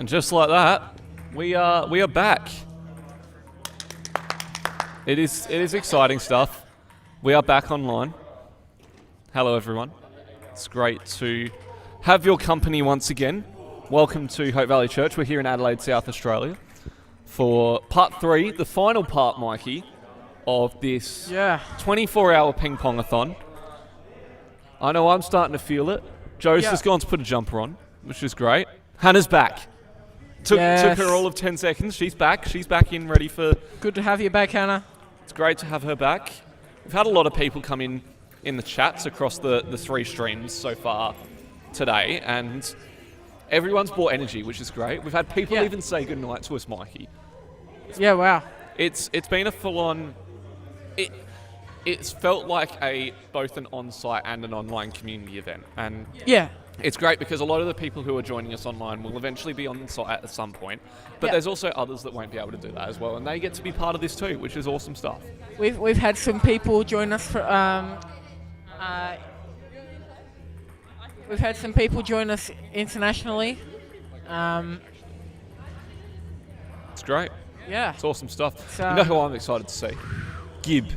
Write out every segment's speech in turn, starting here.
And just like that, we are back. It is exciting stuff. We are back online. Hello everyone. It's great to have your company once again. Welcome to Hope Valley Church. We're here in Adelaide, South Australia for part 3, the final part, Mikey, of this 24-hour ping pong-a-thon. I know I'm starting to feel it. Joe's just gone to put a jumper on, which is great. Hannah's back. Took her all of 10 seconds. She's back. She's back in, ready for... Good to have you back, Hannah. It's great to have her back. We've had a lot of people come in the chats across the 3 streams so far today, and everyone's brought energy, which is great. We've had people even say goodnight to us, Mikey. Wow. It's been a full-on... It's felt like both an on-site and an online community event, and it's great because a lot of the people who are joining us online will eventually be on site at some point, but there's also others that won't be able to do that as well, and they get to be part of this too, which is awesome stuff. We've had some people join us for we've had some people join us internationally. It's great. Yeah, it's awesome stuff. So, you know who I'm excited to see? Gib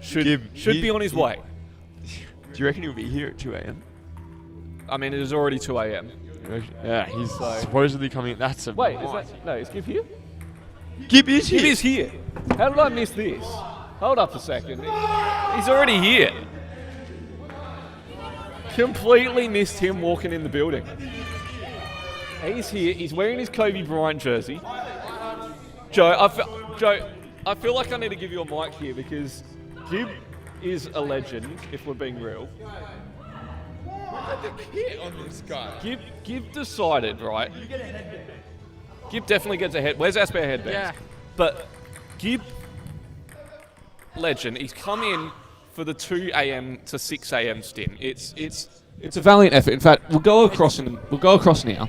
should be on his way. Do you reckon he'll be here at 2 a.m? I mean, it is already 2 a.m. Yeah, he's supposedly coming. That's a wait. Is Gib here? Gib is here. Gib is here. How did I miss this? Hold up a second. He's already here. Completely missed him walking in the building. He's here. He's wearing his Kobe Bryant jersey. Joe, I feel like I need to give you a mic here because Gib is a legend, if we're being real. Hit on this guy. Gib decided, right? Gib definitely gets a head. Where's our spare headband? Yeah. But Gib, legend, he's come in for the 2 a.m. to 6 a.m. stint. It's a valiant effort. In fact, we'll go across now.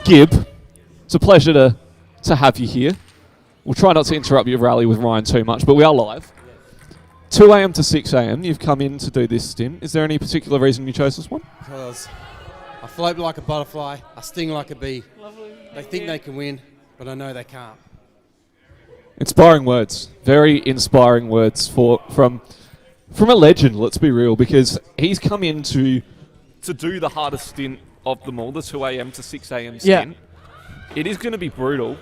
Gib, it's a pleasure to have you here. We'll try not to interrupt your rally with Ryan too much, but we are live. 2 a.m. to 6 a.m. You've come in to do this stint. Is there any particular reason you chose this one? Because I float like a butterfly, I sting like a bee. Lovely. They think they can win, but I know they can't. Inspiring words. Very inspiring words from a legend, let's be real, because he's come in to do the hardest stint of them all, the 2 a.m. to 6 a.m. stint. It is going to be brutal,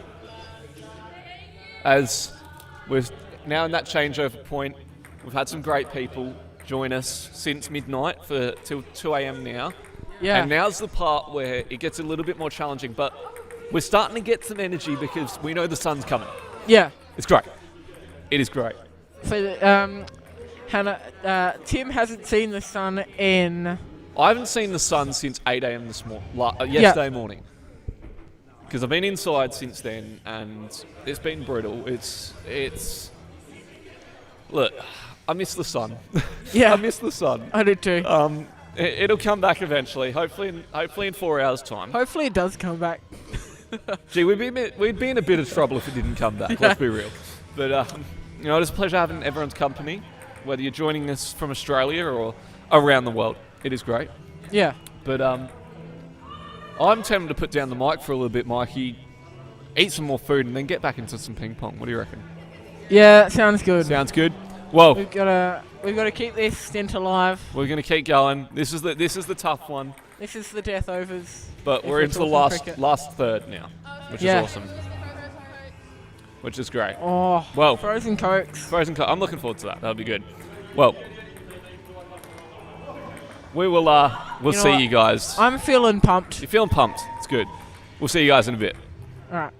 as we're now in that changeover point. We've had some great people join us since midnight till 2 a.m. now. Yeah. And now's the part where it gets a little bit more challenging, but we're starting to get some energy because we know the sun's coming. Yeah. It's great. It is great. So, Hannah, Tim hasn't seen the sun in... I haven't seen the sun since 8 a.m. yesterday morning. Because I've been inside since then, and it's been brutal. It's... Look, I miss the sun. Yeah. I miss the sun. I did too. It'll come back eventually. Hopefully in 4 hours' time. Hopefully it does come back. Gee, we'd be in a bit of trouble if it didn't come back. Let's be real. But it's a pleasure having everyone's company, whether you're joining us from Australia or around the world. It is great. Yeah. But I'm tempted to put down the mic for a little bit, Mikey. Eat some more food and then get back into some ping pong. What do you reckon? Yeah, sounds good. Sounds good. Well, we've got to keep this stint alive. We're going to keep going. This is the tough one. This is the death overs. But we're into the last third now, which is awesome. Which is great. Oh, well, frozen cokes. I'm looking forward to that. That'll be good. Well, we'll see you guys. I'm feeling pumped. You're feeling pumped. It's good. We'll see you guys in a bit. All right.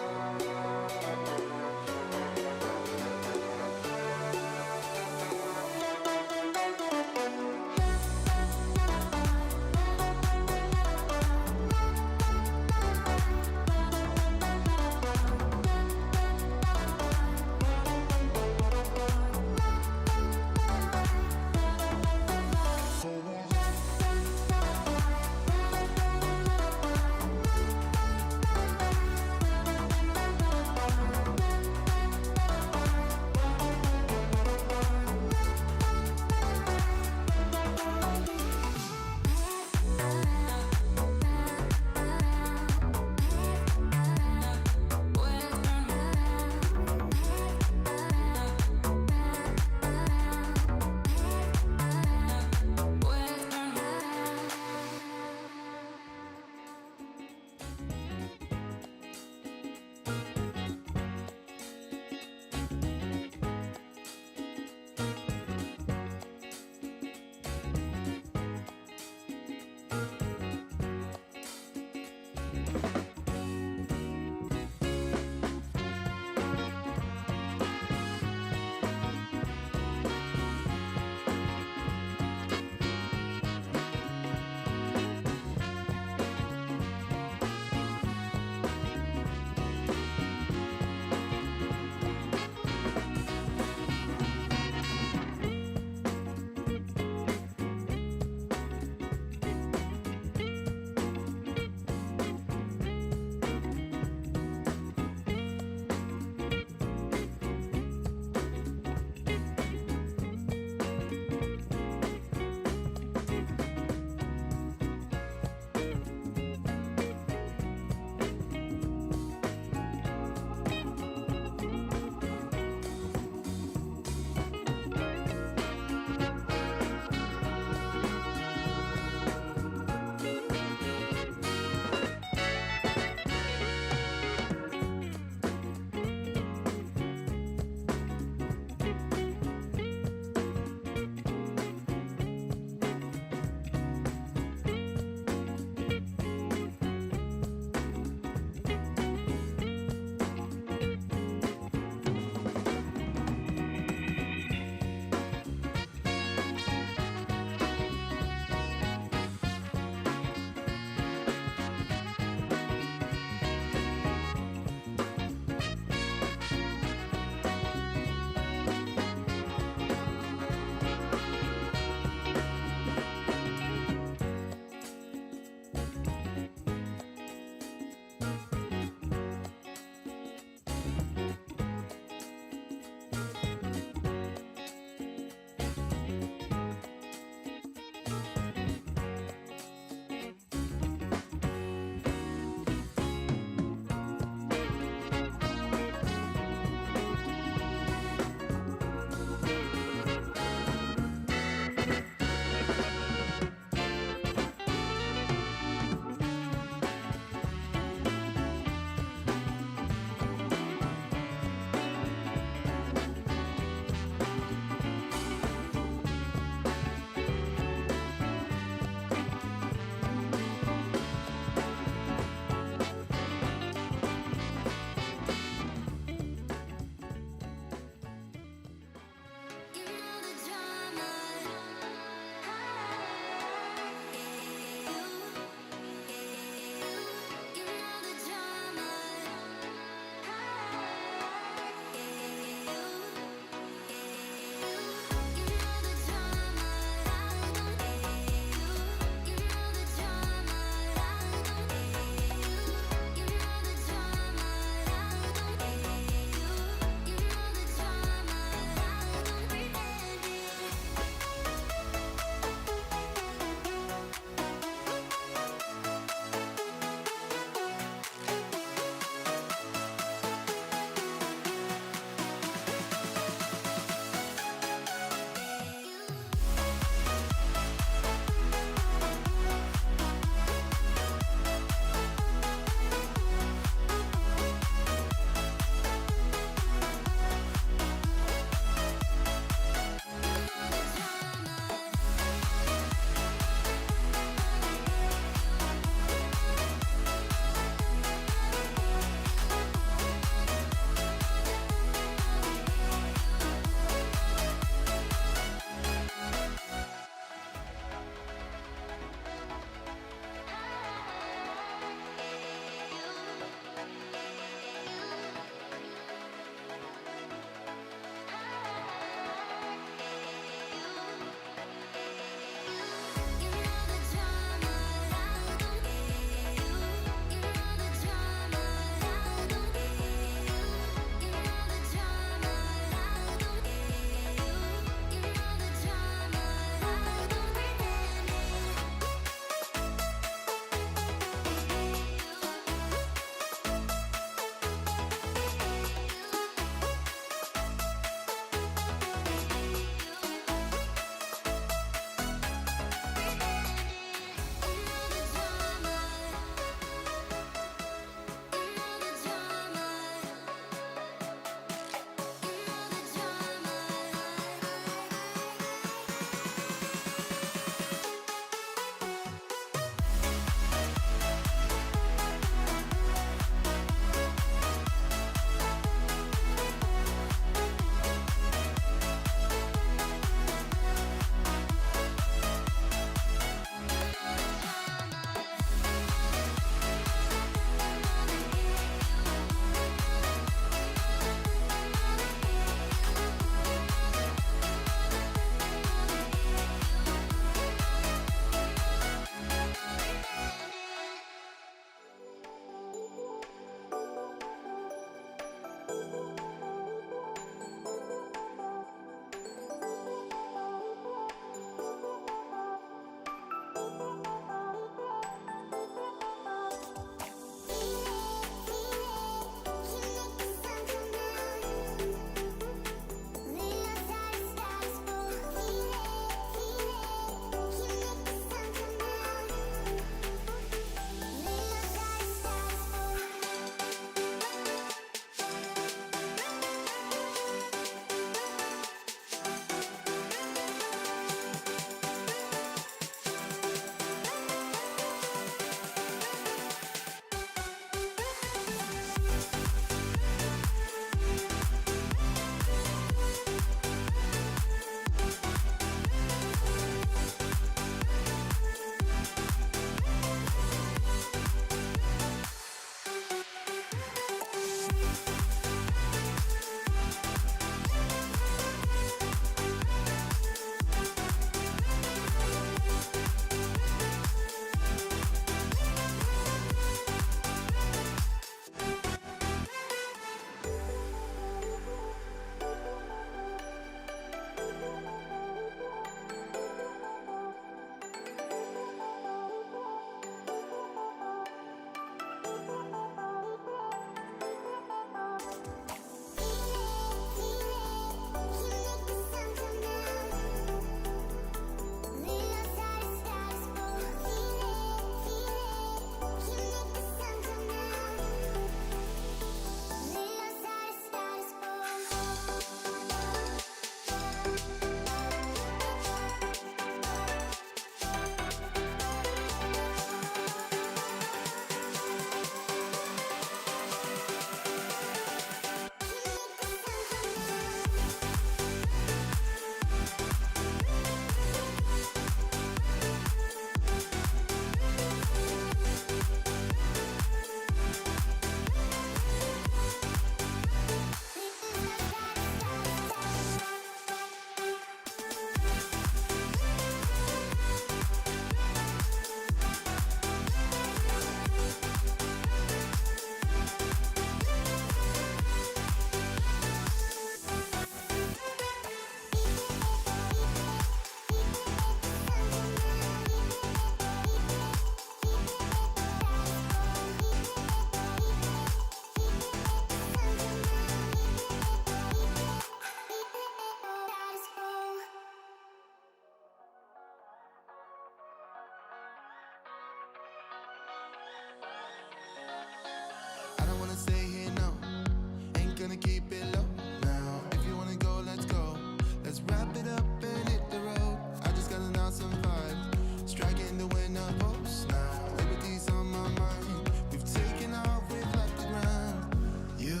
keep it low now. If you wanna go, let's go. Let's wrap it up and hit the road. I just got an awesome vibe, striking the winner post now. Liberty's on my mind. We've taken off, we've left the ground. You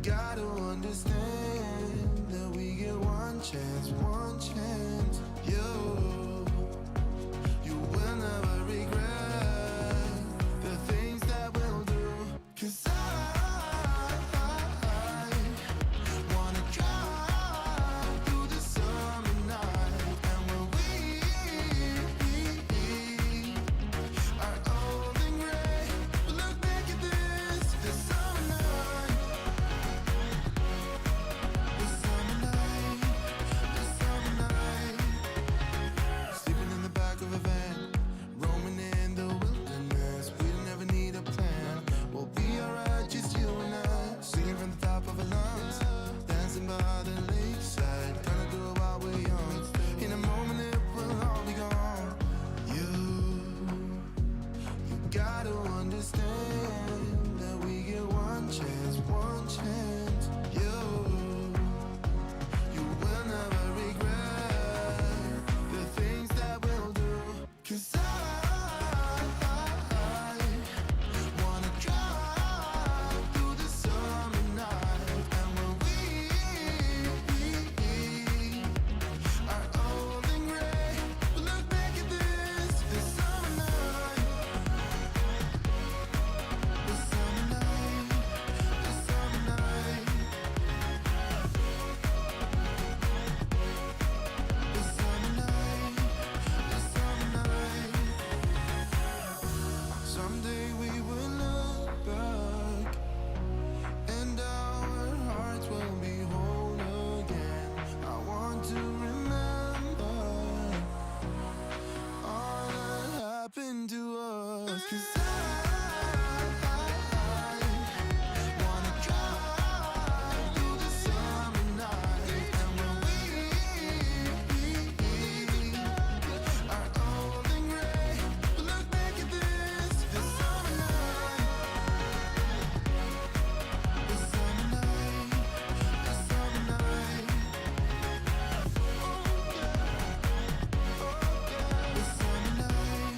gotta understand that we get one chance, one chance. You will never regret the things that we'll do. 'Cause I wanna drive through the summer night. And when we are old and gray, we'll look back at this summer night. The summer night, the summer night. Sleeping in the back of a van, roaming in the wilderness. We'll never need a plan. We'll be alright, just you and I. Singing from the top of our lungs, dancing by the lakeside. Gonna do it while we're young. In a moment it will all be gone. You gotta understand that we get one chance, one chance. You will never regret the things that we'll do. 'Cause I wanna drive through the summer night. And when we are old and gray, we'll look back at this summer night. The summer night, the summer night. The summer night, the summer night. Someday we will look back and our hearts will be whole again. I want to remember all that happened to us. 'Cause I wanna drive through the summer night. And when we are old and gray, we'll look back at this summer night. The summer night, the summer night. Oh yeah, the summer night,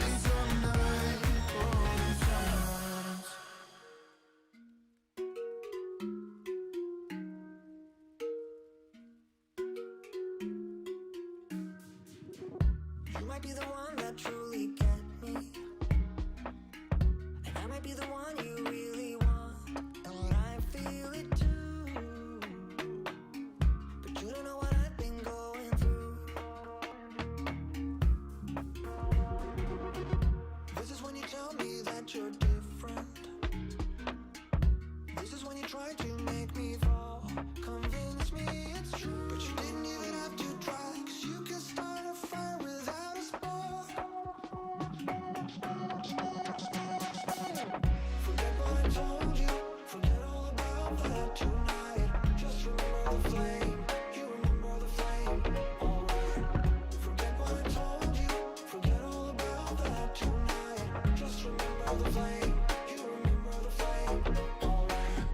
the summer night, oh the summer nights. You might be the one that truly get me, and I might be the one you really want, and I feel it too. But you don't know what I've been going through. This is when you tell me that you're different. This is when you try to make me fall, convince me it's true. But you didn't even have to try, 'cause you can start a fire without a spark. Forget what I told you, forget all about that tonight. Just remember the flame, you remember the flame, alright. Forget what I told you, forget all about that tonight. Just remember the flame, you remember the flame, alright.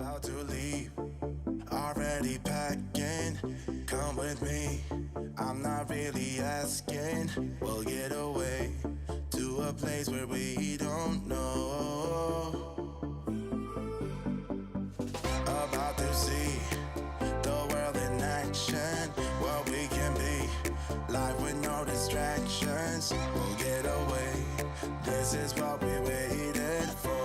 about to leave, already packing. Come with me, I'm not really asking. We'll get away to a place where we don't know. About to see the world in action, what we can be, life with no distractions. We'll get away, this is what we waited for.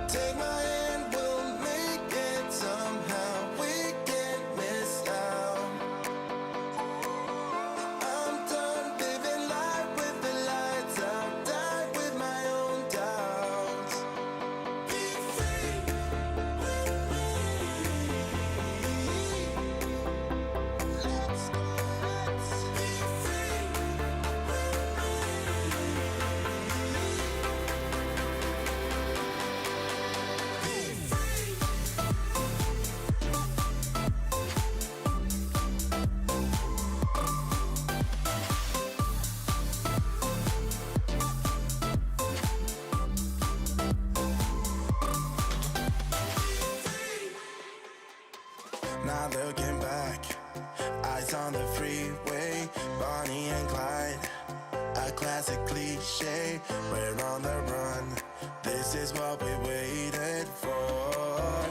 Take my hand, we'll make it somehow. We can't miss out. I'm done living life with the lights out. Die with my own doubts. Be free with me. Let's go, let's be free with me. Be free. Not looking back, eyes on the freeway, Bonnie and Clyde, a classic cliche. We're on the run, this is what we waited for.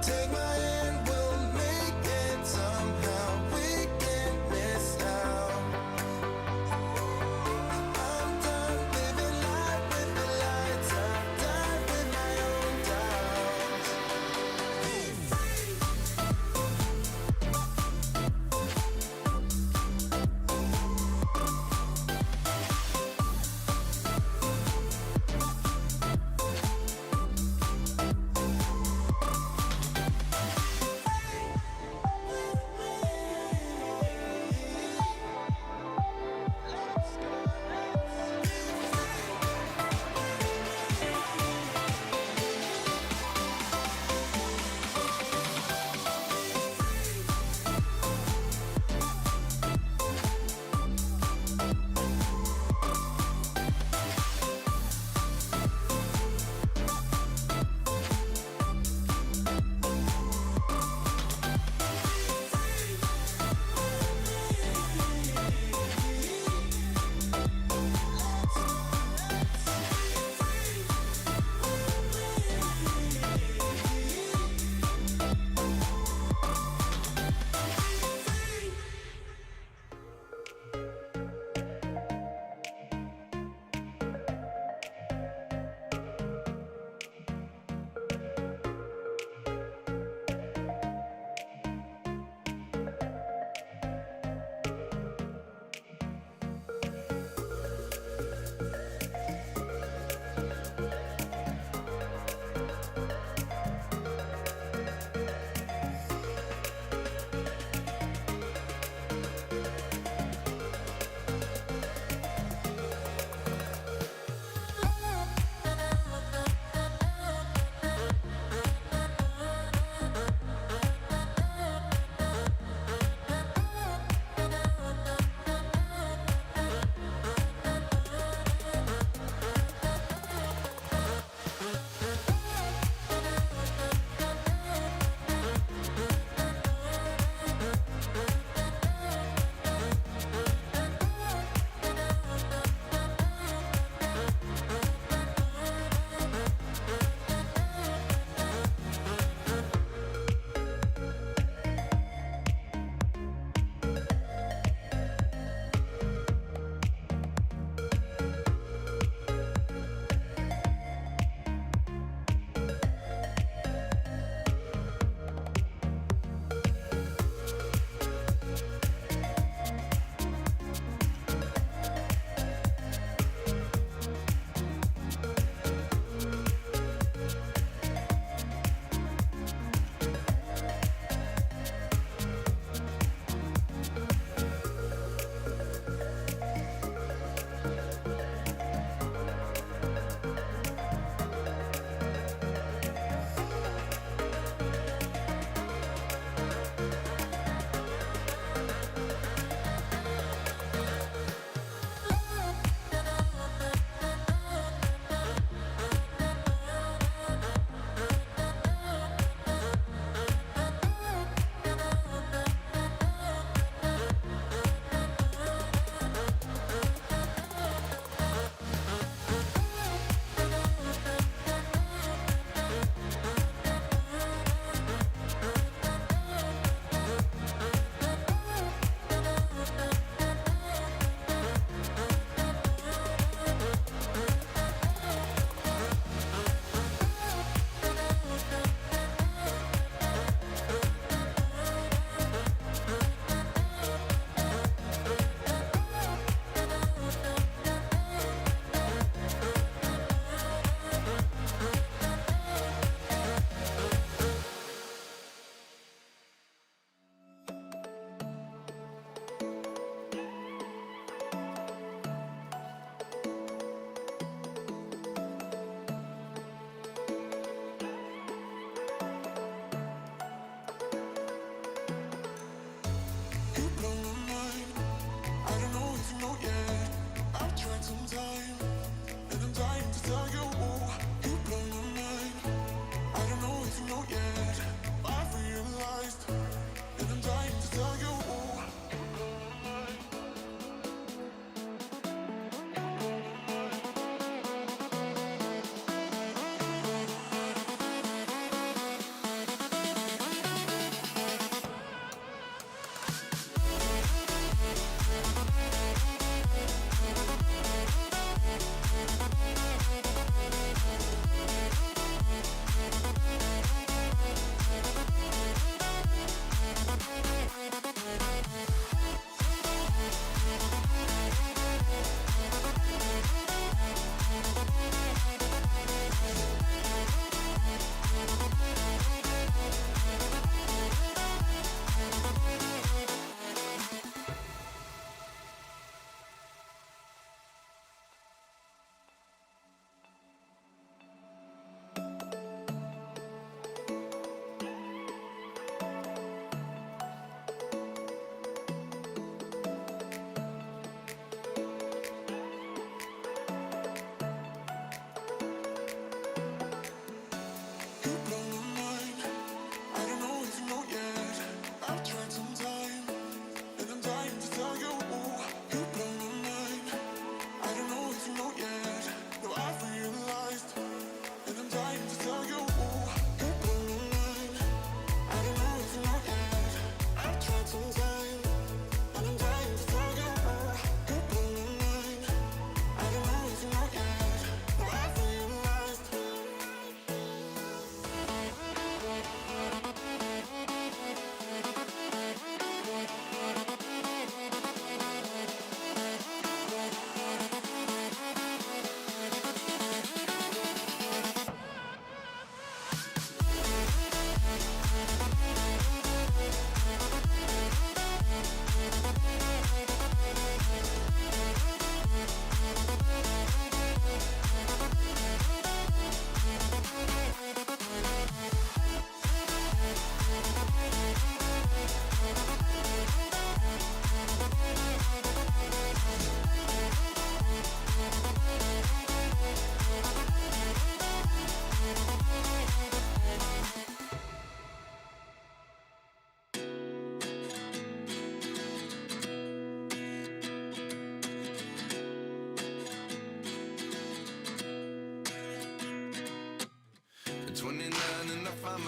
Take my hand, we'll make it somehow. We can't miss out. I'm done living life with the lights out. Die with my own doubts. Be free.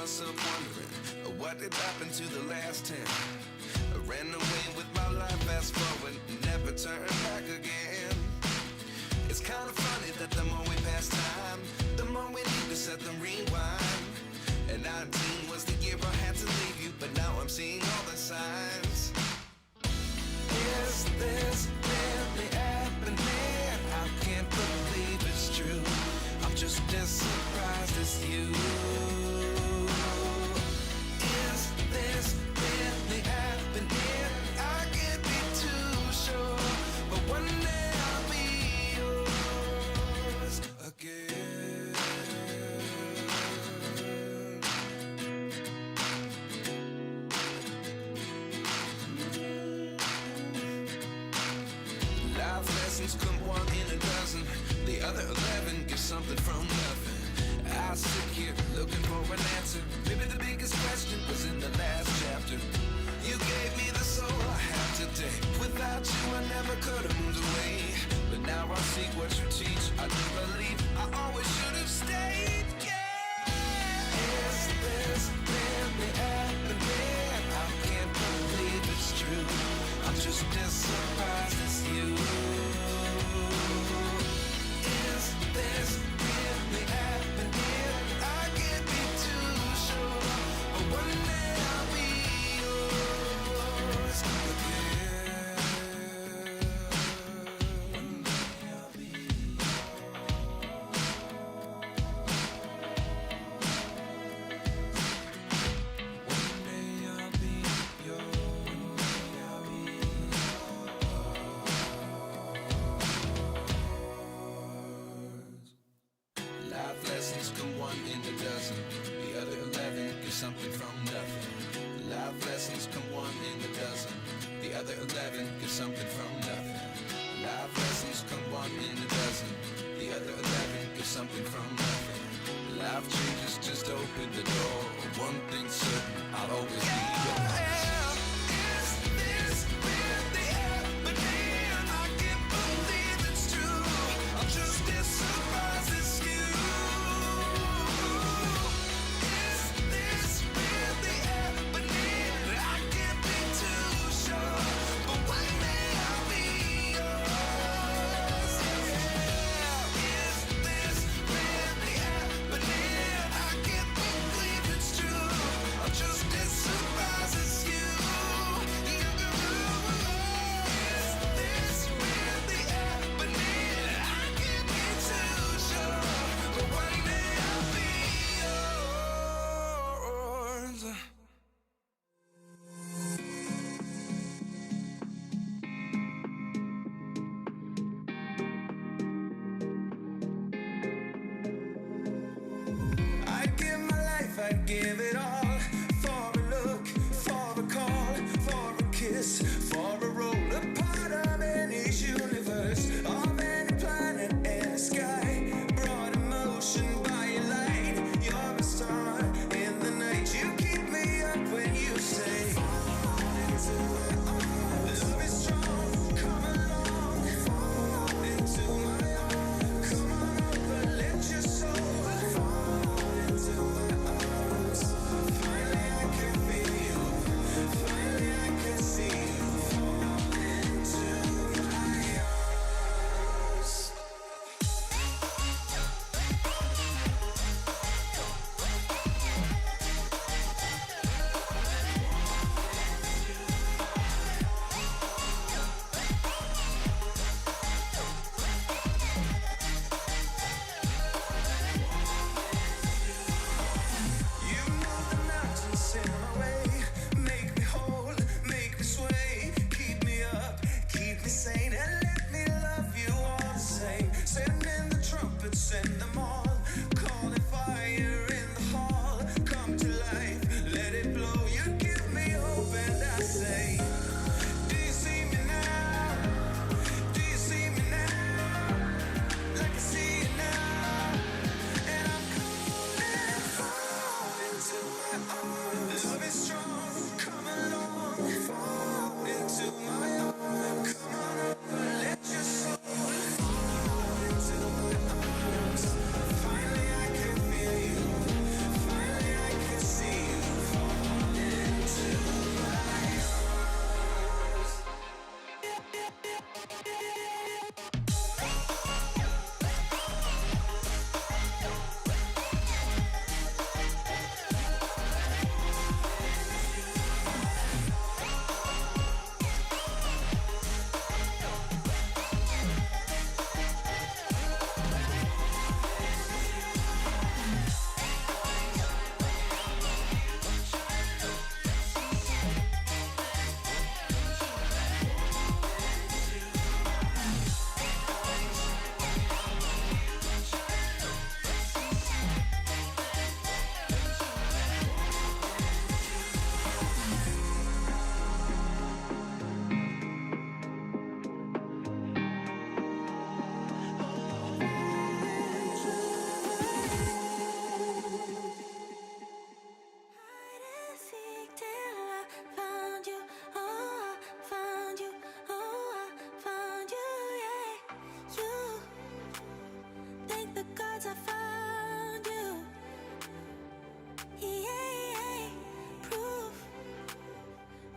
myself wondering what did happen to the last 10. I ran away with my life, fast forward, never turn back again. It's kind of funny that the more we pass time, the more we need to set them rewind. And 19 was the year I had to leave you, but now I'm seeing all the signs. Is this really happening? I can't believe it's true. I'm just as surprised as you. Is this really happening? I can't be too sure, but one day I'll be yours again. Life lessons come one in a dozen. The other 11 get something from nothing. I sit here looking for an answer. Maybe the biggest question was in the last chapter. You gave me the soul I have today. Without you I never could have moved away. But now I see what you teach. I do believe I always should have stayed. Yeah. Is this really happening? I can't believe it's true. I'm just as surprised as you. Is this really happening? I can't be too sure, but one day I'll be yours again. One day I'll be yours. One day I'll be yours. One day I'll be yours. Life lessons come one in a dozen. The other 11 get something from nothing. Life lessons come one in a dozen. The other 11 get something from nothing. Life lessons come one in a dozen. The other 11 get something from nothing. Life changes, just open the door. One thing's certain, I'll always be yours. Is this really happening? I can't believe it's true. I'm just as surprised as you. Is this really happening? I can't be too sure, but one day I'll be yours. Yeah. Is this really happening? I can't believe it's true. I'm just as surprised as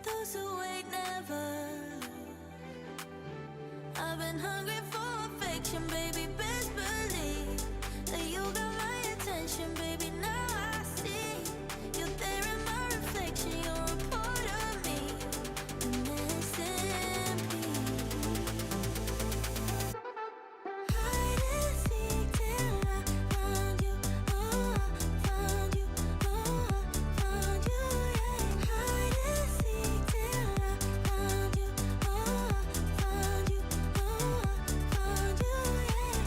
those who wait never lose. I've been hungry for affection, baby, best believe that you got my attention, baby, now I see you're there in my reflection, you're a part of me, and it's in peace. Hide and seek till I found you, oh, I found you, oh, I found you, yeah. Hide and seek till I found you, oh, I found you, oh, I found you, yeah.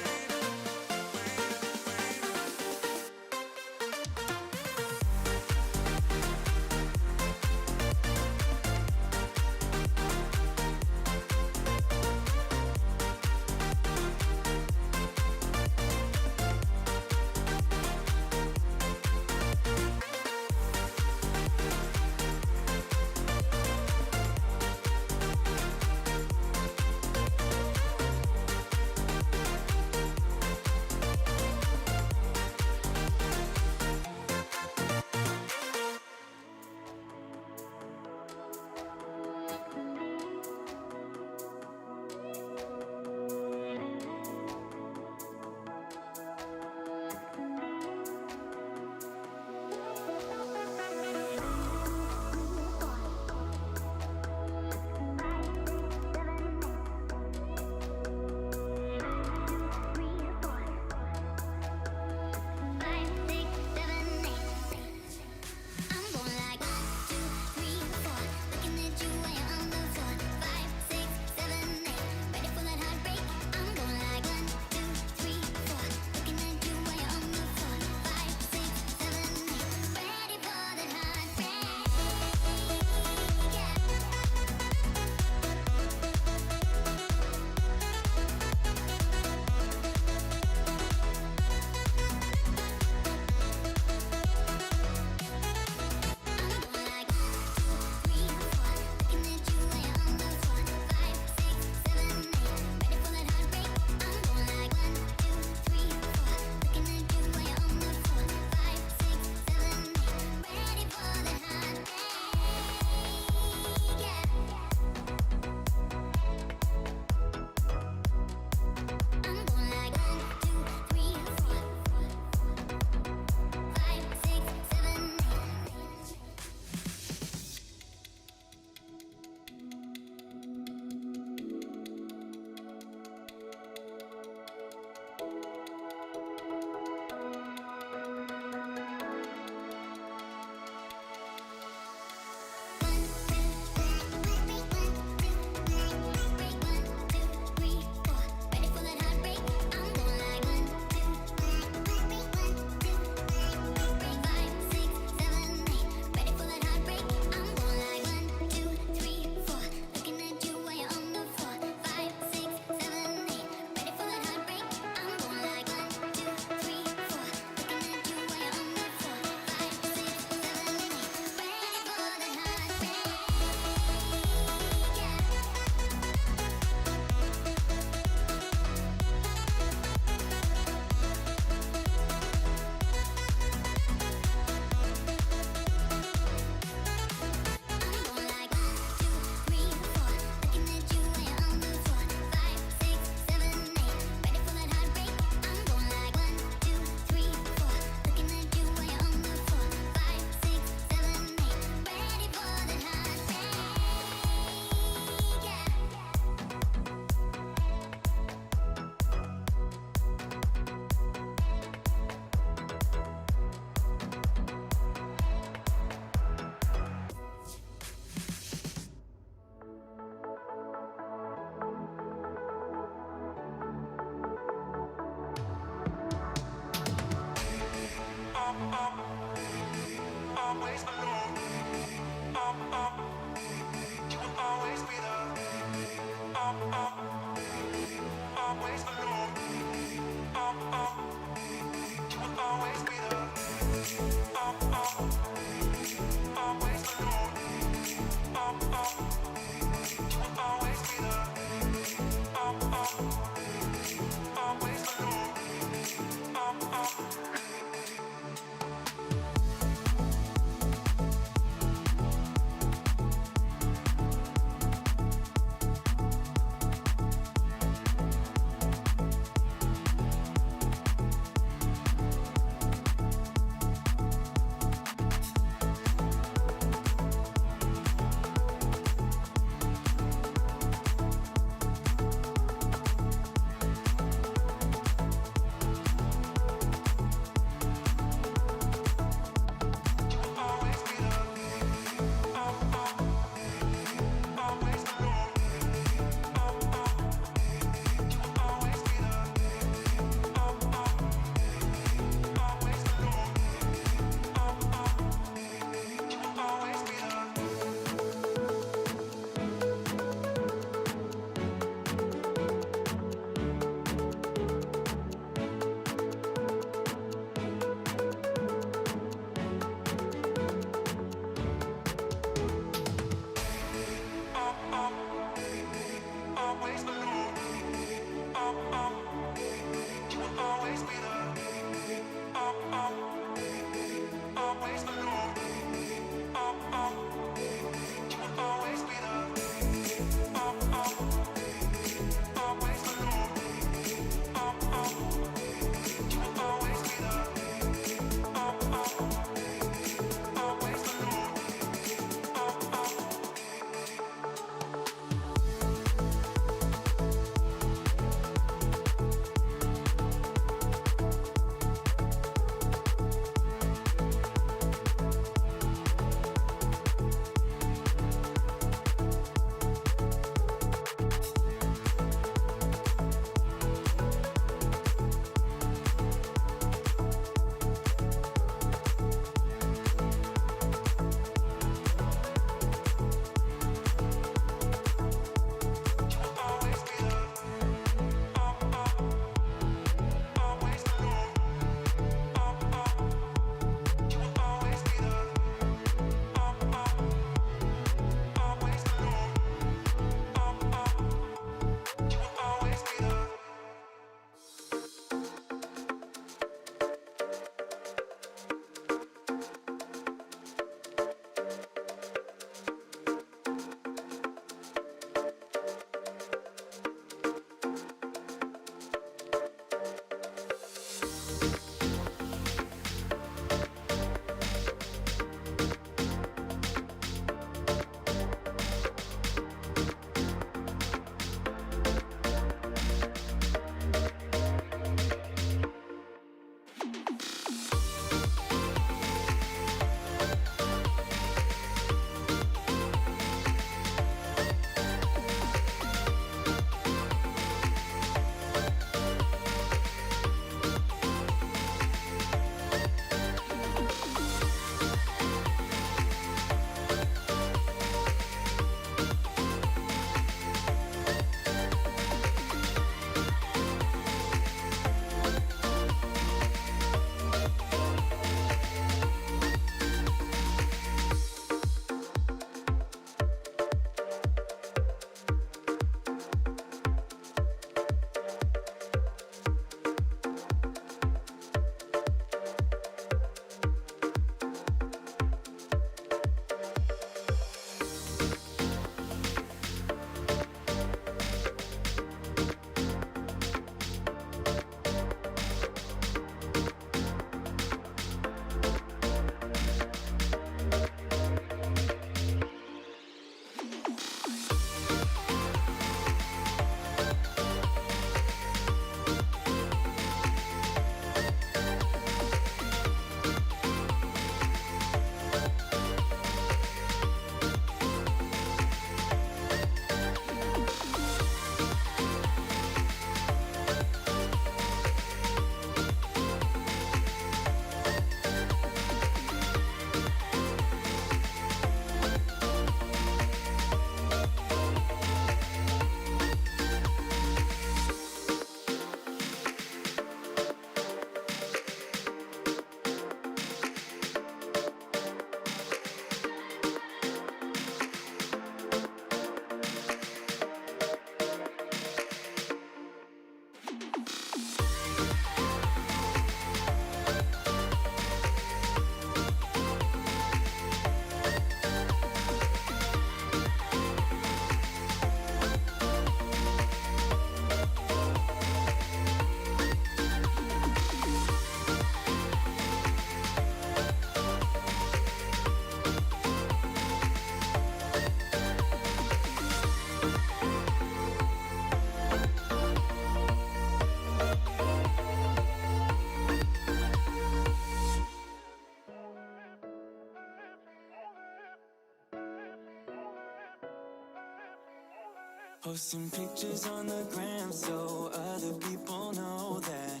Posting pictures on the gram so other people know that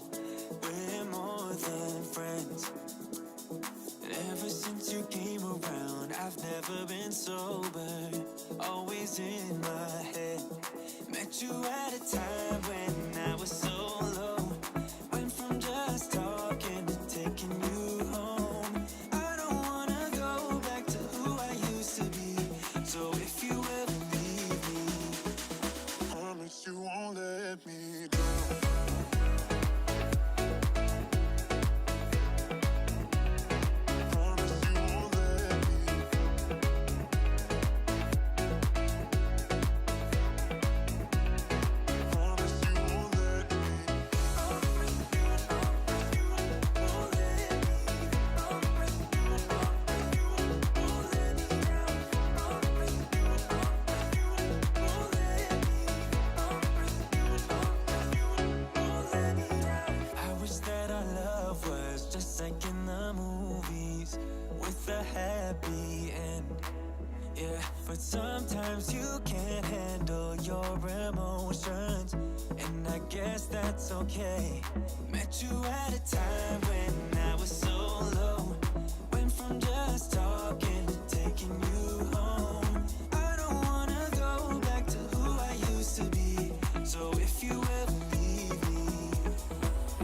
we're more than friends. Ever since you came around, I've never been sober, always in my head. Met you at a time when I was so low. Went from just talking to taking you home. I don't wanna go back to who I used to be. So if you ever leave me, promise you won't let me down. But sometimes you can't handle your emotions, and I guess that's okay. Met you at a time when I was so low. Went from just talking to taking you home. I don't wanna go back to who I used to be. So if you ever leave me,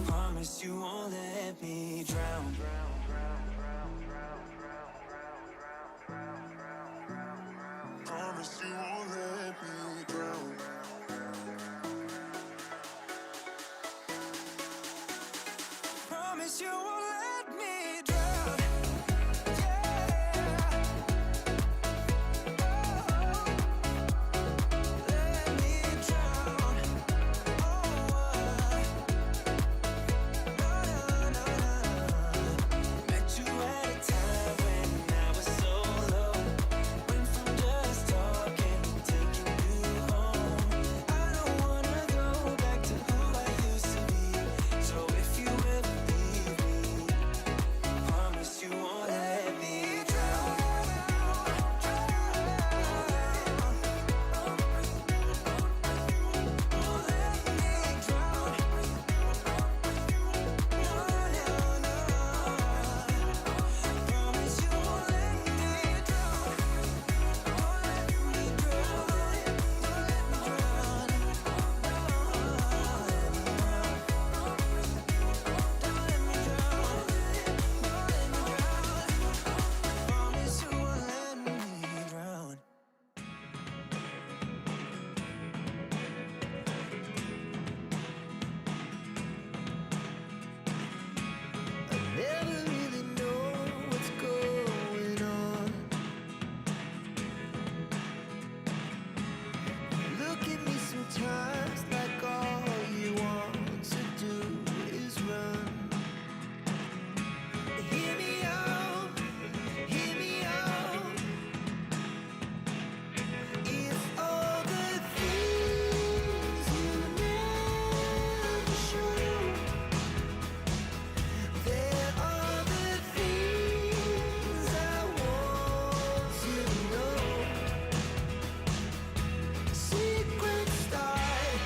promise you won't let me drown. Promise you won't let me drown. Promise you won't let me drown. Yeah. Oh, let me drown. Oh, no. Met you at a time when I was so low. Went from just talking to taking you home. I don't wanna go back to who I used to be. So if you ever leave me, promise you won't let me drown. Won't let me drown. Promise you won't let me drown. Won't let me drown. Won't let me drown. Don't let me drown. Promise you won't let me drown. Never really know what's going on. Look at me sometimes like all you want to do is run. Hear me out, hear me out. If all the things you never show, there are the things I want to know. Secret start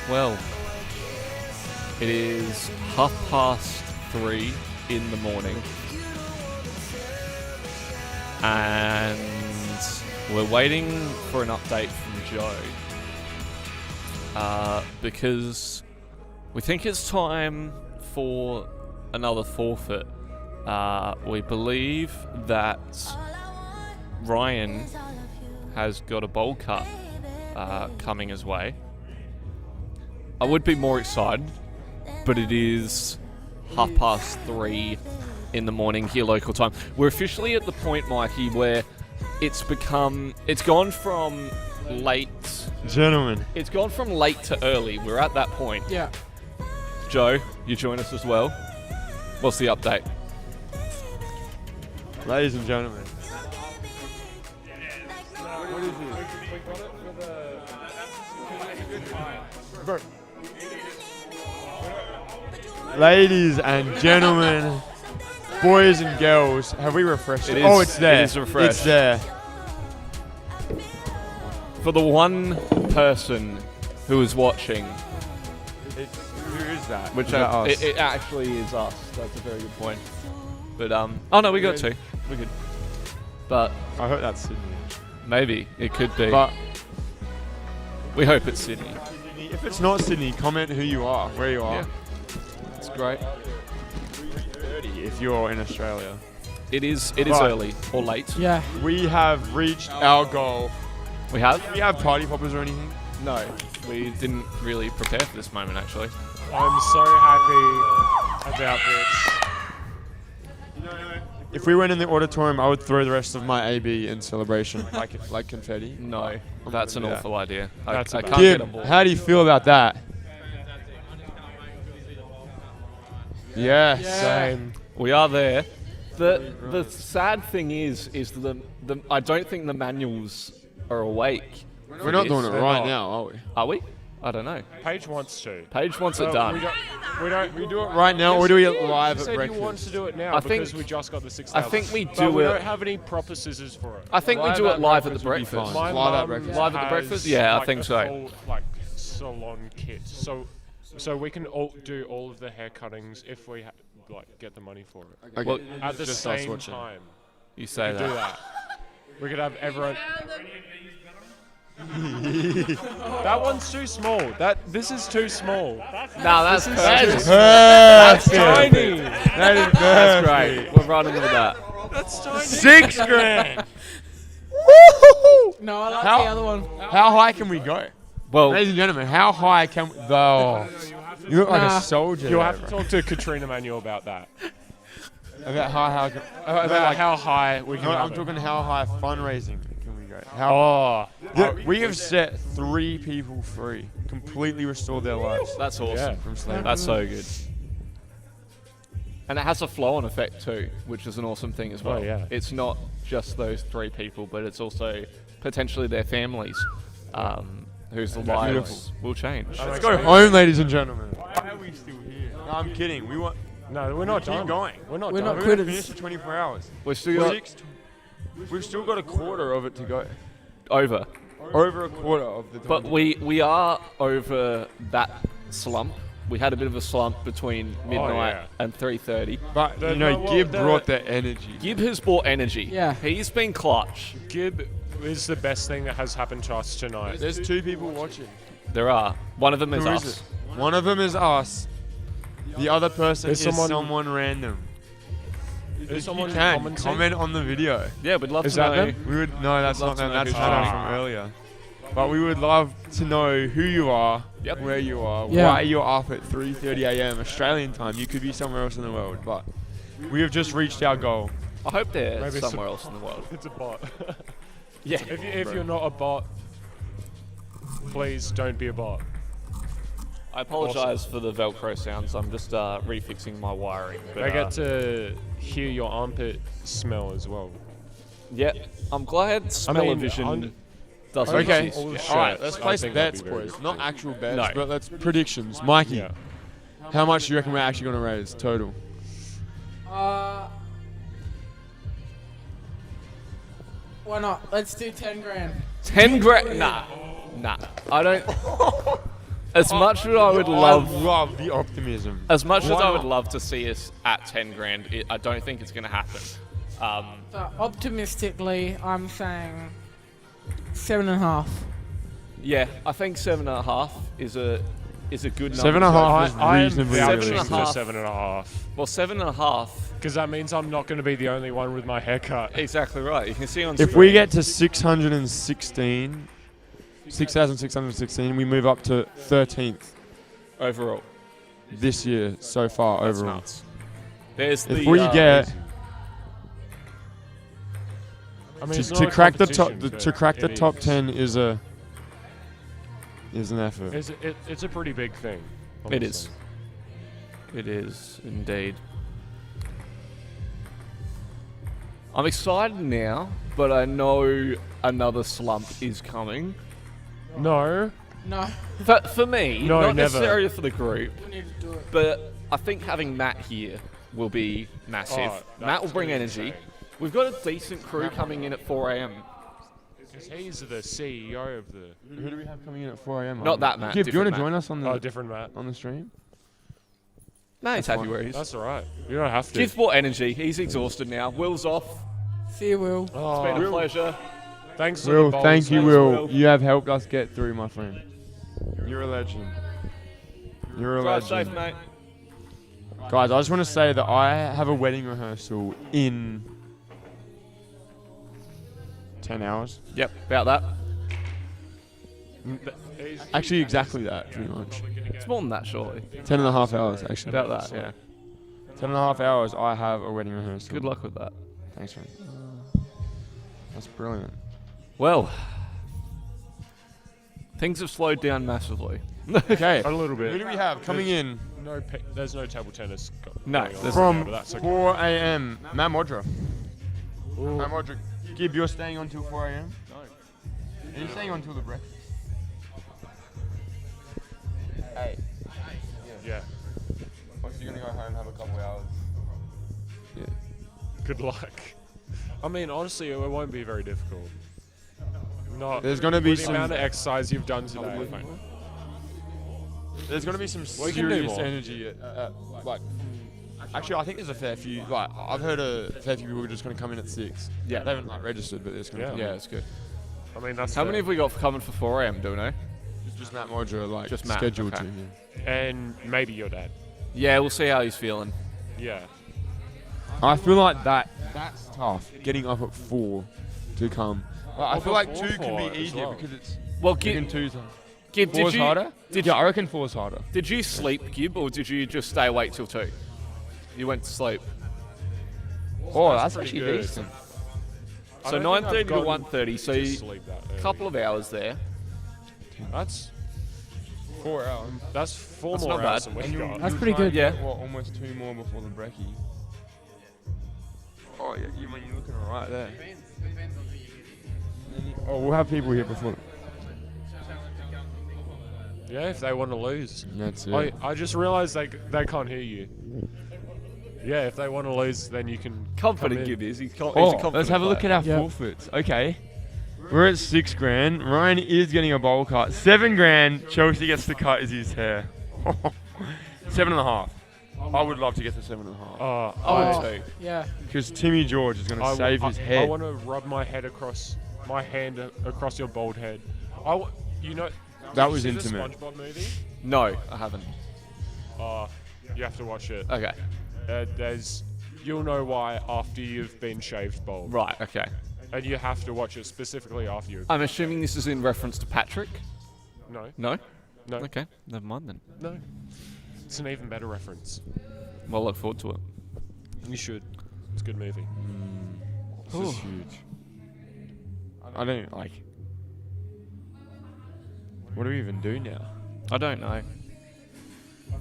Well, it is 3:30 in the morning, and we're waiting for an update from Joe because we think it's time for another forfeit. We believe that Ryan has got a bowl cut coming his way. I would be more excited, but it is 3:30 in the morning here local time. We're officially at the point, Mikey, where it's gone from late. Gentlemen. It's gone from late to early. We're at that point. Yeah. Joe, you join us as well. What's the update? Ladies and gentlemen. Ladies and gentlemen, boys and girls, have we refreshed it? Oh, it's there. It is refreshed. It's there. For the one person who is watching, Who is that? which Is that us? it actually is us. That's a very good point. But oh no, we got two. We're good. But I hope that's Sydney. maybe it could be. But We hope it's Sydney. if it's not Sydney, comment who you are, where you are. Yeah. It's great. 30 if you're in Australia. It is Right. early or late. Yeah. We have reached our goal. We have? Do we have party poppers or anything? No. We didn't really prepare for this moment, actually. I'm so happy about this. If we went in the auditorium, I would throw the rest of my AB in celebration, like confetti. No. That's an Yeah. awful idea. That's I a bad can't get Gib, on board. how do you feel about that? Yeah, Same. We are there. The sad thing is the I don't think the manuals are awake. We're not doing it They're right not. now, are we? Are we? I don't know. Paige wants to. Paige wants it Well, done. We do it right now, or do we live You at said breakfast? you want to do it now I think- because we just got the 6,000. I think we But do we it. don't have any proper scissors for it. I think we Live do at it live at the breakfast would be breakfast. fine. My Live at mum breakfast. Live at the has, breakfast? Yeah, I like, think a so. Full, salon kit. So we can do all of the hair cuttings if we get the money for it. Okay. Well, At the just us same watching. time. You say Do that. that. We could have everyone. That one's too small. This is too small. No, that's perfect. That's tiny. That is That's great. We're running with that. That's tiny. $6,000. No, I like How- the other one. How high can we go? Well, Ladies and gentlemen, how high can we go? You look like Nah. a soldier. You'll there, have to bro. talk to Katrina Manuel about that. About how About how high we can No, have I'm it. talking how high fundraising can we go? Oh, We have set 3 people free, completely restored their lives that's awesome. yeah. from slavery. That's so good. And it has a flow-on effect too, which is an awesome thing as well. Oh, yeah. It's not just those 3 people, but it's also potentially their families, whose lives Beautiful. will change. Let's go home, ladies and gentlemen. Why are we still here? No, I'm kidding. We want. No, we're not Keep done. going. We're not We're done. not We're gonna quitters. finish for 24 hours. We've still got We've still got a quarter of it to go. over, Over a quarter of the. but we are over that slump. We had a bit of a slump between midnight yeah. and 3:30. But The- you know, no, well, Gib the- brought the energy. Gib has brought energy. Yeah. He's been clutch. Gib is the best thing that has happened to us tonight. There's 2 people watching. There are. One of them is Who us. is it? One of them is us. The other person Is is someone- someone random. Is someone You can commenting? comment on the video. Yeah, we'd love Is to that know. them? We would no, that's We'd not love to them. know That's who's Hannah watching. from earlier. But we would love to know who you are, Yep. where you are, Yeah. why you're up at 3:30 a.m. Australian time. You could be somewhere else in the world, but we have just reached our goal. I hope they're Maybe somewhere else in the world. It's a bot. Yeah. if you're not a bot, please don't be a bot. I apologise for the Velcro sounds. I'm just refixing my wiring. But, They get to hear your armpit smell as well. Yeah, I'm glad Smell-O-Vision I'm- doesn't Okay, exist yet. all right. Let's I place think that'd bets, be very boys. good. Not actual bets, No. but let's predictions. Mikey, Yeah. how much do you reckon we're actually going to raise total? Why not? Let's do 10 grand. 10 grand? Nah. I don't. As much as I would love, I love the optimism. as much as Why I would not? love to see us at 10 grand, I don't think it's going to happen. So optimistically, I'm saying 7.5. Yeah, I think 7.5 is a good number. 7.5 is I am reasonably vouching realistic. for 7.5. 7.5. Well, 7.5. Because that means I'm not going to be the only one with my haircut. Exactly right. You can see on If screen. we get to 6,616, we move up to 13th overall, this year so far that's overall. nuts. There's the. If we get I mean, it's not to a crack the top competition, to but crack the it top is. 10 is an effort. It's a pretty big thing. It is. It is indeed. I'm excited now, but I know another slump is coming. No. No, For me, No, not never. necessarily for the group, we need to do it. but I think having Matt here will be massive. Oh, Matt will that's bring gonna be energy. insane. We've got a decent crew coming in at 4 a.m. Because he's the CEO of the. Who do we have coming in at 4 a.m.? Not that Matt, Gib, do you want different to join us on the Oh, different Matt. on the stream? No, he's That's happy fine. where he is. That's alright. You don't have to. Give more energy. He's exhausted now. Will's off. See you, Will. It's been a pleasure. Thanks to Will, the thank you, bowls. Will. Will. You have helped us get through, my friend. You're a legend. You're a Drive legend. safe, mate. Guys, I just want to say that I have a wedding rehearsal in 10 hours. Yep, about that. Actually, exactly that, pretty much. It's more than that, surely. 10 and a half hours, actually. About that, yeah. 10 and a half hours, I have a wedding rehearsal. Good luck with that. Thanks, man. That's brilliant. Well, things have slowed down massively. Okay. A little Who bit. do we have coming in There's no table tennis. No, going on there's- right now, from but that's okay. 4 a.m.? Matt Modra. Matt Modra. Gib, you're staying on till 4 a.m.? No. Are you staying on till the breakfast? Hey. Yeah. Or so you're going to go home and have a couple hours? Yeah. Good luck. I mean, honestly, it won't be very difficult. Not. There's gonna be with the some- amount of exercise you've done today. There's going to be some We can do serious more. energy like, actually, I think there's a fair few, like, I've heard a fair few people are just going to come in at 6. Yeah. They haven't, like, registered, but they're just going to Yeah. come Yeah, in. it's good. I mean, that's How fair. many have we got coming for 4 a.m., do we know? Just Matt Modra, like, Just Matt, scheduled okay. to, yeah. And maybe your dad. Yeah, we'll see how he's feeling. Yeah. I feel like that's tough, getting up at 4 to come. Like, I Well, feel like before 2 can 4 be as easier well. because it's Well, freaking Gib, 2's Gib did 4's you harder? did Yeah, you, I reckon 4's harder. did you sleep, Gib, or did you just stay awake till 2? You went to sleep. Oh, that's pretty actually good. decent. I So don't think 9:30 I've to gotten 1:30, so to you- sleep that early. couple of hours there. That's 4 hours. that's 4 That's more not hours bad. than And we you'll- got. That's you'll pretty try and good. get, Yeah. what, almost 2 more before the brekkie. Oh, yeah, you're looking alright there. Oh, we'll have people here before. Yeah, if they want to lose. That's it. I just realised they can't hear you. Yeah, if they want to lose, then you can. Confident come in. Gib is. He's a Oh, confident let's have a look player. at our Yep. forfeits. Okay. We're at 6 grand. Ryan is getting a bowl cut. 7 grand. Chelsea gets to cut his hair. 7.5. I would love to get to 7.5. Oh, too. yeah. Because Timmy George is going to I save his head. I want to rub my hand across across your bald head. You know. That did was you see intimate. The SpongeBob movie. No, I haven't. You have to watch it. Okay. You'll know why after you've been shaved bald. Right, okay. And you have to watch it specifically after you. I'm assuming this is in reference to Patrick? No, No? no, Okay, never mind then. no. It's an even better reference. Well, look forward to it. You should. It's a good movie. This is huge. I don't like. What do we even do now? I don't know.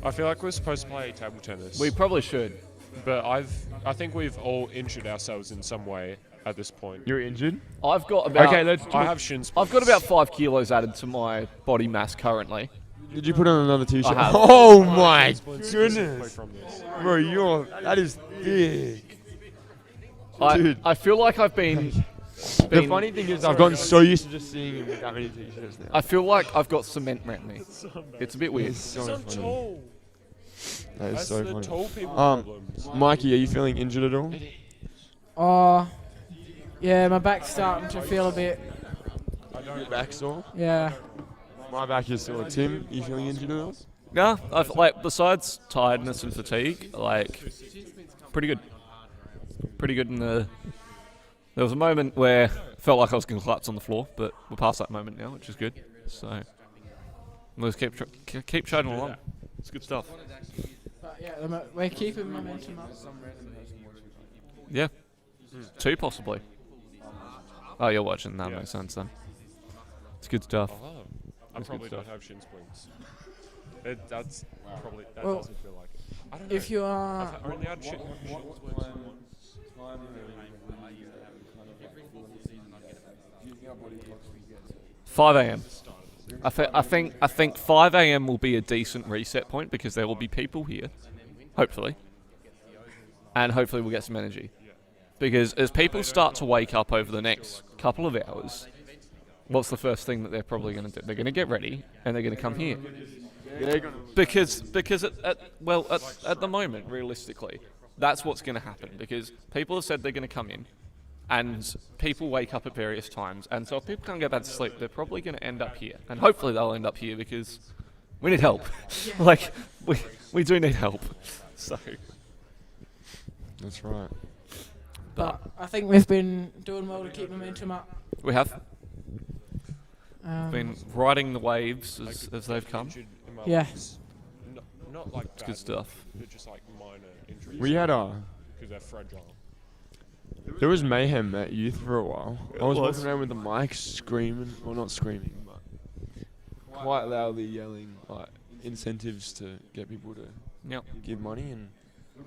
I feel like we're supposed to play table tennis. We probably should. But I think we've all injured ourselves in some way at this point. You're injured? I've got about Okay, let's I have shin splints. I've got about 5 kilos added to my body mass currently. Did you put on another t-shirt? I have. Oh my Splints specifically goodness. from this. Bro, that is big. I Dude. feel like I've been The been- funny thing is, I've gotten so used to just seeing him with that many t-shirts now. I feel like I've got cement around me. It's a bit weird. It's so He's not funny. tall. That is That's so the funny. tall people Um, problems. Mikey, are you feeling injured at all? Oh, yeah, my back's starting to feel a bit. Your back sore? Yeah. My back is sore. Tim, you feeling injured at all? No, I've like besides tiredness and fatigue, like pretty good. Pretty good in the. There was a moment where I felt like I was going to collapse on the floor, but we're past that moment now, which is good. So we'll just keep chugging along. It's good stuff. But yeah, we're keeping momentum up. Yeah, 2 possibly. Oh, you're watching. That Yeah. makes sense then. It's good stuff. Oh, I That's good probably stuff. don't have shin splints. That's probably that Well, doesn't feel like it. I don't know. If you are, I've only had shin splints once. 5 a.m. I think 5 a.m. will be a decent reset point because there will be people here, hopefully, and hopefully we'll get some energy. Because as people start to wake up over the next couple of hours, what's the first thing that they're probably going to do? They're going to get ready and they're going to come here. Because at the moment, realistically, that's what's going to happen. Because people have said they're going to come in, and people wake up at various times. And so if people can't get back to sleep, they're probably going to end up here. And hopefully they'll end up here because we need help. Like, we do need help. So, That's right. but I think we've been doing well to keep momentum up. we have been Um, riding the waves as they've come. Injured in my Yeah. legs. Not like It's good stuff. but just like minor injuries. We had because they're fragile. there was mayhem at youth for a while. I was was. walking around with the mic screaming, well not screaming, but quite loudly yelling like incentives to get people to Yep. give money, and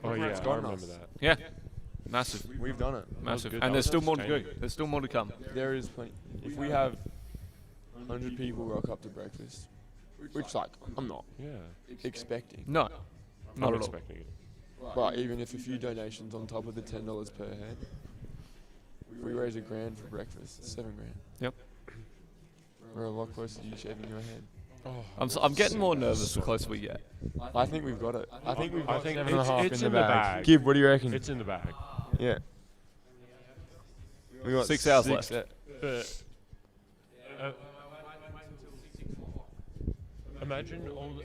Oh yeah, It's I gotten remember us. that. Yeah. Massive. we've done it. Massive. good. And That there's was still more to go. entertaining. There's still more to come. There is plenty. If we have 100 people rock up to breakfast, which like I'm not Yeah. expecting, No. I'm Not at all. expecting it. but even if a few donations on top of the $10 per head, if we raise $1,000 for breakfast, it's $7,000. Yep. We're a lot closer to you shaving your head. Oh, I'm getting more nervous the closer we get. I think we've got it. I think we've got I think 7.5 it's in in the the bag. bag. Gib, what do you reckon? it's in the bag. Yeah. We got 6 hours left. But imagine all the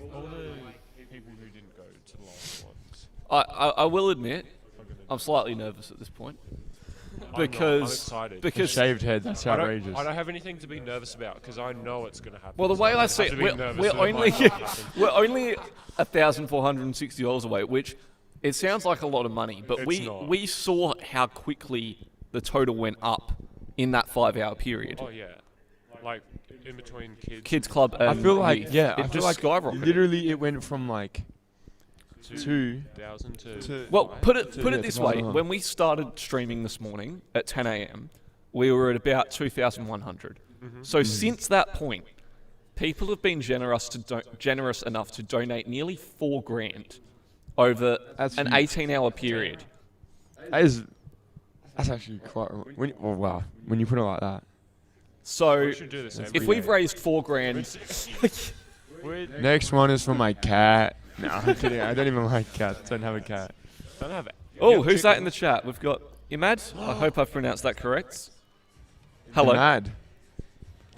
people who didn't go to the last ones. I will admit, I'm slightly nervous at this point. I'm Because excited. because Shaved head, that's I outrageous. don't have anything to be nervous about because I know it's going to happen. well, the so way I don't see have it, to be nervous that it might not happen. we're only $1,460 away, which it sounds like a lot of money, but It's not. we saw how quickly the total went up in that 5-hour period. Oh yeah, like in between Kids Club and I feel like, youth. yeah, it I feel just like skyrocketed. literally it went from like 2,000 to Well, put it yeah, this to way: 1,100. when we started streaming this morning at 10 a.m., we were at about 2,100. So since that point, people have been generous enough to donate nearly $4,000 over That's an huge. 18-hour period. that's actually quite. Wow, when you put it like that. So we should do this every if we've day. raised $4,000, We Next one is for my cat. No, I'm kidding. I don't even like cats. Don't have a cat. don't have. oh, yeah, who's that in the chickens. chat? We've got Imad. I hope I've pronounced that correct. Hello. Imad.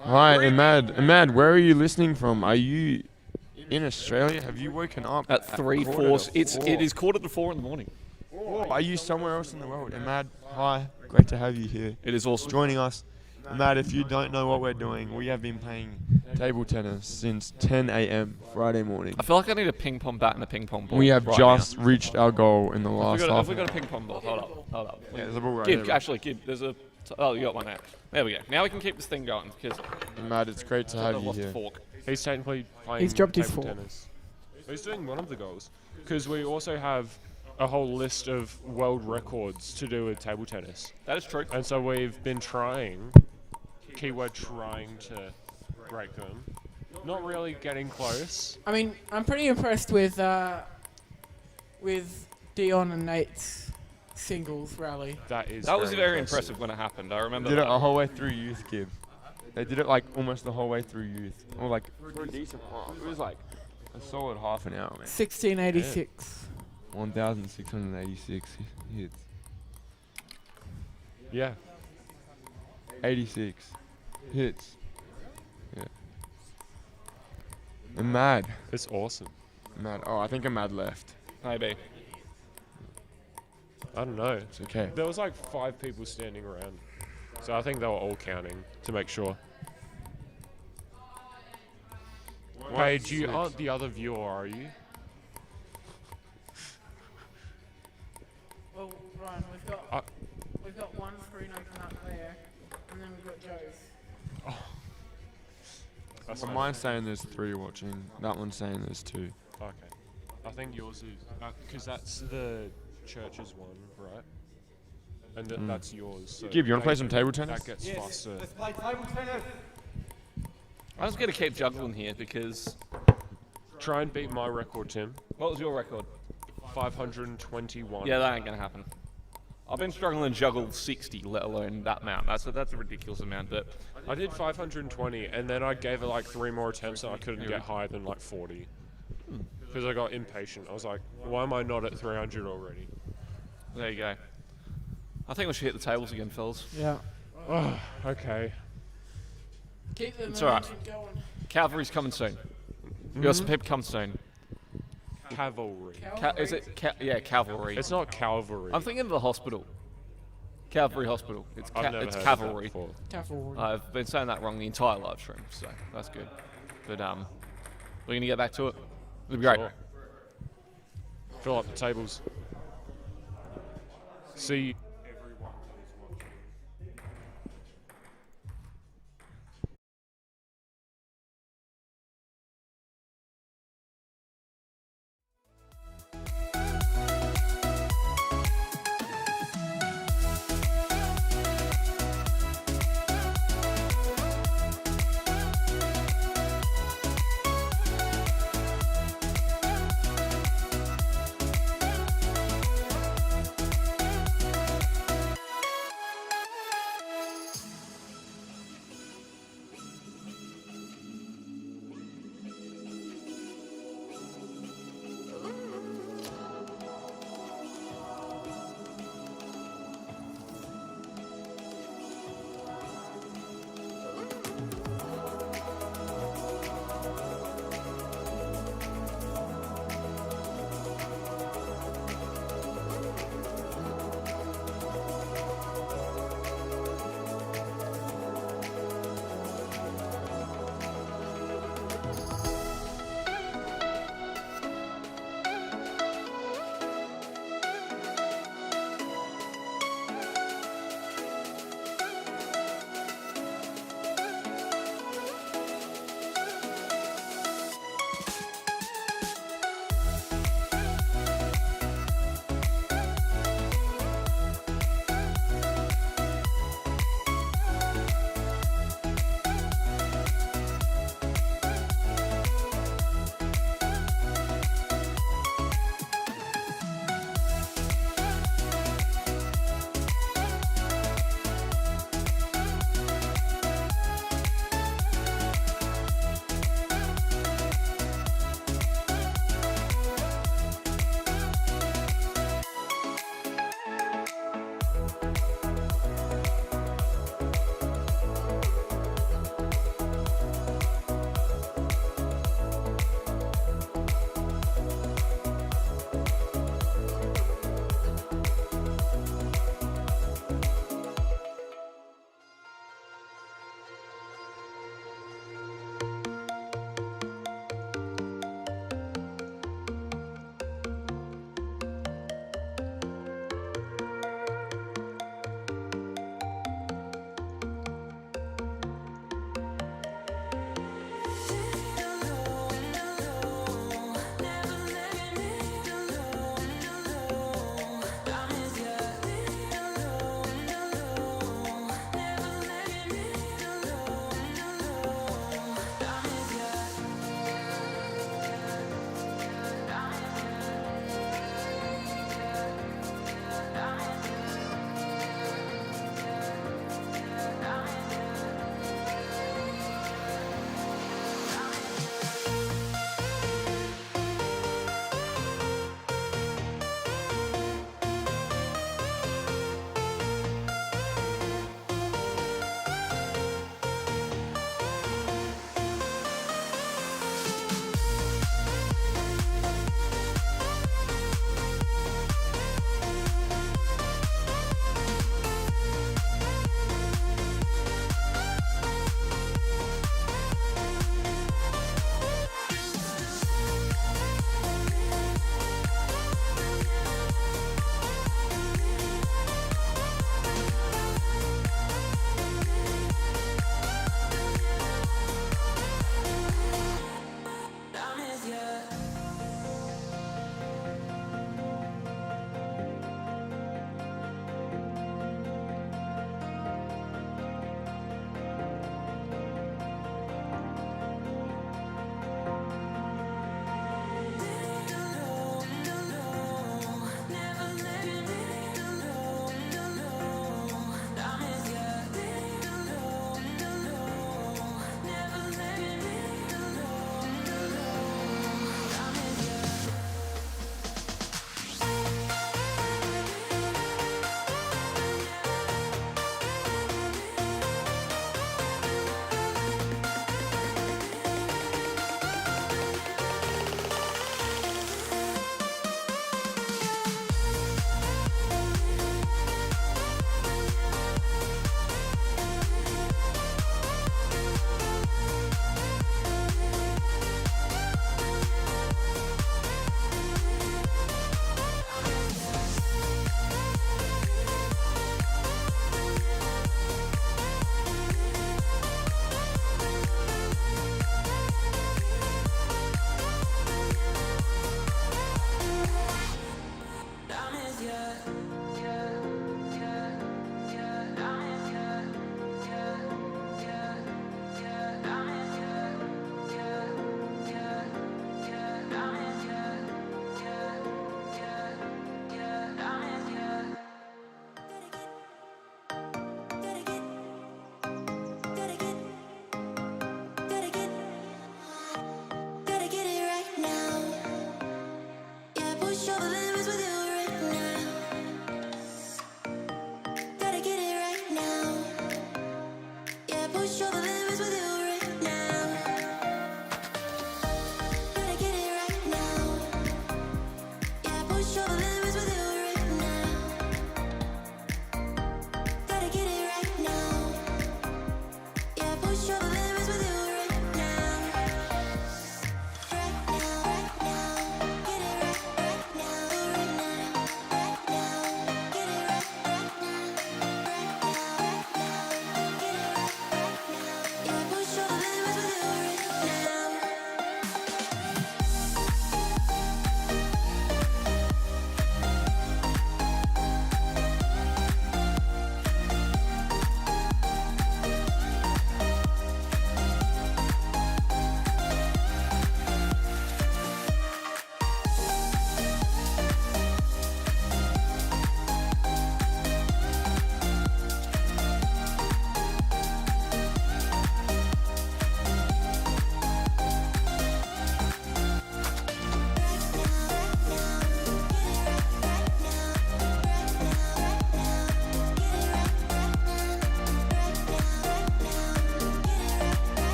Hi, Imad. Imad, where are you listening from? Are you in Australia? Have you woken up At 3, 4, quarter to it four? is 3:45 in the morning. Are you somewhere else in the world? Imad, hi. Great to have you here. It is awesome. Joining us. Imad, if you don't know what we're doing, we have been playing table tennis since 10 a.m. Friday morning. I feel like I need a ping pong bat and a ping pong ball. We have right just reached our goal in the now. last Have half. we got a ping pong ball? Hold up. Yeah, there's a ball right Gib, there. actually, Gib, there's a. Oh, you got one now. There we go. Now we can keep this thing going because Imad, it's great to I've have you lost the here. fork. He's technically playing. He's dropped his table fork. tennis. He's doing one of the goals because we also have a whole list of world records to do with table tennis, That is true. and so we've been trying. Keyword trying to break them. Not really getting close. I mean, I'm pretty impressed with Dion and Nate's singles rally. That is. That was very impressive when it happened. I remember Did it that. a whole way through youth, Gib. They did it like almost the whole way through youth, or like for a decent half. It was like a solid half an hour, man. 1686. 1,686 hits. Yeah. 86 hits. Yeah. And Mad. It's awesome. Mad. Oh, I think a Mad left. Maybe. I don't know. It's okay. There was like 5 people standing around, so I think they were all counting to make sure. Paige, you aren't the other viewer, are you? Well, Ryan, we've got one screen open up there, and then we've got Joe's. That's So fine. mine's saying there's 3 watching. That one's saying there's 2. Okay. I think yours is because that's the church's one, right? And that's yours. So Gib, you wanna that- play some table tennis? That gets faster. I'm just going to keep juggling here because. Try and beat my record, Tim. What was your record? 521. Yeah, that ain't going to happen. I've been struggling to juggle 60, let alone that amount. That's a ridiculous amount. But I did 520, and then I gave it like 3 more attempts, and I couldn't get higher than like 40. Because I got impatient. I was like, why am I not at 300 already? there you go. I think we should hit the tables again, fellas. Yeah. Okay. Keep the It's all right. momentum going. Cavalry's coming soon. We got some people coming soon. Cavalry. Is it? Yeah, cavalry. It's not cavalry. I'm thinking of the hospital. Cavalry Hospital. It's I've never it's heard cavalry. Of that before. Cavalry. I've been saying that wrong the entire live stream, so that's good. But we're gonna get back to it. It'll be great. Sure. Fill up the tables. See.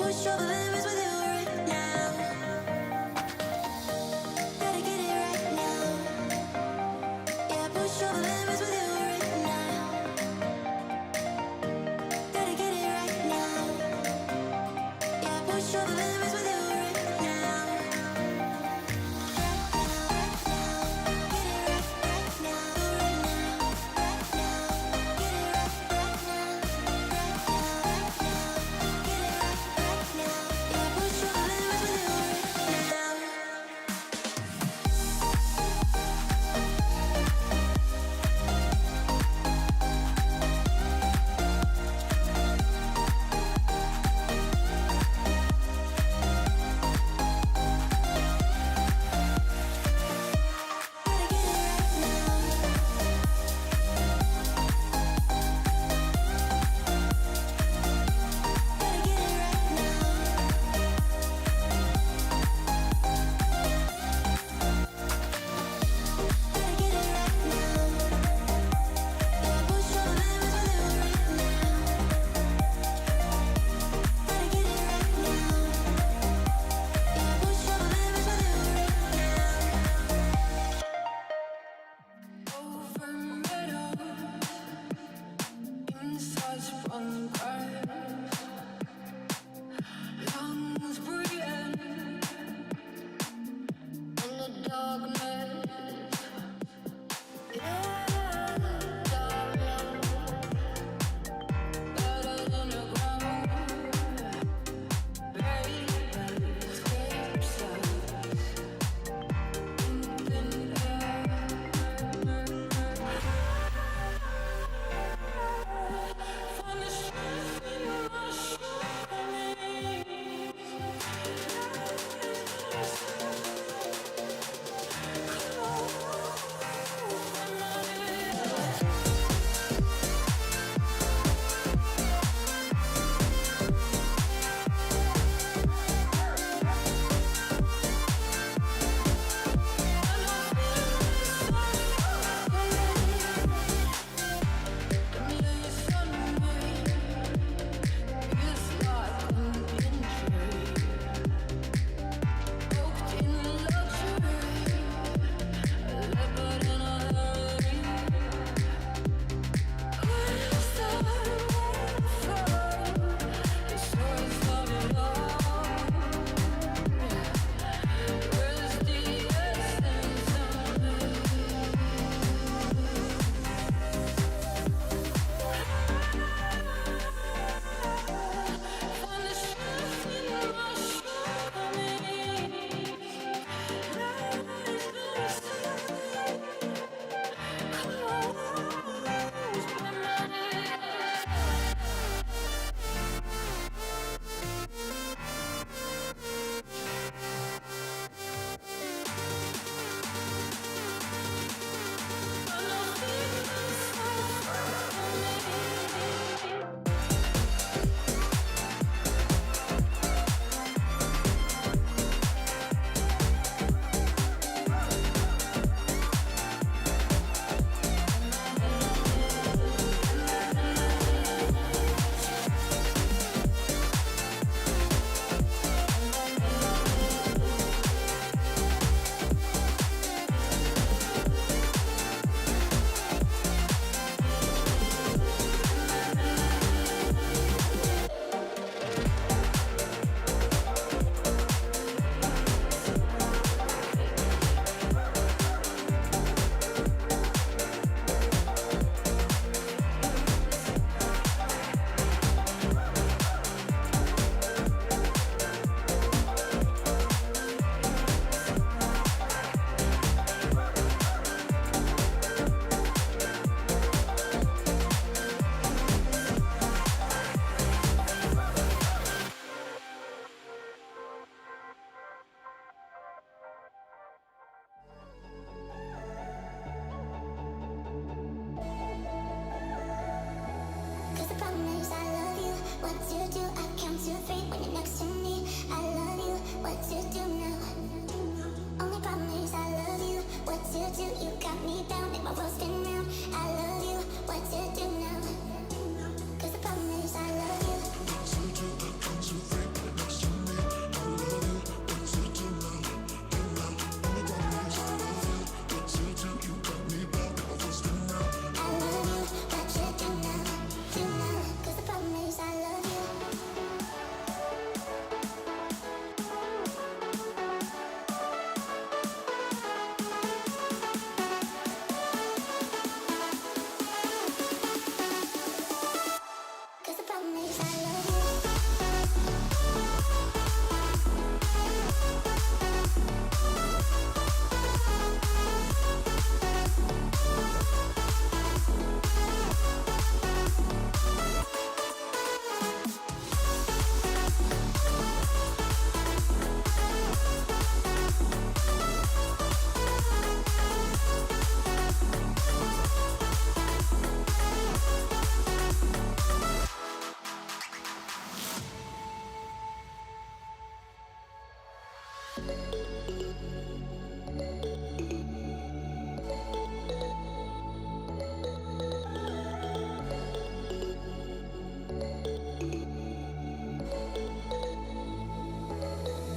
push all the limits with you right now. Gotta get it right now. Yeah, push all the limits with you right now. Gotta get it right now. Yeah, push all the limits with you right now.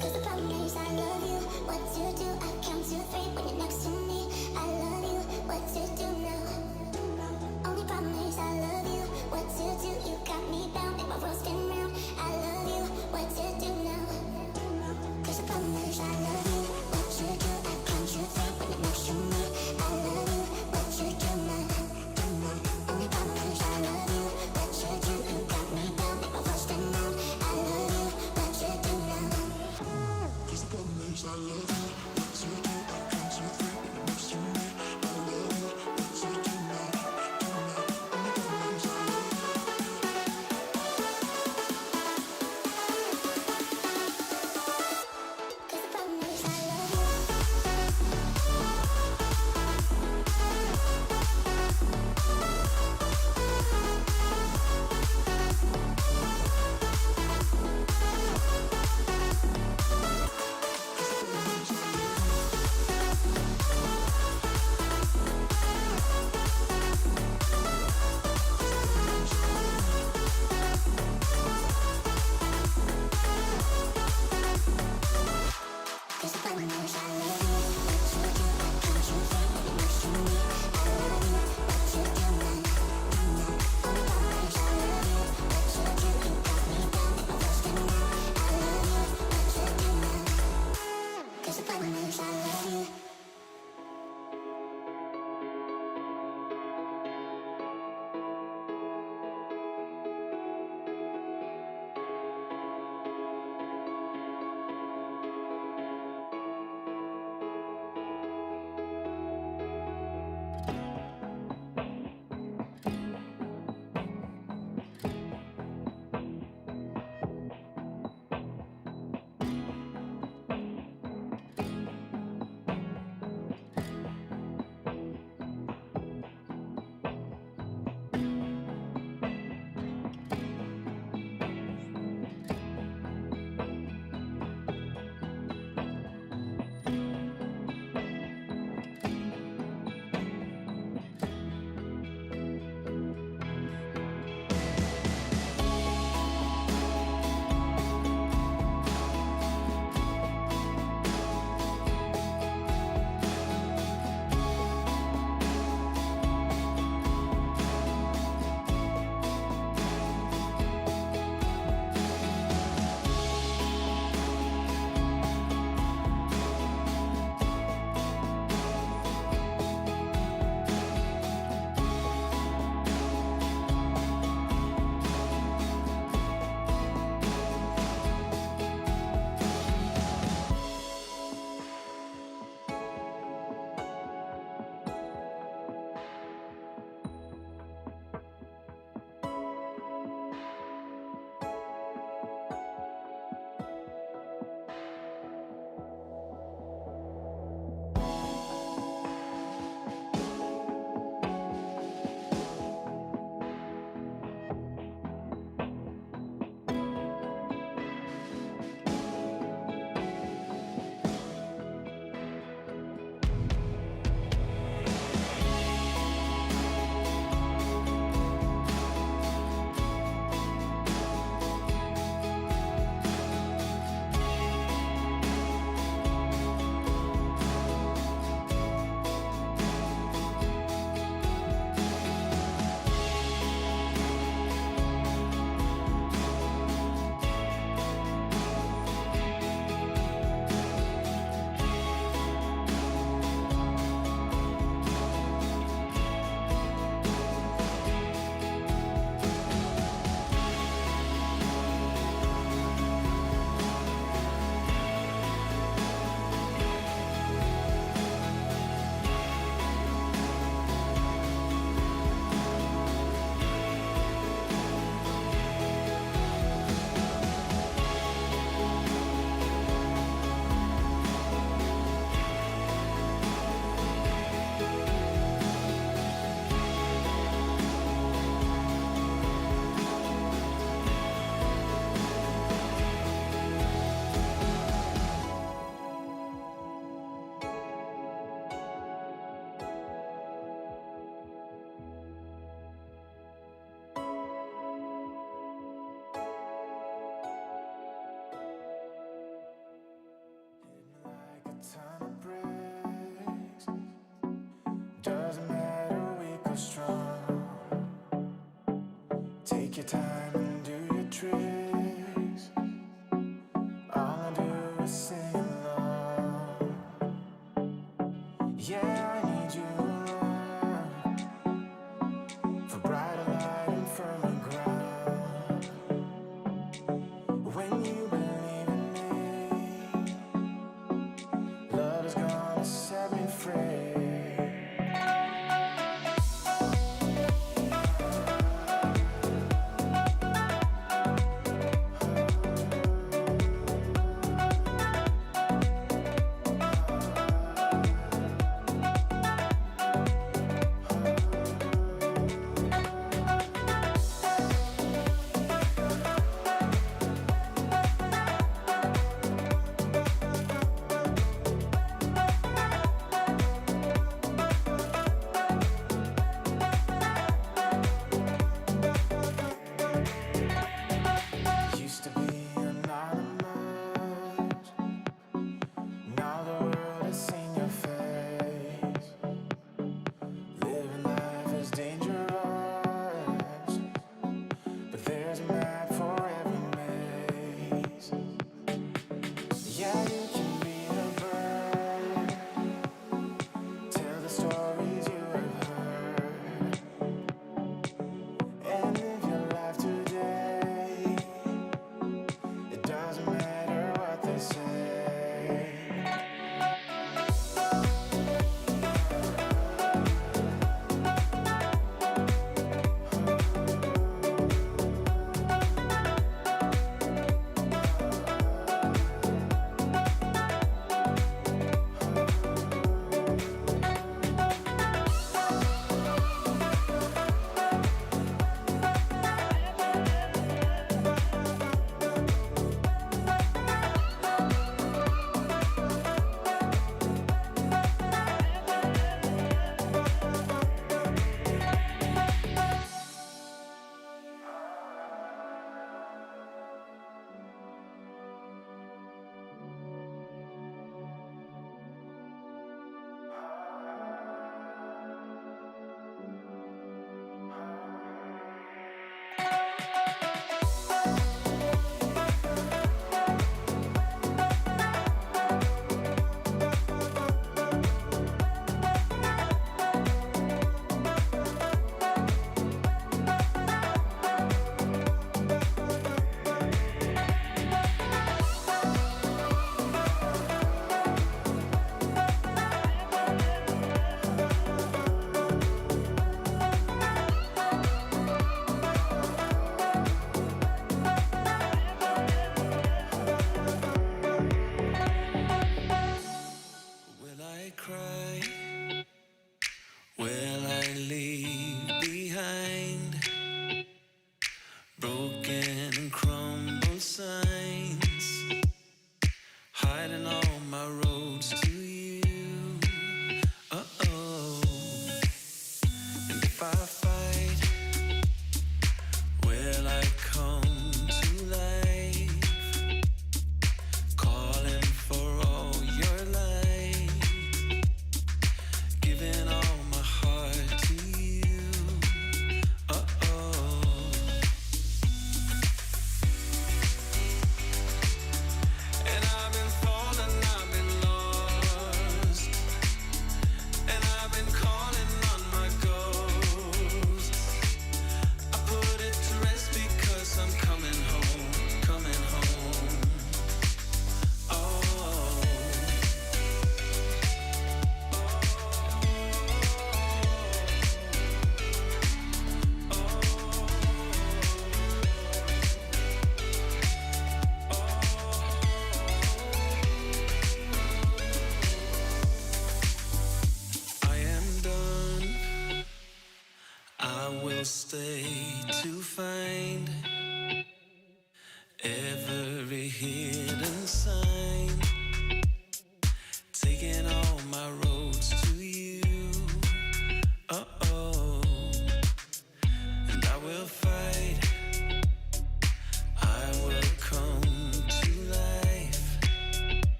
Cause the problem is I love you. What to do? I count to three when you're next to me. I love you. What to do now? Only problem is I love you. What to do? You got me bound, make my world spin round. I love you. What to do now? Cause the problem is I love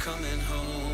coming home.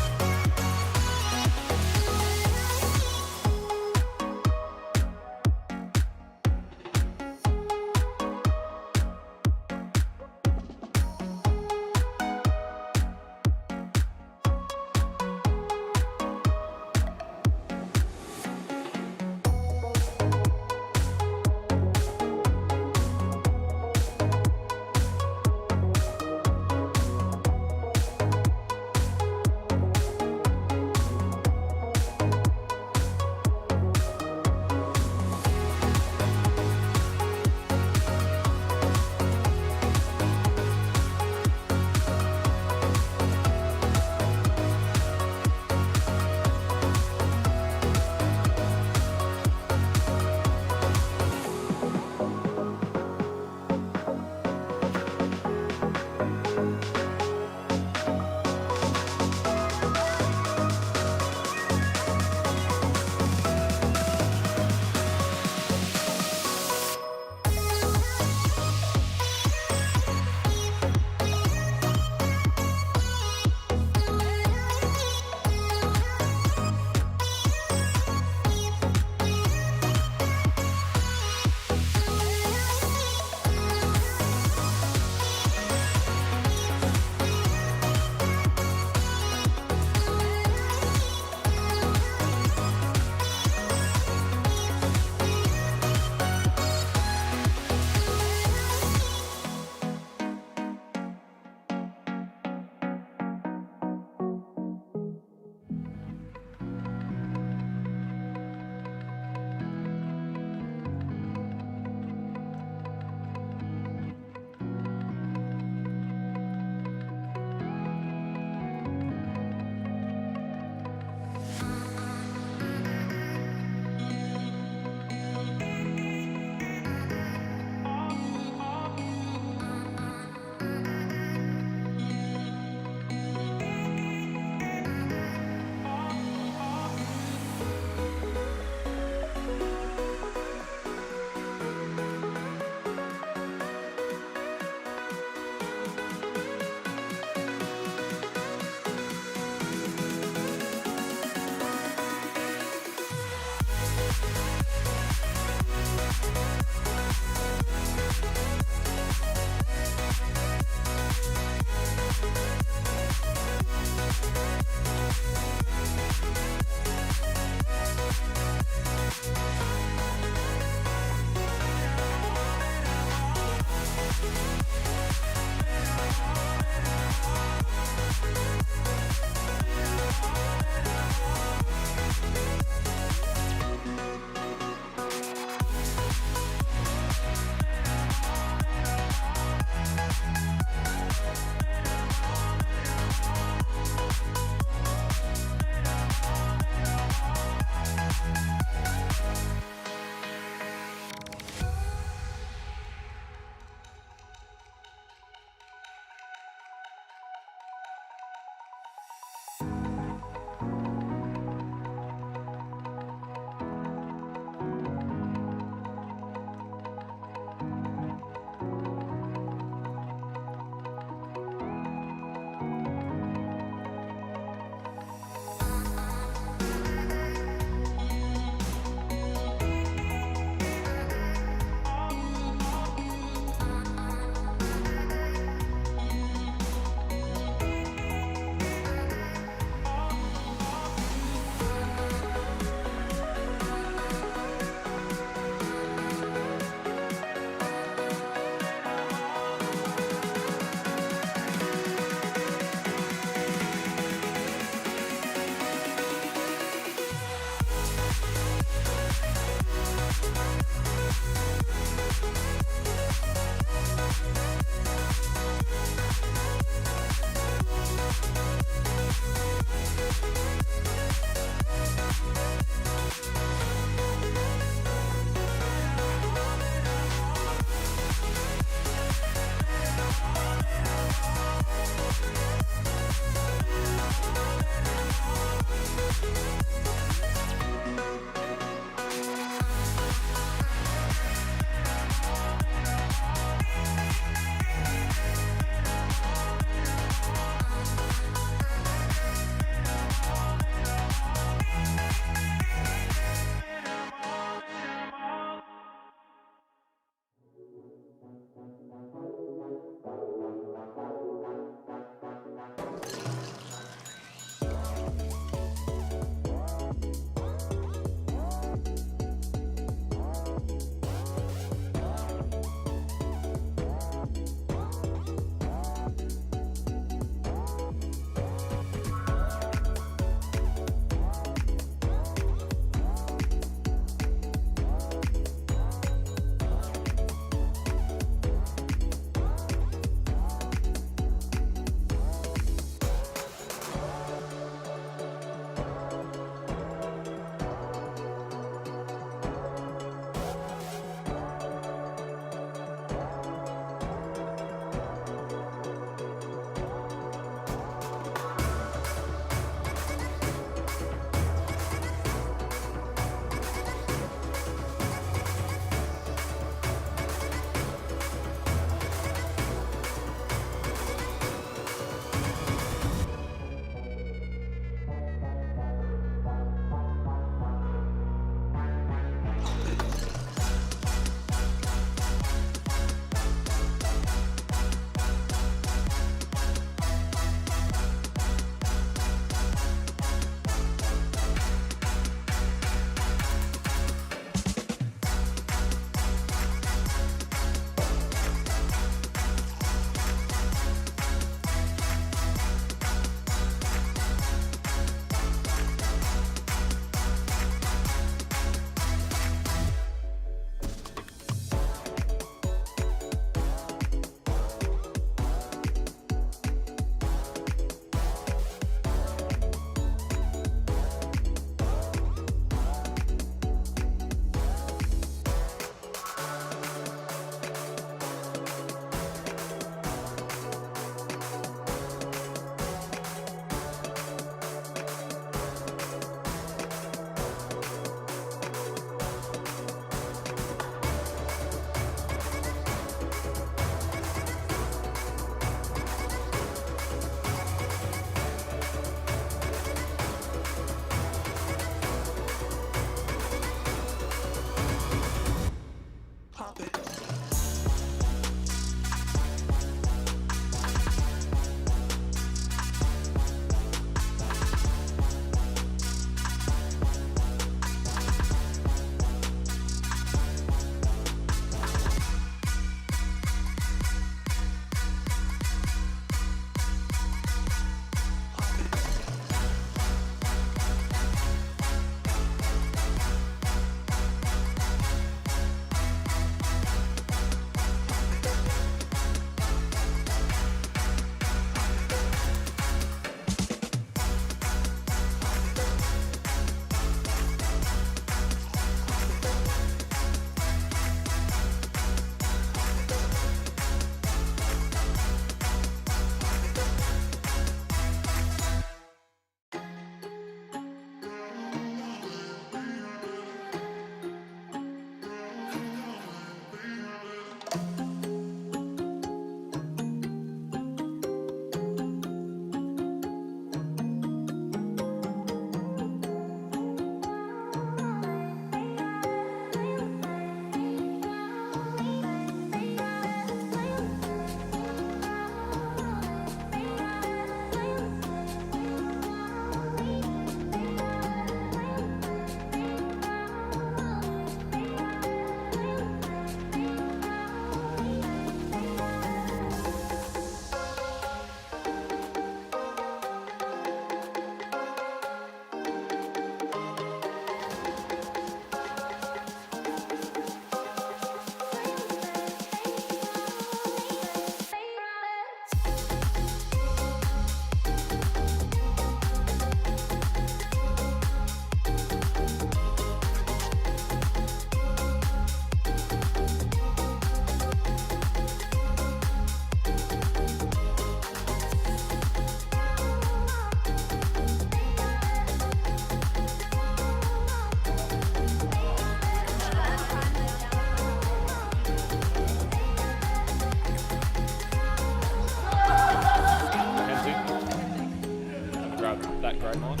great night.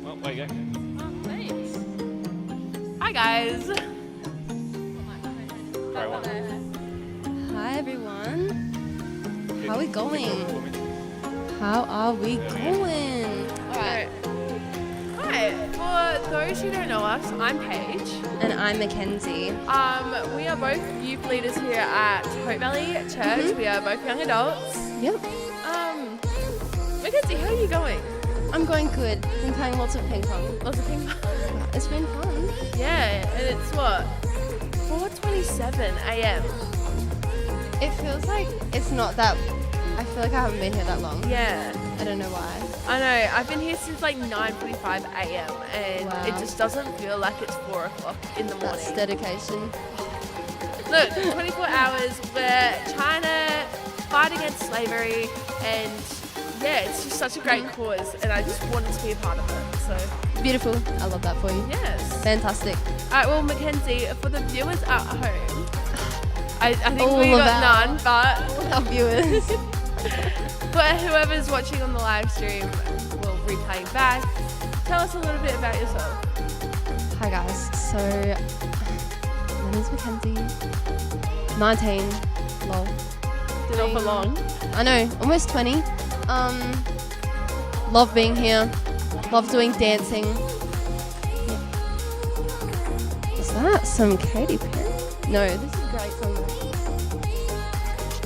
Well, there you go. Thanks. Hi guys. Great one. Hi everyone. How are we going? How are we going? Alright. Hi. For those who don't know us, I'm Paige. And I'm Mackenzie. We are both youth leaders here at Hope Valley Church. We are both young adults. Yep. Mackenzie, how are you going? I'm going good. Been playing lots of ping pong. Lots of ping pong. It's been fun. Yeah, and it's what? 4:27 a.m. It feels like it's not that. I feel like I haven't been here that long. Yeah. I don't know why. I know. I've been here since like 9:45 a.m. and Wow. it just doesn't feel like it's 4 o'clock in the morning. That's dedication. Look, 24 hours. We're trying to fight against slavery, and yeah, it's just such a great cause, and I just wanted to be a part of it. So Beautiful. I love that for you. yes. Fantastic. All right. Well, Mackenzie, for the viewers at home, I think All we of got our- none, but Our viewers. for whoever's watching on the live stream, we'll replay back. Tell us a little bit about yourself. Hi guys. So my name's Mackenzie. 19. Lol. Did all for long. I know, almost 20. Love being here. Love doing dancing. Is that some Katy Perry? No, this is a great song.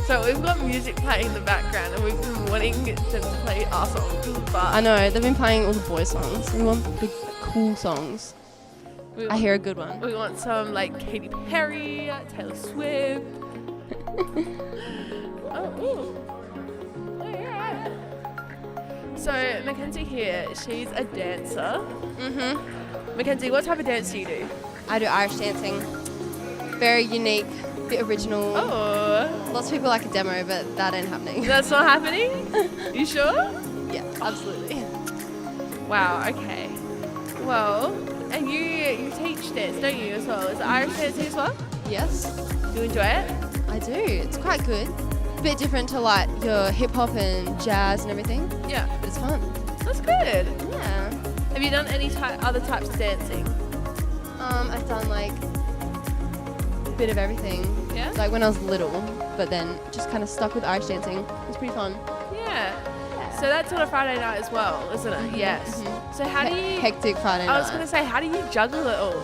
So we've got music playing in the background, and we've been wanting them to play our songs, but I know, they've been playing all the boy songs. We want big, cool songs. we I want, hear a good one. we want some like Katy Perry, Taylor Swift. Oh yeah. So Mackenzie here, she's a dancer. Mm-hmm. Mackenzie, what type of dance do you do? I do Irish dancing. Very unique, bit original. Oh, Lots of people like a demo, but that ain't happening. that's not happening? You sure? Yeah, absolutely. Wow, okay. Well, and you teach dance, don't you, as well? Is it Irish dancing as well? Yes, Do you enjoy it? I do. It's quite good. A bit different to like your hip hop and jazz and everything, Yeah. but it's fun. That's good. Yeah. Have you done any other types of dancing? I've done like a bit of everything. Yeah? Like when I was little, but then just kind of stuck with Irish dancing. It was pretty fun. Yeah. So that's on a Friday night as well, isn't it? Yes. Mhm. So how do you... Hectic Friday night. I was going to say, how do you juggle it all?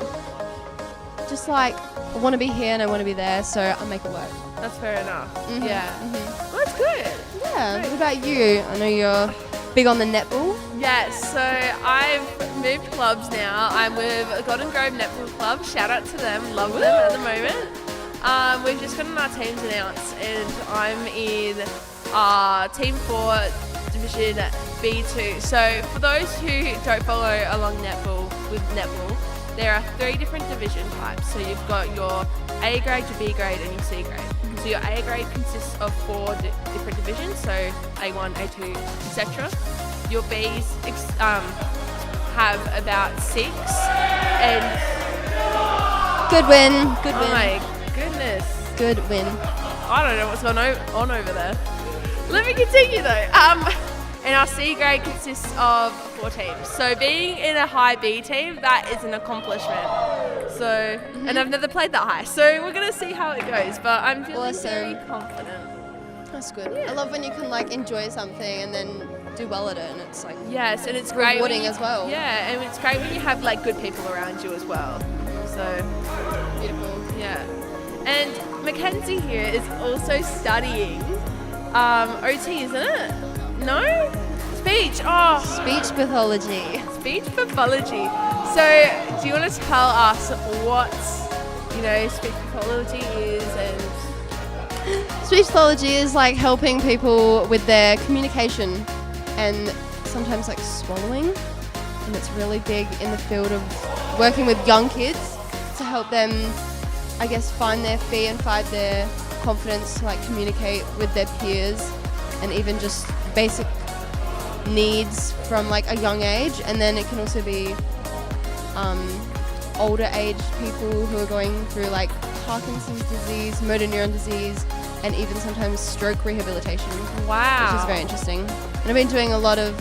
Just like I want to be here and I want to be there, so I make it work. That's fair enough. Mhm, Yeah. mhm. Well, that's good. Yeah. What about you? I know you're big on the netball. Yes, so I've moved clubs now. I'm with Golden Grove Netball Club. Shout out to them. Love them at the moment. We've just gotten our teams announced, and I'm in Team 4, Division B2. So for those who don't follow along with netball, there are 3 different division types. So you've got your A grade, your B grade, and your C grade. So your A grade consists of 4 different divisions, so A1, A2, etc. Your Bs have about 6, and Good win. Good oh win. my goodness, Good win. I don't know what's going on over there. Let me continue though. And our C grade consists of 4 teams. So being in a high B team, that is an accomplishment. So, and I've never played that high. So we're gonna see how it goes. But I'm feeling very Awesome. confident. That's good. I love when you can like enjoy something and then do well at it, and it's like Yes, and it's great. when rewarding you- as well. Yeah, and it's great when you have like good people around you as well. So beautiful. yeah. And Mackenzie here is also studying OT, isn't it? No? Speech. Oh, Speech pathology. speech pathology. So, do you want to tell us what, speech pathology is and... Speech pathology is like helping people with their communication and sometimes like swallowing, and it's really big in the field of working with young kids to help them, I guess, find their feet and find their confidence to like communicate with their peers, and even just basic needs from like a young age. And then it can also be older age people who are going through like Parkinson's disease, motor neuron disease, and even sometimes stroke rehabilitation, Wow. which is very interesting. And I've been doing a lot of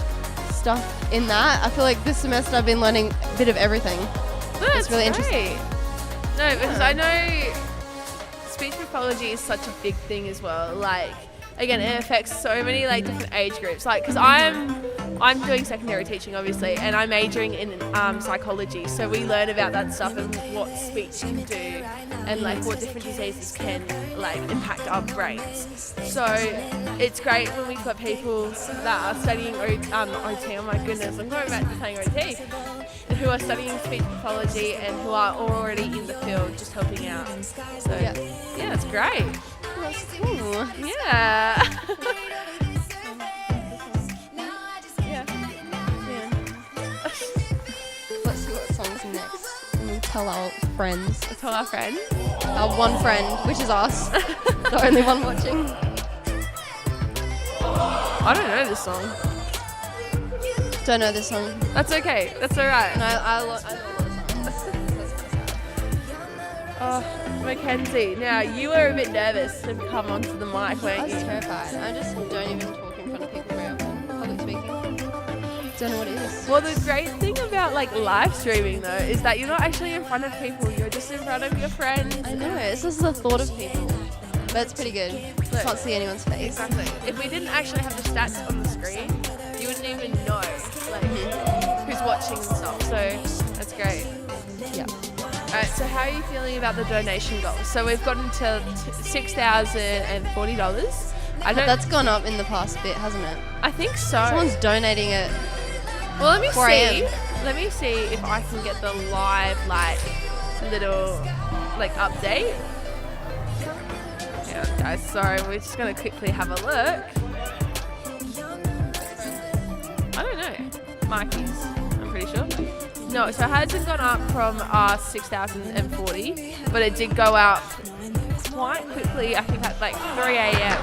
stuff in that. I feel like this semester I've been learning a bit of everything. That's really great. interesting. No, because Yeah. I know speech pathology is such a big thing as well. Like, again, it affects so many like different age groups. Like, because I'm doing secondary teaching, obviously, and I'm majoring in psychology. So we learn about that stuff and what speech can do, and like what different diseases can like impact our brains. So it's great when we've got people that are studying OT. Oh my goodness, I'm going back to saying OT. Who are studying speech pathology and who are already in the field, just helping out. So Yeah. yeah, it's great. That's cool. Yeah. Let's see what song's next. And we'll tell our friends. Let's tell our friend. Our one friend, which is us. The only one watching. I don't know this song. Don't know this song. That's okay. That's all right. And I know a lot of songs. Oh, Mackenzie. Now you were a bit nervous to come onto the mic, I weren't was you? terrified. I just don't even talk in front of people very often. Public speaking. Don't know what it is. Well, the great thing about like live streaming though is that you're not actually in front of people. You're just in front of your friends. I know, it's just the thought of people. But it's pretty good. Look. Can't see anyone's face. Exactly. If we didn't actually have the stats on the screen, you wouldn't even know like who's watching and stuff. So that's great. Yeah. Alright, so how are you feeling about the donation goal? So we've gotten to $6,040. I don't. That's gone up in the past bit, hasn't it? I think so. Someone's donating it. Well, let me 4 see. a.m. Let me see if I can get the live like little like update. Yeah, guys. Sorry, we're just gonna quickly have a look. I don't know. Mikey's. I'm pretty sure. No, so it hasn't gone up from 6,040, but it did go up quite quickly. I think at like 3 a.m.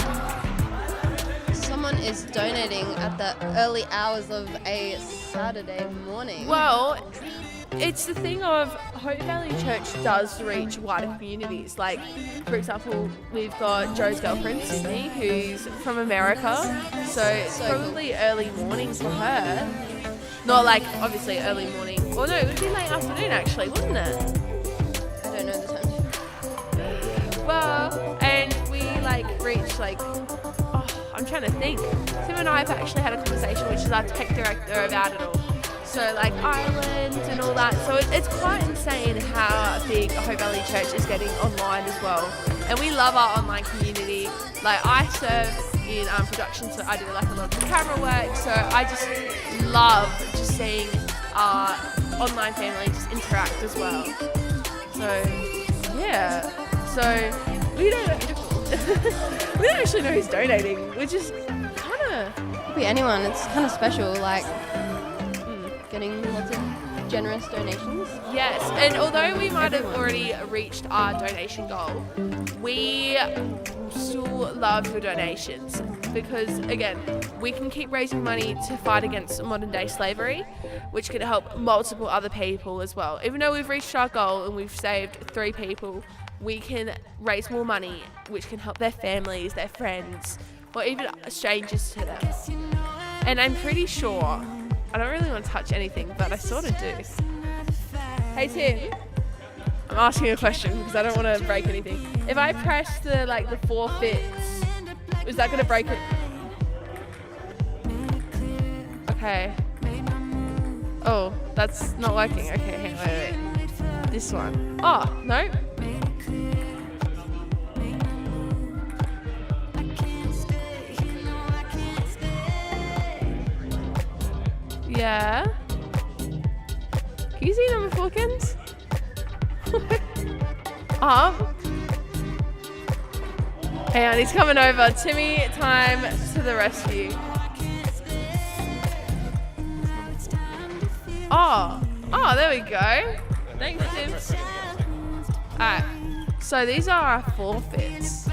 Someone is donating at the early hours of a Saturday morning. Well, it's the thing of Hope Valley Church does reach wider communities. Like, for example, we've got Joe's girlfriend, Sydney, who's from America. So it's probably early morning for her. Not like, obviously, early morning. Or no, it would be late afternoon, actually, wouldn't it? I don't know the time. Well, and we, like, reach, like... Oh, I'm trying to think. Tim and I have actually had a conversation, which is our tech director, about it all. So like Ireland and all that. So it's quite insane how big Hope Valley Church is getting online as well. And we love our online community. Like I serve in production, so I do like a lot of camera work. So I just love just seeing our online family just interact as well. So yeah. So we don't actually know who's donating, which is kind of Could be anyone. It's kind of special. Like. Getting lots of generous donations. Yes, and although we might have already reached our donation goal, we still love your donations because, again, we can keep raising money to fight against modern day slavery, which can help multiple other people as well. Even though we've reached our goal and we've saved 3 people, we can raise more money, which can help their families, their friends, or even strangers to them. And I'm pretty sure... I don't really want to touch anything, but I sort of do. Hey Tim, I'm asking a question because I don't want to break anything. If I press the 4 fits, is that going to break it? Okay. Oh, that's not working. Okay, hang on, wait. This one. Oh, no. Yeah. Can you see number 4, Kens? Hang on, he's coming over. Timmy, time to the rescue. Oh, there we go. Thanks, Tim. Alright, so these are our forfeits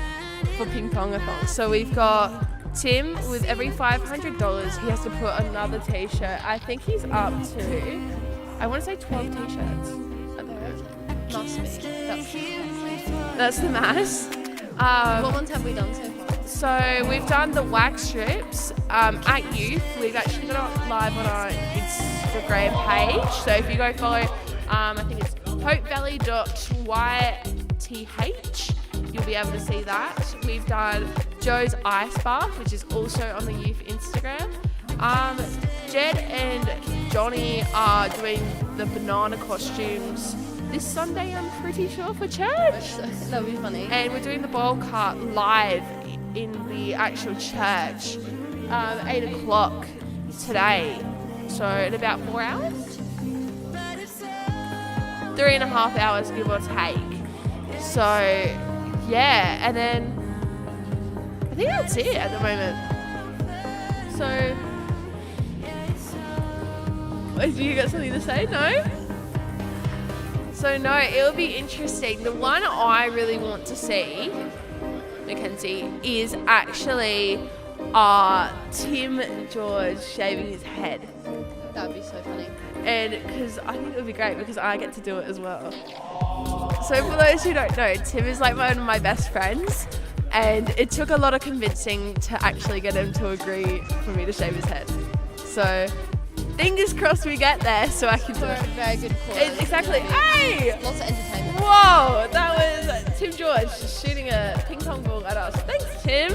for Ping Pong-a-thon. So we've got Tim, with every $500, he has to put another t-shirt. I think he's up to, I want to say 12 t-shirts. Must be. That's the mass. What ones have we done so far? So we've done the wax strips at Youth. We've actually got it live on our Instagram page. So if you go follow, I think it's hopevalley.yth, you'll be able to see that. We've done Joe's Ice Bath, which is also on the Youth Instagram. Jed and Johnny are doing the banana costumes this Sunday, I'm pretty sure, for church. That'll be funny. And we're doing the bowl cart live in the actual church, 8 o'clock today. So in about 4 hours? 3.5 hours, give or take. So, yeah, and then I think that's it at the moment. So, do you got something to say? No? So no, it'll be interesting. The one I really want to see, Mackenzie, is actually Tim George shaving his head. That would be so funny. And because I think it would be great because I get to do it as well. So for those who don't know, Tim is like one of my best friends, and it took a lot of convincing to actually get him to agree for me to shave his head. So fingers crossed we get there so I can do For a it. very good cause. Exactly. Hey! Lots of entertainment. Whoa, that was Tim George just shooting a ping pong ball at us. Thanks, Tim.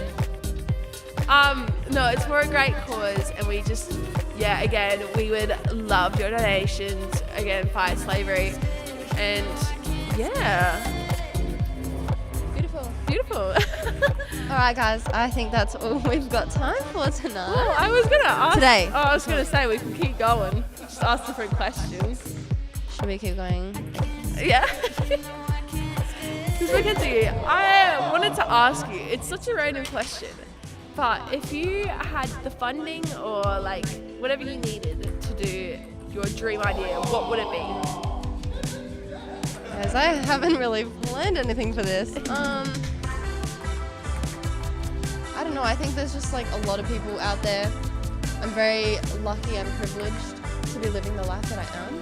No, it's for a great cause, and we just, yeah, again, we would love your donations. Again, fight slavery, and yeah, beautiful. All right, guys. I think that's all we've got time for tonight. Well, I was gonna ask Today. Oh, I was gonna say we can keep going. Just ask different questions. Should we keep going? Yeah. Because Mackenzie, I wanted to ask you, it's such a random question, but if you had the funding or like whatever you needed to do your dream idea, what would it be? Guys, I haven't really planned anything for this. I don't know. I think there's just like a lot of people out there. I'm very lucky and privileged to be living the life that I am.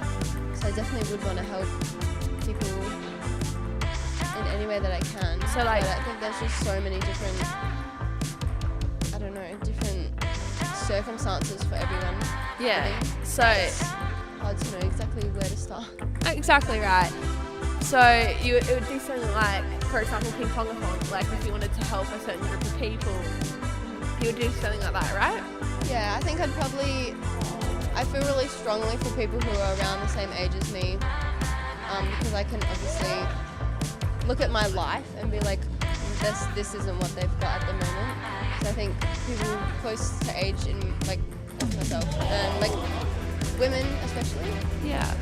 So I definitely would want to help people in any way that I can. So like, but I think there's just so many different, I don't know, different circumstances for everyone. yeah. So It's hard to know exactly where to start. exactly right. So it would be something like, for example, ping pongathon. Like if you wanted to help a certain group of people, you would do something like that, right? Yeah, I think I feel really strongly for people who are around the same age as me, because I can obviously look at my life and be like, this isn't what they've got at the moment. So I think people close to age in like myself and like women especially. Yeah.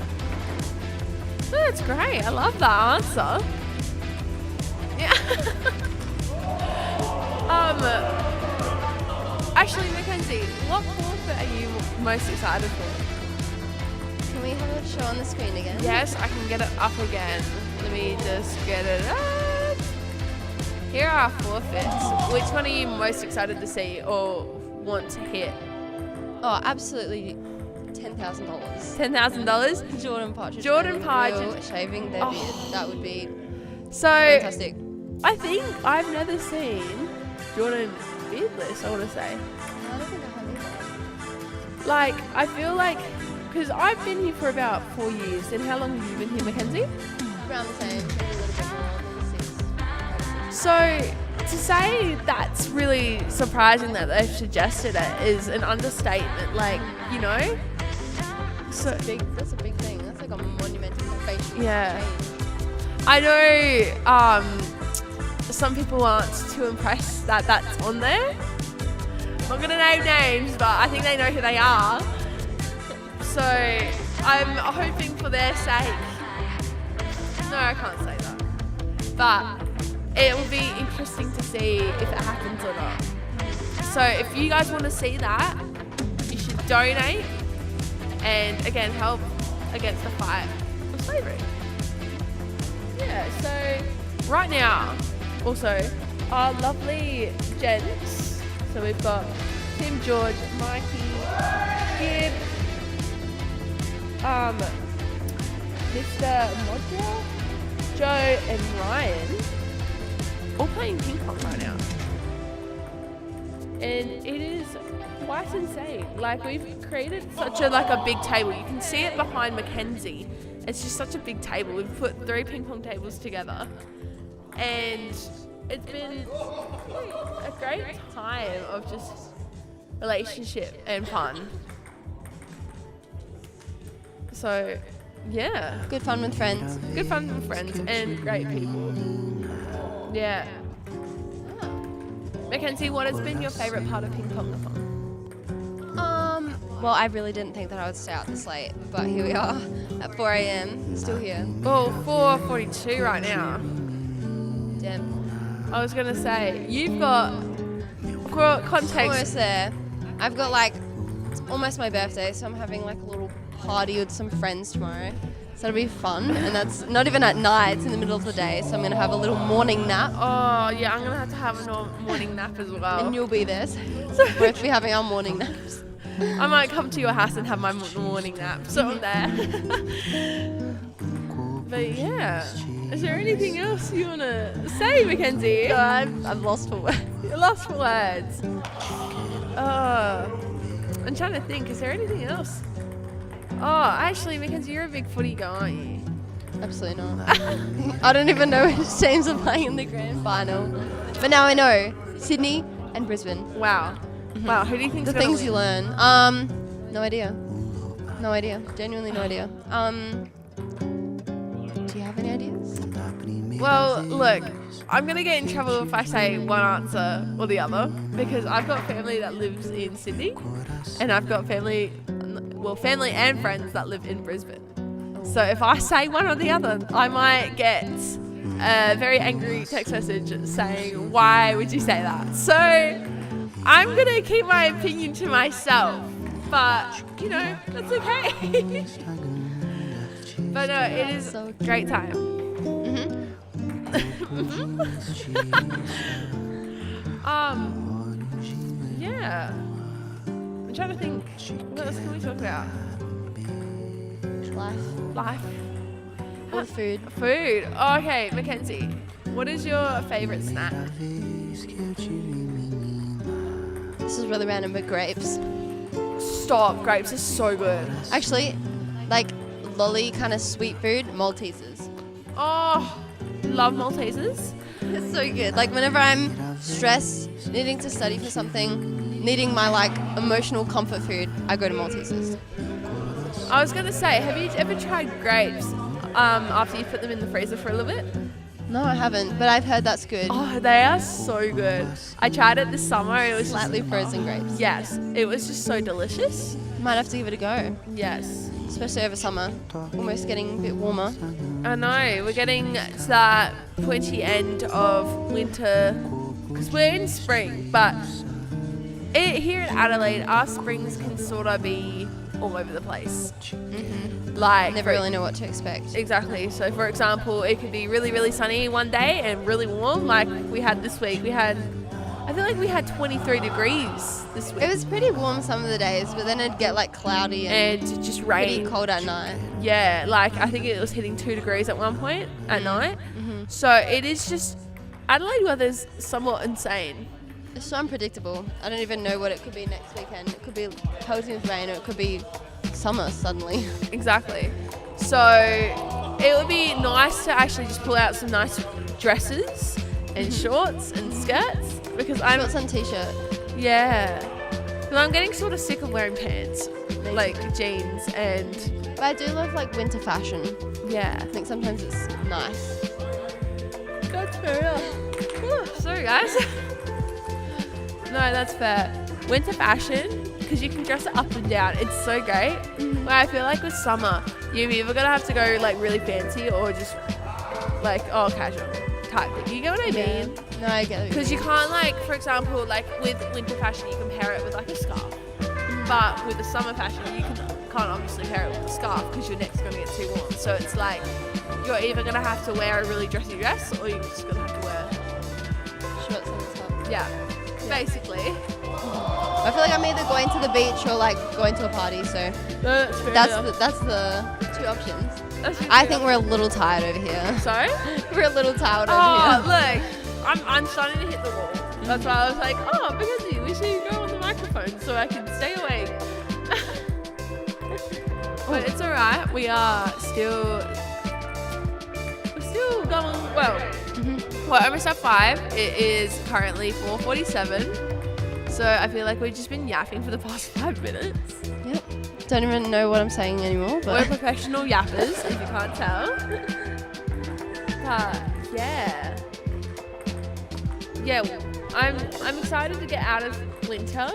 Oh, that's great. I love that answer. Yeah. Actually, Mackenzie, what forfeit are you most excited for? Can we have a show on the screen again? Yes, I can get it up again. Let me just get it up. Here are our forfeits. Which one are you most excited to see or want to hit? Oh, absolutely $10,000. $10,000? Jordan Partridge. Shaving their beard. That would be So, fantastic. I think I've never seen Jordan beardless, I want to say. I don't think I have either. Like, I feel like, because I've been here for about 4 years, and how long have you been here, Mackenzie? Around the same, maybe a little bit more, maybe 6. So, to say that's really surprising that they've suggested it is an understatement, like, you know? So, That's a big thing. That's like a monumental facial Yeah. change. I know some people aren't too impressed that that's on there. I'm not going to name names, but I think they know who they are. So I'm hoping for their sake. No, I can't say that. But it will be interesting to see if it happens or not. So if you guys want to see that, you should donate and again help against the fight of slavery. Yeah, so right now, also, our lovely gents. So we've got Tim, George, Mikey, Gib, Mr. Modra, Joe, and Ryan all playing ping pong right now. And it is quite insane. Like, we've created such a big table. You can see it behind Mackenzie. It's just such a big table. We've put 3 ping pong tables together. And it's been a great time of just relationship and fun. So, yeah. Good fun with friends. Good fun with friends and great people. Yeah. Mackenzie, what has been your favourite part of ping pong? Well, I really didn't think that I would stay out this late, but here we are at 4 a.m. Still here. Well, 4:42 right now. Damn. I was going to say, you've got, for context, Almost there. I've got like, it's almost my birthday, so I'm having like a little party with some friends tomorrow. So it'll be fun, and that's not even at night, it's in the middle of the day, so I'm going to have a little morning nap. oh yeah, I'm going to have a morning nap as well. And you'll be there, so we'll both be having our morning naps. I might come to your house and have my morning nap, so I'm there. But yeah, is there anything else you want to say, Mackenzie? No, I'm lost for words. You're lost for words. I'm trying to think, is there anything else? Oh, actually, Mackenzie, you're a big footy guy, aren't you? Absolutely not. I don't even know which teams are playing in the grand final. But now I know. Sydney and Brisbane. Wow. Wow, who do you think's The gonna things win? you learn. No idea. No idea. Genuinely no idea. Do you have any ideas? Well, look, I'm going to get in trouble if I say one answer or the other, because I've got family that lives in Sydney, and I've got family and friends that live in Brisbane. So if I say one or the other, I might get a very angry text message saying, why would you say that? So I'm going to keep my opinion to myself, but, you know, that's okay. But no, it is a great time. Yeah. I'm trying to think, what else can we talk about? Life. Or food. Food. Oh, okay, Mackenzie, what is your favourite snack? This is really random, but grapes. Stop, grapes are so good. Actually, like lolly kind of sweet food, Maltesers. Oh, love Maltesers. It's so good. Like whenever I'm stressed, needing to study for something, needing my like emotional comfort food, I go to Maltesers. I was going to say, have you ever tried grapes after you put them in the freezer for a little bit? No, I haven't, but I've heard that's good. Oh, they are so good. I tried it this summer. It was Slightly frozen grapes. Yes, it was just so delicious. Might have to give it a go, Yes. especially over summer. Almost getting a bit warmer. I know, we're getting to that pointy end of winter, because we're in spring, but here in Adelaide, our springs can sort of be all over the place. Like, Never really know what to expect. Exactly. So, for example, it could be really, really sunny one day and really warm, like we had this week. I feel like we had 23 degrees this week. It was pretty warm some of the days, but then it'd get like cloudy and just pretty rain. cold at night. Yeah, like I think it was hitting 2 degrees at one point at night. So it is just, Adelaide weather's somewhat insane. It's so unpredictable. I don't even know what it could be next weekend. It could be pelting with rain, or it could be summer suddenly. Exactly. So it would be nice to actually just pull out some nice dresses and shorts and skirts, because Shorts and t-shirt. yeah, because I'm getting sort of sick of wearing pants, like jeans, and But I do love like winter fashion. yeah. I think sometimes it's nice. That's fair enough. Sorry, guys. No, that's fair. Winter fashion, because you can dress it up and down. It's so great. But I feel like with summer, you're either gonna have to go like really fancy or just like casual type thing. You get what I mean? No, I get it. Because you can't, like, for example, like with winter fashion, you can pair it with like a scarf. But with the summer fashion, you can't obviously pair it with a scarf because your neck's gonna get too warm. So it's like you're either gonna have to wear a really dressy dress or you're just gonna have to wear Shorts and stuff. yeah. Basically. I feel like I'm either going to the beach or like going to a party. So That's fair that's enough. the two options. That's really I fair think we're a little tired over here. enough. Sorry? We're a little tired over Oh, here. look. I'm starting to hit the wall. That's why I was like, oh, Mackenzie, we should go on the microphone so I can stay awake. But it's alright. We're still going well. We're almost at 5. It is currently 4:47. So I feel like we've just been yapping for the past 5 minutes. Yep. Don't even know what I'm saying anymore. We're But professional yappers, if you can't tell. But yeah. Yeah, I'm excited to get out of winter.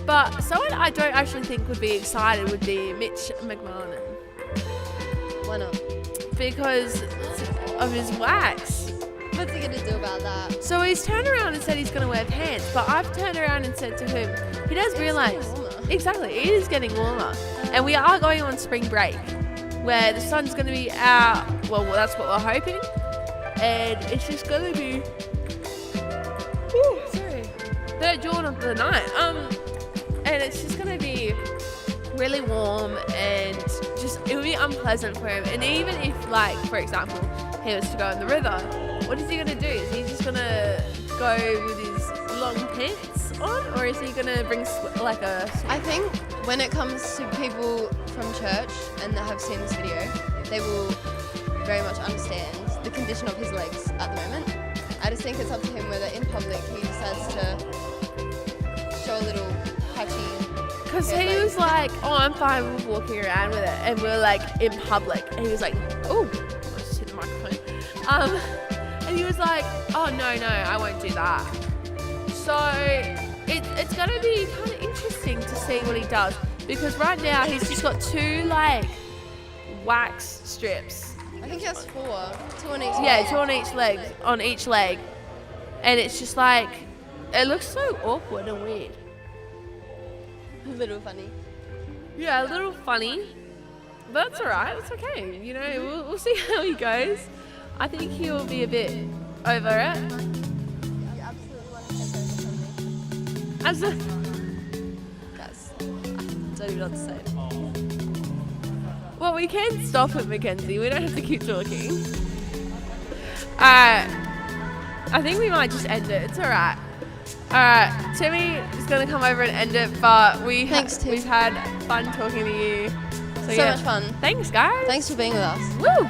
But someone I don't actually think would be excited would be Mitch McMahon. why not? Because of his wax. What's he gonna do about that? So he's turned around and said he's going to wear pants, but I've turned around and said to him, he does realise. Exactly, it is getting warmer. And we are going on spring break, where the sun's going to be out, well, that's what we're hoping. And it's just going to be, sorry, third dawn of the night. And it's just going to be really warm and just, it will be unpleasant for him. And even if, like, for example, he was to go in the river, what is he going to do? Is he just going to go with his long pants on, or is he going to bring like a... I think when it comes to people from church and that have seen this video, they will very much understand the condition of his legs at the moment. I just think it's up to him whether in public he decides to show a little patchy. Because he was like, oh, I'm fine with walking around with it. And we're like, in public. And he was like, oh, I just hit the microphone. And he was like, oh, no, I won't do that. So it's going to be kind of interesting to see what he does. Because right now he's just got 2 like wax strips. I think he has 4. 2 on each Yeah, leg. 2 on each leg. And it's just like, it looks so awkward and weird. A little funny. Yeah, a little funny, but that's alright. It's okay. You know, we'll see how he goes. I think he'll be a bit over it. You absolutely want to take over As a, Guys, I don't even know what to say. well, we can stop it, Mackenzie. We don't have to keep talking. I think we might just end it. It's alright. Alright, Timmy is going to come over and end it, but Thanks, Tim. we've had fun talking to you. So yeah. much fun. Thanks, guys. Thanks for being with us. Woo!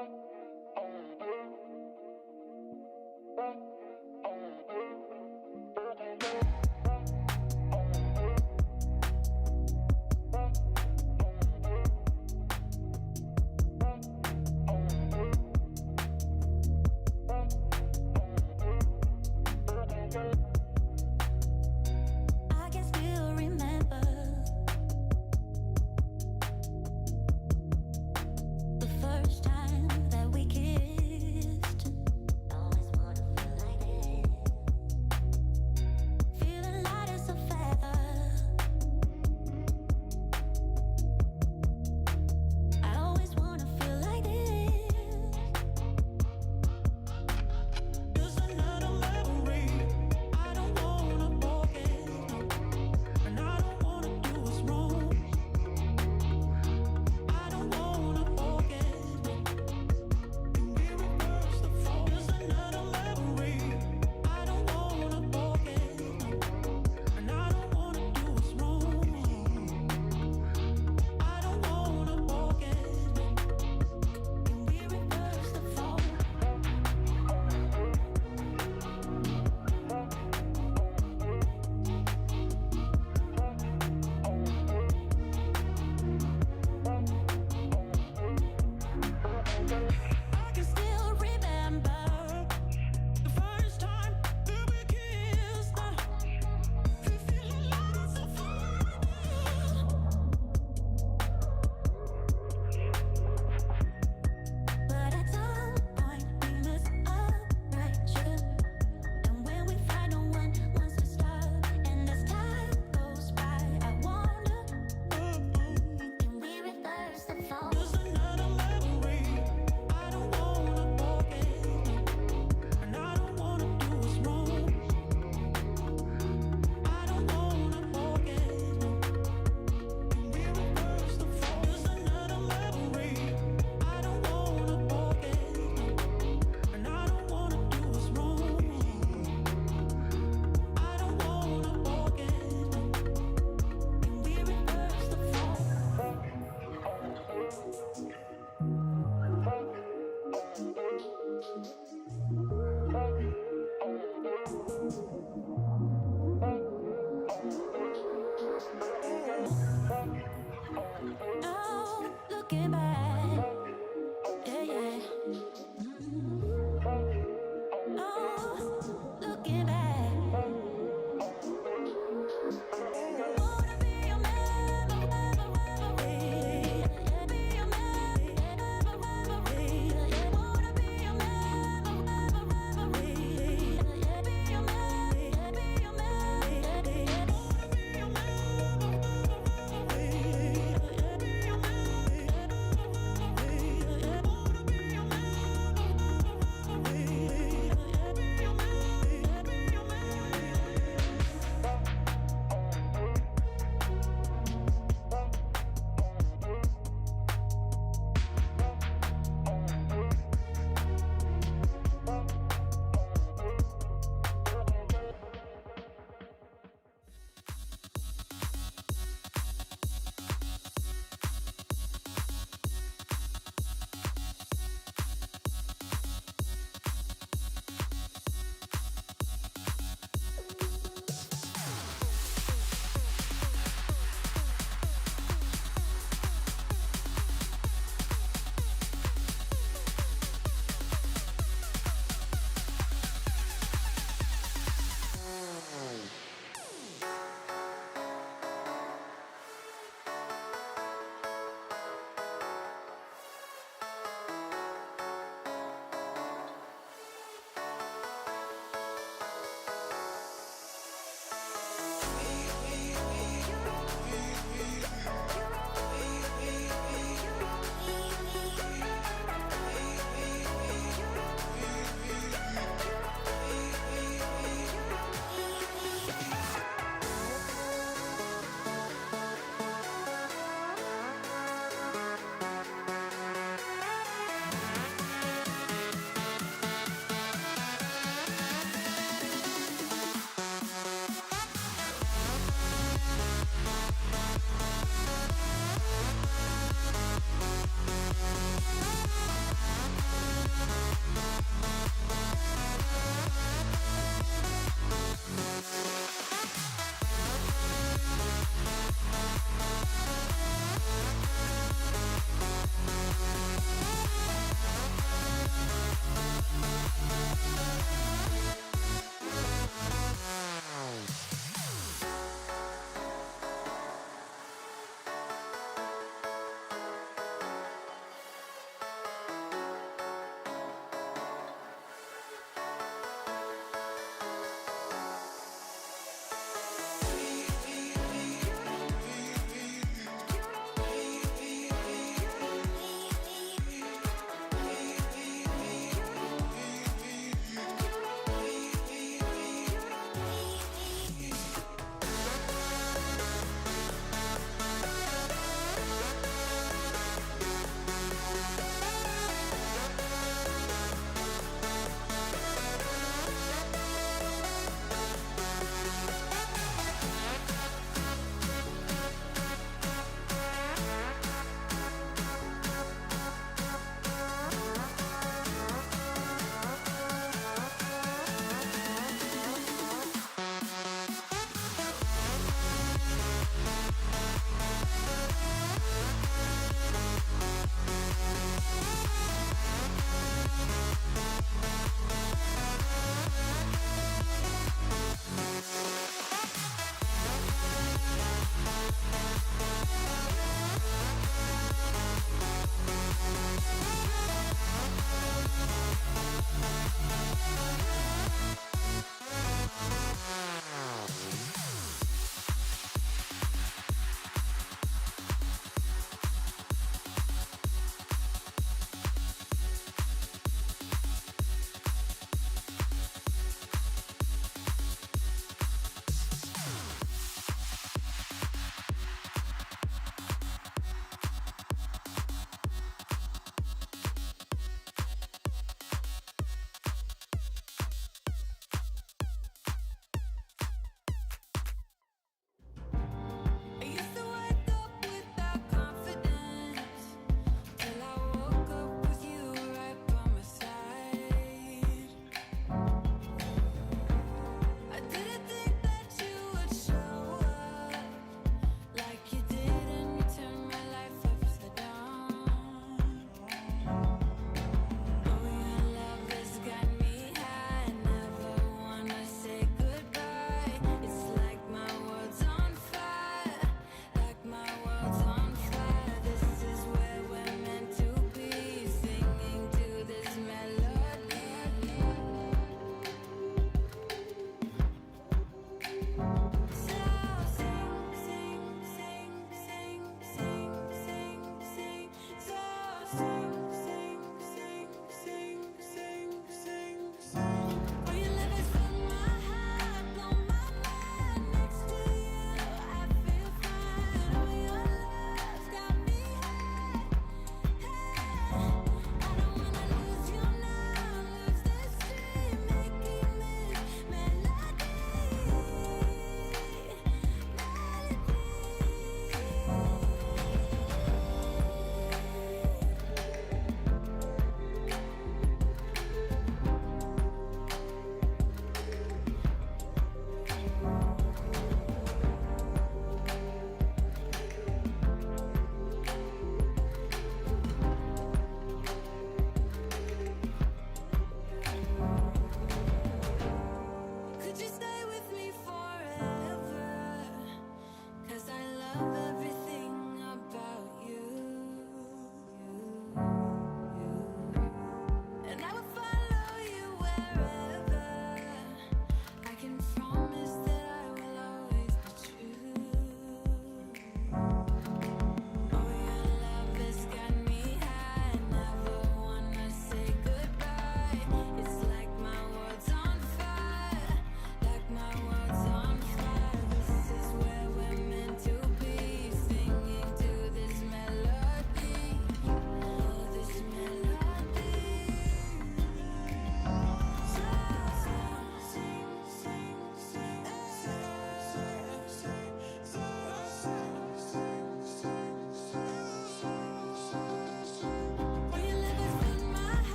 I can still remember the first time that we kissed. Always wanna feel like this. Feeling light as a feather. I always wanna feel like this. Just another memory. I don't wanna forget, and I don't wanna do what's wrong. I don't wanna forget, and we reverse the fall. Just another memory. I don't wanna forget, and I don't wanna do what's wrong. I don't wanna forget, and we reverse the fall. I can still remember the first time that we kissed. Feeling light as a feather. But at some point we mess up, right? Sure. And when we find no one wants to stop, and as time goes by, I wonder, can we reverse the fall? Just another memory. I don't wanna forget, and I don't wanna do what's wrong. I don't wanna forget, can we reverse the fall? Just another memory. I don't wanna forget, and I don't wanna do what's wrong. I don't wanna forget, can we reverse the fall? Now looking back, yeah, yeah. Oh, looking back. Wanna be your memory, be your memory, wanna be your memory, be your memory, be your memory, wanna be your memory.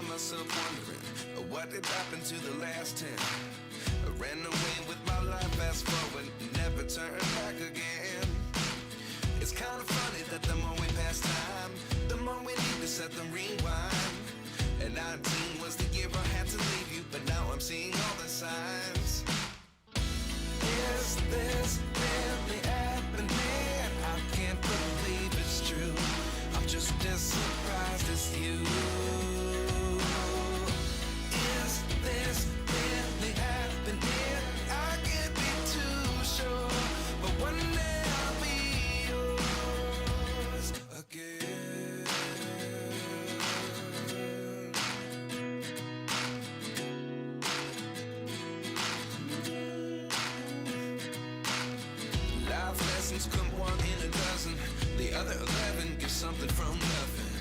find myself wondering what did happen to the last 10. I ran away with my life, fast forward, never turn back again. It's kind of funny that the more we pass time, the more we need to set the rewind. And 19 was the year I had to leave you, but now I'm seeing all the signs. Is this really happening? I can't believe it's true. I'm just as surprised as you. Is this really happening? I can't be too sure, but one day I'll be yours again. Life lessons come one in a dozen. The other 11 give something from nothing.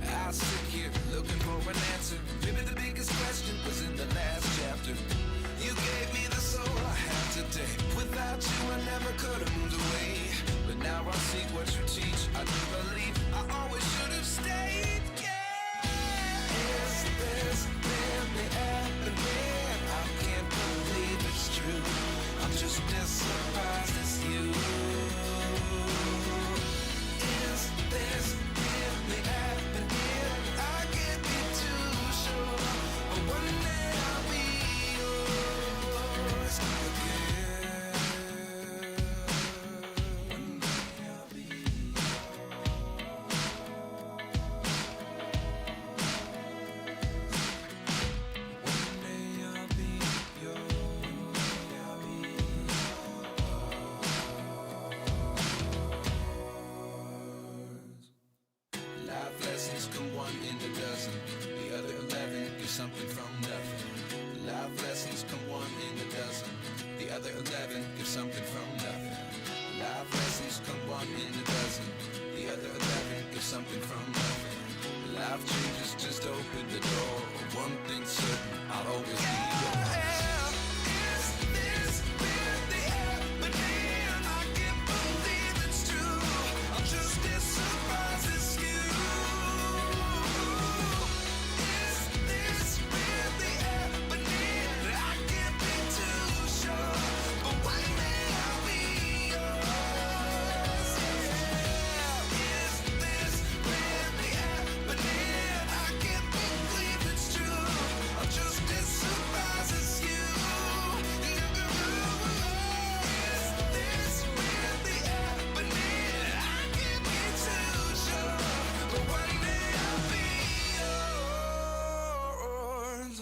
I sit here looking for an answer. Maybe the biggest question was in the last chapter. You gave me the soul I have today. Without you I never could have moved away. But now I see what you teach. I do believe I always should have stayed. Yeah. Is this really happening? I can't believe it's true. I'm just as surprised as you. Is this really happening? I can't be too sure, but one day I'll be yours again. One day I'll be One day I'll be yours. I'll be yours. Life lessons come one in a dozen. The other 11 give something from nothing. Life lessons come one in a dozen. The other 11 give something from nothing. Life lessons come one in a dozen. The other 11 give something from nothing. Life changes just open the door. One thing's certain, I'll always be yours. Is this really happening? I can't believe it's true. I'm just as surprised as you. Is this really happening? I can't be too sure, but one day I'll be yours. Is this really happening? I can't believe it's true. I'm just as surprised as you. Is this really happening? I can't be too sure, but one day I'll be yours.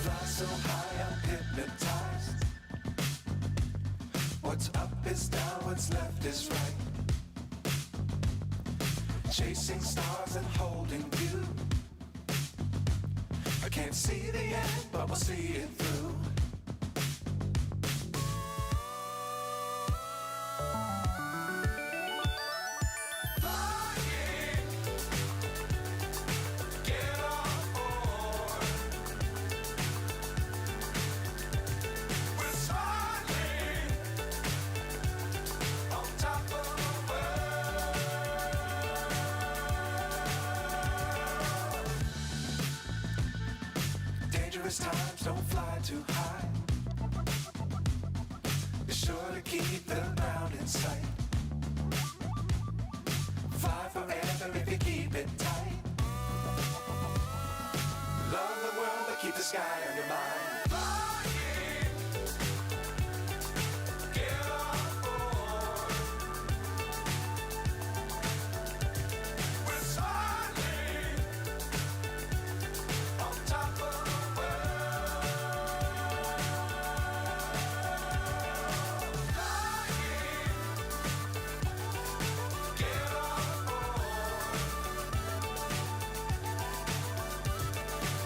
Fly so high, I'm hypnotized. What's up is down, what's left is right. Chasing stars and holding you. I can't see the end, but we'll see it through. Flying, get on board. We're smiling on top of the world. Dangerous times, don't fly too high. Be sure to keep the ground in sight. Fly forever if you keep it tight. Love the world, but keep the sky on your mind. Flying, get on board. We're smiling on top of the world. Flying, get on board.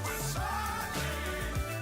We're smiling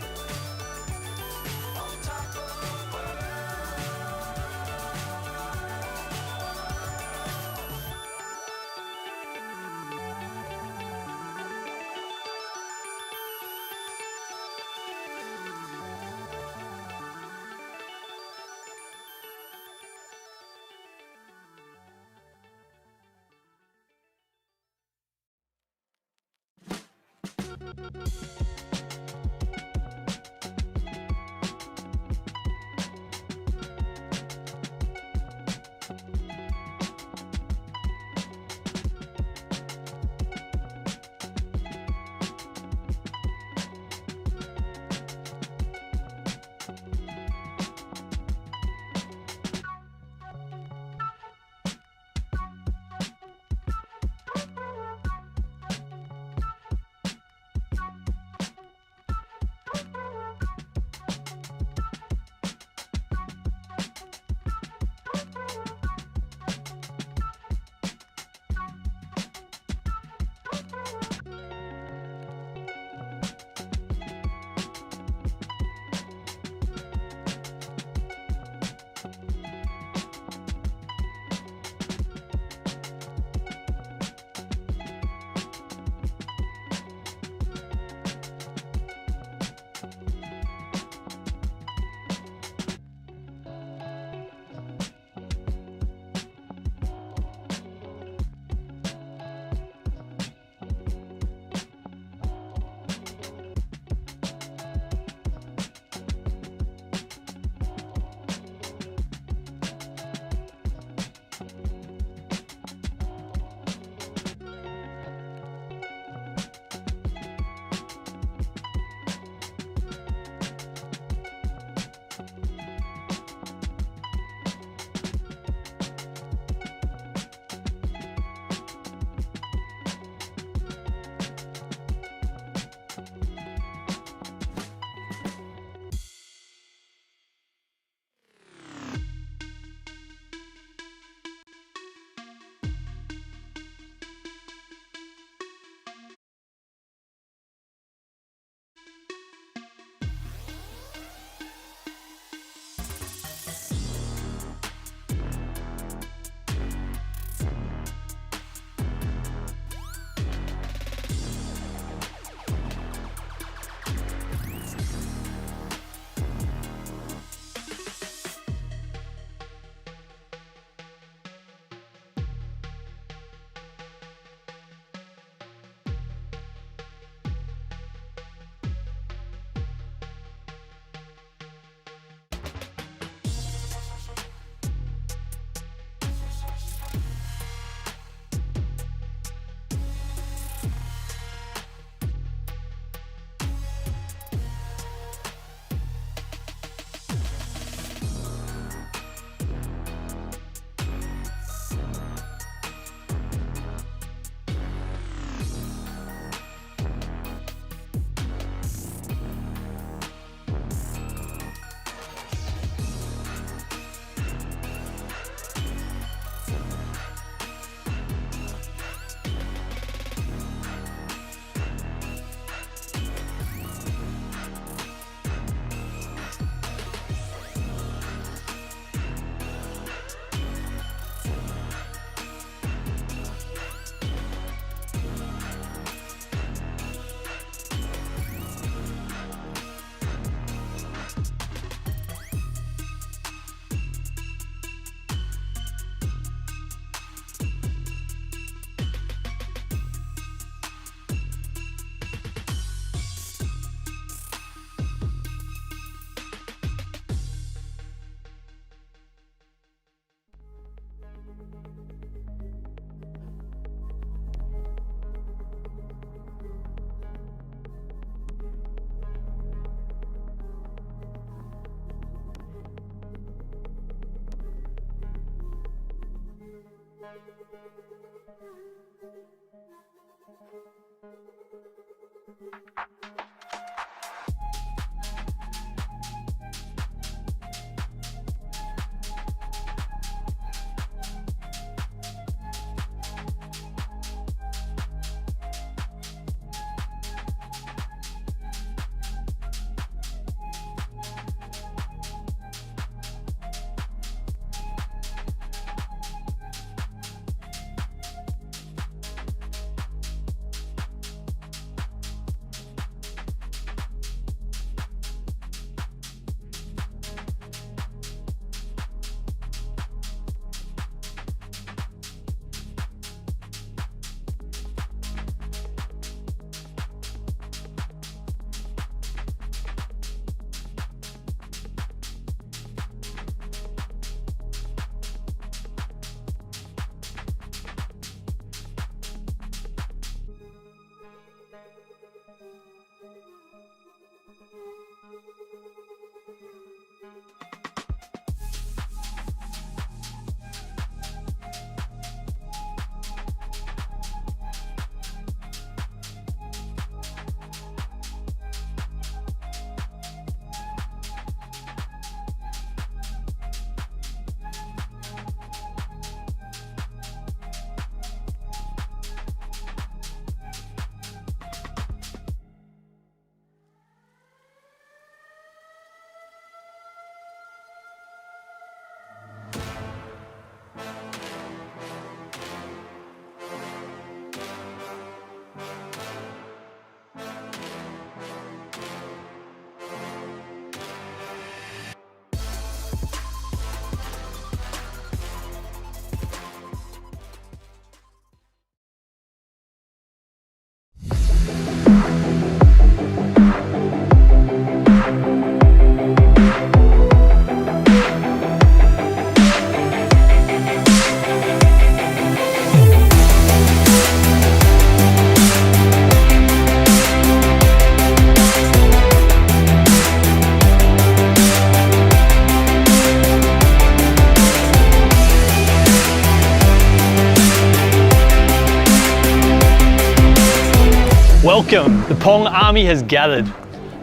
Welcome, the Pong Army has gathered.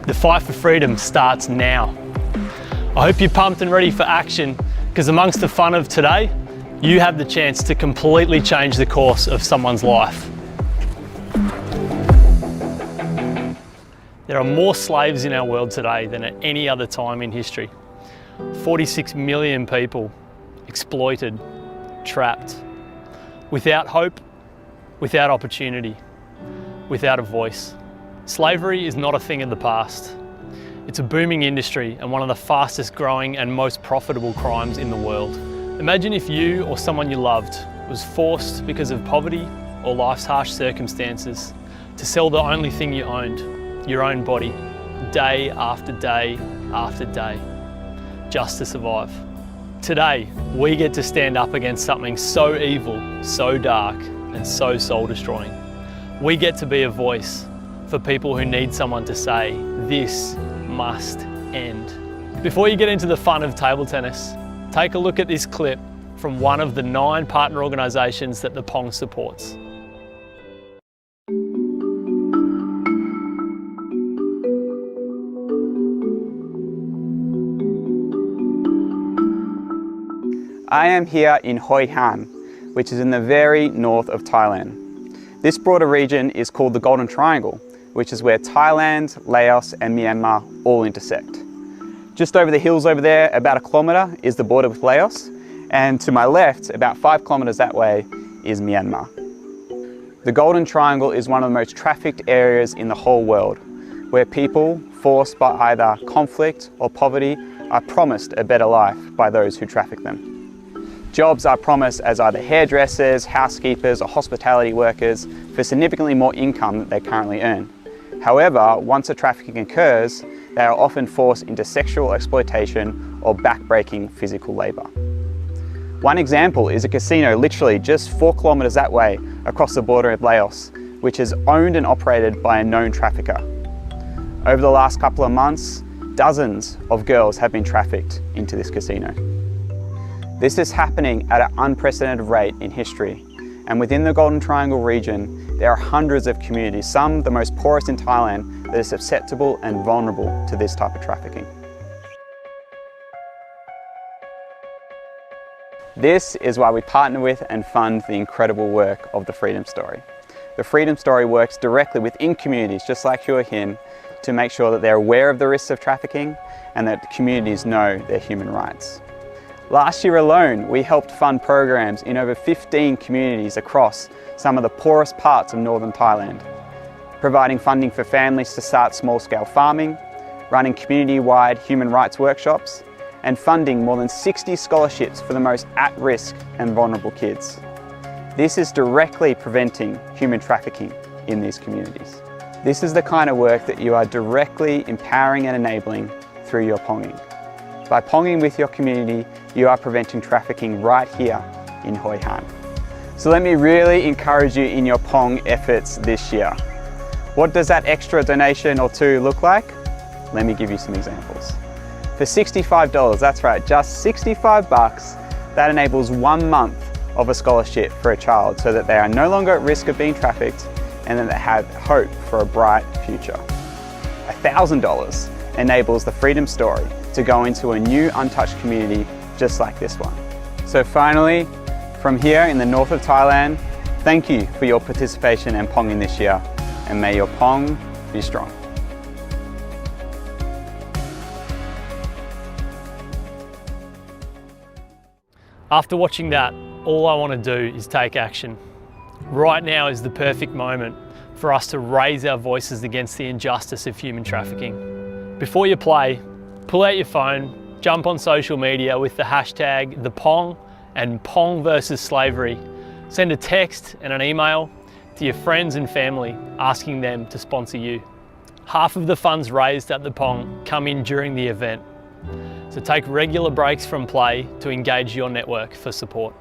The fight for freedom starts now. I hope you're pumped and ready for action, because amongst the fun of today, you have the chance to completely change the course of someone's life. There are more slaves in our world today than at any other time in history. 46 million people exploited, trapped, without hope, without opportunity, without a voice. Slavery is not a thing of the past. It's a booming industry and one of the fastest growing and most profitable crimes in the world. Imagine if you or someone you loved was forced because of poverty or life's harsh circumstances to sell the only thing you owned, your own body, day after day after day, just to survive. Today, we get to stand up against something so evil, so dark, and so soul-destroying. We get to be a voice for people who need someone to say, this must end. Before you get into the fun of table tennis, take a look at this clip from one of the 9 partner organisations that the Pong supports. I am here in Hoi An, which is in the very north of Thailand. This broader region is called the Golden Triangle, which is where Thailand, Laos and Myanmar all intersect. Just over the hills over there, about 1 kilometre, is the border with Laos, and to my left, about 5 kilometres that way, is Myanmar. The Golden Triangle is one of the most trafficked areas in the whole world, where people, forced by either conflict or poverty, are promised a better life by those who traffic them. Jobs are promised as either hairdressers, housekeepers or hospitality workers for significantly more income than they currently earn. However, once a trafficking occurs, they are often forced into sexual exploitation or back-breaking physical labour. One example is a casino literally just 4 kilometres that way across the border of Laos, which is owned and operated by a known trafficker. Over the last couple of months, dozens of girls have been trafficked into this casino. This is happening at an unprecedented rate in history, and within the Golden Triangle region, there are hundreds of communities, some the most poorest in Thailand, that are susceptible and vulnerable to this type of trafficking. This is why we partner with and fund the incredible work of the Freedom Story. The Freedom Story works directly within communities, just like Hua Hin, to make sure that they're aware of the risks of trafficking and that communities know their human rights. Last year alone, we helped fund programs in over 15 communities across some of the poorest parts of northern Thailand, providing funding for families to start small-scale farming, running community-wide human rights workshops, and funding more than 60 scholarships for the most at-risk and vulnerable kids. This is directly preventing human trafficking in these communities. This is the kind of work that you are directly empowering and enabling through your ponging. By ponging with your community, you are preventing trafficking right here in Hoi An. So let me really encourage you in your Pong efforts this year. What does that extra donation or two look like? Let me give you some examples. For $65, that's right, just 65 bucks, that enables 1 month of a scholarship for a child so that they are no longer at risk of being trafficked and that they have hope for a bright future. $1,000 enables the Freedom Story to go into a new untouched community just like this one. So finally, from here in the north of Thailand, thank you for your participation in Ponging this year, and may your Pong be strong. After watching that, all I want to do is take action. Right now is the perfect moment for us to raise our voices against the injustice of human trafficking. Before you play, pull out your phone, jump on social media with the hashtag #ThePong and Pong versus slavery. Send a text and an email to your friends and family asking them to sponsor you. Half of the funds raised at the Pong come in during the event. So take regular breaks from play to engage your network for support.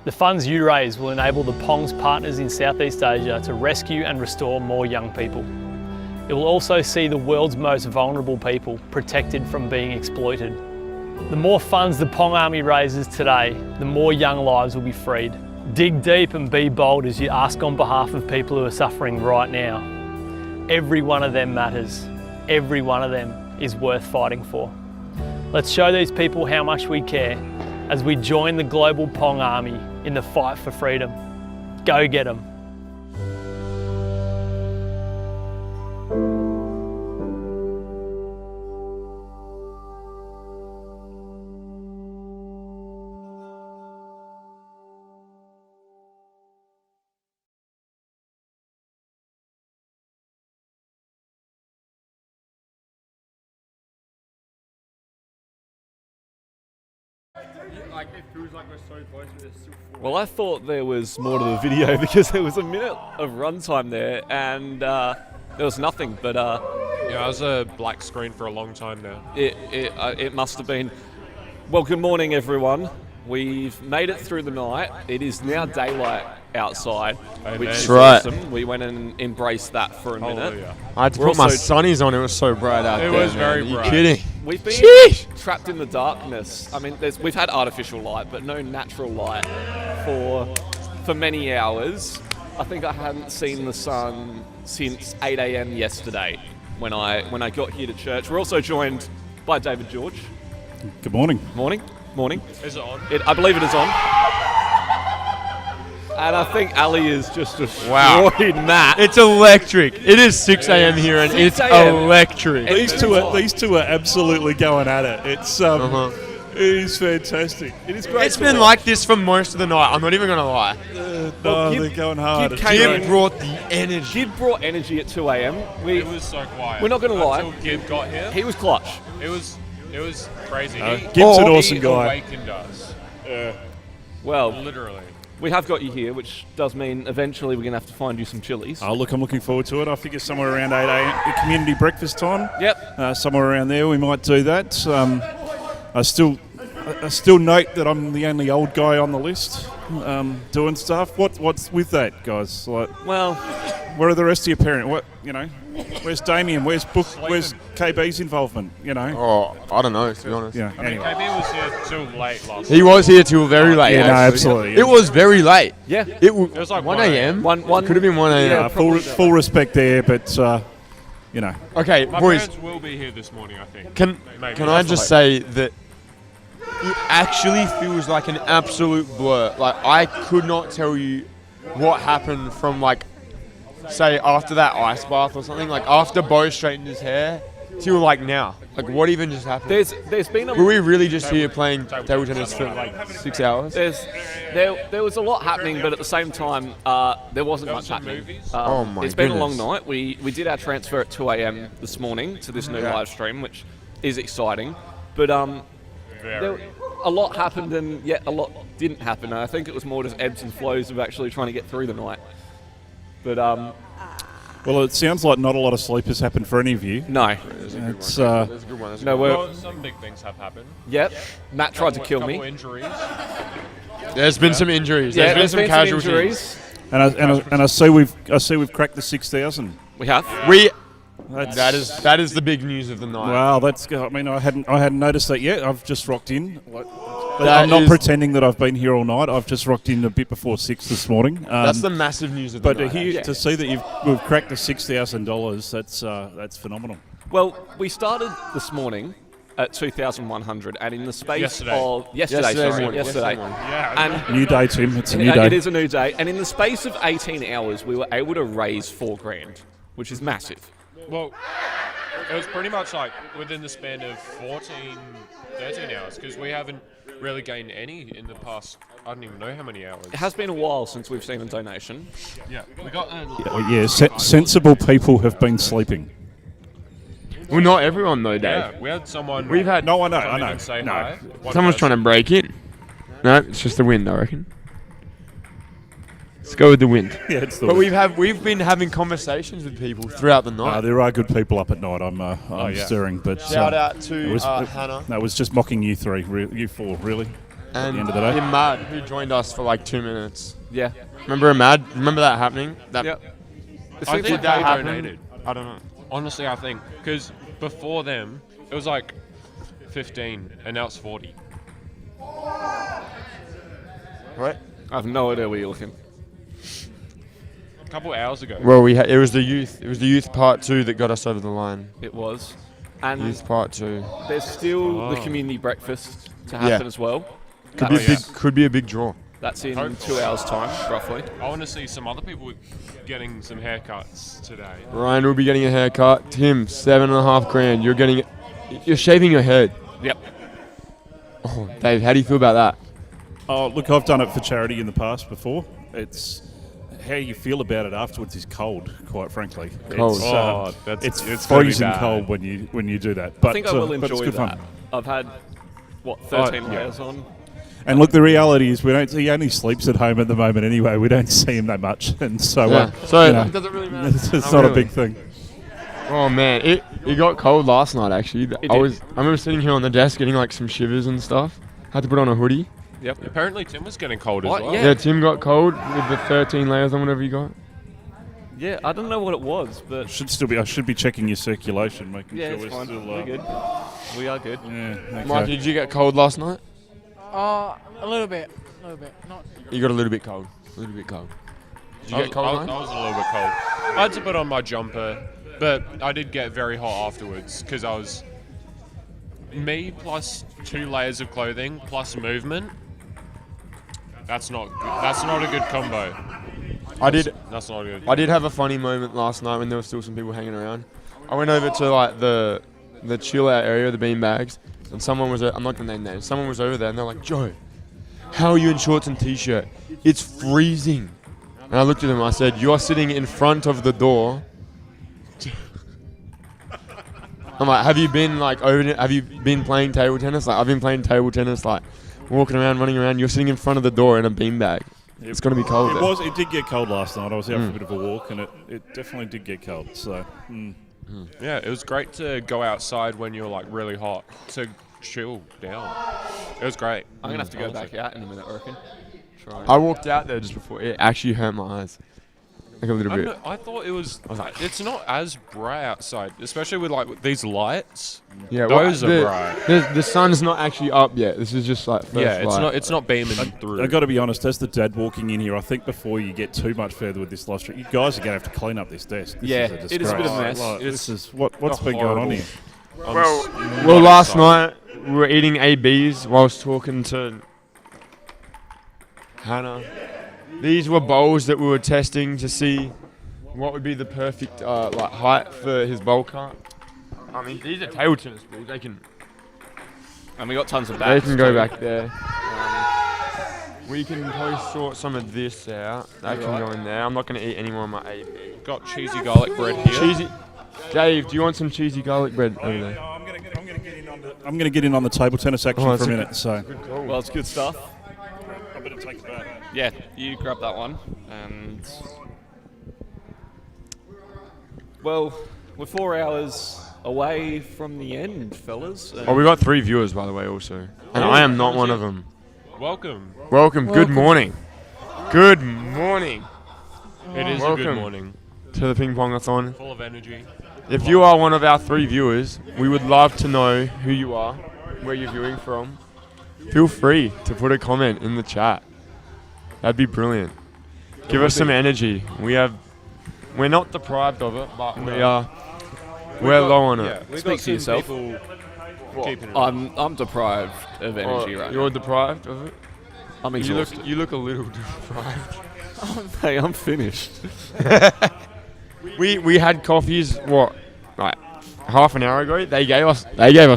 The funds you raise will enable the Pong's partners in Southeast Asia to rescue and restore more young people. It will also see the world's most vulnerable people protected from being exploited. The more funds the Pong Army raises today, the more young lives will be freed. Dig deep and be bold as you ask on behalf of people who are suffering right now. Every one of them matters. Every one of them is worth fighting for. Let's show these people how much we care as we join the global Pong Army in the fight for freedom. Go get 'em. Well, I thought there was more to the video because there was a minute of runtime there and there was nothing. But Yeah, it was a black screen for a long time now. it must have been. Well, good morning, everyone. We've made it through the night. It is now daylight outside, which is awesome. We went and embraced that for a minute. Hallelujah. I had to put my sunnies on. It was so bright out there. It was man. very Are you bright. kidding? We've been trapped in the darkness. I mean, we've had artificial light, but no natural light for many hours. I think I hadn't seen the sun since 8 a.m. yesterday when I got here to church. We're also joined by David George. Good morning. Morning. Is it on? I believe it is on. And I think Ali is just destroyed Matt. It's electric. It is 6 a.m. here and it's electric. These two are absolutely going at it. It's it is fantastic. It is great. It's been like this for most of the night. I'm not even gonna lie. They're going hard. Gib brought the energy. Gib brought energy at 2 a.m. It was so quiet. We're not going to lie. Until Gib got here. He was clutch. It was crazy. Gib's an awesome he guy. awakened us. Well, Literally. we have got you here, which does mean eventually we're going to have to find you some chilies. Oh, look, I'm looking forward to it. I figure somewhere around 8 a.m. community breakfast time. Yep. Somewhere around there we might do that. I still note that I'm the only old guy on the list doing stuff. What's with that, guys? Like, Well, where are the rest of your parents? Where's Damien? Where's Book? Where's KB's involvement? Oh, I don't know, to be honest. Yeah. I mean, Anyway. KB was here till late last He was here till very late. Yeah, no, actually. absolutely, yeah. It was very late. yeah. It was like 1 a.m. One Could have been 1 a.m. Yeah, full respect there, but Okay, My boys. parents will be here this morning, I think. Can Maybe. I just say that it actually feels like an absolute blur. Like, I could not tell you what happened from, like, say, after that ice bath or something. Like, after Bo straightened his hair till, like, now. Like, what even just happened? There's been Were we really just here playing table tennis for, like, 6 hours? there was a lot happening, but at the same time, there wasn't much happening. Oh my It's been a goodness. long night. We did our transfer at 2 a.m. this morning to this new live stream, which is exciting. But a lot happened and yet a lot didn't happen. And I think it was more just ebbs and flows of actually trying to get through the night. But well, it sounds like not a lot of sleep has happened for any of you. no, It's That's a good one. no, Well, some big things have happened. yep. Matt tried to kill Couple me. injuries. There's been some injuries. Yeah, There's been some casualties. injuries. And I see we've cracked the 6,000. We have. That is the big news of the night. Wow, that's. I mean, I hadn't noticed that yet. I've just rocked in. But That I'm not is- pretending that I've been here all night. I've just rocked in a bit before 6 this morning. That's the massive news of the But night. to see that we've cracked the $6,000, that's phenomenal. Well, we started this morning at 2,100, and in the space Yesterday. of yesterday. morning. And New day, Tim. It's a new day. It is a new day, and in the space of 18 hours, we were able to raise $4,000, which is massive. Well, it was pretty much like within the span of 13 hours, because we haven't really gained any in the past, I don't even know how many hours. It has been a while since we've seen a donation. Yeah, we got Sensible people have been sleeping. Well, not everyone though, Dave. Yeah, we had someone. We've had. No, I come in know. and say No. hi. One Someone's trying to person. break in. No, it's just the wind, I reckon. Let's go with the wind. Yeah, it's the But wind. we've been having conversations with people throughout the night. There are good people up at night. I'm stirring, but Shout out to it was, Hannah No, it was just mocking you three, you four, really. At and the end of the day. Imad, who joined us for like 2 minutes. Yeah. Remember Imad? Remember that happening? That Yep. I think that they happen? donated. I don't know. Honestly, I think because before them it was like 15, and now it's 40. Right? I have no idea where you're looking. A couple hours ago. Well, it was the youth. It was the youth part 2 that got us over the line. It was. And Youth part 2. there's still the community breakfast to happen Yeah. as well. Could be a big draw. That's in Hopefully. 2 hours' time, roughly. I want to see some other people getting some haircuts today. Ryan will be getting a haircut. Tim, $7,500. You're shaving your head. Yep. Oh, Dave, how do you feel about that? Oh, look, I've done it for charity in the past before. It's how you feel about it afterwards is cold, quite frankly. Cold. It's it's gonna be freezing bad. cold when you do that. But I think I will but it's enjoy good that. fun. I've had, 13 yeah. layers on. And look, the reality is he only sleeps at home at the moment anyway. We don't see him that much, and so it doesn't really matter. it's Oh, not a really? big thing. Oh man, it got cold last night actually. did. I remember sitting here on the desk getting like some shivers and stuff. Had to put on a hoodie. Yep. Apparently, Tim was getting cold as What? well. Yeah. Yeah, Tim got cold with the 13 layers on whatever you got. Yeah, I don't know what it was, but I should be checking your circulation, making yeah, sure it's we're fine. still. We're good. We are good. Yeah, okay. Mike, did you get cold last night? A little bit. Not. You got a little bit cold. A little bit cold. Did you get cold? I Ryan? was a little bit cold. I had to put on my jumper, but I did get very hot afterwards because I was me plus 2 layers of clothing plus movement. That's not good. That's not a good combo. That's not good. I did have a funny moment last night when there were still some people hanging around. I went over to like the chill out area, the bean bags, and someone was. I'm not gonna name names. Someone was over there, and they're like, "Joe, how are you in shorts and t-shirt? It's freezing." And I looked at them. And I said, "You are sitting in front of the door." I'm like, "Have you been like over? Have you been playing table tennis? Like I've been playing table tennis, like walking around, running around. You're sitting in front of the door in a beanbag. It's gonna be cold." there. It did get cold last night. I was out for a bit of a walk, and it definitely did get cold. So. Yeah, it was great to go outside when you're like really hot to chill down. It was great. I'm gonna have to go back out in a minute, I reckon. Try. I walked out there just before. It actually hurt my eyes, like a little bit. I thought it was. was like- It's not as bright outside, especially with like these lights. Yeah, Those are bright. The sun's not actually up yet. This is just like first Yeah, light. it's not beaming through. I got to be honest, as the dad walking in here, I think before you get too much further with this live stream, you guys are going to have to clean up this desk. This Yeah, is it is a bit of a disgrace. mess. Like, It's this is what's been going on horrible. here. Well, last night we were eating ABs whilst talking to Hannah. These were bowls that we were testing to see what would be the perfect like height for his bowl cart. I mean, these are table tennis balls. They can And we got tons of bats. go too. back there. We can probably sort some of this out. That can go in there. I'm not going to eat any more of my AB. Got cheesy garlic bread here. Cheesy. Dave, do you want some cheesy garlic bread over there? I'm going to get in on the table tennis action Oh, for a that's a minute. So Well, it's good stuff. I better take the bat. Yeah, you grab that one. And well, we're 4 hours away from the end, fellas. Oh, we got 3 viewers, by the way, also. And I am not one of them. Welcome. Welcome. Good morning. Good morning. It is a Welcome good morning. to the Ping Pongathon. Full of energy. If you are one of our 3 viewers, we would love to know who you are, where you're viewing from. Feel free to put a comment in the chat. That'd be brilliant. Give us some energy. We're not deprived of it, but we're low on it. Speak for yourself. Keeping it up. I'm deprived of energy right You're now. deprived of it? I'm You exhausted. look a little deprived. Hey, I'm finished. We had coffees like half an hour ago. They gave us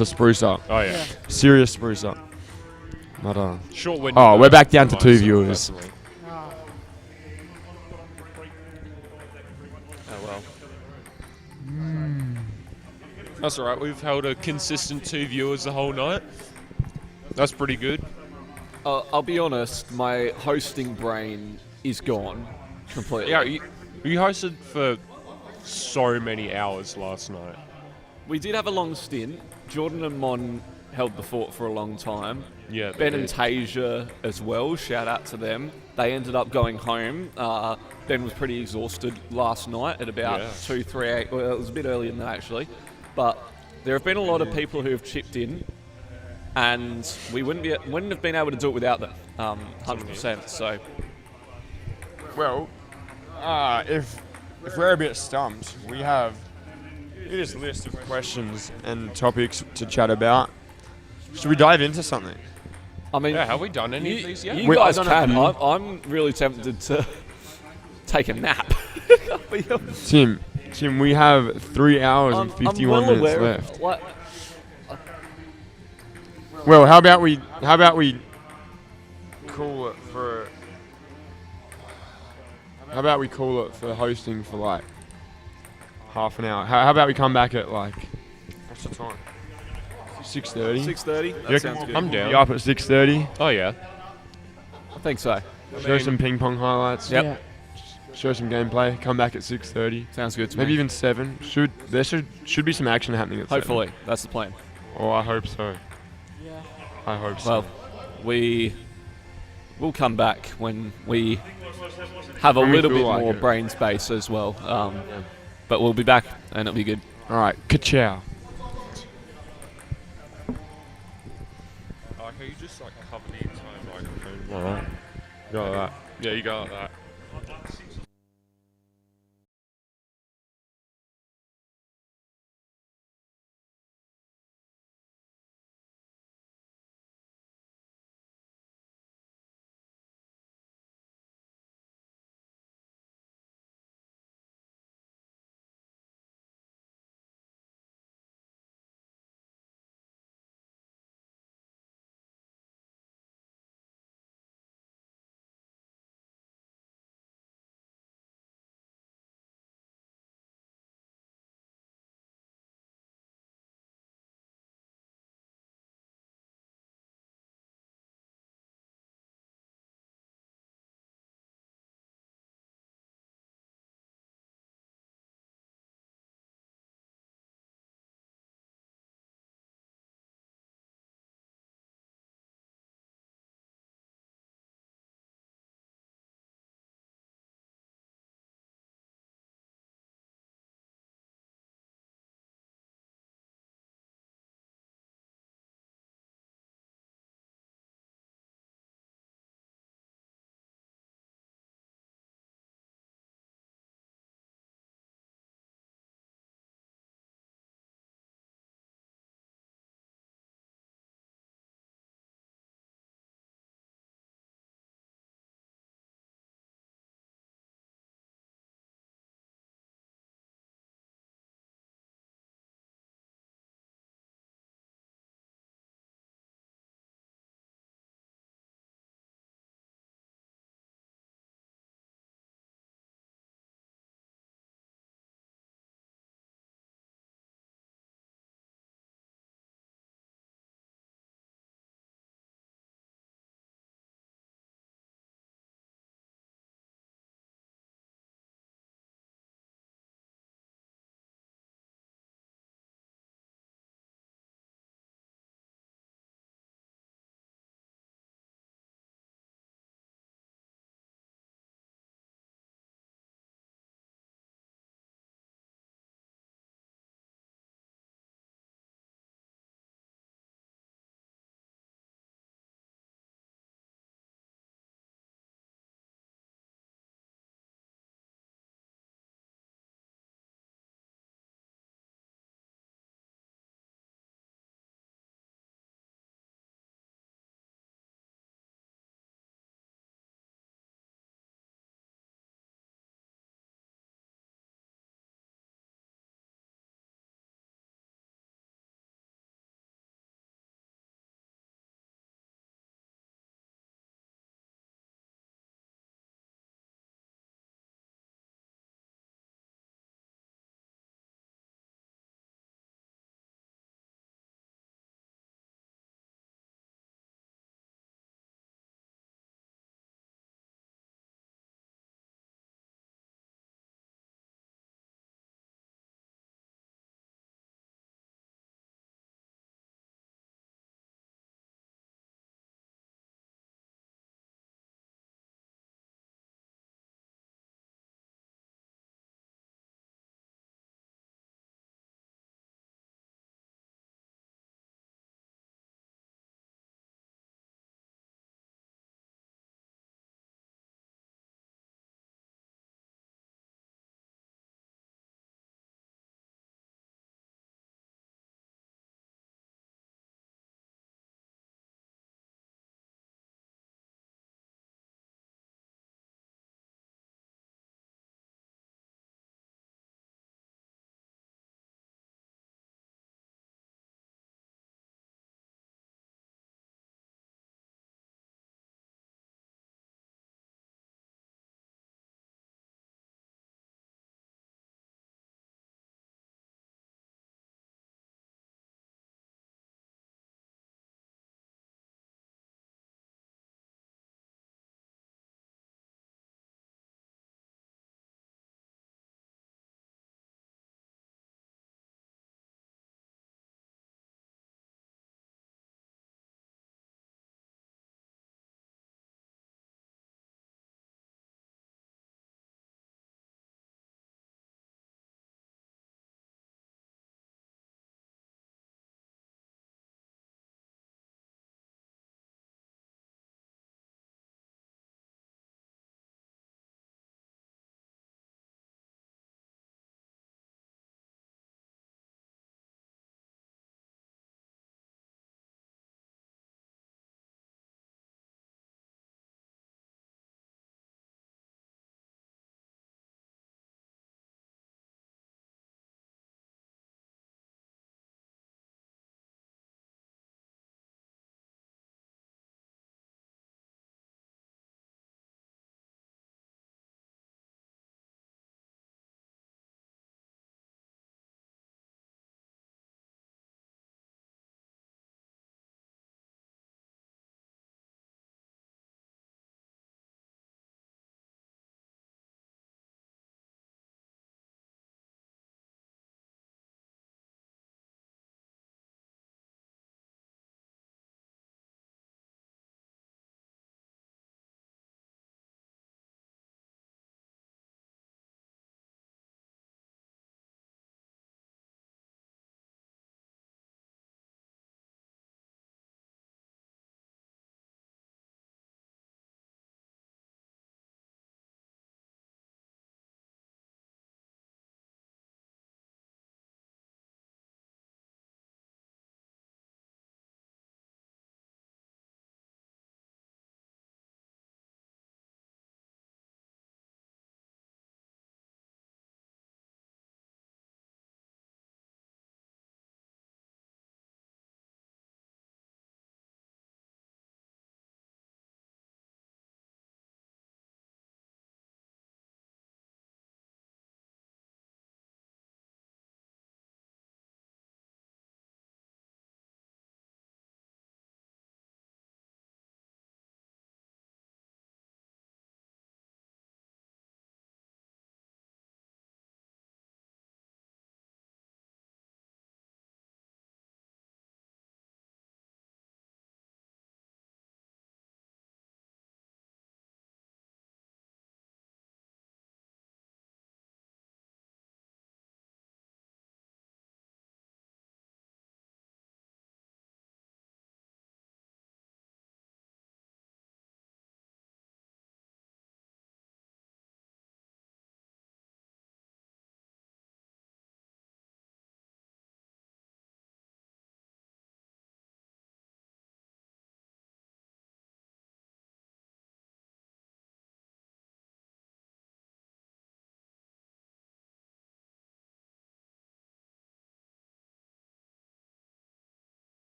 a spruce up. Oh yeah. Serious spruce up. But Short window. oh, we're back down to for 2 myself, viewers. personally. Oh well. That's alright. We've held a consistent 2 viewers the whole night. That's pretty good. I'll be honest, my hosting brain is gone completely. Yeah, you hosted for so many hours last night. We did have a long stint. Jordan and Mon held the fort for a long time. Yeah. Ben and Tasia as well, shout out to them. They ended up going home. Ben was pretty exhausted last night at about 2, 3, 8. Well, it was a bit earlier than that actually. But there have been a lot of people who have chipped in, and we wouldn't have been able to do it without them, 100%. So, Well, if we're a bit stumped, we have this list of questions and topics to chat about. Should we dive into something? I mean, Yeah, have we done any of these yet? you guys can. I'm really tempted to take a nap. Tim, we have 3 hours and 51 I'm well minutes aware left. of, like, Well, how about we call it for? How about we call it for hosting for like half an hour? How about we come back at like what's the time? 6:30. 6:30. That You sounds reckon good. I'm down. be up at 6:30? Oh yeah. I think so. Show some ping pong highlights. Yep. Yeah. Show some gameplay. Come back at 6:30. Sounds good to Maybe me. even 7. There should be some action happening at 7. Hopefully, that's the plan. Oh, I hope so. Yeah. I hope so. Well, we will come back when we have a When we little feel bit like more it. brain space as well. But we'll be back, and it'll be good. All right, ka-chow. Can you just like cover the entire microphone? Alright. Go like that. Yeah, you go like that.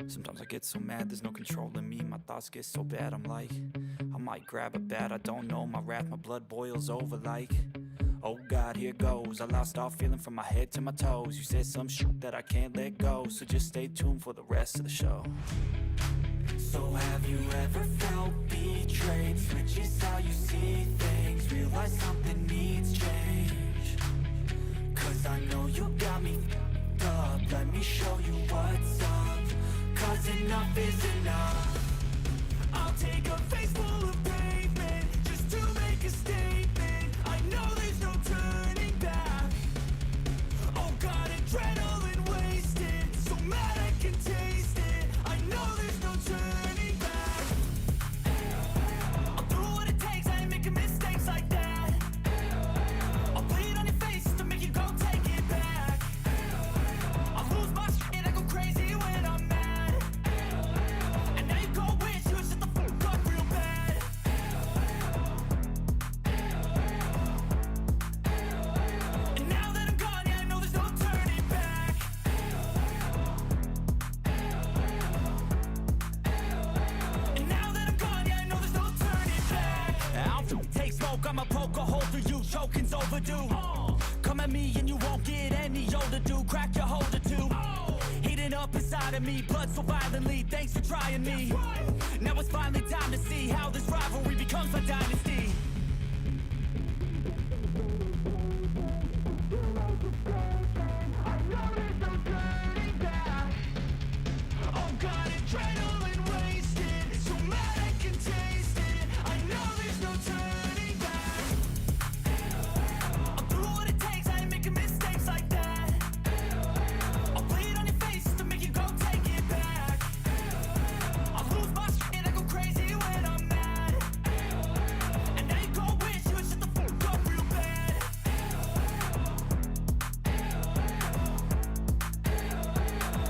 Sometimes I get so mad, there's no control in me. My thoughts get so bad, I'm like, I might grab a bat, I don't know. My wrath, my blood boils over like, oh God, here goes. I lost all feeling from my head to my toes. You said some shit that I can't let go, so just stay tuned for the rest of the show. So have you ever felt betrayed? Switches how you see things, realize something needs change. Cause I know you got me f***ed up. Let me show you what's up, cause enough is enough. I'll take a face full of pavement just to make a statement. I know there's no turning back. Oh God, adrenaline wasted, so mad I can taste it. I know there's no turning back. I'll do what it takes, I ain't making mistakes like that. I'll bleed on your face to make you go take it back. I'll lose my shit, I go crazy when I'm mad. And now you go wish you would shut the fuck up real bad. And now that I'm gone, yeah, I know there's no turning back. And now that I'm gone, yeah, I know there's no turning back. I'll take smoke, I'ma poke a hole through you, choking's overdue. Come at me and you won't get any older, dude. Crack your holder too. Heating up inside of me, blood so violently, thanks for trying me. Now it's finally time to see how this rivalry becomes a dynasty. Oh God, adrenaline wasted, so mad I can taste it. I know there's no turning back. I'll do what it takes, I ain't making mistakes like that. I'll bleed on your face to make you go take it back. I'll lose my shit, I go crazy when I'm mad. And now you go wish you would shut the fuck up real bad.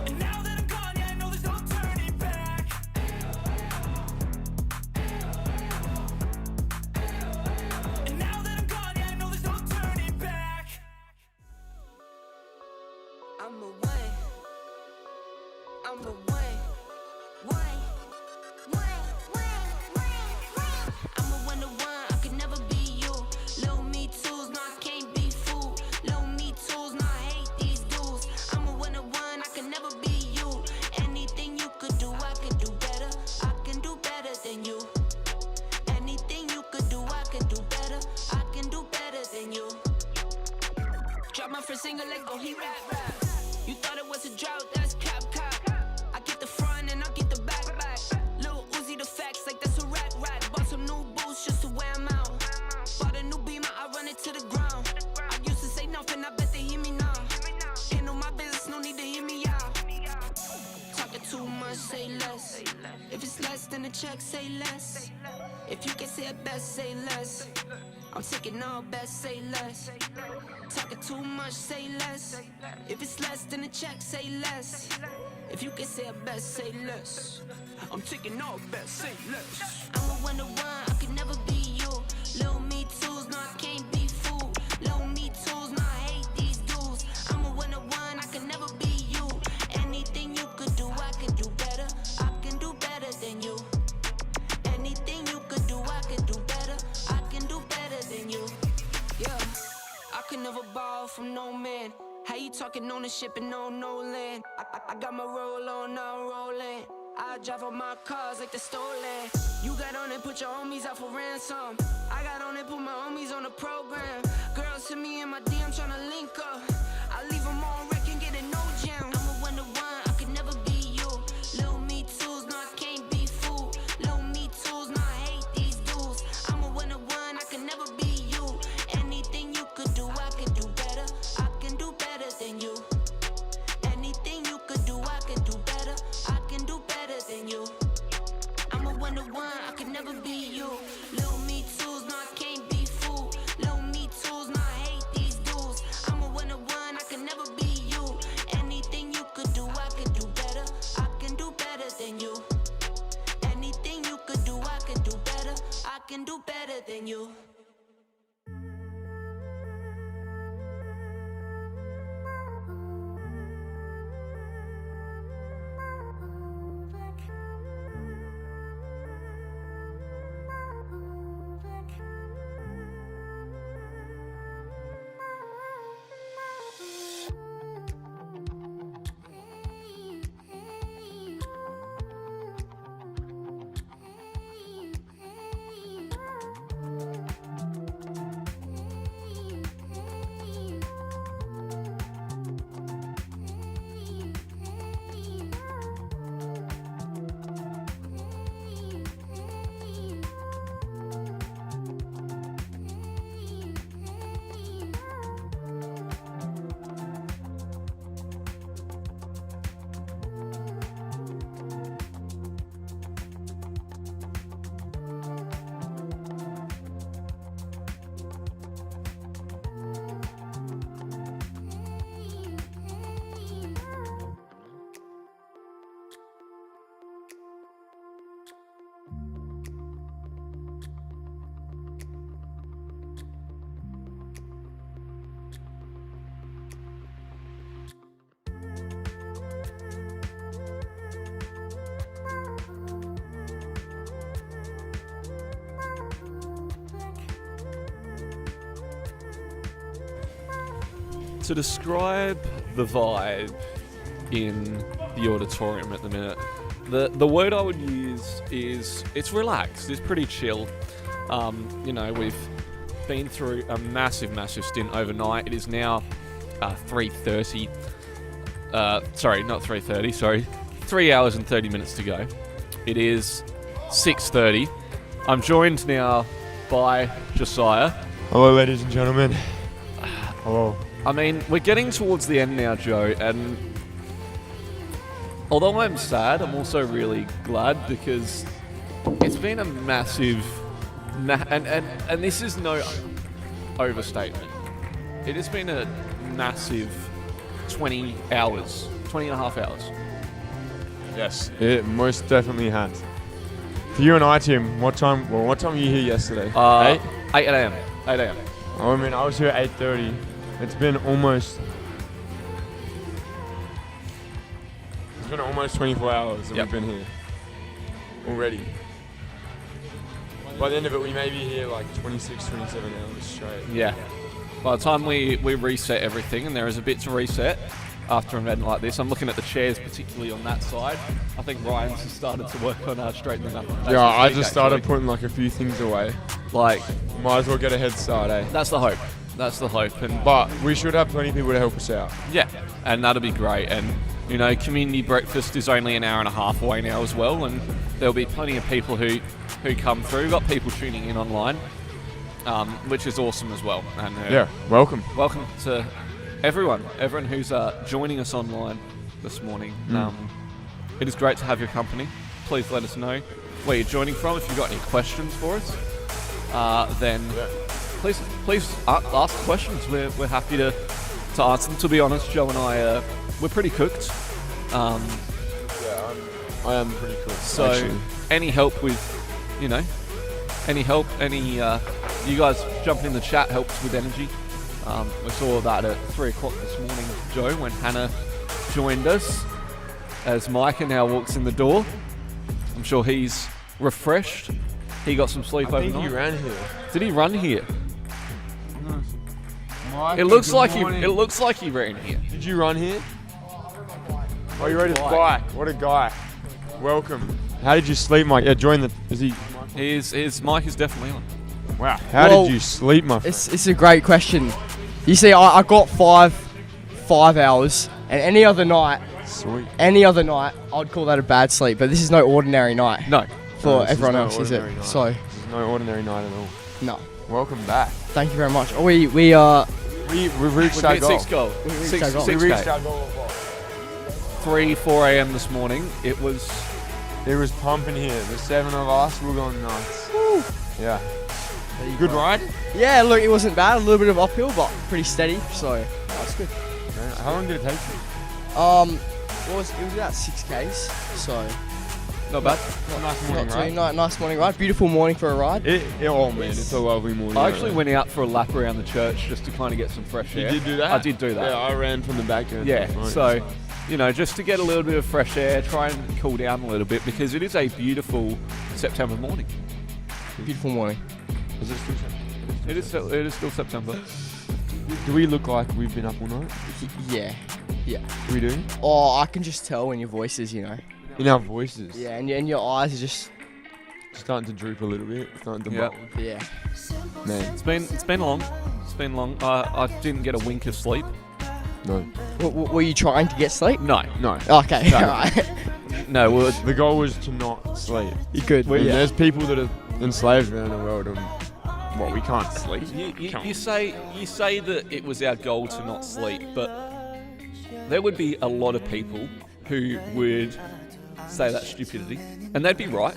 And now that I'm gone, yeah, I know there's no turning back. And now that I'm gone, yeah, I know there's no turning back. I'm a one. I'm a one. I'm a 1 to 1. I could never be you. Low me tools, no, I can't be fooled. Low me tools, no, I hate these dudes. I'm a 1 to 1. I could never be you. Anything you could do, I could do better. I can do better than you. Anything you could do, I can do better. I can do better than you. Drop my first single, let go, he rap. You thought it was a drought, that's cap. I get the front and I get the back. Lil Uzi the facts, like that's a rack. Bought some new boots just to wear 'em out. Bought a new Beamer, I run it to the ground. I used to say nothing, I bet they hear me now. Handle my business, no need to hear me out. Talking too much, say less. If it's less than the check, say less. If you can say it best, say less. I'm taking all best, say less. Talking too much, say less. If it's less than a check, say less. If you can say it best, say less. I'm taking all best, say less. I'm a 1 to 1, I could never be you. Low me tools, no, I can't be fooled. Low me tools, no, I hate these dudes. I'm a 1 to 1, I could never be you. Anything you could do, I can do better. I can do better than you. Anything you could do, I can do better. I can do better than you. Yeah, I could never borrow from no man. How you talking ownership and no land? I got my roll on, now I'm rolling. I drive all my cars like they're stolen. You got on and put your homies out for ransom. I got on and put my homies on the program. Girls hit me in my DM tryna link up. I leave them on wreck and get a no jam. I'm a 1 to 1, I could never be you. Low me tools, no, I can't be fooled. Low me tools, no, I hate these dudes. I'm a 1 to 1, I could never be you. Anything you could do, I can do better. I can do better than you. Anything you could do, I can do better. I can do better than you. I'm a 1 to 1, I could never be you. Low me tools, no, I can't be fooled. Low me tools, no, I hate these dudes. I'm a 1 to 1. To describe the vibe in the auditorium at the minute, the word I would use is it's relaxed. It's pretty chill. We've been through a massive stint overnight. It is now 3:30. Sorry, not 3:30. Sorry, 3 hours and 30 minutes to go. It is 6:30. I'm joined now by Josiah. Hello, ladies and gentlemen. Hello. I mean, we're getting towards the end now, Joe, and although I'm sad, I'm also really glad because it's been a massive, and this is no overstatement. It has been a massive 20 and a half hours. Yes, it most definitely has. For you and I, Tim, what time were you here yesterday? 8 a.m. 8 a.m. I mean, I was here at 8:30. It's been almost 24 hours that we've been here already. By the end of it, we may be here like 26, 27 hours straight. Yeah. By the time we reset everything, and there is a bit to reset after an event like this. I'm looking at the chairs, particularly on that side. I think Ryan's has started to work on straightening them up. Yeah, I just started putting like a few things away. Like, might as well get a head start, eh? That's the hope. That's the hope. But we should have plenty of people to help us out. Yeah, and that'll be great. And, community breakfast is only an hour and a half away now as well, and there'll be plenty of people who come through. We've got people tuning in online, which is awesome as well. And welcome. Welcome to everyone who's joining us online this morning. It is great to have your company. Please let us know where you're joining from. If you've got any questions for us, then please ask questions. We're happy to answer them. To be honest, Joe and I, we're pretty cooked. I am pretty cooked. So actually. any help with, you guys jumping in the chat helps with energy. We saw that at 3 o'clock this morning, Joe, when Hannah joined us, as Micah now walks in the door. I'm sure he's refreshed. He got some sleep overnight. I think he ran here. Did he run here? Micah, It looks like morning. he ran here. Did you run here? Oh, you rode his bike. What a guy. Welcome. How did you sleep, Mike? Yeah, join the... Is he... His mic is definitely on. Wow. How did you sleep, my friend? It's a great question. You see, I got 5 hours, and any other night, I'd call that a bad sleep. But this is no ordinary night. No. For everyone else, is it? Night. So. This is no ordinary night at all. No. Welcome back. Thank you very much. We've reached our goal. We reached our goal of what? 4 a.m. this morning. It was pumping here. The 7 of us were going nuts. Woo. Yeah. Good ride? Yeah, look, it wasn't bad. A little bit of uphill, but pretty steady. So that's good. Okay. How long did it take you? It was about 6 Ks. So not bad. Nice morning ride. Nice morning ride. Beautiful morning for a ride. Oh man, it's a lovely morning. I actually went out for a lap around the church just to kind of get some fresh air. You did do that? I did do that. Yeah, I ran from the back end. Yeah, so just to get a little bit of fresh air, try and cool down a little bit because it is a beautiful September morning. Beautiful morning. Is it still September? It is still September. Do we look like we've been up all night? Yeah. Do we do? Oh, I can just tell in your voices, In our voices? Yeah, and your eyes are just starting to droop a little bit. Starting to bubble. Yeah. Man. It's been long. I didn't get a wink of sleep. No. Were you trying to get sleep? No. Okay. No. Alright. No, the goal was to not sleep. You good? There's people that are enslaved around the world and we can't sleep. You say that it was our goal to not sleep, but there would be a lot of people who would say that's stupidity, and they'd be right.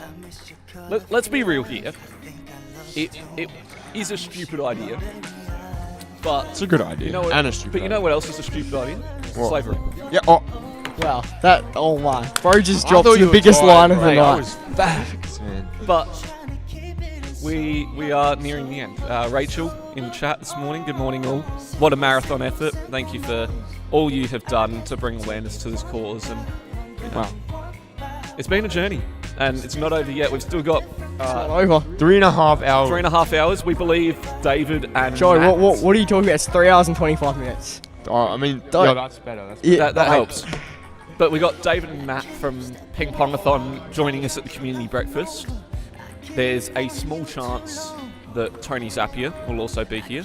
Let's be real here. It is a stupid idea, but it's a good idea. And a stupid But you know what else is a stupid idea? What? Slavery. Yeah. Oh. Wow. Oh my. Bro just dropped the biggest line of the night. I was facts, man. But we are nearing the end. Rachel in the chat this morning. Good morning, all. What a marathon effort. Thank you for all you have done to bring awareness to this cause. And wow, it's been a journey, and it's not over yet. We've still got it's not over. 3.5 hours. 3.5 hours. We believe David and Joey, Matt. what are you talking about? It's 3 hours and 25 minutes. Oh, I mean, Don't. yeah, that's better. That's Yeah, That helps. But we got David and Matt from Ping Pongathon joining us at the community breakfast. There's a small chance that Tony Zapier will also be here.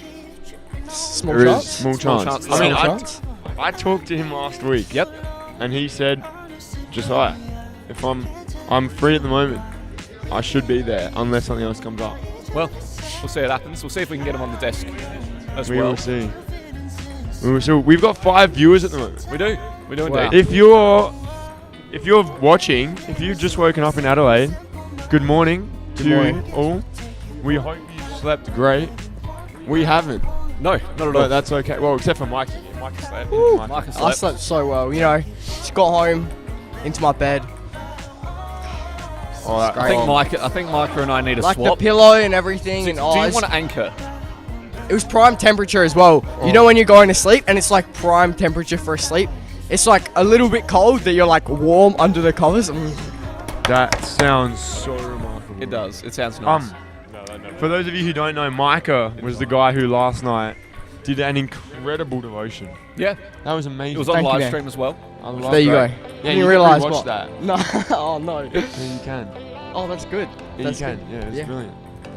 Small There is chance. small chance. I mean, I talked to him last week. Yep. And he said, Josiah, if I'm free at the moment, I should be there unless something else comes up. Well, we'll see what happens. We'll see if we can get him on the desk as We well. will see. We will see. We've got 5 viewers at the moment. We do. We do Wow. indeed. If you're watching, if you've just woken up in Adelaide, good morning to morning. you all. We hope you slept great. We haven't. No, not at all. But that's okay. Well, except for Mikey. Mikey slept. Marcus I slept. slept so well. You know, just got home, into my bed. Oh, that, I think Micah and I need a Like swap. the pillow and everything. Do and you want to anchor? It was prime temperature as well. You know when you're going to sleep and it's like prime temperature for a sleep? It's like a little bit cold that you're like warm under the covers. that sounds so remarkable. It does. It sounds nice. For those of you who don't know, Micah was the guy who last night did an incredible devotion. Yeah. That was amazing. It was on Thank you, live man. stream as well. I loved There you that. go. Yeah, You you realise watch what? that. No. Oh no. Yeah, you can. Oh, that's good. Yeah, That's you can. good. Yeah, it's Yeah. brilliant.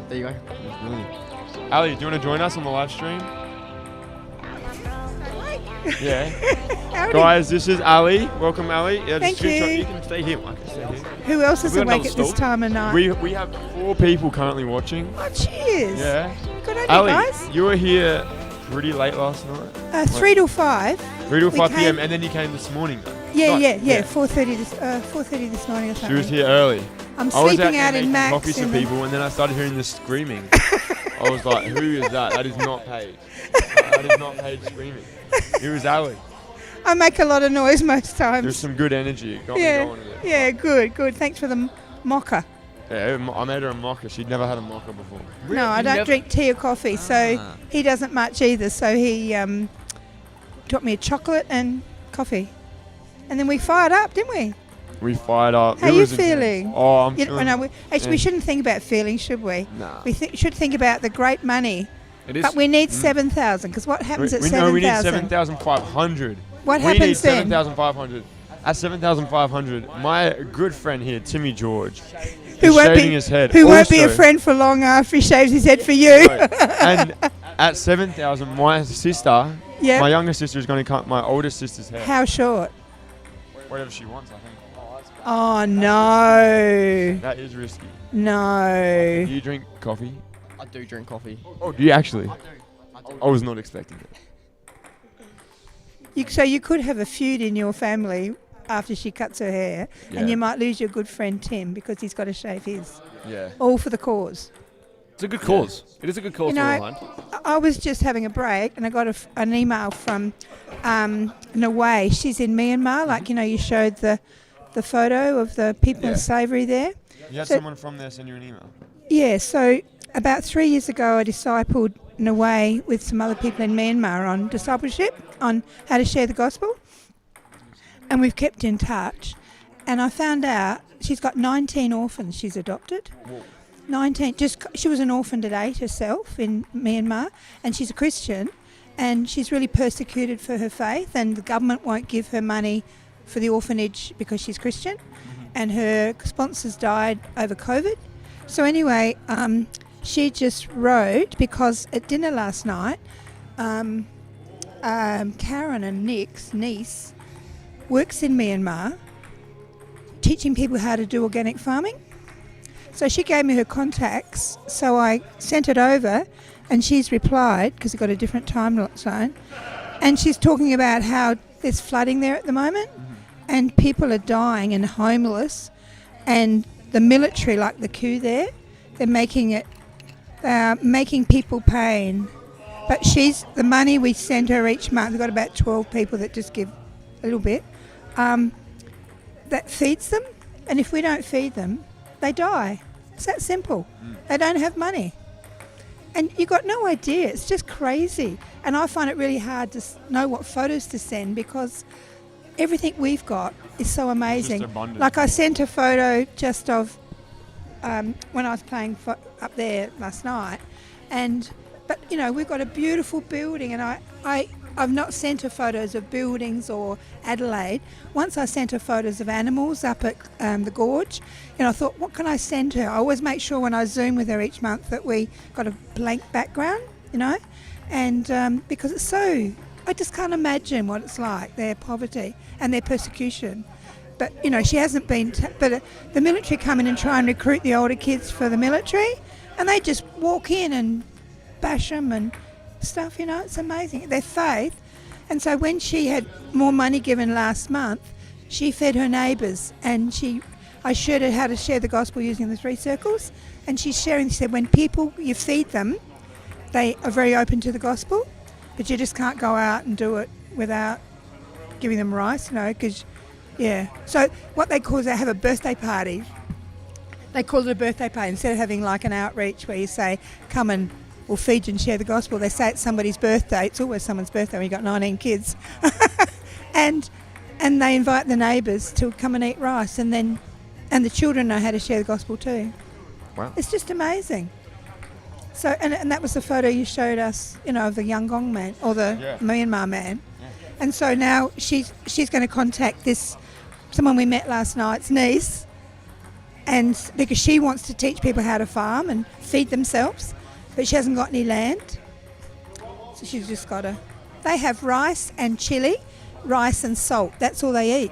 There you go. It's brilliant. Ali, do you want to join us on the live stream? Yeah. Guys, this is Ali. Welcome, Ali. Yeah, Thank just screenshot. you. You can stay here, Mike. Stay here. Who else is Have we got awake at another this stall? time of night? We have 4 people currently watching. Oh, cheers. Yeah. Good on Ali, you guys. you were here pretty late last night. 3 till 5. 3 till we 5 came- p.m. and then you came this morning. Yeah, Right, yeah. 4:30 this morning or something. She was here early. I'm I was sleeping out out there in making Max. coffees for in the- people, and then I started hearing the screaming. I was like, "Who is that? That is not paid. That is not paid screaming." It was Ali. I make a lot of noise most times. There's some good energy. It got me yeah, going a bit. yeah, good. Thanks for the mocha. Yeah, I made her a mocha. She'd never had a mocha before. No, I don't drink tea or coffee, so he doesn't much either. So he got me a chocolate and coffee, and then we fired up, didn't we? We fired up. How It you was intense. feeling? Oh, I'm You feeling. know, actually, we yeah. shouldn't think about feelings, should we? Nah. We should think about the great money. It is. But we need 7,000, because what happens at we 7,000? need 7,500. What we need happens then? 7,500. At 7,500, my good friend here, Timmy George, Who is won't shaving be his head. who won't be a Also- friend for long after he shaves his head for you? And at 7,000, my sister, Yep. my younger sister, is going to cut my older sister's hair. How short? Whatever she wants, I think. Oh no, That is risky. no. Do you drink coffee? I do drink coffee. Oh, do you actually? I was not expecting it. So you could have a feud in your family after she cuts her hair, Yeah. and you might lose your good friend Tim because he's got to shave his. Yeah. All for the cause. It's a good cause. It is a good cause You to know, remind. I was just having a break and I got an email from Nawai. She's in Myanmar, like, you know, you showed the photo of the people in Yeah. slavery there. You had So- someone from there send you an email. Yeah, so about 3 years ago I discipled Nawai with some other people in Myanmar on discipleship, on how to share the gospel. And we've kept in touch. And I found out she's got 19 orphans she's adopted. 19, she was an orphan at 8 herself in Myanmar, and she's a Christian, and she's really persecuted for her faith, and the government won't give her money for the orphanage because she's Christian, and her sponsors died over COVID. So anyway, she just wrote, because at dinner last night, Karen and Nick's niece works in Myanmar, teaching people how to do organic farming. So she gave me her contacts, so I sent it over, and she's replied, because we've got a different time zone, and she's talking about how there's flooding there at the moment, and people are dying and homeless, and the military, like the coup there, they're making people paying. But the money we send her each month, we've got about 12 people that just give a little bit, that feeds them, and if we don't feed them, they die. It's that simple. They don't have money. And you've got no idea. It's just crazy. And I find it really hard to know what photos to send, because everything we've got is so amazing. abundant. Like I sent a photo just of when I was playing up there last night. But, you know, we've got a beautiful building, and I I've not sent her photos of buildings or Adelaide. Once I sent her photos of animals up at the gorge, and I thought, what can I send her? I always make sure when I Zoom with her each month that we got a blank background, and because it's so, I just can't imagine what it's like, their poverty and their persecution. But, she hasn't been, but the military come in and try and recruit the older kids for the military, and they just walk in and bash them and stuff, it's amazing. Their faith. And so when she had more money given last month, she fed her neighbours, and I showed her how to share the gospel using the 3 circles, and she's sharing, she said, when people, you feed them, they are very open to the gospel, but you just can't go out and do it without giving them rice, because, So what they call is they have a birthday party. They call it a birthday party. Instead of having like an outreach where you say, come and we'll feed you and share the gospel, they say it's somebody's birthday. It's always someone's birthday when you've got 19 kids. and they invite the neighbours to come and eat rice, and the children know how to share the gospel too. Wow. It's just amazing. So, and that was the photo you showed us, of the Yangon man, or the Myanmar man. Yeah. And so now she's going to contact someone we met last night's niece, and because she wants to teach people how to farm and feed themselves, but she hasn't got any land. So she's just got to... They have rice and chili, rice and salt. That's all they eat.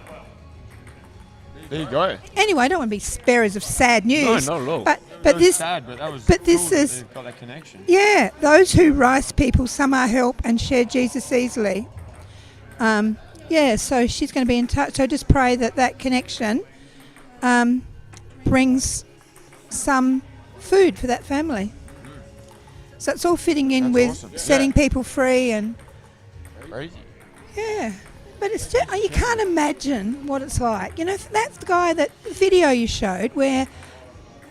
There you go. Anyway, I don't want to be bearers of sad news. No, not at all. But was this, sad, but that was but cool this that is they've got that connection. Yeah, those who rice people somehow help and share Jesus easily. So she's going to be in touch. So just pray that connection brings some food for that family. So it's all fitting in with awesome. setting people free and Crazy. yeah. But it's just, you can't imagine what it's like. That's the guy, that video you showed where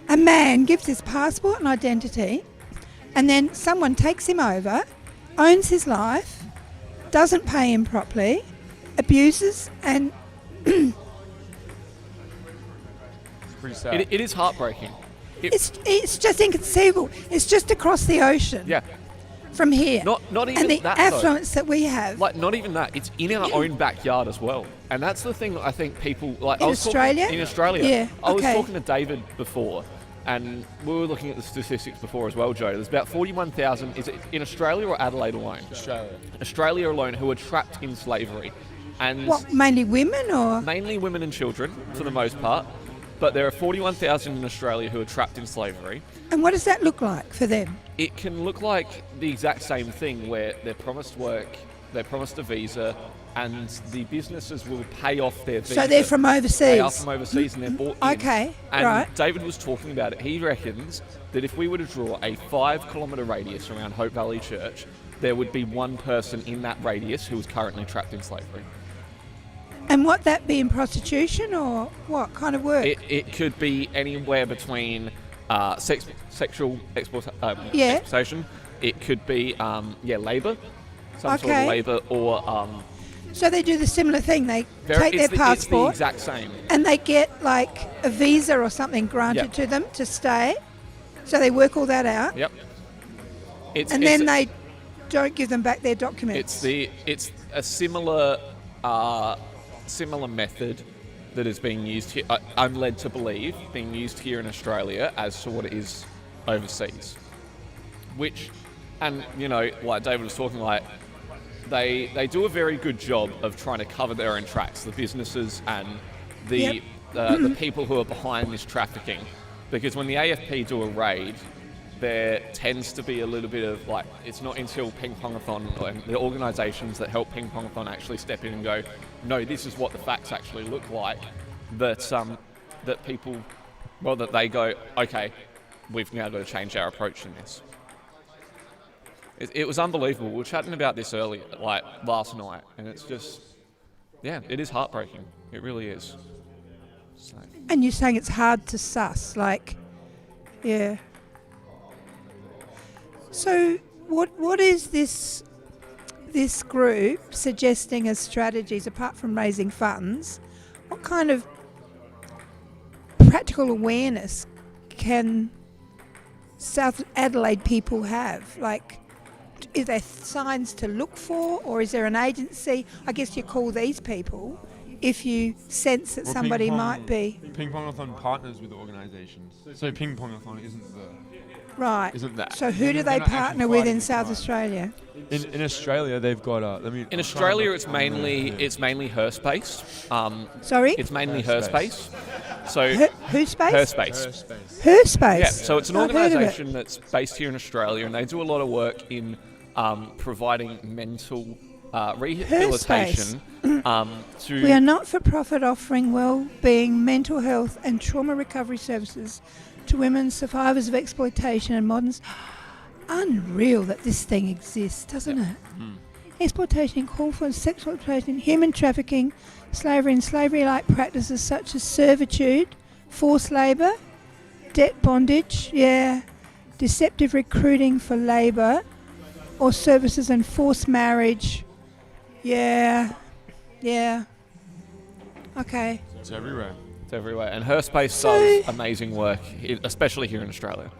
a man gives his passport and identity, and then someone takes him over, owns his life, doesn't pay him properly, abuses, and It's pretty sad. It is heartbreaking. it's just inconceivable. It's just across the ocean. Yeah. From here. Not even and the that, affluence that we have. Like, not even that. It's in our own backyard as well. And that's the thing that I think people... like. In Australia? In Australia. Yeah, I was okay. talking to David before, and we were looking at the statistics before as well, Joe. There's about 41,000, is it in Australia or Adelaide alone? Australia alone, who are trapped in slavery. And What, mainly women or? mainly women and children, for the most part. But there are 41,000 in Australia who are trapped in slavery. And what does that look like for them? It can look like the exact same thing, where they're promised work, they're promised a visa, and the businesses will pay off their visa. So they're from overseas? They are from overseas and they're bought in. Okay, and right. David was talking about it. He reckons that if we were to draw a 5-kilometre radius around Hope Valley Church, there would be one person in that radius who is currently trapped in slavery. And what, that be in prostitution or what kind of work? It could be anywhere between sexual exploitation. It could be labour, some sort of labour, or so they do the similar thing. They take their it's passport, the exact same, and they get like a visa or something granted to them to stay. So they work all that out. Yep. And then they don't give them back their documents. It's a similar method that is being used here. I'm led to believe being used here in Australia as to what it is overseas. Which, and like David was talking, like they do a very good job of trying to cover their own tracks, the businesses and the people who are behind this trafficking. Because when the AFP do a raid, there tends to be a little bit of like, it's not until Ping Pongathon and the organisations that help Ping Pongathon actually step in and go, no, this is what the facts actually look like, that people, that they go, okay, we've now got to change our approach in this. It was unbelievable. We were chatting about this earlier, like last night, and it's just, it is heartbreaking. It really is. So. And you're saying it's hard to suss, like, yeah. So what is this group suggesting as strategies, apart from raising funds? What kind of practical awareness can South Adelaide people have? Like, Is there signs to look for, or is there an agency? I guess you call these people if you sense that Well, somebody Ping Pong- might be. Ping Pongathon partners with organisations. So Ping Pongathon isn't Right. that. So who do they partner with in South Australia? In Australia, they've got In Australia, it's mainly her space. Sorry? It's mainly her space. So whose space? Her space. Her space. Yeah. So it's an I've heard of it. organisation that's based here in Australia, and they do a lot of work in providing mental rehabilitation. To We are not for profit, offering well-being, mental health, and trauma recovery services to women survivors of exploitation and modern. Unreal that this thing exists, doesn't it? Exploitation, call for sexual exploitation, human trafficking, slavery, and slavery-like practices such as servitude, forced labour, debt bondage, deceptive recruiting for labour, or services and forced marriage. Yeah. Okay. It's everywhere. It's everywhere. And her space does amazing work, especially here in Australia.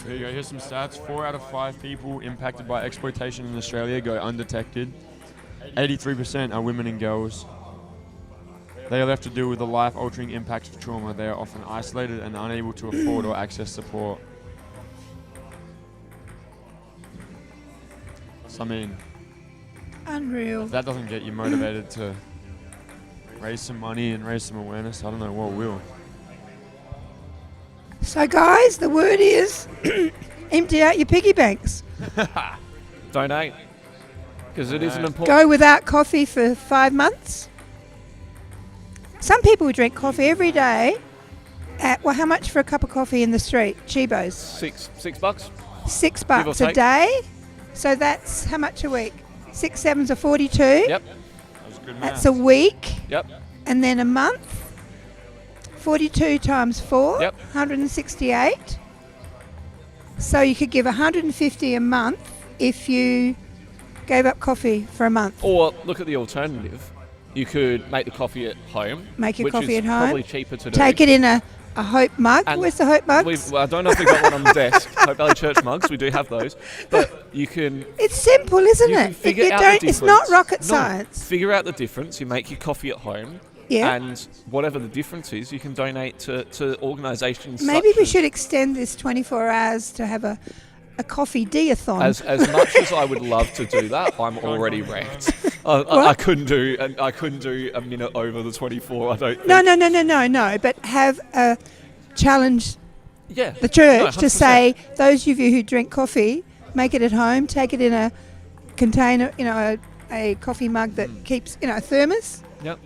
Here you go. Here's some stats. 4 out of 5 people impacted by exploitation in Australia go undetected. 83% are women and girls. They are left to deal with the life-altering impacts of trauma. They are often isolated and unable to afford or access support. So, I mean, Unreal. if that doesn't get you motivated to raise some money and raise some awareness, I don't know what will. So, guys, the word is empty out your piggy banks. Donate. Because it is an important... Go without coffee for 5 months. Some people drink coffee every day. How much for a cup of coffee in the street? Chibos. $6. $6 a take. day. So that's how much a week? 6 sevens are 42. Yep. That's a week. Yep. And then a month. 42 times 4. Yep. 168. So you could give 150 a month if you gave up coffee for a month. Or look at the alternative. You could make the coffee at home. Make your which coffee is at home. Probably cheaper to do. Take it in a Hope mug. And Where's the Hope mugs? I don't know if we've got one on the desk. Hope Valley Church mugs. We do have those. But you can... It's simple, isn't you it? can figure You out don't- the it's not difference. rocket No, science. Figure out the difference. You make your coffee at home. Yeah. And whatever the difference is, you can donate to organisations. Maybe such we as- should extend this 24 hours to have a coffee D-a-thon. As much as I would love to do that, I'm already wrecked. I couldn't do a minute over the 24. I don't. Think. No. But have a challenge. Yeah. The church No, to 100%. say those of you who drink coffee, make it at home. Take it in a container, a coffee mug that keeps, a thermos. Yep.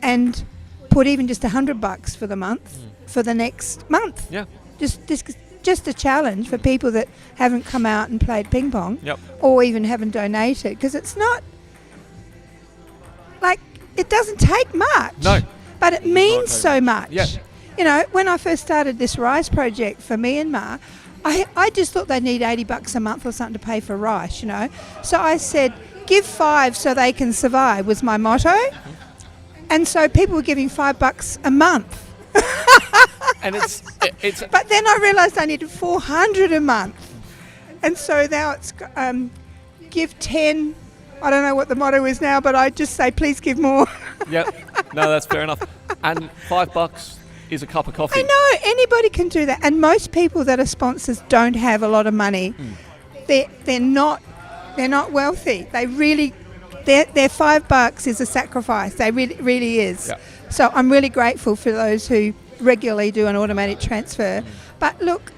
And put even just $100 for the month for the next month. Yeah. Just a challenge for people that haven't come out and played ping pong. Yep. Or even haven't donated, because it's not like it doesn't take much. No. But it means so much. Yeah. When I first started this rice project for Myanmar, I just thought they'd need $80 a month or something to pay for rice, So I said, give 5 so they can survive was my motto. And so people were giving $5 a month. And it's. But then I realised I needed $400 a month. And so now it's give 10. I don't know what the motto is now, but I just say, please give more. Yep. No, that's fair enough. And $5 is a cup of coffee. I know, anybody can do that. And most people that are sponsors don't have a lot of money. They're not wealthy. They really, their $5 is a sacrifice. They really is. Yeah. So I'm really grateful for those who regularly do an automatic transfer. But look,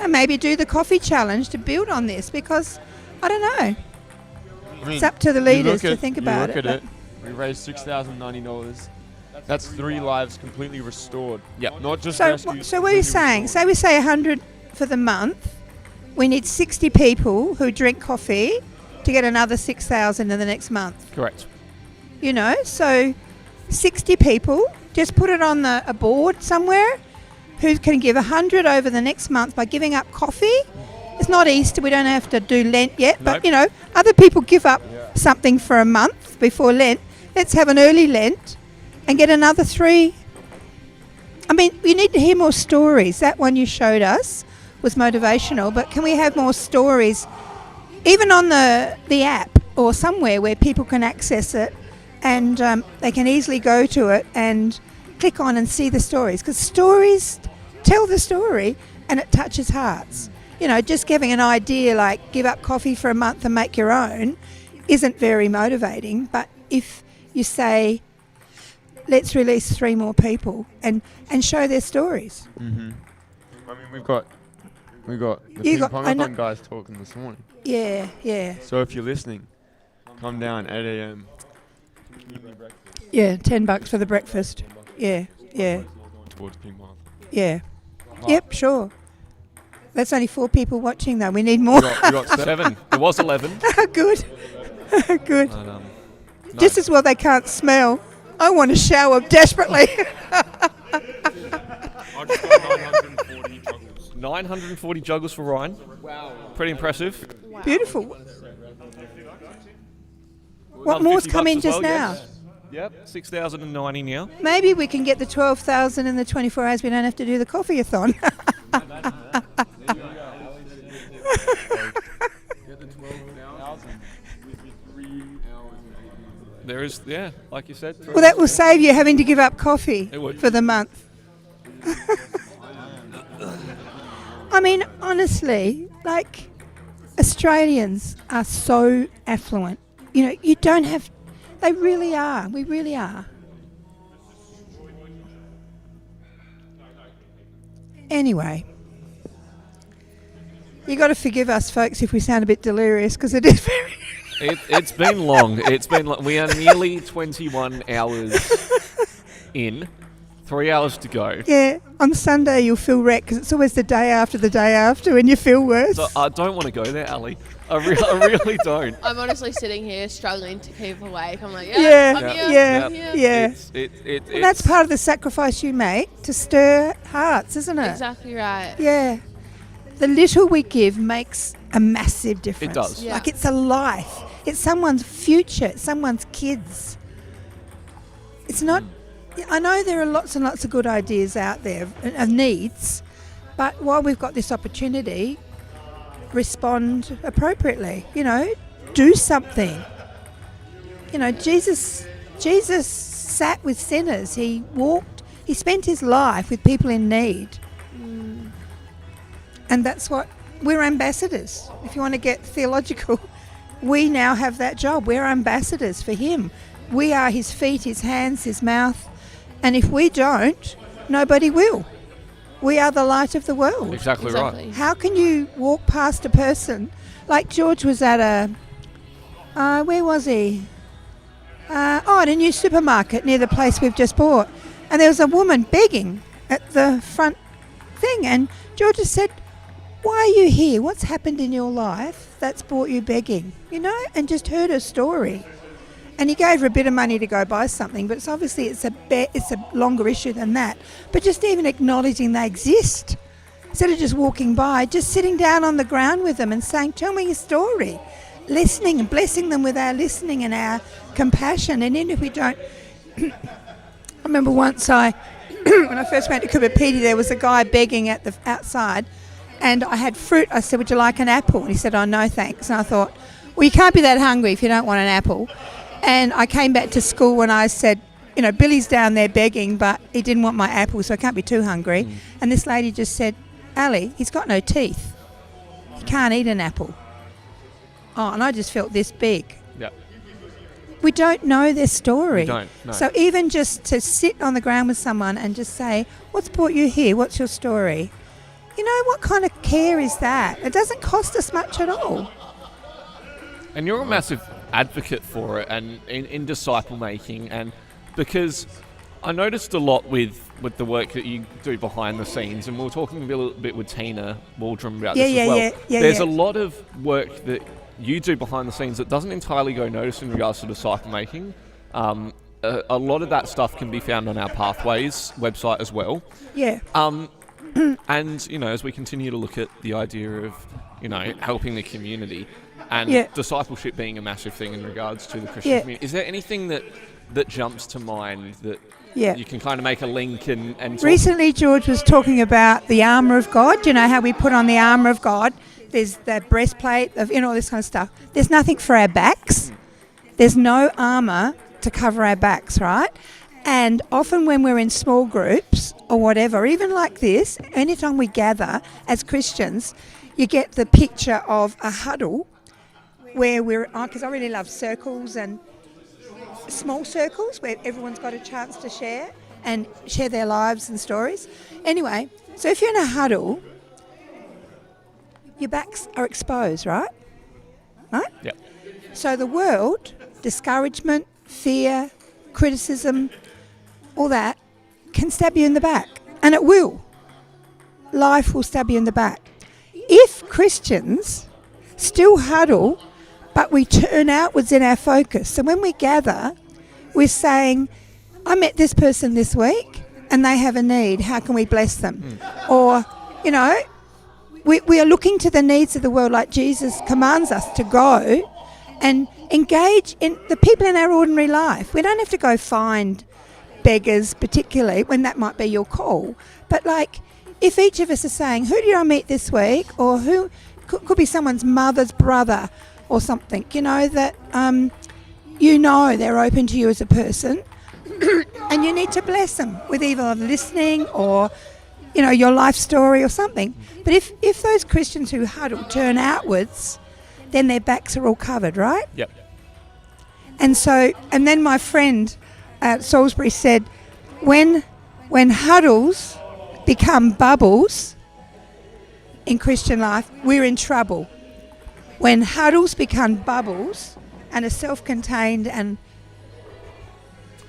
maybe do the coffee challenge to build on this, because I don't know. It's up to the leaders to think about it. You look at it. We raised $6,090. That's 3 lives completely restored. Yeah. Not just So rescued. what are you saying? Say we say 100 for the month. We need 60 people who drink coffee to get another 6,000 in the next month. Correct. So 60 people. Just put it on a board somewhere. Who can give 100 over the next month by giving up coffee? It's not Easter. We don't have to do Lent yet. But other people give up something for a month before Lent. Let's have an early Lent and get another 3. I mean, we need to hear more stories. That one you showed us was motivational, but can we have more stories, even on the app or somewhere where people can access it and they can easily go to it and click on and see the stories, because stories tell the story and it touches hearts. You know, just giving an idea like give up coffee for a month and make your own isn't very motivating, but if you say let's release 3 more people and show their stories. Mm-hmm. I mean, we've got the You got- ping-pong guys talking this morning. Yeah. So if you're listening, come down 8 a.m. Yeah, $10 for the breakfast. Yeah. towards ping pong. Yeah. Yep, sure. That's only 4 people watching though. We need more. We got 7. There was 11. Good. Good. But, no. Just as well they can't smell. I want to shower desperately. I just got 940 juggles. 940 juggles for Ryan. Wow. Pretty impressive. Beautiful. What more's come in just now? Yes. Yep, 6,090 now. Maybe we can get the 12,000 in the 24 hours. We don't have to do the coffee-a-thon. There is, yeah, like you said. Well, that will save you having to give up coffee It would. for the month. I mean, honestly, like, Australians are so affluent. You know, you don't have... They really are. We really are. Anyway. You got to forgive us, folks, if we sound a bit delirious, because it is very... It's been long. We are nearly 21 hours in. 3 hours to go. Yeah, on Sunday you'll feel wrecked because it's always the day after and you feel worse. So I don't want to go there, Ali. I really don't. I'm honestly sitting here struggling to keep awake. I'm like, Yeah. I'm here. And that's part of the sacrifice you make to stir hearts, isn't it? Exactly right. Yeah. The little we give makes a massive difference. It does. Yeah. Like it's a life. It's someone's future. It's someone's kids. It's not... I know there are lots and lots of good ideas out there of needs, but while we've got this opportunity, respond appropriately. You know, do something. You know, Jesus sat with sinners. He spent his life with people in need. And that's what, we're ambassadors. If you want to get theological, we now have that job. We're ambassadors for him. We are his feet, his hands, his mouth. And if we don't, nobody will. We are the light of the world. Exactly right. How can you walk past a person, like George was at where was he? At a new supermarket near the place we've just bought. And there was a woman begging at the front thing. And George just said, why are you here? What's happened in your life that's brought you begging? You know, and just heard her story. And he gave her a bit of money to go buy something, but it's obviously it's a longer issue than that. But just even acknowledging they exist, instead of just walking by, just sitting down on the ground with them and saying, tell me your story. Listening and blessing them with our listening and our compassion. And even if we don't... I remember once when I first went to Kubapiti, there was a guy begging at the outside, and I had fruit. I said, would you like an apple? And he said, oh, no, thanks. And I thought, well, you can't be that hungry if you don't want an apple. And I came back to school and I said, you know, Billy's down there begging, but he didn't want my apple, so I can't be too hungry. And this lady just said, Ali, he's got no teeth. He can't eat an apple. Oh, and I just felt this big. Yeah. We don't know their story. We don't, no. So even just to sit on the ground with someone and just say, what's brought you here? What's your story? You know, what kind of care is that? It doesn't cost us much at all. And you're a massive advocate for it and in disciple making, and because I noticed a lot with the work that you do behind the scenes, and we were talking a little bit with Tina Waldrum about this as well. There's a lot of work that you do behind the scenes that doesn't entirely go noticed in regards to disciple making. A lot of that stuff can be found on our Pathways website as well. Yeah. And, you know, as we continue to look at the idea of, you know, helping the community and discipleship being a massive thing in regards to the Christian community, is there anything that that jumps to mind that Yeah. you can kind of make a link and talk? Recently, George was talking about the armour of God. You know how we put on the armour of God? There's the breastplate, all this kind of stuff. There's nothing for our backs. There's no armour to cover our backs, right? And often when we're in small groups or whatever, even like this, anytime we gather as Christians, you get the picture of a huddle where because I really love circles and small circles where everyone's got a chance to share their lives and stories. Anyway, so if you're in a huddle, your backs are exposed, right? Right? Yep. So the world, discouragement, fear, criticism, all that, can stab you in the back. And it will. Life will stab you in the back. If Christians still huddle, but we turn outwards in our focus. So when we gather, we're saying, I met this person this week and they have a need. How can we bless them? Or, we are looking to the needs of the world like Jesus commands us to go and engage in the people in our ordinary life. We don't have to go find beggars, particularly when that might be your call. But if each of us are saying, who did I meet this week? Or who could be someone's mother's brother or something, that they're open to you as a person and you need to bless them with either listening or, your life story or something. But if those Christians who huddle turn outwards, then their backs are all covered, right? Yep. And then my friend at Salisbury said, when huddles become bubbles in Christian life, we're in trouble. When huddles become bubbles and are self-contained and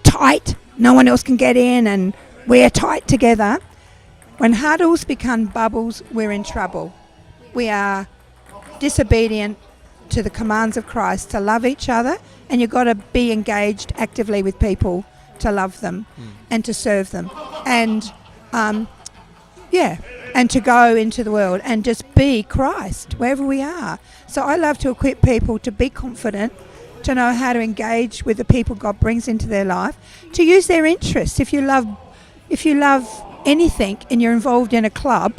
tight, no one else can get in and we're tight together. When huddles become bubbles, we're in trouble. We are disobedient to the commands of Christ to love each other, and you've got to be engaged actively with people to love them and to serve them. And and to go into the world and just be Christ wherever we are. So I love to equip people to be confident, to know how to engage with the people God brings into their life, to use their interests. If you love anything and you're involved in a club,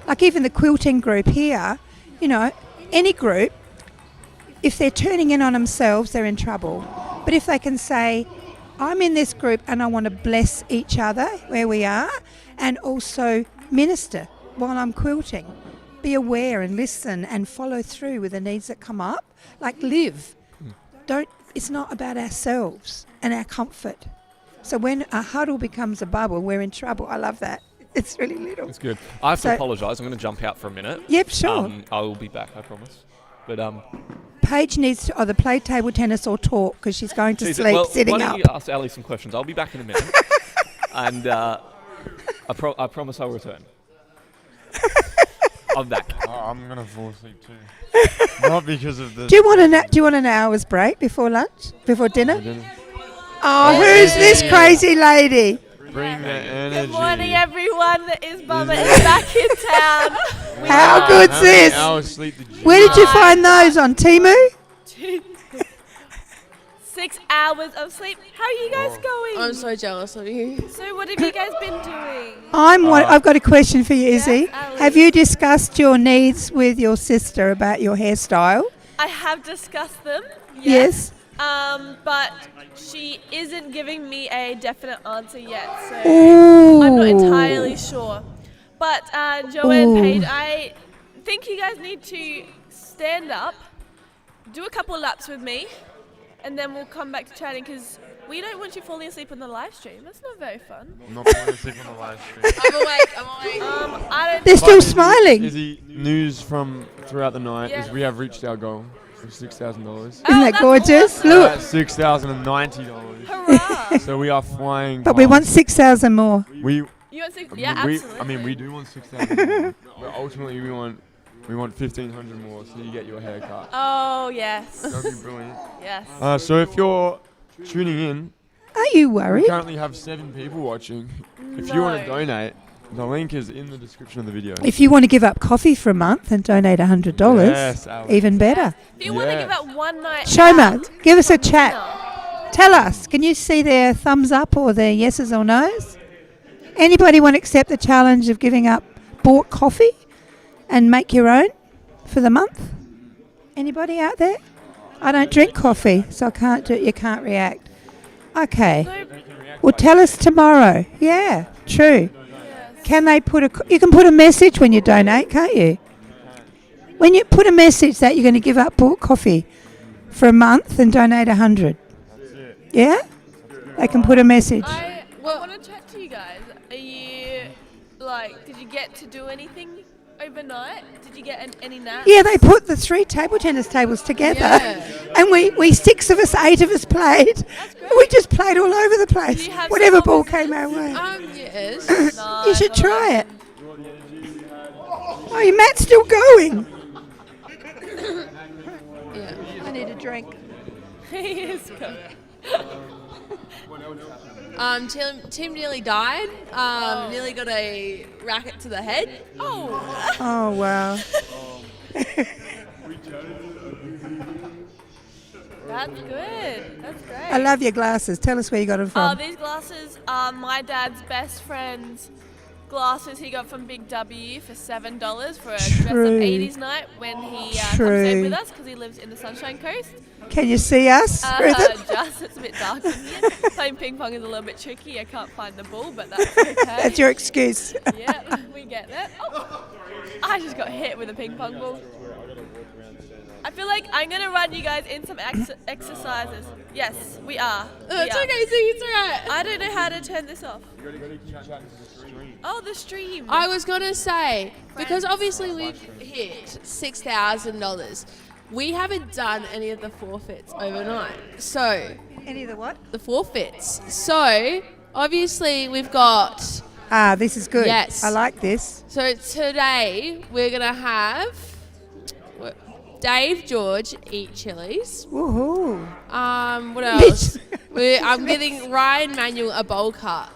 like even the quilting group here, any group, if they're turning in on themselves, they're in trouble. But if they can say, I'm in this group and I want to bless each other where we are, and also minister while I'm quilting, be aware and listen and follow through with the needs that come up, live. It's not about ourselves and our comfort. So when a huddle becomes a bubble, we're in trouble. I love that. It's really little. It's good. I have to apologise. I'm going to jump out for a minute. Yep, sure. I will be back, I promise. But Paige needs to either play table tennis or talk because she's going to sleep sitting why don't up. you ask Ali some questions? I'll be back in a minute. And I promise I'll return. I'm back. I'm going to fall asleep too. Not because of this. Do you want an hour's break before lunch? Before dinner? Oh, who's this crazy lady? Bring the energy. Good morning, everyone. Is Bubba is back in town. How good's this? Where did you find those? On Temu? 6 hours of sleep. How are you guys going? I'm so jealous of you. So what have you guys been doing? I've got a question for you, Izzy. Ali. Have you discussed your needs with your sister about your hairstyle? I have discussed them. Yes. But she isn't giving me a definite answer yet, so Ooh. I'm not entirely sure. But Joanne, Paige, I think you guys need to stand up, do a couple laps with me, and then we'll come back to chatting because we don't want you falling asleep on the live stream. That's not very fun. I'm not falling asleep on the live stream. I'm awake. I don't. They're still smiling. Izzy, news from throughout the night is we have reached our goal of $6,000. Isn't that gorgeous? awesome. Look. $6,090. Hurrah! So we are flying. But we want 6,000 more. You want six? Yeah, absolutely. We do want 6,000 more. But ultimately we want 1,500 more so you get your haircut. Oh, yes. That'd be brilliant. Yes. So if you're tuning in, Are you we worried? currently have 7 people watching. If you want to donate, the link is in the description of the video. If you want to give up coffee for a month and donate $100, Yes, Alex. even better. If you want to give up one night Shoma, out, give us a chat. Tell us, can you see their thumbs up or their yeses or nos? Anybody want to accept the challenge of giving up bought coffee and make your own for the month? Anybody out there? I don't drink coffee, so I can't do it. You can't react. Okay. Well, tell us tomorrow. Yeah, true. Can they put you can put a message when you donate, can't you? When you put a message that you're going to give up bought coffee for a month and donate 100. Yeah? They can put a message. I want to chat to you guys. Are you, did you get to do anything overnight? Did you get any naps? Yeah, they put the 3 table tennis tables together, and we 6 of us, 8 of us played. We just played all over the place. Whatever ball came our way. Yes. You should try it. Oh, your Matt's still going. I need a drink. He is good. Tim nearly died. Nearly got a racket to the head. Oh. Oh, wow. That's good. That's great. I love your glasses. Tell us where you got them from. These glasses are my dad's best friend's glasses he got from Big W for $7 for a dress-up 80s night when he comes in with us because he lives in the Sunshine Coast. Can you see us? It's a bit dark in here. Playing ping pong is a little bit tricky. I can't find the ball, but that's okay. That's your excuse. Yeah, we get that. Oh, I just got hit with a ping pong ball. I feel like I'm going to run you guys in some exercises. Yes, we are. It's okay, so it's alright. I don't know how to turn this off. Oh, the stream. I was going to say, because obviously we've hit $6,000, we haven't done any of the forfeits overnight. So... Any of the what? The forfeits. So, obviously we've got... Ah, this is good. Yes. I like this. So today we're going to have Dave George eat chilies. Woohoo. What else? I'm getting Ryan Manuel a bowl cut.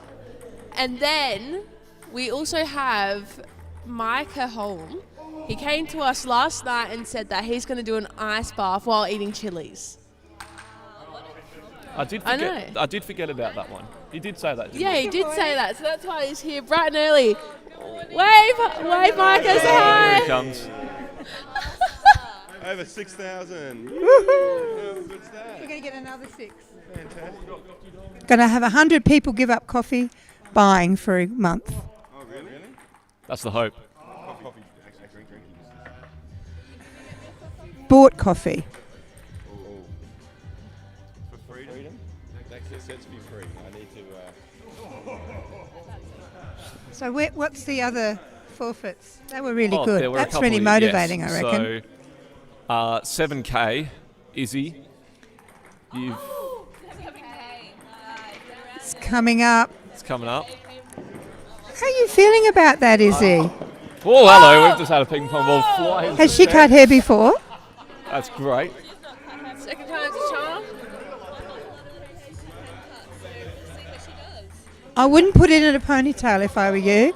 And then we also have Micah Holm. He came to us last night and said that he's going to do an ice bath while eating chilies. I did forget about that one. You did say that, didn't you? Yeah, he did say that. So that's why he's here bright and early. Wave, Micah, say hi. Here he comes. Over 6,000. We're going to get another 6. Fantastic. Going to have 100 people give up coffee buying for a month. Oh, really? That's the hope. Coffee, drinking. Bought coffee. For freedom? That says to be free. I need to... So what's the other forfeits? They were really There good. were That's really motivating, yes. I reckon. So, 7K, Izzy. It's coming up. It's coming up. How are you feeling about that, Izzy? Oh, hello. We've just had a ping pong ball fly. Has she cut hair before? That's great. Second time's a charm. I wouldn't put it in a ponytail if I were you.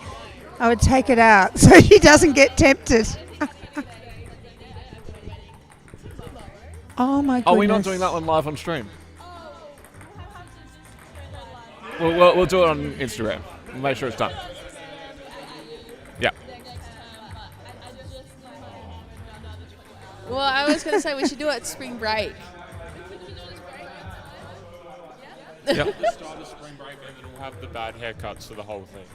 I would take it out so she doesn't get tempted. Oh my goodness. Are we not doing that one live on stream? We'll do it on Instagram. We'll make sure it's done. Yeah. Well, I was going to say we should do it at spring break. Yep. We'll start the spring break and then we'll have the bad haircuts for the whole thing.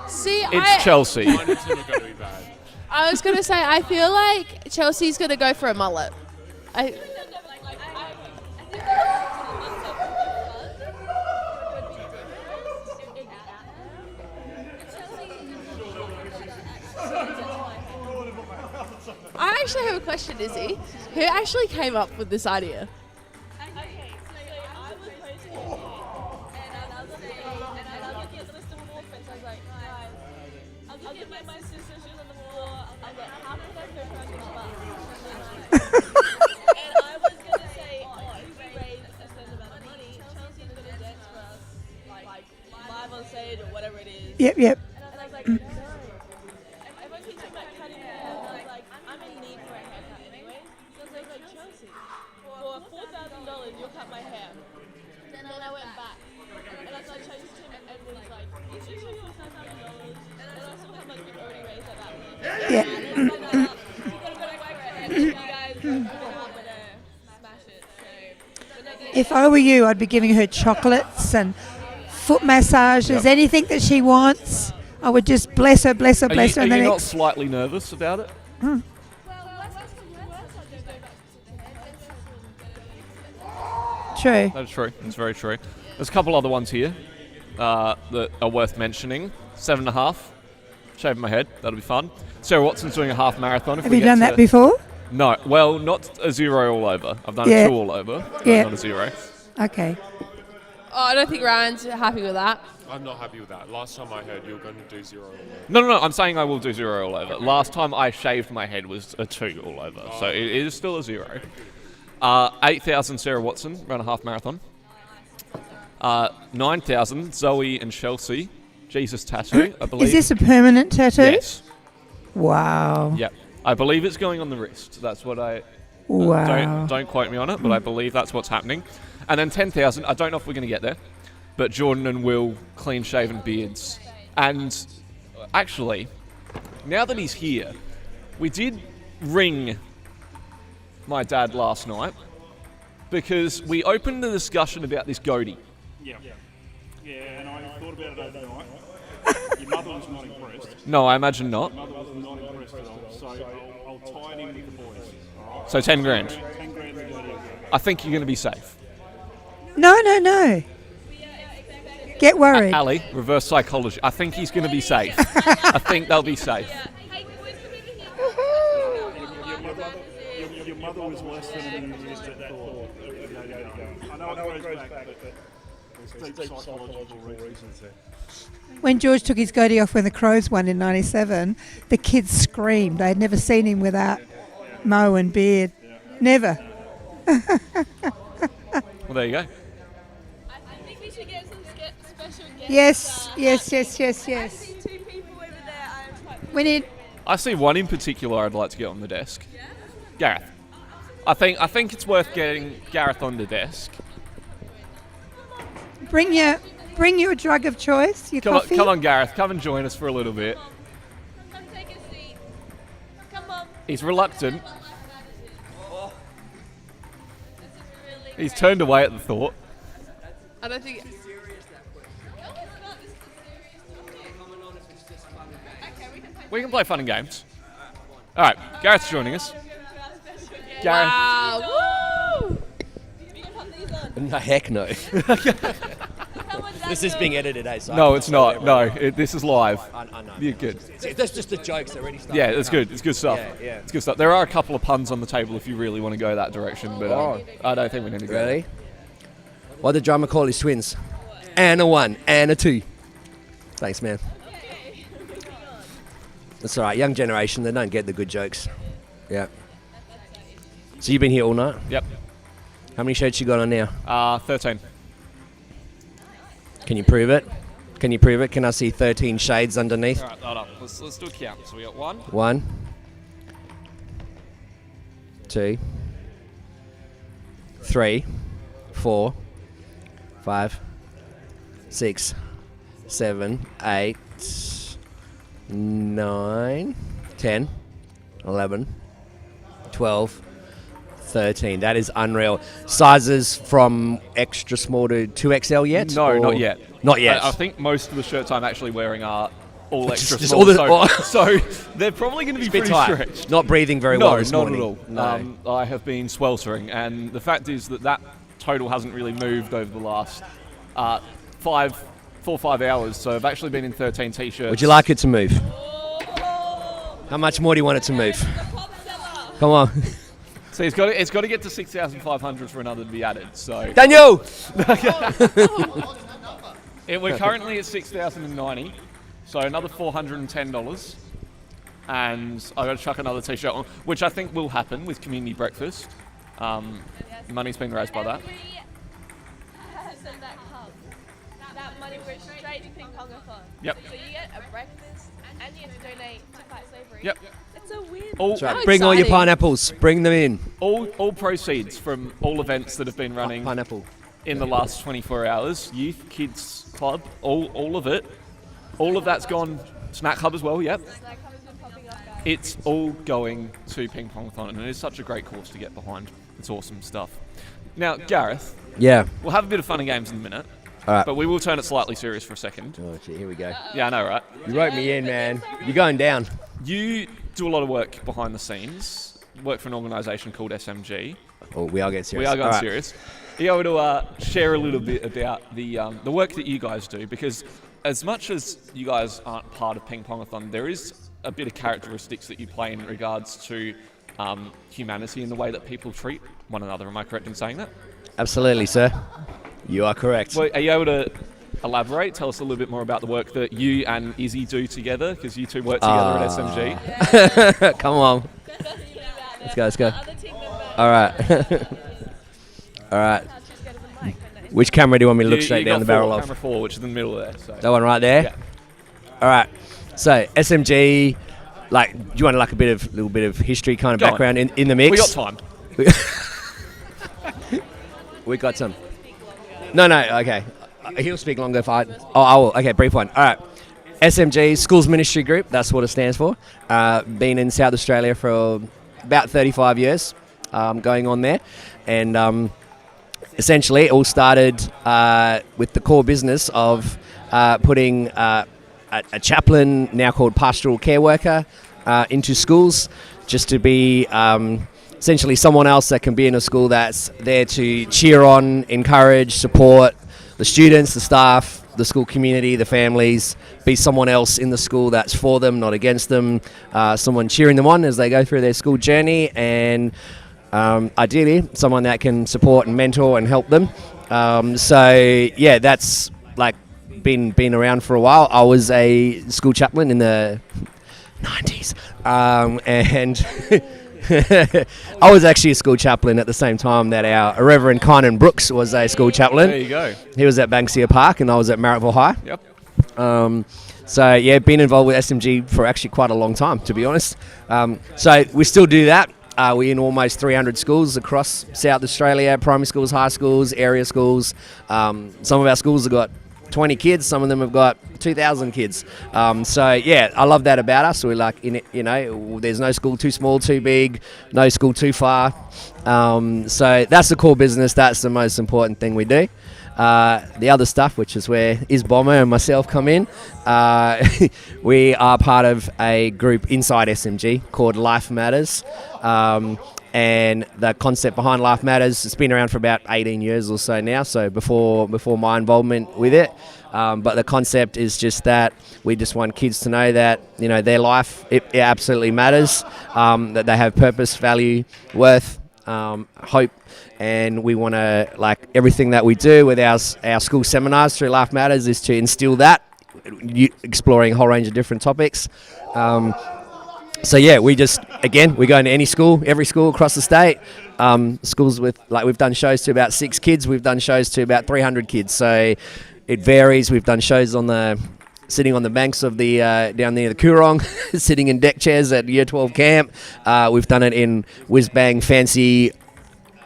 See, It's Chelsea. Mine and Tim are going to be bad. I was going to say, I feel like Chelsea's going to go for a mullet. I actually have a question, Izzy. Who actually came up with this idea? Yep. And I was like, no. Everyone keeps talking about cutting hair. And I was like, I'm in need for a haircut anyway. So I was like, Chelsea, still cut my hair. Then I went back. And I started chatting to him and everyone's like, you should show yours $9,000. And I still have like been already raised at that point. Yeah. You gotta go for it. And you guys are gonna smash it. So, If I were you, I'd be giving her chocolates and foot massages, anything that she wants. I would just bless her. Are And then you not slightly nervous about it? True. That's true. That's very true. There's a couple other ones here that are worth mentioning. 7.5. Shaving my head. That'll be fun. Sarah Watson's doing a half marathon. Have you done that before? No. Well, not a 0 all over. I've done a 2 all over. Yeah. Not a 0. Okay. Oh, I don't think Ryan's happy with that. I'm not happy with that. Last time I heard you were going to do 0 all over. No. I'm saying I will do 0 all over. Last time I shaved my head was a 2 all over. So it is still a 0. 8,000 Sarah Watson, run a half marathon. 9,000 Zoe and Chelsea, Jesus tattoo, I believe. Is this a permanent tattoo? Yes. Wow. Yep. I believe it's going on the wrist. That's what I... Wow. Don't quote me on it, but I believe that's what's happening. And then 10,000, I don't know if we're going to get there, but Jordan and Will, clean-shaven beards. And actually, now that he's here, we did ring my dad last night because we opened the discussion about this goatee. Yeah, and I thought about it overnight. Your mother was not impressed. No, I imagine not. Your mother was not impressed at all. So I'll tie it in with the boys. All right? So 10 grand. 10 grand to go to. I think you're going to be safe. No. Get worried. Ali, reverse psychology. I think he's going to be safe. I think they'll be safe. Your mother was less than amused at that thought. I know it goes back, but there's deep psychological reasons there. When George took his goatee off when the Crows won in '97, the kids screamed. They had never seen him without mo and beard. Never. Well, there you go. I think we should get some special guests. Yes. I see 2 people over there. I'm quite We need. I see one in particular I'd like to get on the desk. Gareth. I think it's worth getting Gareth on the desk. Bring your drug of choice. Your coffee. Come on, Gareth. Come and join us for a little bit. Come take a seat. Come on. He's reluctant. He's turned away at the thought. I don't think. We can play fun and games. All right, Gareth's joining us. Gareth. Wow. Woo! No, heck no. This is being edited, eh? So No, it's not. No, this is live. I know. You're good. See, that's just the jokes already started. Yeah, it's good. It's good stuff. Yeah. It's good stuff. There are a couple of puns on the table if you really want to go that direction, but I don't think we need to go. Ready? What did drummer call his twins? And a 1 and a 2. Thanks, man. That's all right. Young generation, they don't get the good jokes. Yeah. So you've been here all night? Yep. How many shirts you got on now? 13. Can you prove it? Can I see 13 shades underneath? All right, hold up. Let's do a count. So we got 1. 1, 2, 3, 4, 5, 6, 7, 8, 9, 10, 11, 12, 13. That is unreal. Sizes from extra small to 2XL yet? No, or? not yet. Not yet. I think most of the shirts I'm actually wearing are all extra Just small. all So they're probably going to be a bit pretty tight. stretched. Not breathing very well this morning. Not at all. No. I have been sweltering, and the fact is that total hasn't really moved over the last 4 or 5 hours. So I've actually been in 13 t-shirts. Would you like it to move? How much more do you want it to move? Come on. So it's got to get to 6,500 for another to be added. So Daniel. We're currently at 6,090, so another $410, and I've got to chuck another t-shirt on, which I think will happen with community breakfast. Money's been raised by that. Send that cup. That money goes straight to Ping Pongathon. Yep. So you get a breakfast and you get to donate to fight slavery. Yep. It's All, That's right. Bring all your pineapples. Bring them in. all proceeds from all events that have been running Pineapple. in the last 24 hours, youth, kids club, all of it, all of that's gone. Snack Hub as well, yep. It's all going to Ping Pong Thon, and it is such a great cause to get behind. It's awesome stuff. Now, Gareth. Yeah. We'll have a bit of fun and games in a minute. All right. But we will turn it slightly serious for a second. Oh, shit, here we go. Yeah, I know, right? You wrote me in, man. You're going down. You do a lot of work behind the scenes. Work for an organisation called SMG. Oh, we are getting serious. We are going All right. serious. Are you able to share a little bit about the work that you guys do? Because as much as you guys aren't part of Ping Pongathon, there is a bit of characteristics that you play in regards to humanity and the way that people treat one another. Am I correct in saying that? Absolutely, sir. You are correct. Well, are you able to elaborate? Tell us a little bit more about the work that you and Izzy do together, because you two work together at SMG. Come on. Let's go. All right. All right. Which camera do you want me to look straight down the barrel of? Camera 4, which is in the middle there. So. That one right there? Yeah. All right. So SMG, like, do you want like a little bit of history kind of background in the mix? We got time. We got some. No, okay. He'll speak longer if I... Oh, I will. Okay, brief one. All right. SMG, Schools Ministry Group, that's what it stands for. Been in South Australia for about 35 years, going on there. And essentially, it all started with the core business of putting a chaplain, now called pastoral care worker, into schools, just to be... essentially someone else that can be in a school that's there to cheer on, encourage, support the students, the staff, the school community, the families, be someone else in the school that's for them, not against them, someone cheering them on as they go through their school journey, and ideally someone that can support and mentor and help them. So yeah, that's like been around for a while. I was a school chaplain in the 90s, and I was actually a school chaplain at the same time that our Reverend Kynan Brooks was a school chaplain. There you go. He was at Banksia Park and I was at Marrickville High. Yep. So yeah, been involved with SMG for actually quite a long time, to be honest. So we still do that. We're in almost 300 schools across South Australia, primary schools, high schools, area schools. Some of our schools have got 20 kids, some of them have got 2,000 kids. So yeah, I love that about us. We're like, there's no school too small, too big, no school too far. So that's the core business. That's the most important thing we do. The other stuff, which is where Bomber and myself come in, we are part of a group inside SMG called Life Matters. And the concept behind Life Matters, it's been around for about 18 years or so now, so before my involvement with it. But the concept is just that we just want kids to know that, their life, it absolutely matters, that they have purpose, value, worth, hope, and we want to, like, everything that we do with our school seminars through Life Matters is to instill that, exploring a whole range of different topics. So yeah, we go into any school, every school across the state. Schools with, like, we've done shows to about 6 kids, we've done shows to about 300 kids. So it varies. We've done shows sitting on the banks of the down near the Coorong, sitting in deck chairs at Year 12 camp. We've done it in whiz bang fancy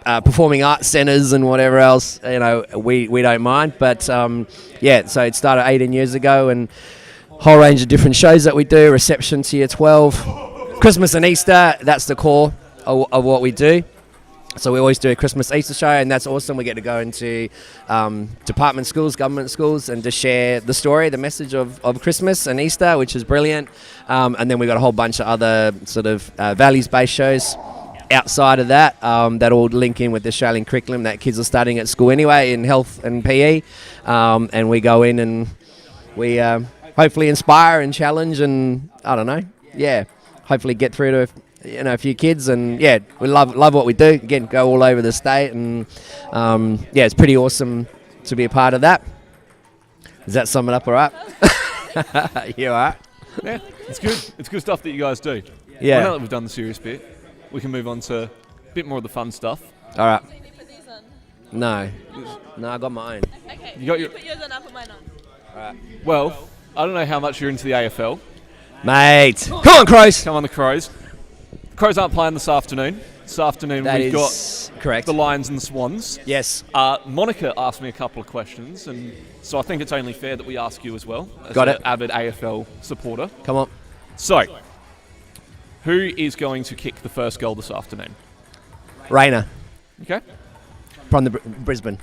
performing arts centres and whatever else. We don't mind. But yeah, so it started 18 years ago, and whole range of different shows that we do, reception to Year 12, Christmas and Easter, that's the core of what we do. So we always do a Christmas Easter show, and that's awesome. We get to go into department schools, government schools, and just share the story, the message of Christmas and Easter, which is brilliant. And then we've got a whole bunch of other sort of values-based shows outside of that that all link in with the Australian curriculum that kids are studying at school anyway, in health and PE. And we go in and we... hopefully inspire and challenge, and I don't know, yeah, hopefully get through to a few kids, and yeah, we love what we do. Again, go all over the state, and yeah, it's pretty awesome to be a part of that. Does that sum it up all right? You all right? Yeah, it's good. It's good stuff that you guys do. Yeah. Well, now that we've done the serious bit, we can move on to a bit more of the fun stuff. All right. No, I got mine. Okay, you put yours on, I'll put mine on. All right. Well, I don't know how much you're into the AFL. Mate, come on, Crows. Come on, the Crows. Crows aren't playing this afternoon. This afternoon That we've is got correct. the Lions and the Swans. Yes. Monica asked me a couple of questions, and so I think it's only fair that we ask you as well. As Got an it. avid AFL supporter. Come on. So, who is going to kick the first goal this afternoon? Rainer Okay. from the Brisbane.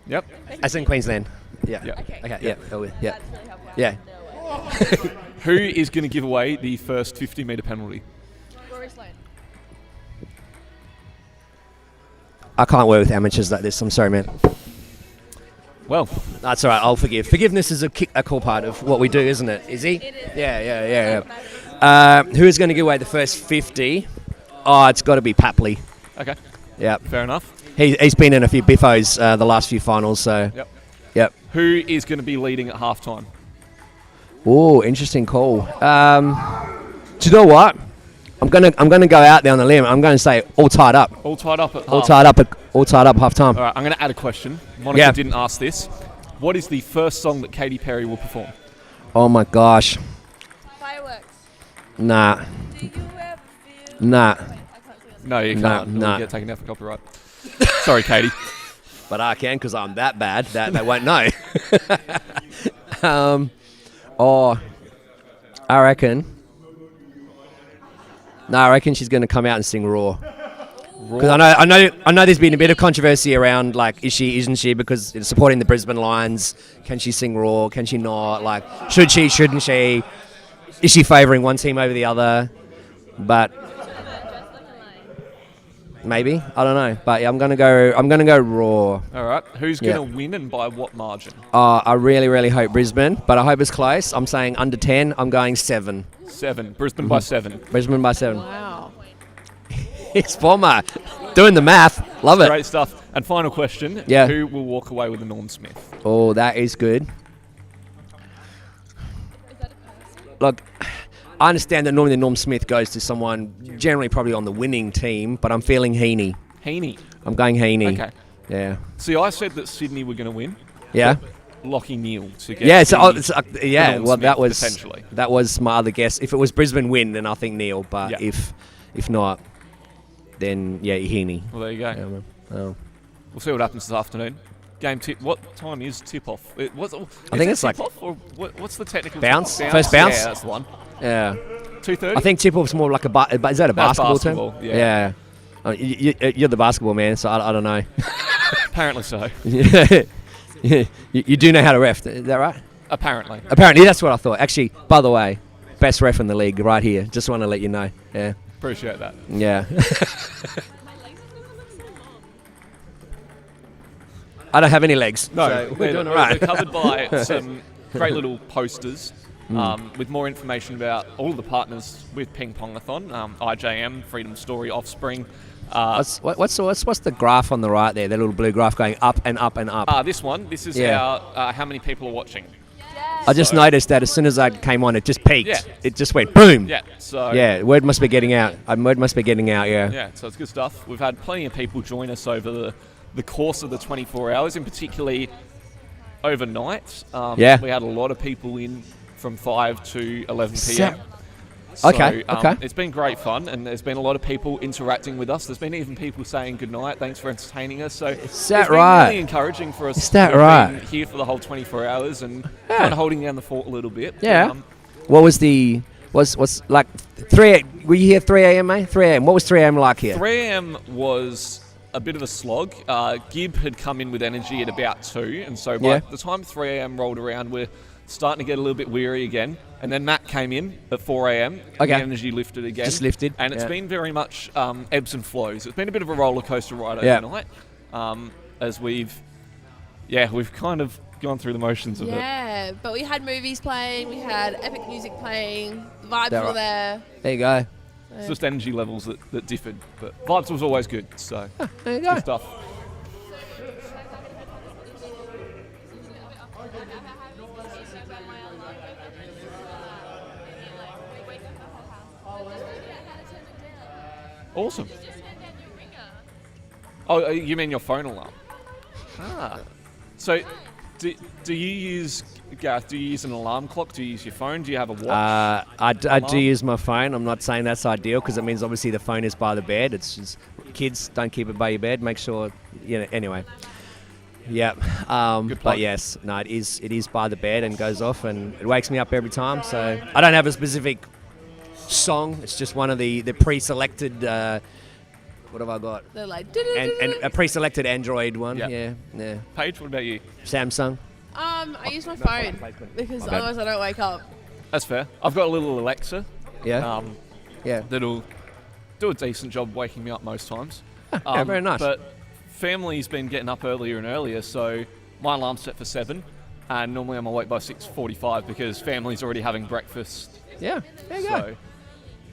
Yep. As in Queensland. Yeah. Yeah. Okay. Yeah. Oh, yeah. Yeah. Who is going to give away the first 50-metre penalty? I can't work with amateurs like this. I'm sorry, man. Well, that's all right. I'll forgive. Forgiveness is a core part of what we do, isn't it? Is he? It is. Yeah. Who is going to give away the first 50? Oh, it's got to be Papley. Okay. Yeah. Fair enough. He's been in a few biffos the last few finals, so. Yep. Yep. Who is going to be leading at halftime? Oh, interesting call. Do you know what? I'm gonna go out there on the limb. I'm going to say all tied up. All tied up at All half. tied up half time. All right, I'm going to add a question. Monica didn't ask this. What is the first song that Katy Perry will perform? Oh my gosh. Fireworks. Nah. Nah. No, you Nah, can't. nah. You'll get taken out for copyright. Sorry, Katie. But I can because I'm that bad that they won't know. I reckon. No, I reckon she's going to come out and sing Raw. Because I know there's been a bit of controversy around, like, is she, isn't she? Because it's supporting the Brisbane Lions. Can she sing Raw? Can she not? Like, should she, shouldn't she? Is she favouring one team over the other? But maybe, I don't know. But yeah, I'm gonna go Raw. All right. Who's going to win and by what margin? I really, really hope Brisbane, but I hope it's close. I'm saying under 10. I'm going 7. 7. Brisbane by 7. Brisbane by 7. Wow. It's Bomber. Doing the math. Love it. Great stuff. And final question. Yeah. Who will walk away with the Norm Smith? Oh, that is good. Look, I understand that normally Norm Smith goes to someone generally probably on the winning team, but I'm feeling Heaney. Heaney. I'm going Heaney. Okay. Yeah. See, I said that Sydney were going to win. Yeah. Lockie Neal to get Yeah, the well, Norm that Smith, was potentially. that was my other guess. If it was Brisbane win, then I think Neil. But if not, then yeah, Heaney. Well, there you go. Yeah, man. Oh. We'll see what happens this afternoon. Game tip. What time is tip off? I think it's like off or what's the technical bounce. tip-off? First bounce. Yeah, that's the one. Yeah. 2:30. I think tip off's more like a. Is that a That's basketball basketball, term? yeah. Oh, you're the basketball man, so I don't know. Apparently so. You do know how to ref, is that right? Apparently. Apparently, that's what I thought. Actually, by the way, best ref in the league right here. Just want to let you know. Yeah. Appreciate that. Yeah. I don't have any legs. No, so we're doing all right. We're covered by some great little posters with more information about all of the partners with Ping Pongathon, IJM, Freedom Story, Offspring. What's the graph on the right there? That little blue graph going up and up and up. This one. This is how many people are watching. I just noticed that as soon as I came on, it just peaked. Yeah. It just went boom. Yeah. So yeah, word must be getting out. Word must be getting out. Yeah. Yeah. So it's good stuff. We've had plenty of people join us over the course of the 24 hours, and particularly overnight. Yeah. We had a lot of people in from 5 to 11 So- p.m. So, Okay. It's been great fun, and there's been a lot of people interacting with us. There's been even people saying good night, thanks for entertaining us. So it's that been right? really encouraging for us. Is that to have right? been here for the whole 24 hours and kind of holding down the fort a little bit. Yeah. But, What was the was like 3? Were you here 3 a.m. mate? 3 a.m. What was 3 a.m. like here? 3 a.m. was a bit of a slog. Gib had come in with energy at about 2, and so by the time 3 a.m. rolled around, we're starting to get a little bit weary again. And then Matt came in at 4 a.m. Okay. The energy lifted again. Just lifted. And it's been very much ebbs and flows. It's been a bit of a roller coaster ride Yeah. overnight, as we've kind of gone through the motions of it. Yeah, but we had movies playing, we had epic music playing, the vibes That were right. there. There you go. It's just energy levels that differed, but vibes was always good. So there you go. Good stuff. Awesome. Oh, you mean your phone alarm? So Do you use, Gareth, do you use an alarm clock? Do you use your phone? Do you have a watch? I do use my phone. I'm not saying that's ideal because it means obviously the phone is by the bed. It's just kids, don't keep it by your bed. Make sure, anyway. Yeah. But yes, no, it is by the bed and goes off and it wakes me up every time. So I don't have a specific song. It's just one of the pre-selected. What have I got? They're like. And a pre-selected Android one. Yep. Yeah. Paige, what about you? Samsung. I use my phone because Okay. otherwise I don't wake up. That's fair. I've got a little Alexa. Yeah. Yeah. That'll do a decent job waking me up most times. Yeah, very nice. But family's been getting up earlier and earlier, so my alarm's set for 7, and normally I'm awake by 6:45 because family's already having breakfast. Yeah. There you go. So,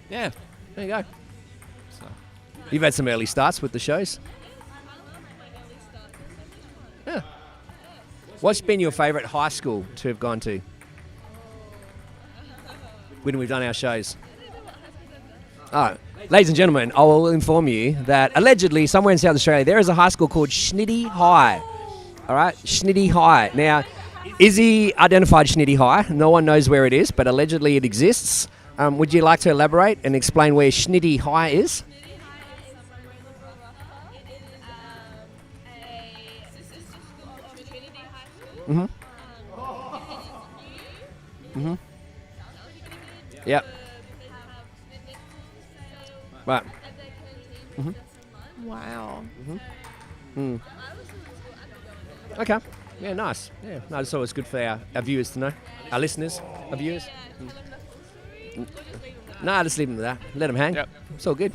yeah. There you go. You've had some early starts with the shows. Yeah. What's been your favourite high school to have gone to when we've done our shows? Oh, ladies and gentlemen, I will inform you that allegedly somewhere in South Australia there is a high school called Schnitty High. All right, Schnitty High. Now, Izzy identified Schnitty High. No one knows where it is, but allegedly it exists. Would you like to elaborate and explain where Schnitty High is? Mm-hmm. Mm-hmm. Yep. Right. Mm-hmm. Wow. Mm-hmm. Mm. Okay. Yeah, nice. Yeah, no, it's always good for our viewers to know. Our listeners, our viewers. Mm. No, just leave them there. Let them hang. Yep. It's all good.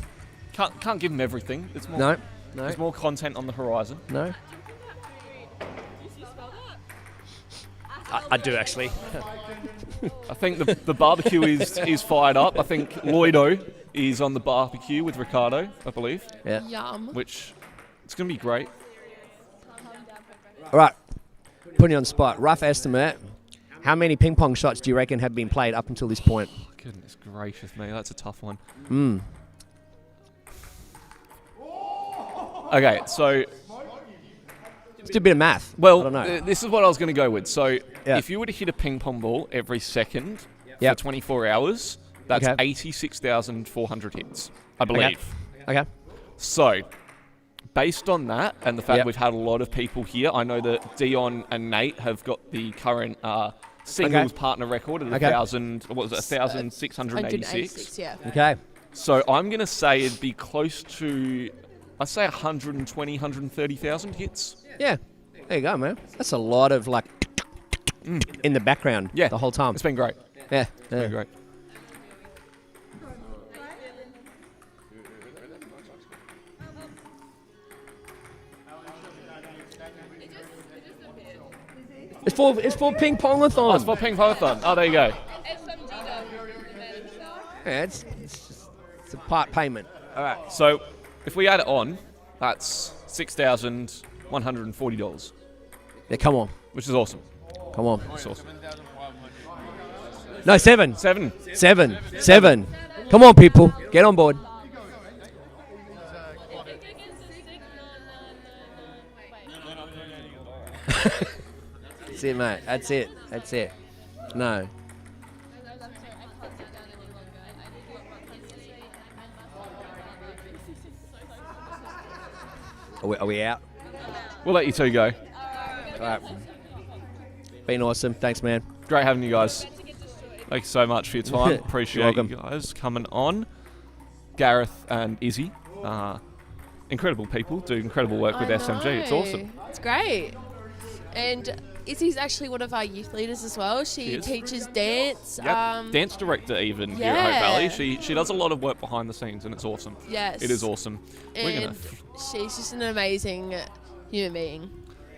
Can't give them everything. It's more, No. There's more content on the horizon. No. I do actually. I think the barbecue is fired up. I think Lloydo is on the barbecue with Ricardo, I believe. Yeah. Yum. Which it's going to be great. All right. Putting you on the spot. Rough estimate. How many ping pong shots do you reckon have been played up until this point? Goodness gracious me, that's a tough one. Mm. Okay, so Just a bit of math. well, I don't know. this is what I was going to go with. So Yeah. if you were to hit a ping pong ball every second Yep. for 24 hours, that's Okay. 86,400 hits, I believe. Okay. So, based on that and the fact Yep. we've had a lot of people here, I know that Dion and Nate have got the current singles partner record at Okay. 1,000. What was it? 1,686. Yeah. Okay. So I'm going to say it'd be close to, I'd say 120, 130,000 hits. Yeah. There you go, man. That's a lot of like in the background the whole time. It's been great. Yeah. It's been great. It's for ping pongathon. Oh, it's for ping pongathon. Oh, there you go. Yeah, it's a part payment. All right. So if we add it on, that's $6,140. Yeah, come on. Which is awesome. Come on. It's awesome. No, 7. 7. 7. 7. Come on, people. Get on board. That's it, mate. That's it. That's it. No. Are we out? We'll let you two go. All right. Been awesome. Thanks, man. Great having you guys. Thank you so much for your time. You're Appreciate welcome. you guys coming on. Gareth and Izzy, incredible people, do incredible work with SMG. It's awesome. It's great. And Izzy's actually one of our youth leaders as well. She is. teaches dance. Yep. Dance director even here at Hope Valley. She does a lot of work behind the scenes and it's awesome. Yes. It is awesome. And she's just an amazing human being.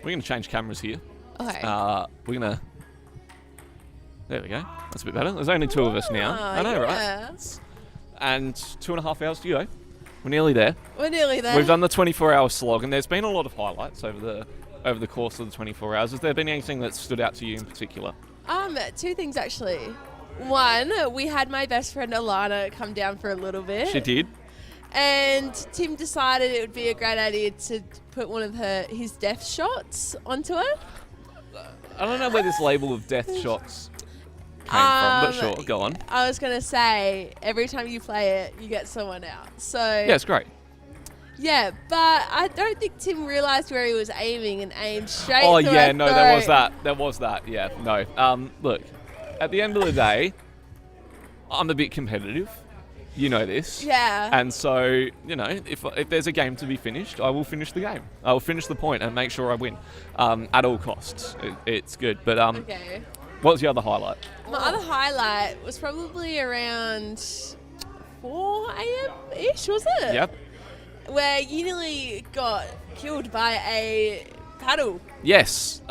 We're gonna change cameras here. Okay. We're gonna. There we go. That's a bit better. There's only 2 of us now. I know, yeah. right? And 2.5 hours to go. We're nearly there. We're nearly there. We've done the 24-hour slog, and there's been a lot of highlights over the course of the 24 hours. Has there been anything that stood out to you in particular? 2 things actually. One, we had my best friend Alana come down for a little bit. She did. And Tim decided it would be a great idea to put one of his death shots onto her. I don't know where this label of death shots came from, but sure, go on. I was going to say, every time you play it, you get someone out. So Yeah, it's great. yeah, but I don't think Tim realised where he was aiming and aimed straight Oh, through yeah, her no, there was that. Yeah, no. Look, at the end of the day, I'm a bit competitive. You know this. Yeah. And so, you know, if there's a game to be finished, I will finish the game. I will finish the point and make sure I win at all costs. It's good. But Okay. What's the other highlight? My other highlight was probably around 4 a.m.-ish, was it? Yep. Where you nearly got killed by a paddle. Yes.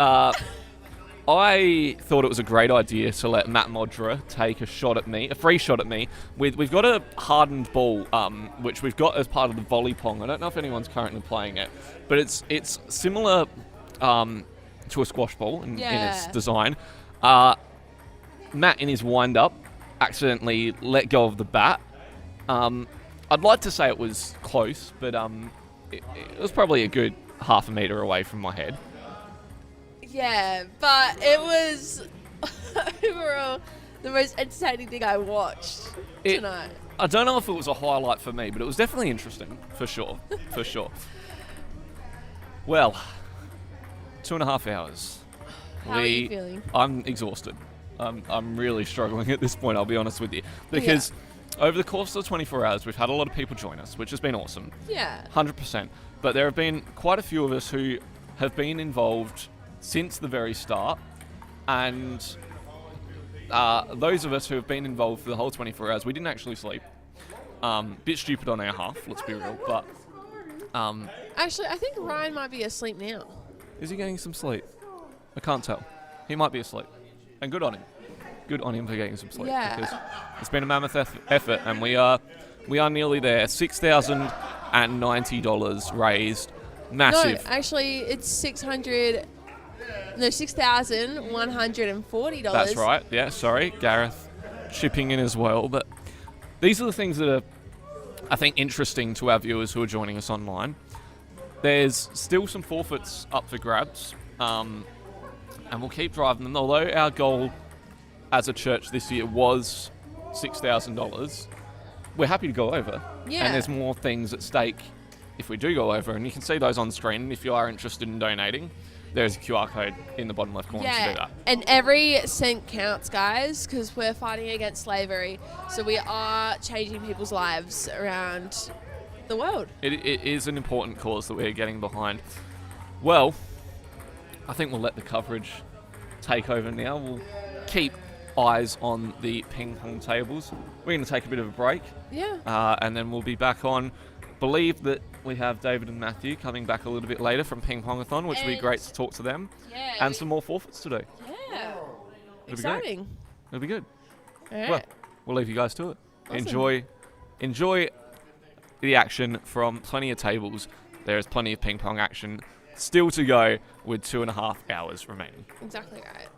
I thought it was a great idea to let Matt Modra take a free shot at me. We've got a hardened ball, which we've got as part of the volley pong. I don't know if anyone's currently playing it, but it's similar to a squash ball in its design. Matt, in his wind-up, accidentally let go of the bat. I'd like to say it was close, but it was probably a good half a metre away from my head. Yeah, but it was overall the most entertaining thing I watched tonight. I don't know if it was a highlight for me, but it was definitely interesting, for sure. For sure. Well, 2.5 hours. How are you feeling? I'm exhausted. I'm really struggling at this point, I'll be honest with you. Because over the course of the 24 hours, we've had a lot of people join us, which has been awesome. Yeah. 100%. But there have been quite a few of us who have been involved since the very start, and those of us who have been involved for the whole 24 hours, we didn't actually sleep. Bit stupid on our half, let's be real, but... Actually, I think Ryan might be asleep now. Is he getting some sleep? I can't tell. He might be asleep. And good on him. Good on him for getting some sleep. Yeah. Because it's been a mammoth effort, and we are nearly there. $6,090 raised. Massive. No, actually, it's $6,140. That's right. Yeah, sorry. Gareth chipping in as well. But these are the things that are, I think, interesting to our viewers who are joining us online. There's still some forfeits up for grabs, and we'll keep driving them. Although our goal as a church this year was $6,000, we're happy to go over. Yeah. And there's more things at stake if we do go over, and you can see those on screen. And if you are interested in donating, there's a QR code in the bottom left corner to do that. And every cent counts, guys, because we're fighting against slavery. So we are changing people's lives around the world. It is an important cause that we're getting behind. Well, I think we'll let the coverage take over now. We'll keep eyes on the ping pong tables. We're going to take a bit of a break. Yeah. And then we'll be back on. Believe that we have David and Matthew coming back a little bit later from Ping Pongathon, which will be great to talk to them. Yeah. And some more forfeits to do. Yeah. It'll be great. Exciting. It'll be good. All right. Well, we'll leave you guys to it. Awesome. Enjoy the action from plenty of tables. There is plenty of ping pong action still to go with 2.5 hours remaining. Exactly right.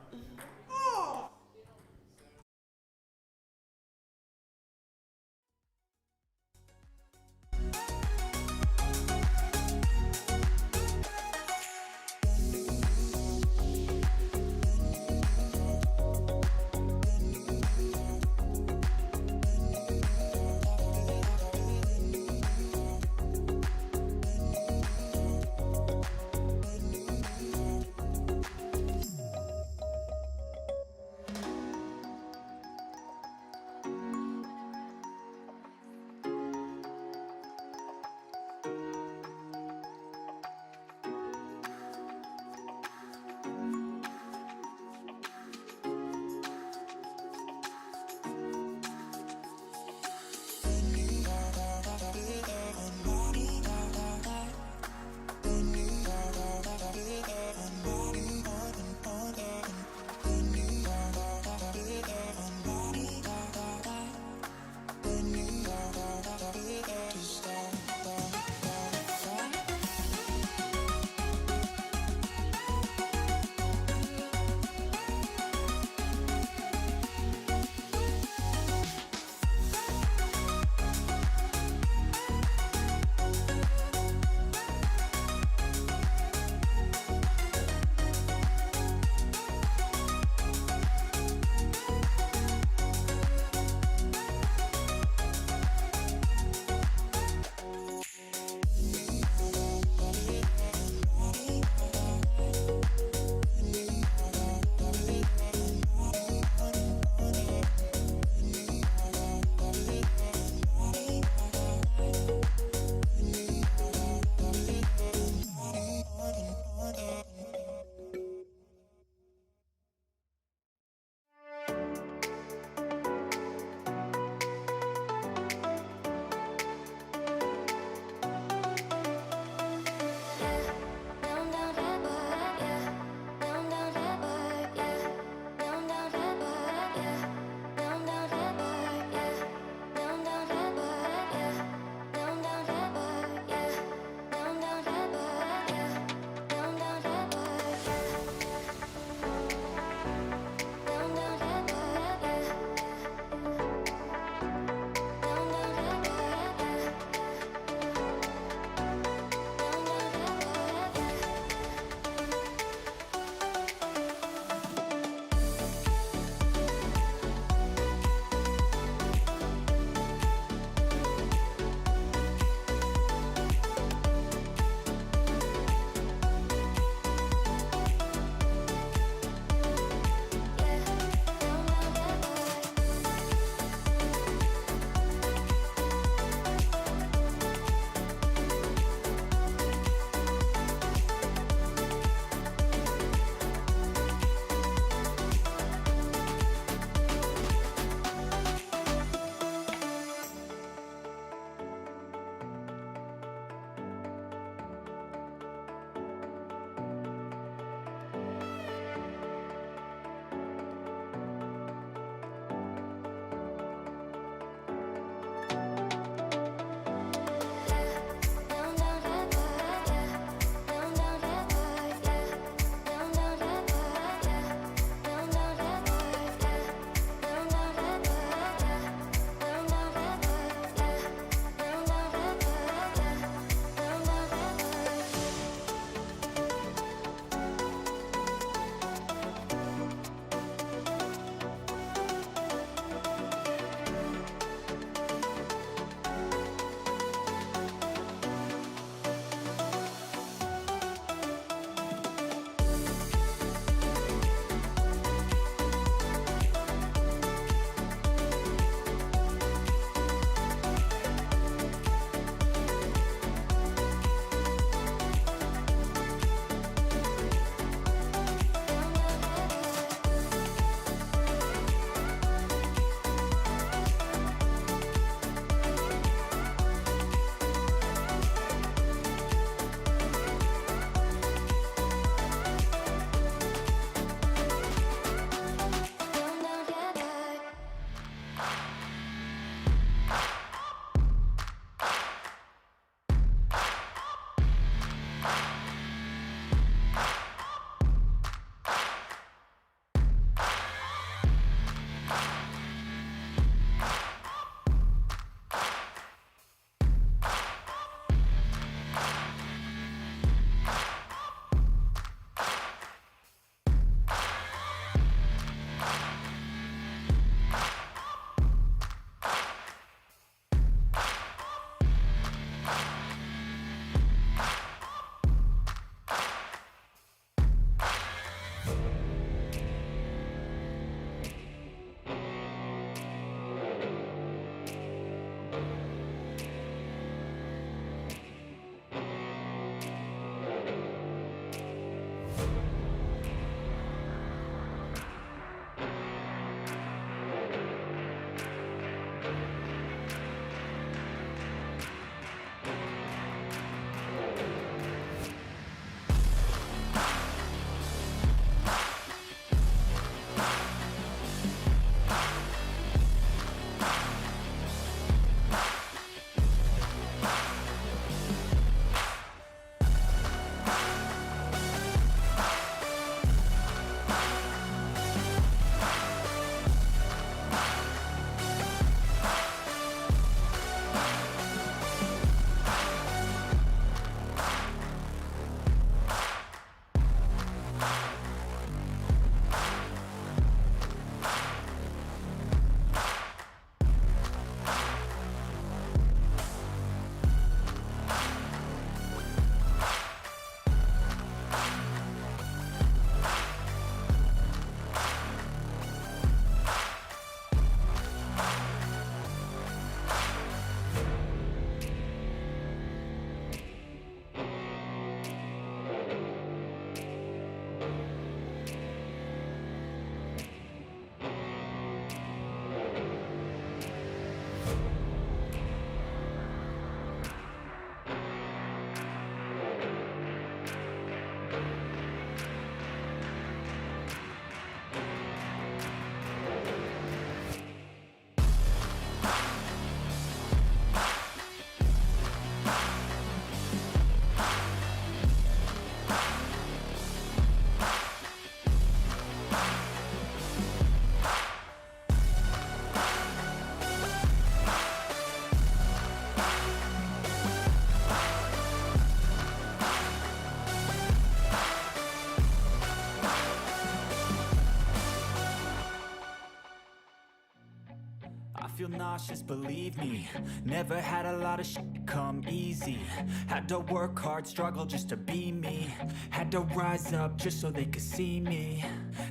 nauseous, believe me. Never had a lot of shit come easy. Had to work hard, struggle just to be me. Had to rise up just so they could see me.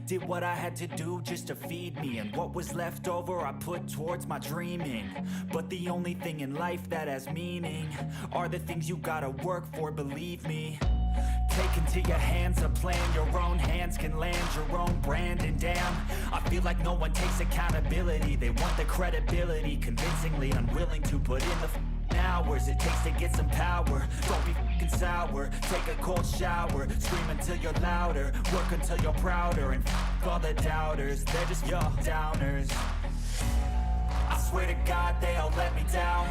Did what I had to do just to feed me. And what was left over I put towards my dreaming. But the only thing in life that has meaning are the things you gotta work for, believe me. Take into your hands a plan, your own hands can land your own brand. And damn, I feel like no one takes accountability. They want the credibility, convincingly unwilling to put in the hours it takes to get some power. Don't be f***ing sour, take a cold shower. Scream until you're louder, work until you're prouder. And f*** all the doubters, they're just your downers. I swear to God they all let me down.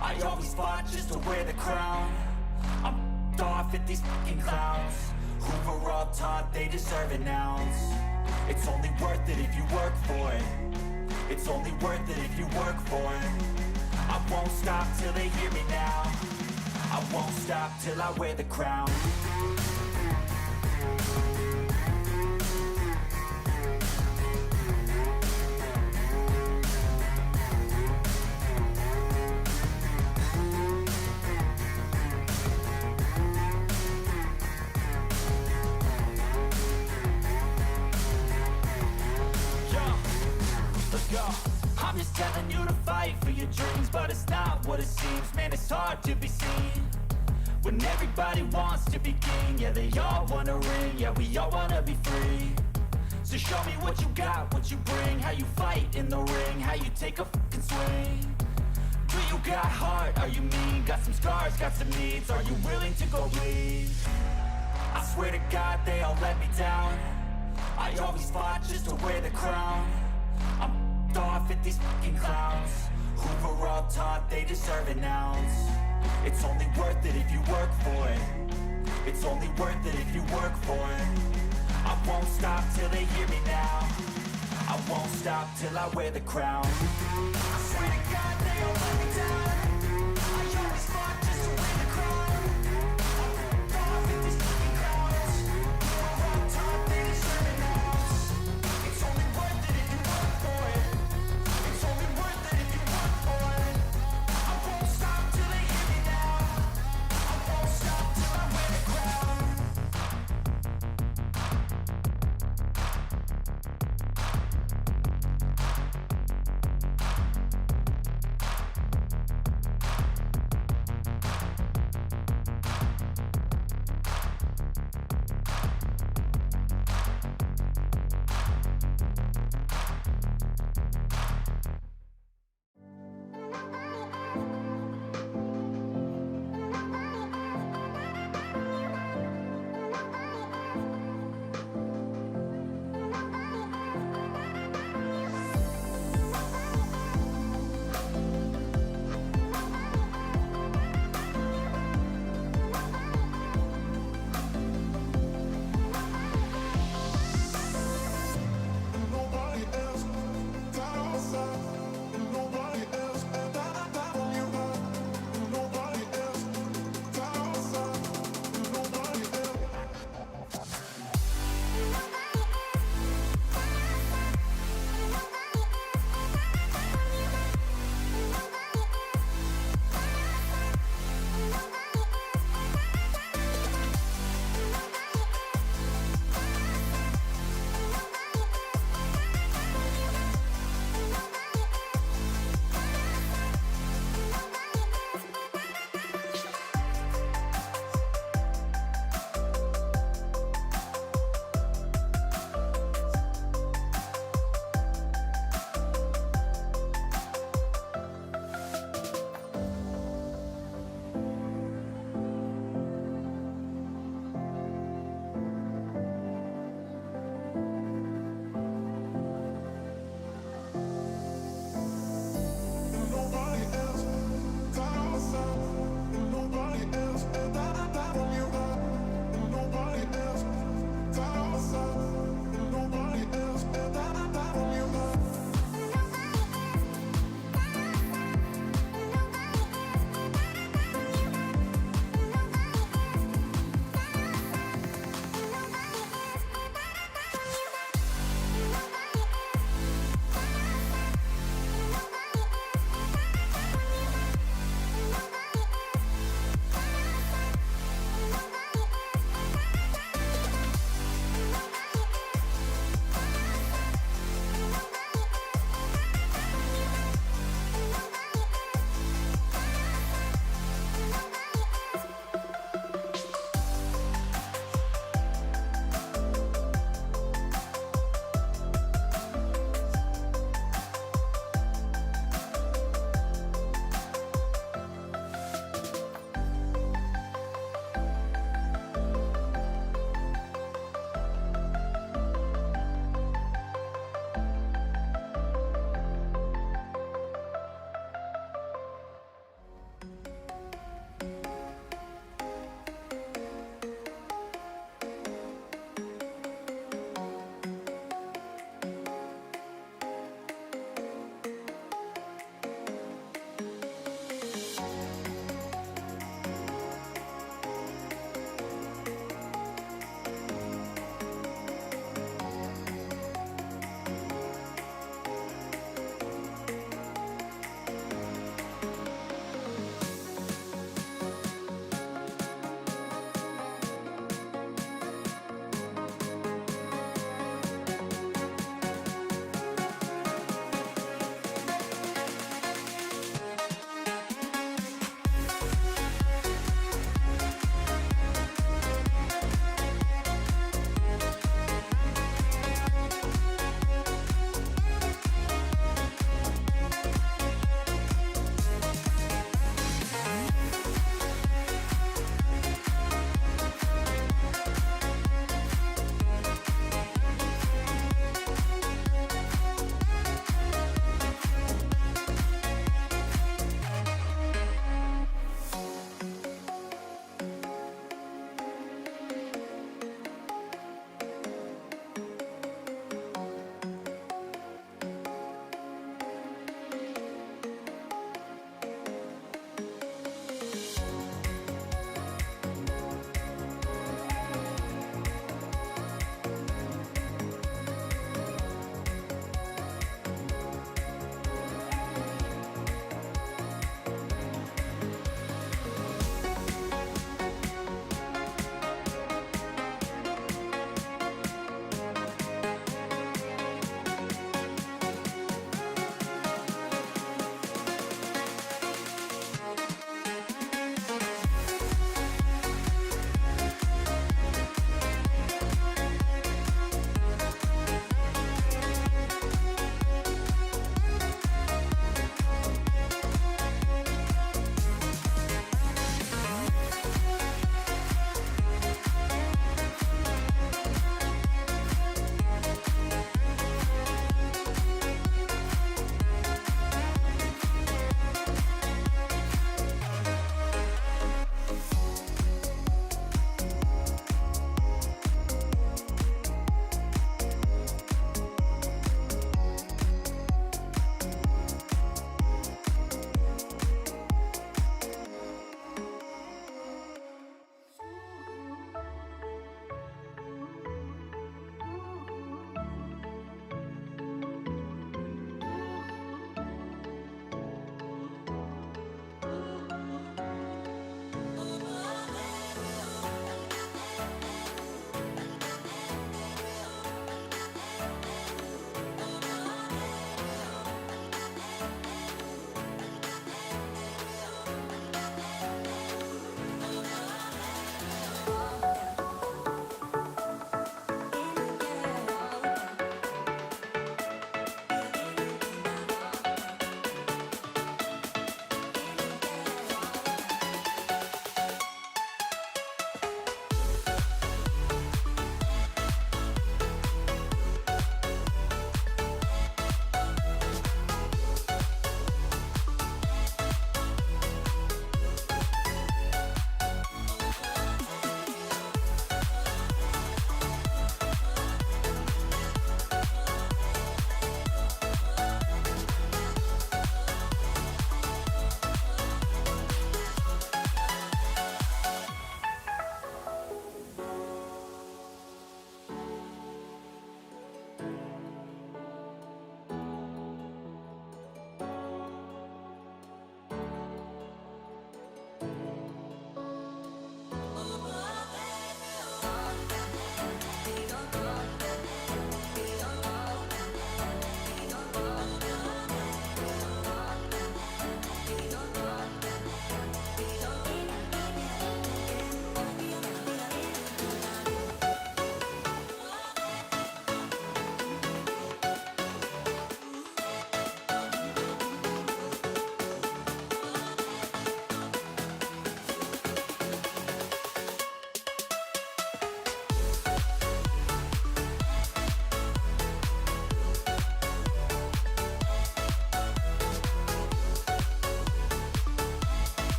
I always fought just to wear the crown. I'm off at these fucking clowns who were all taught they deserve an ounce. It's only worth it if you work for it. It's only worth it if you work for it. I won't stop till they hear me now. I won't stop till I wear the crown. I'm just telling you to fight for your dreams, but it's not what it seems. Man, it's hard to be seen when everybody wants to be king. Yeah, they all wanna ring, yeah, we all wanna be free. So show me what you got, what you bring, how you fight in the ring, how you take a fucking swing. Do you got heart, are you mean? Got some scars, got some needs, are you willing to go bleed? I swear to God they all let me down. I always fought just to wear the crown. I'm off at these fucking clowns who were all taught they deserve an ounce. It's only worth it if you work for it. It's only worth it if you work for it. I won't stop till they hear me now. I won't stop till I wear the crown. I swear to God they all let me down. I always fought just to wear the crown. I'm off at these fucking clowns who were all taught they deserve an ounce. It's only worth it if you work for it. It's only worth it if you work for it. I won't stop till they hear me now. I won't stop till I wear the crown.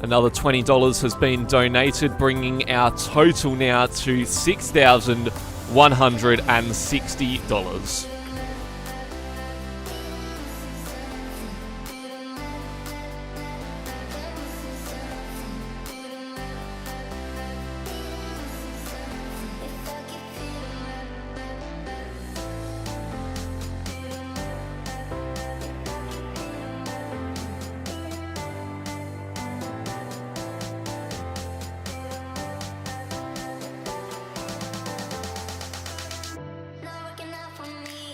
Another $20 has been donated, bringing our total now to $6,160. Not working out for me.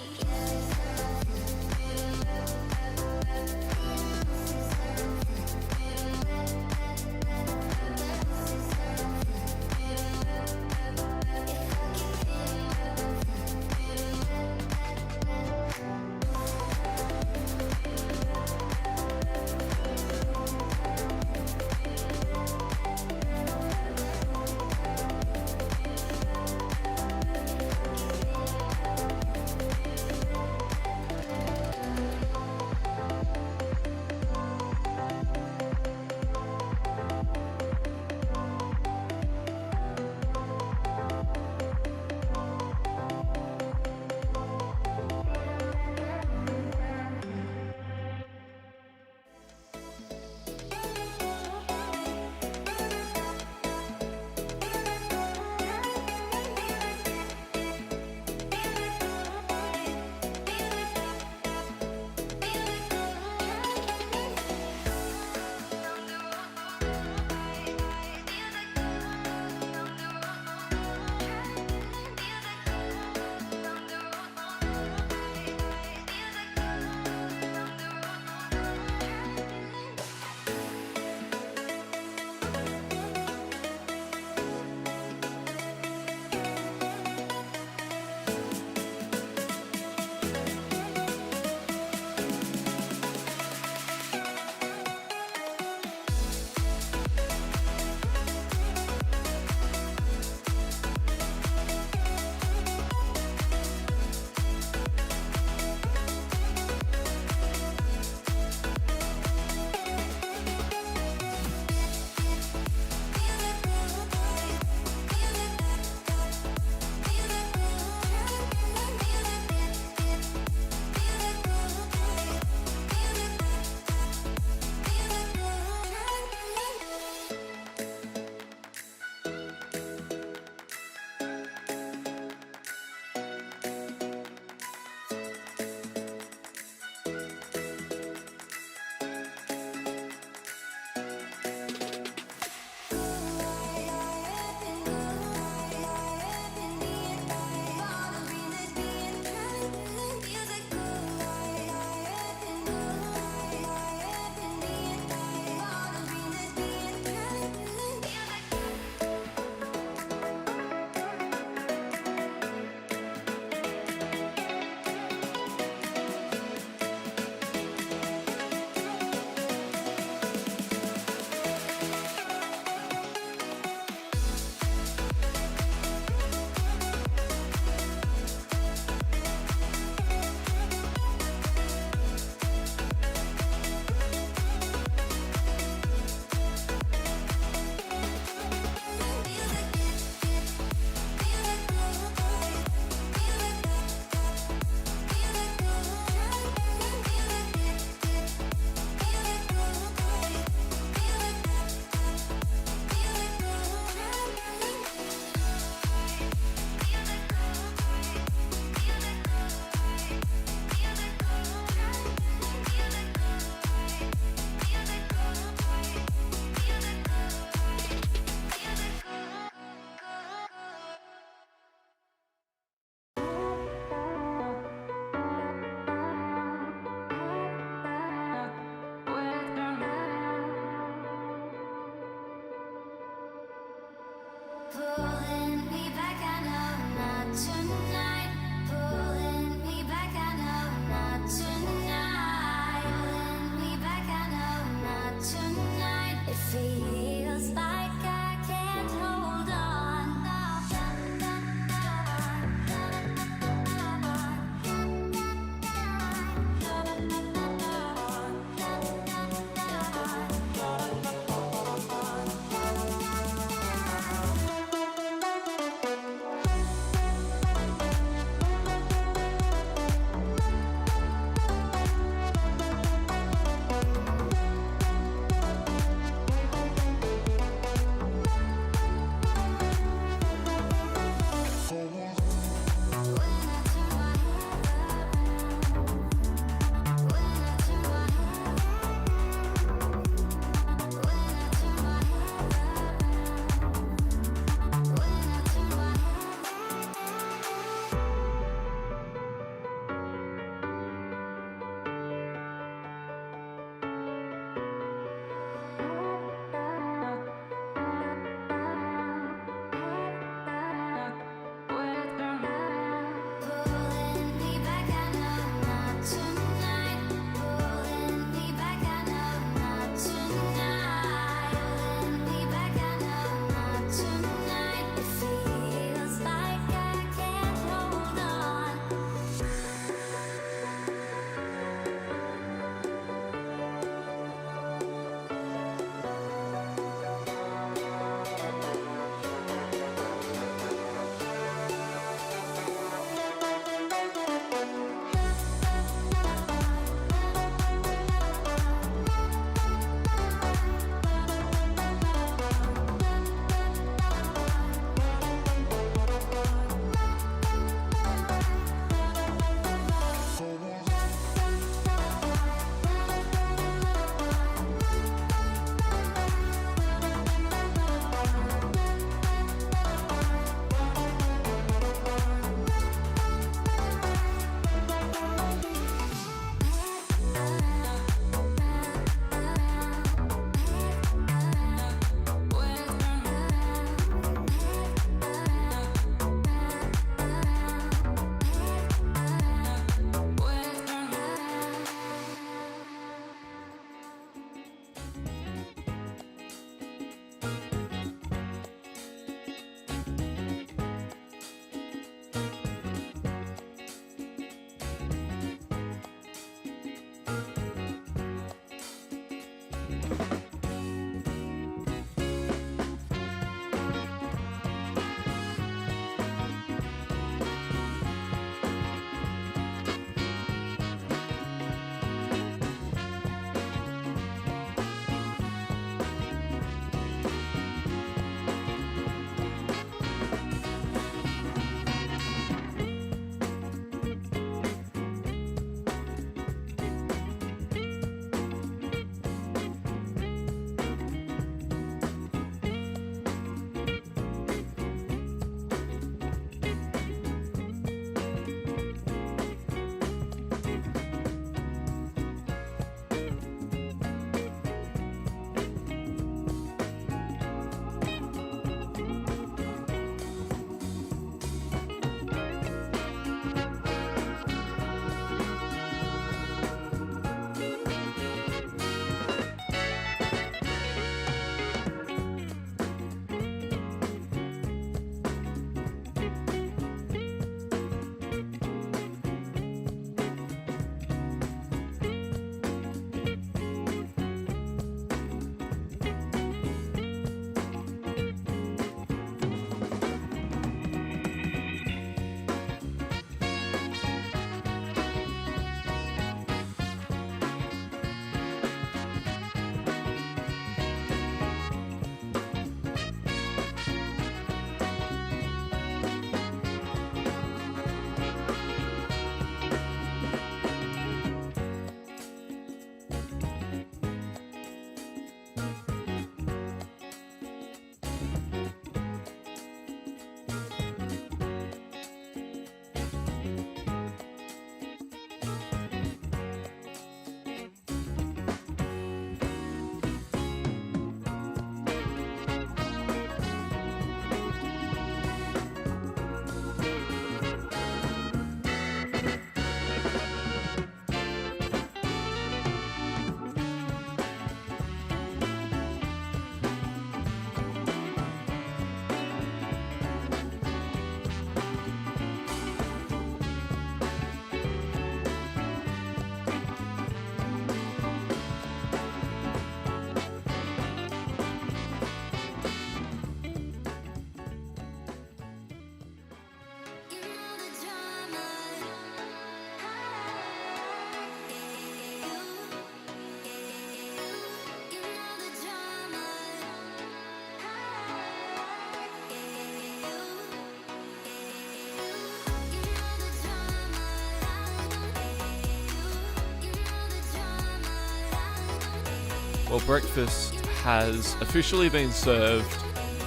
Well, breakfast has officially been served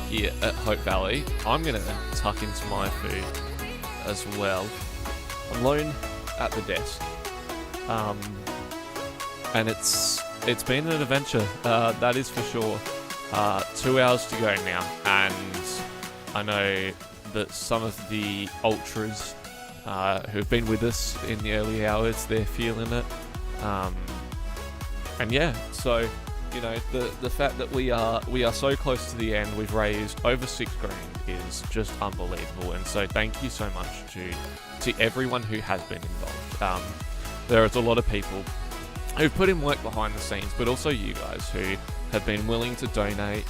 here at Hope Valley. I'm going to tuck into my food as well. I'm alone at the desk. And it's been an adventure, that is for sure. 2 hours to go now, and I know that some of the ultras who've been with us in the early hours, they're feeling it. And yeah, so you know, the fact that we are so close to the end, we've raised over $6,000 is just unbelievable. And so thank you so much to everyone who has been involved. There is a lot of people who've put in work behind the scenes, but also you guys who have been willing to donate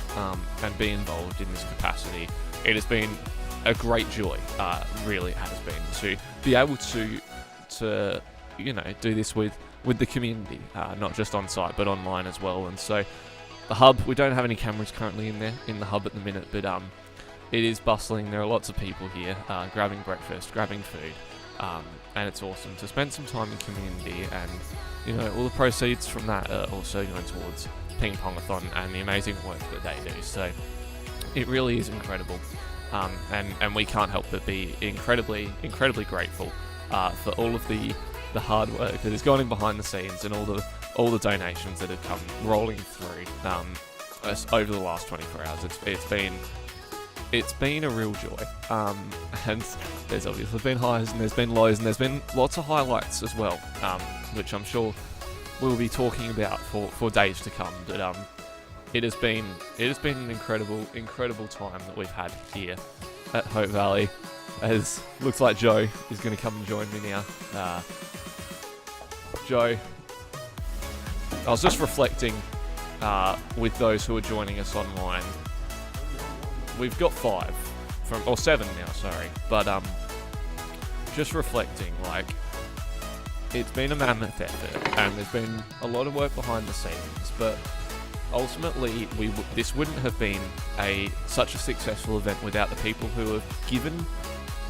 and be involved in this capacity. It has been a great joy, really has been, to be able to you know, do this with the community, not just on site but online as well. And so the hub, we don't have any cameras currently in the hub at the minute, but it is bustling. There are lots of people here grabbing breakfast, grabbing food, and it's awesome to spend some time in community. And you know, all the proceeds from that are also going towards Ping Pongathon and the amazing work that they do. So it really is incredible, and we can't help but be incredibly grateful for all of the hard work that has gone in behind the scenes and all the donations that have come rolling through over the last 24 hours. It's been a real joy, and there's obviously been highs and there's been lows and there's been lots of highlights as well, which I'm sure we'll be talking about for days to come. But it has been an incredible time that we've had here at Hope Valley. As looks like Joe is going to come and join me now. Joe, I was just reflecting with those who are joining us online. We've got 7 now, sorry. But just reflecting, like, it's been a mammoth effort and there's been a lot of work behind the scenes, but ultimately this wouldn't have been such a successful event without the people who have given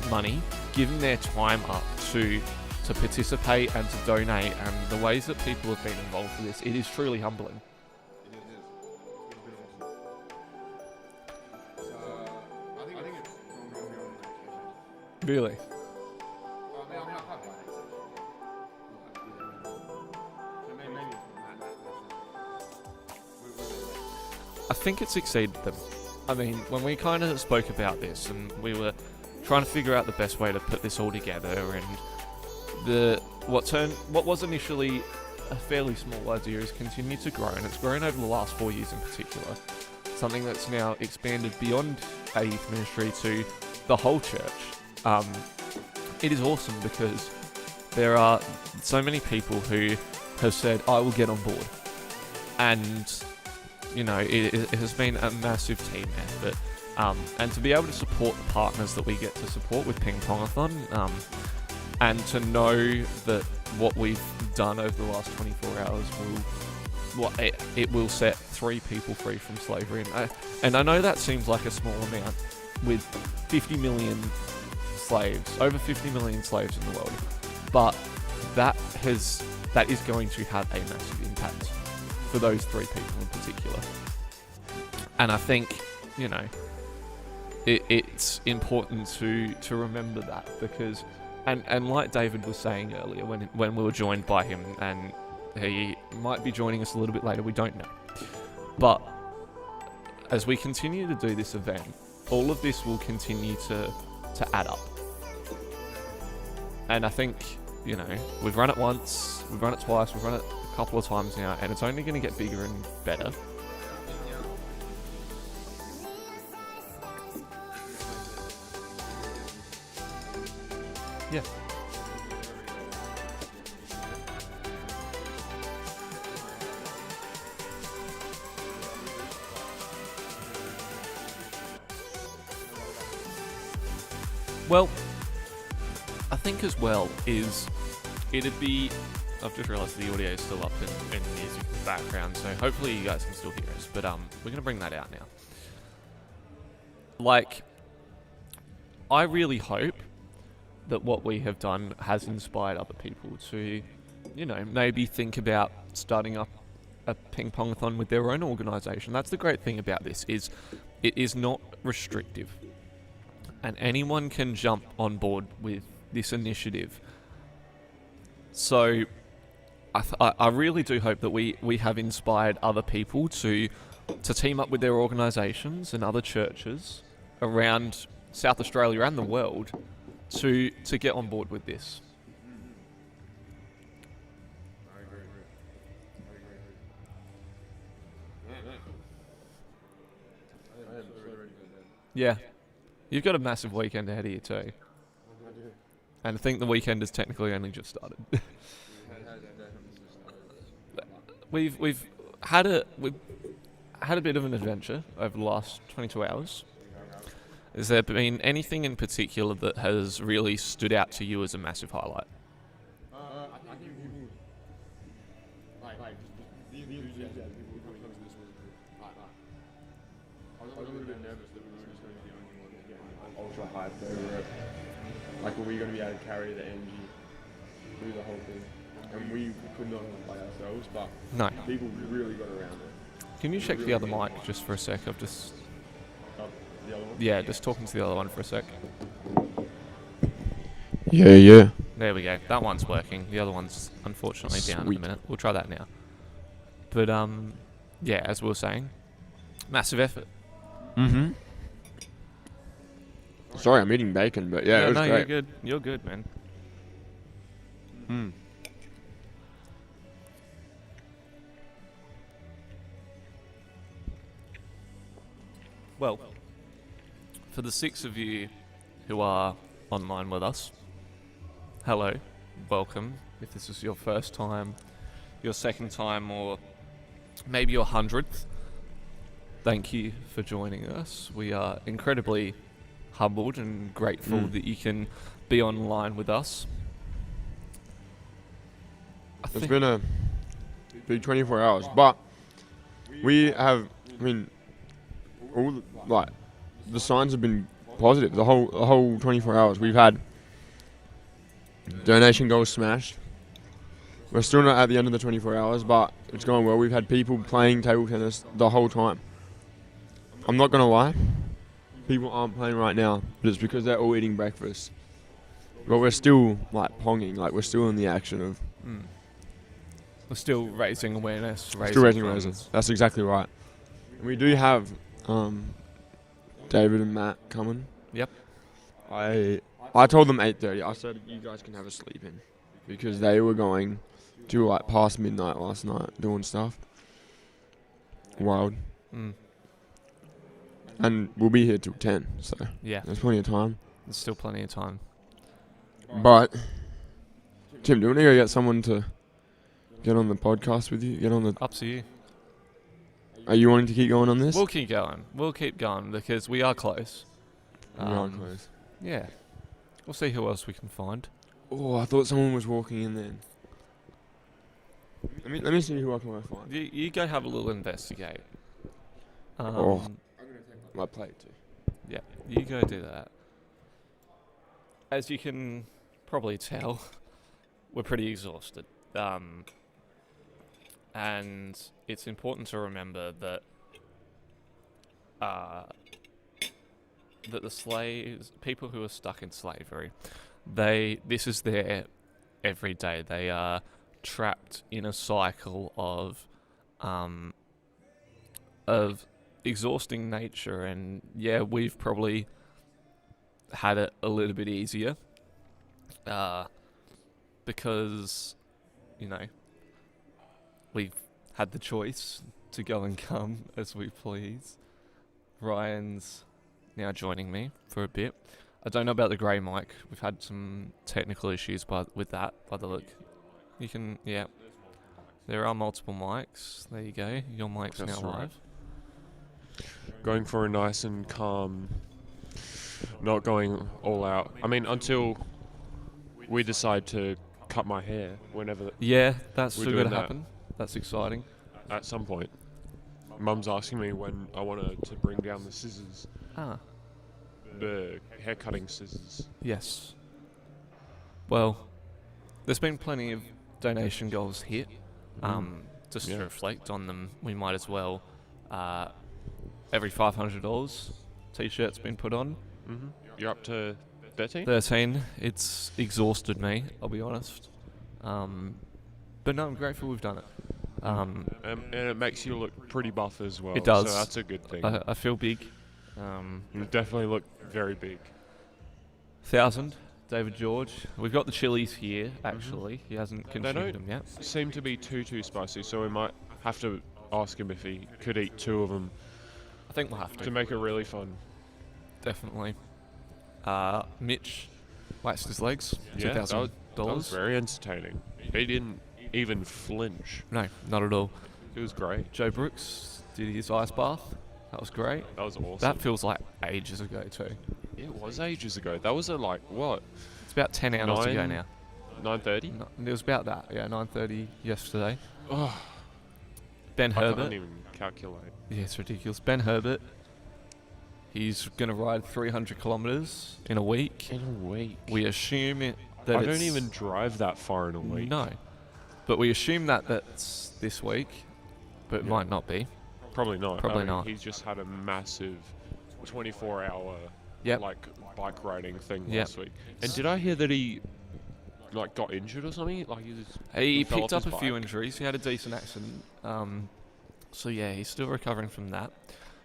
money, given their time up to participate and to donate, and the ways that people have been involved with this. It is truly humbling. Really? I think it's exceeded them. I mean, when we kind of spoke about this and we were trying to figure out the best way to put this all together, and what was initially a fairly small idea has continued to grow, and it's grown over the last 4 years in particular. Something that's now expanded beyond a youth ministry to the whole church. It is awesome because there are so many people who have said, I will get on board. And, you know, it has been a massive team effort. And to be able to support the partners that we get to support with Ping Pongathon, and to know that what we've done over the last 24 hours will set 3 people free from slavery. And I know that seems like a small amount with 50 million slaves, over 50 million slaves in the world, but that is going to have a massive impact for those 3 people in particular. And I think, you know, it's important to remember that, because and like David was saying earlier when we were joined by him, and he might be joining us a little bit later, we don't know, but as we continue to do this event, all of this will continue to add up. And I think, you know, we've run it once, we've run it twice, we've run it a couple of times now, and it's only going to get bigger and better. Yeah. Well, I think as well it'd be, I've just realised the audio is still up in music in the background, so hopefully you guys can still hear us, but we're going to bring that out now. Like, I really hope that what we have done has inspired other people to, you know, maybe think about starting up a ping pong-a-thon with their own organisation. That's the great thing about this, is it is not restrictive. And anyone can jump on board with this initiative. So I really do hope that we have inspired other people to team up with their organisations and other churches around South Australia and the world to get on board with this. Yeah. You've got a massive weekend ahead of you too. And I think the weekend has technically only just started. We've had a bit of an adventure over the last 22 hours. Has there been anything in particular that has really stood out to you as a massive highlight? I think people like the enthusiasm people coming to this was I was a little bit nervous that we were just going to be the only ones getting ultra hyped over it. Like, were we going to be able to carry the energy through the whole thing? And we could not by ourselves, but no. People really got around it. Can you check the other mic just for a sec? I've just... the other one? Yeah, just talking to the other one for a sec. Yeah. There we go. That one's working. The other one's unfortunately down in a minute. We'll try that now. But, yeah, as we were saying, massive effort. Mm-hmm. Sorry, I'm eating bacon, but yeah, it was no, great. you're good. You're good, man. Hmm. Well, for the 6 of you who are online with us, hello, welcome. If this is your first time, your second time, or maybe your 100th, thank you for joining us. We are incredibly humbled and grateful that you can be online with us. It's been a big 24 hours, but we have, all the signs have been positive. The whole 24 hours we've had donation goals smashed. We're still not at the end of the 24 hours, but it's going well. We've had people playing table tennis the whole time. I'm not gonna lie, people aren't playing right now, but it's because they're all eating breakfast. But we're still ponging, we're still in the action of. We're still raising awareness. Still raising awareness. That's exactly right. And we do have David and Matt coming. Yep. I told them 8:30. I said you guys can have a sleep in, because they were going to past midnight last night doing stuff. Wild. And we'll be here till 10, so yeah, there's plenty of time. There's still plenty of time. But Tim, do you want to go get someone to get on the podcast with you? Up to you. Are you wanting to keep going on this? We'll keep going. We'll keep going because we are close. We are close. Yeah. We'll see who else we can find. Oh, I thought someone was walking in then. Let me see who I can find. You go have a little investigate. I'm gonna take my plate too. Yeah, you go do that. As you can probably tell, we're pretty exhausted. And it's important to remember that that the slaves, people who are stuck in slavery, this is their everyday. They are trapped in a cycle of exhausting nature, and yeah, we've probably had it a little bit easier because we've had the choice to go and come as we please. Ryan's now joining me for a bit. I don't know about the grey mic. We've had some technical issues with that, by the look. You can, yeah. There are multiple mics. There you go. Your mic's That's now right. live. Going for a nice and calm, not going all out. Until we decide to cut my hair whenever. Yeah, that's we're still doing going to that. happen. That's exciting. At some point. Mum's asking me when I want her to bring down the scissors. Ah. The hair cutting scissors. Yes. Well, there's been plenty of donation goals hit. just to Yeah. reflect on them, we might as well. Every $500 T-shirt's been put on. Mm-hmm. You're up to 13? 13. It's exhausted me, I'll be honest. But no, I'm grateful we've done it. And it makes you look pretty buff as well. It does. So that's a good thing. I feel big. You definitely look very big. 1,000, David George. We've got the chilies here, actually. He hasn't They consumed don't them yet. seem to be too spicy, so we might have to ask him if he could eat 2 of them. I think we'll have to. To make it really fun. Definitely. Mitch waxed his legs. Yeah, that was $2,000. very entertaining. He didn't even flinch. No, not at all. It was great. Joe Brooks did his ice bath. That was great. That was awesome. That feels like ages ago too. It was ages ago. That was at like, what? It's about 10 hours to go now. 9:30? No, it was about that, yeah, 9:30 yesterday. Oh, Ben I Herbert. can't even calculate. Yeah, it's ridiculous. Ben Herbert, he's going to ride 300 kilometres in a week. In a week? We assume that I it's... don't even drive that far in a week. No. But we assume that's this week, but it might not be. Probably not. Probably I mean, not. He's just had a massive 24-hour Yep. like bike riding thing Yep. last week. And did I hear that he like got injured or something? Like He fell picked off up a his few bike? injuries. He had a decent accident. So yeah, he's still recovering from that.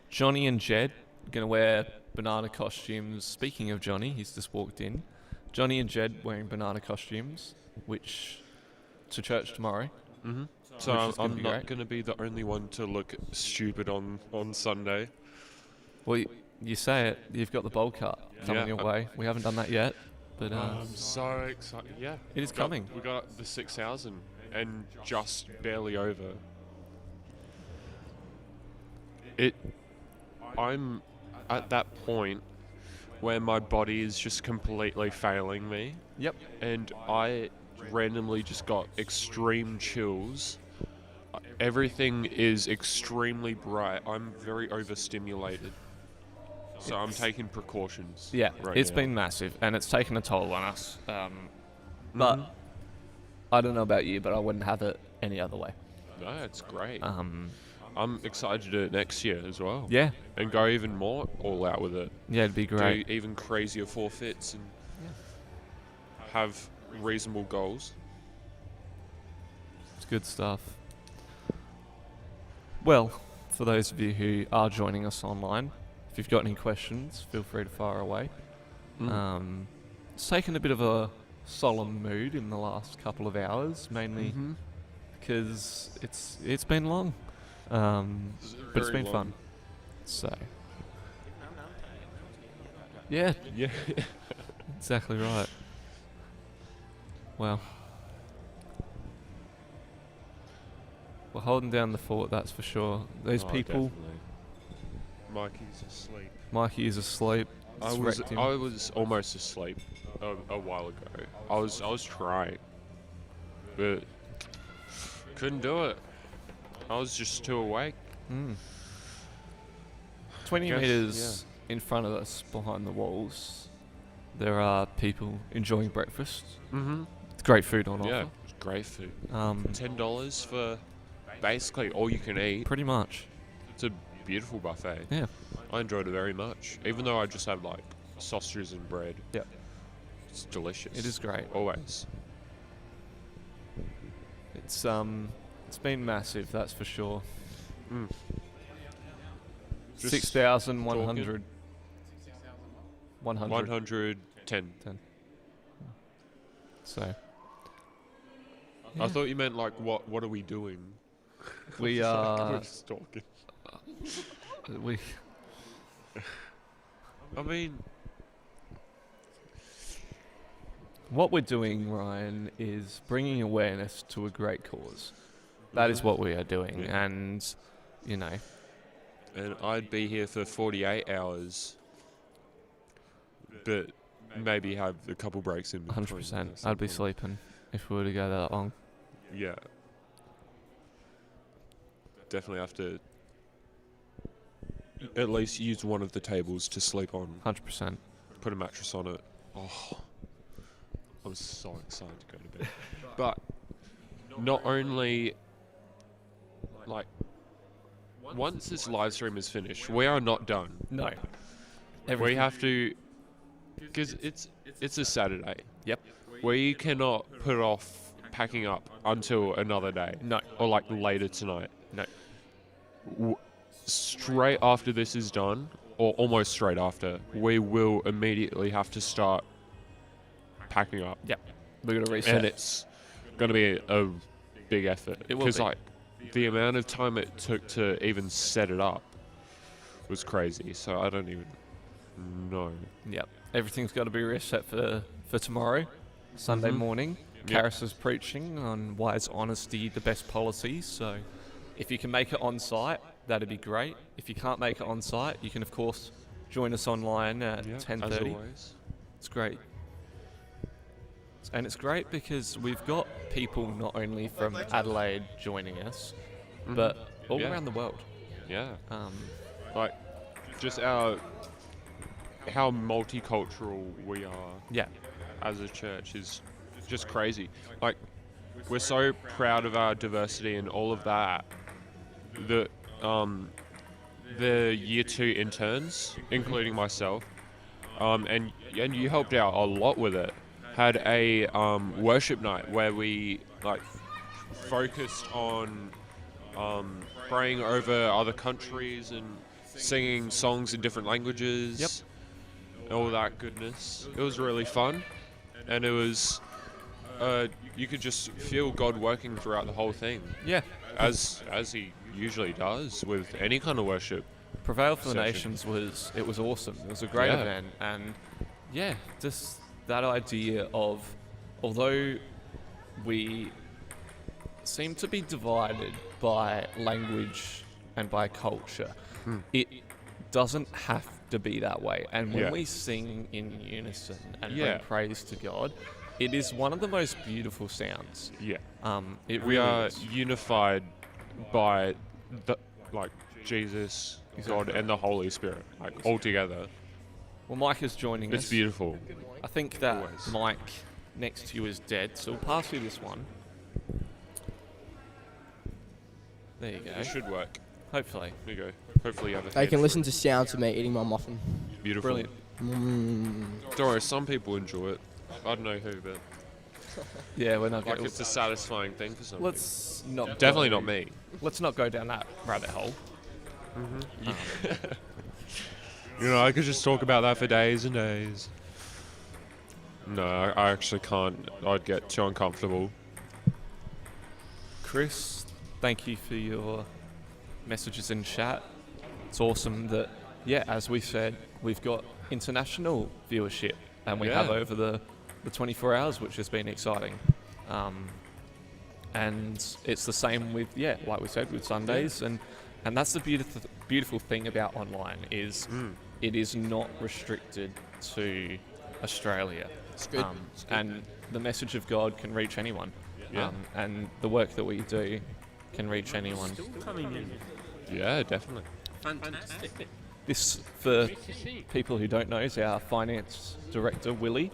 Johnny and Jed going to wear banana costumes. Speaking of Johnny, he's just walked in. Johnny and Jed wearing banana costumes, which to church tomorrow. Mm-hmm. So I'm not going to be the only one to look stupid on Sunday. Well, you say it. You've got the bowl cut coming Yeah. your way. We haven't done that yet, but I'm so excited. Yeah, it is coming. We got the 6,000 and just barely over. I'm at that point where my body is just completely failing me. Yep. And I randomly just got extreme chills. Everything is extremely bright. I'm very overstimulated. So I'm taking precautions. Yeah, right it's now. been massive, and it's taken a toll on us. But I don't know about you, but I wouldn't have it any other way. No, it's great. I'm excited to do it next year as well. Yeah. And go even more all out with it. Yeah, it'd be great. Do even crazier forfeits and have reasonable goals. It's good stuff. Well, for those of you who are joining us online, if you've got any questions, feel free to fire away. It's taken a bit of a solemn mood in the last couple of hours, mainly because it's been long, but it's very been long. fun. So, yeah, Yeah. exactly right. Well, we're holding down the fort, that's for sure. Those Oh, people. definitely. Mikey's asleep. Mikey is asleep. I It's was wrecked him. almost asleep a while ago. I was trying, but couldn't do it. I was just too awake. 20 Guess, metres in front of us, behind the walls, there are people enjoying breakfast. Mhm. Great food on Yeah, offer. it's great food. Um, $10 for basically all you can eat. Pretty much. It's a beautiful buffet. Yeah. I enjoyed it very much, even though I just had like sausages and bread. Yep. It's delicious. It is great. Always. It's been massive, that's for sure. Just 6,100. 110. 10. So. I thought you meant like what are we doing? We It's like, are. we're just talking. We. I mean, What we're doing, Ryan, is bringing awareness to a great cause. That is what we are doing, Yeah. and you know. And I'd be here for 48 hours, but maybe have a couple breaks in between. 100%. I'd be sleeping if we were to go that long. Yeah. Definitely have to at least use one of the tables to sleep on. 100%. Put a mattress on it. Oh, I'm so excited to go to bed. But not only like, once this live stream is finished, we are not done. No. We Everything- have to, because it's a Saturday. Yep. We cannot put off packing up until another day. No. Or like later tonight. No. Straight after this is done, or almost straight after, we will immediately have to start packing up. Yep. We're going to reset. And it's going to be a big effort. It will Because, be. like, the amount of time it took to even set it up was crazy. So I don't even know. Yep. Everything's got to be reset for tomorrow, Sunday Mhm. morning. Yep. Karis is preaching on why is honesty the best policy. So if you can make it on site, that'd be great. If you can't make it on site, you can, of course, join us online at Yep, as 10:30. always. It's great. And it's great because we've got people not only from Adelaide joining us, Mhm. but all Yeah. around the world. Yeah. Um, Like, just how multicultural we are. Yeah. As a church is just crazy. Like, we're so proud of our diversity and all of that. That the year 2 interns, including myself, and you helped out a lot with it, had a worship night where we like focused on praying over other countries and singing songs in different languages. Yep. All that goodness. It was really fun, and it was you could just feel God working throughout the whole thing. Yeah. As he usually does with any kind of worship. Prevail for the session. Nations was awesome. It was a great Yeah. event, and yeah, just that idea of, although we seem to be divided by language and by culture, it doesn't have to be that way. And when Yeah. we sing in unison and Yeah. bring praise to God, it is one of the most beautiful sounds. Yeah. It We really are is. unified by the Jesus, Exactly. God, and the Holy Spirit, like all together. Well, Mike is joining us. It's beautiful. I think that Always. Mike next to you is dead, so we'll pass you this one. There you go. It should work. Hopefully. There you go. Hopefully you have a They hand can for listen it. to sounds of me eating my muffin. Beautiful. Brilliant. Don't worry, some people enjoy it. I don't know who, but Yeah, we're not like going it's a satisfying thing for some Let's people. not Definitely go- not me. Let's not go down that rabbit hole. You know, I could just talk about that for days and days. No, I actually can't. I'd get too uncomfortable. Chris, thank you for your messages in chat. It's awesome that, yeah, as we said, we've got international viewership, and we have Yeah. over the 24 hours, which has been exciting. And it's the same with, yeah, like we said, with Sundays, and that's the beautiful thing about online is it is not restricted to Australia. It's good. It's good. And the message of God can reach anyone. Yeah. And the work that we do can reach anyone. Yeah, definitely. Fantastic. This, for people who don't know, is our finance director, Willie.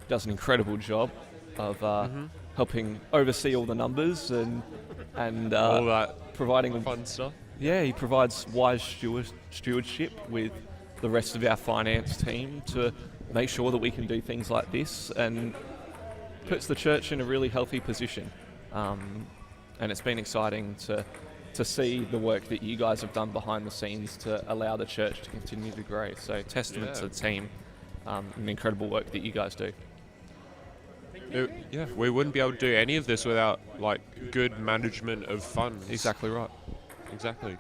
Does an incredible job of helping oversee all the numbers and All that providing fun stuff. Yeah, he provides wise stewardship with the rest of our finance team to make sure that we can do things like this, and puts the church in a really healthy position. And it's been exciting to see the work that you guys have done behind the scenes to allow the church to continue to grow. So testament to the team, and incredible work that you guys do. Yeah, we wouldn't be able to do any of this without like good management of funds. Exactly right. Exactly.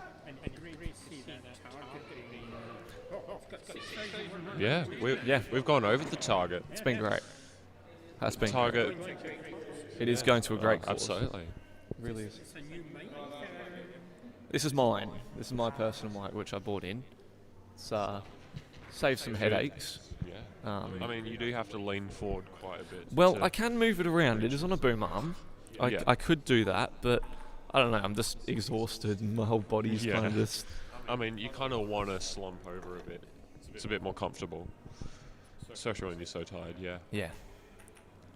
Yeah, we've gone over the target. It's been great. That's been target. great. It is going to a great cause. Absolutely. It really is. This is mine. This is my personal mic, which I bought in. It's saved some headaches. Yeah. I mean, you do have to lean forward quite a bit. Well, to- I can move it around. It is on a boom arm. Yeah. I could do that, but I don't know. I'm just exhausted, and my whole body's Yeah. kind of just. I mean, you kind of want to slump over a bit. It's a bit more comfortable, especially when you're so tired. Yeah. Yeah.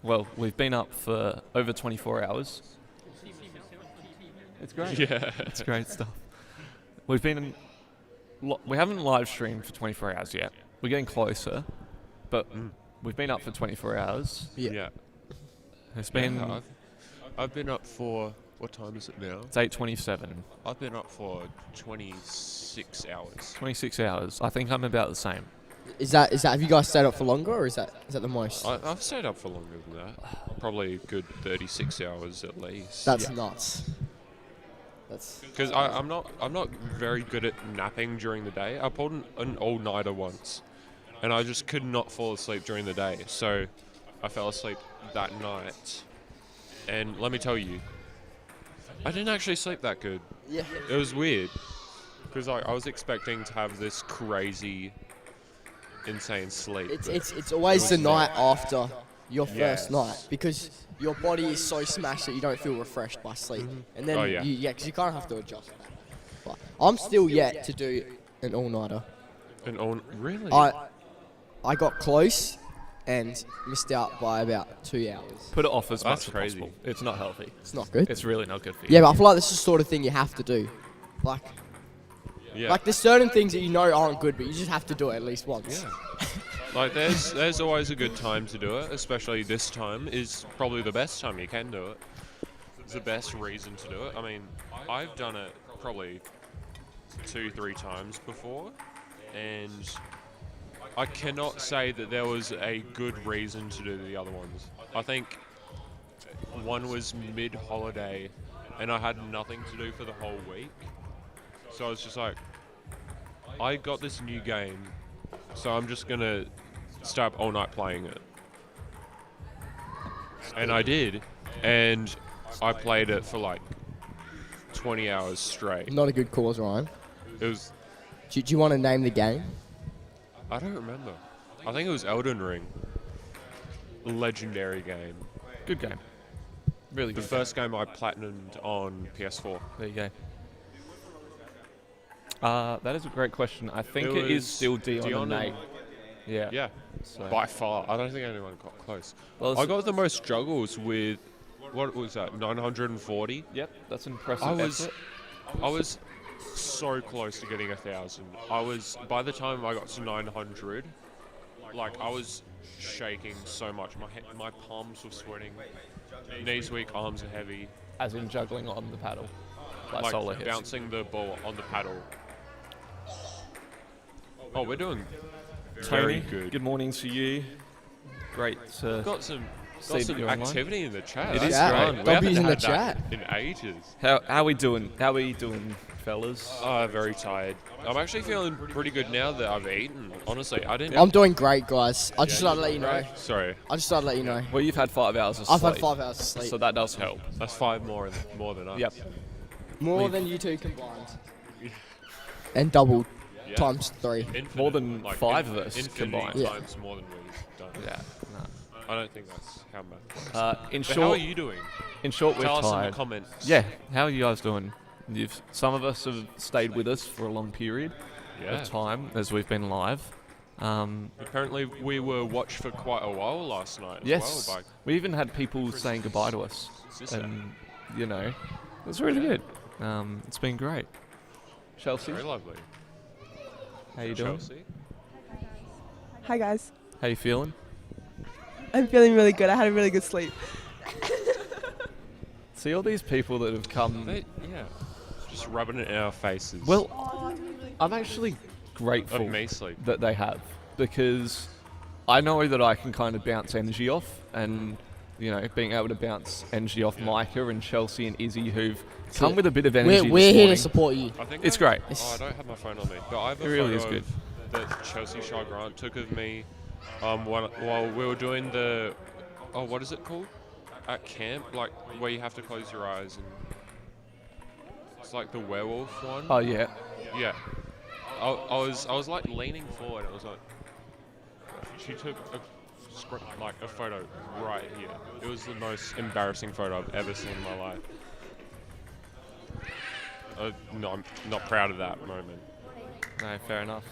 Well, we've been up for over 24 hours. It's great. Yeah. It's great stuff. We've been we haven't live streamed for 24 hours yet. We're getting closer, but we've been up for 24 hours. Yeah. It's been... Yeah, I've been up for... What time is it now? It's 8:27. I've been up for 26 hours. 26 hours. I think I'm about the same. Is that? Have you guys stayed up for longer, or is that the most? I've stayed up for longer than that. Probably a good 36 hours at least. That's nuts. That's because I'm not very good at napping during the day. I pulled an all-nighter once, and I just could not fall asleep during the day. So I fell asleep that night, and let me tell you, I didn't actually sleep that good. Yeah. It was weird because I was expecting to have this crazy, insane sleep. It's always the night after your first Yes. night, because your body is so smashed that you don't feel refreshed by sleep, and then because you kind of have to adjust that. But I'm still yet to do an all-nighter. Really? I got close and missed out by about 2 hours. Put it off as That's much crazy. as possible. It's not healthy. It's not good. It's really not good for you. Yeah, but I feel like this is the sort of thing you have to do. Like, Yeah. like there's certain things that you know aren't good, but you just have to do it at least once. Yeah. Like there's always a good time to do it, especially this time is probably the best time you can do it. It's the best reason to do it. I mean, I've done it probably 2-3 times before, and I cannot say that there was a good reason to do the other ones. I think one was mid-holiday, and I had nothing to do for the whole week. So I was just like, I got this new game, so I'm just going to stay up all night playing it. And I did, and I played it for like 20 hours straight. Not a good cause, Ryan. It was... Do you want to name the game? I don't remember. I think it was Elden Ring. Legendary game. Good game. Really The good. first game I platinumed on PS4. There you go. That is a great question. I think it is was still Dion and and- Nate. Yeah. Yeah. So- By far. I don't think anyone got close. Well, I got the most struggles with, what was that, 940? Yep, that's an impressive effort. I was so close to getting 1,000. By the time I got to 900, like I was shaking so much. My palms were sweating, knees weak, arms are heavy. As in juggling on the paddle. Like solo hits. Bouncing the ball on the paddle. Oh, we're doing very Tony, good. morning to you. Great to Got some see that you're online. activity in the chat. It is That's great. fun. We Dobby's haven't in the had that chat. in ages. How we doing? How we doing, fellas? Very tired. I'm actually feeling pretty good now that I've eaten. Honestly, I didn't. I'm doing great, guys. I just thought I'd let you know. Sorry. I just thought I'd let you know. Well, you've had 5 hours of I've sleep. had 5 hours of sleep. So that does help. That's 5 more than us. Yep. More than you two combined. And double Yeah. times 3. Infinite, More than like, 5 of us infinity combined. Yeah. times more than we've done. Yeah. No. I don't think that's how math works. In But short, how are you doing? In short, we're Tell us in the tired. comments. Yeah. How are you guys doing? Some of us have stayed with us for a long period Yeah. of time as we've been live. Apparently, we were watched for quite a while last night. As Yes. well, by We even had people saying goodbye to us. Sister. And, you know, it was really good. It's been great. Chelsea, very lovely. how you doing? Chelsea. Hi guys. How you feeling? I'm feeling really good. I had a really good sleep. See all these people that have come. Yeah. Just rubbing it in our faces. Well, I'm actually grateful Of me sleep. that they have, because I know that I can kind of bounce energy off, and you know, being able to bounce energy off Micah and Chelsea and Izzy, who've come with a bit of energy. We're this here to morning. support you. I think It's great. I don't have my phone on me, but I have a It really photo is good. that Chelsea Shaw Grant took of me while we were doing the, what is it called? At camp, like where you have to close your eyes and it's like the werewolf one. Oh yeah. Yeah. I was like leaning forward. I was like, she took a photo right here. It was the most embarrassing photo I've ever seen in my life. No, I'm not proud of that moment. No, fair enough.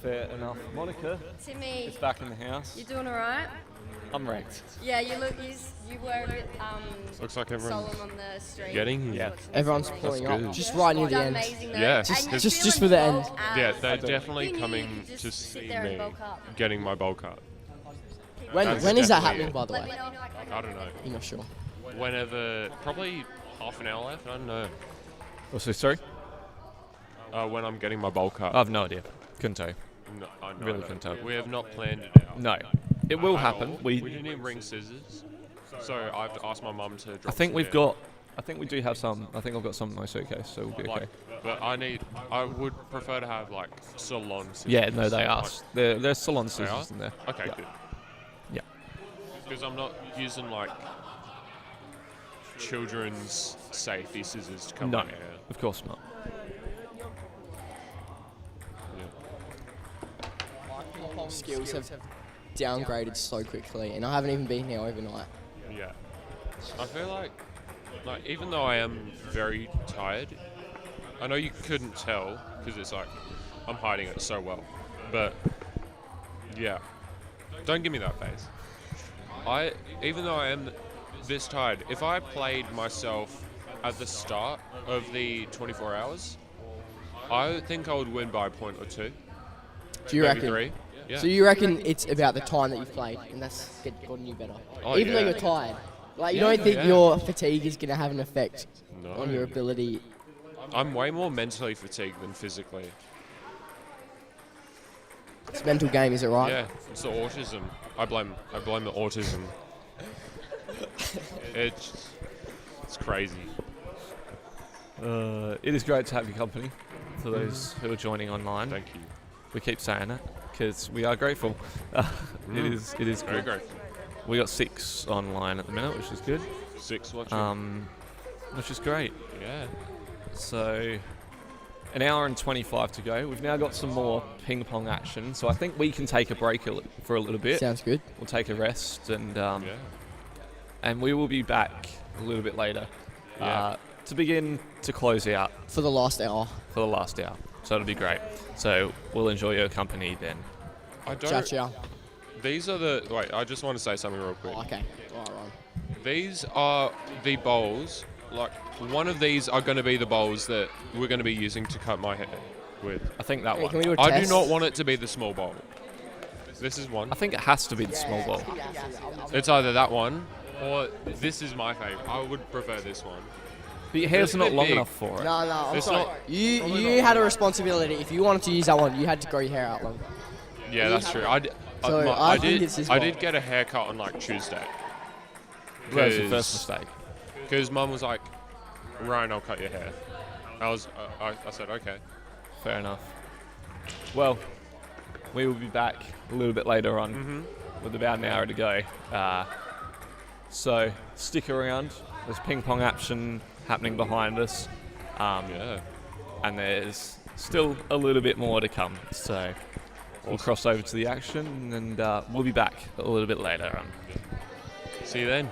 Fair enough. Monica, Timmy, it's back in the house. you doing alright? I'm wrecked. Yeah, you were a bit Looks like everyone's solemn on the street. getting Yeah. Everyone's That's pulling good. up, just right near You've the done end. amazing though. Yeah. And you're Just still for the end. involved Yeah, as- they're Who definitely knew you coming could to just sit see there and me bulk up? getting my bowl cut. When That's is that definitely happening, it. by the Let way? me know. I don't know. You're not sure. Whenever, probably half an hour left. I don't know. Also, sorry? When I'm getting my bowl cut. I have no idea. Couldn't tell you. No, I know Really that. couldn't tell. We have not planned it out. No. It will At happen. all. We didn't even bring scissors, so I have to ask my mum to drop I think some we've in. got. I think we do have some. I think I've got some in my suitcase, so we'll be okay. But I would prefer to have like salon scissors. Yeah, no, they are. Like- There's salon They scissors are? in there. Okay, Yeah. good. Yeah. Because I'm not using like children's safety scissors to cut No, my hair. of course not. Skills have downgraded so quickly, and I haven't even been here overnight. Yeah. I feel like even though I am very tired, I know you couldn't tell because it's like I'm hiding it so well, but yeah, don't give me that face. Even though I am this tired, if I played myself at the start of the 24 hours, I think I would win by a point or two. Do you Maybe reckon? 3. Yeah. So you reckon it's about the time that you've played, and that's gotten you better? Oh, Even though yeah. you're tired, like you Yeah, don't think yeah. your fatigue is going to have an effect No. on your ability. I'm way more mentally fatigued than physically. It's a mental game, is it right? Yeah, it's the autism. I blame the autism. It's crazy. It is great to have your company. For those who are joining online, thank you. We keep saying it because we are grateful. It is Very good. grateful. We got 6 online at the minute, which is good. 6 watching. Which is great. Yeah. So, an hour and 25 to go. We've now got some more ping pong action, so I think we can take a break for a little bit. Sounds good. We'll take a rest and we will be back a little bit later to begin to close out for the last hour. For the last hour, so it'll be great. So we'll enjoy your company then. I don't. Ciao, ciao. These are the. Wait, I just want to say something real quick. Oh, okay. All right, Ron. These are the bowls. Like, one of these are going to be the bowls that we're going to be using to cut my hair with. I think that Hey, one. can we do a I test? do not want it to be the small bowl. This is one. I think it has to be the small bowl. It's either that one or this is my favorite. I would prefer this one. But your hair's It's a not bit long big. enough for it. No, I'm It's sorry. not- You probably you not had a long. responsibility. If you wanted to use that one, you had to grow your hair out longer. Yeah, that's true. So I think it's this I one. did get a haircut on like Tuesday. That was your first mistake. Because Mum was like, "Ryan, I'll cut your hair." I said, "Okay." Fair enough. Well, we will be back a little bit later on with about an hour to go. So stick around. There's ping pong action happening behind us. And there's still a little bit more to come. So we'll cross over to the action and we'll be back a little bit later on. See you then.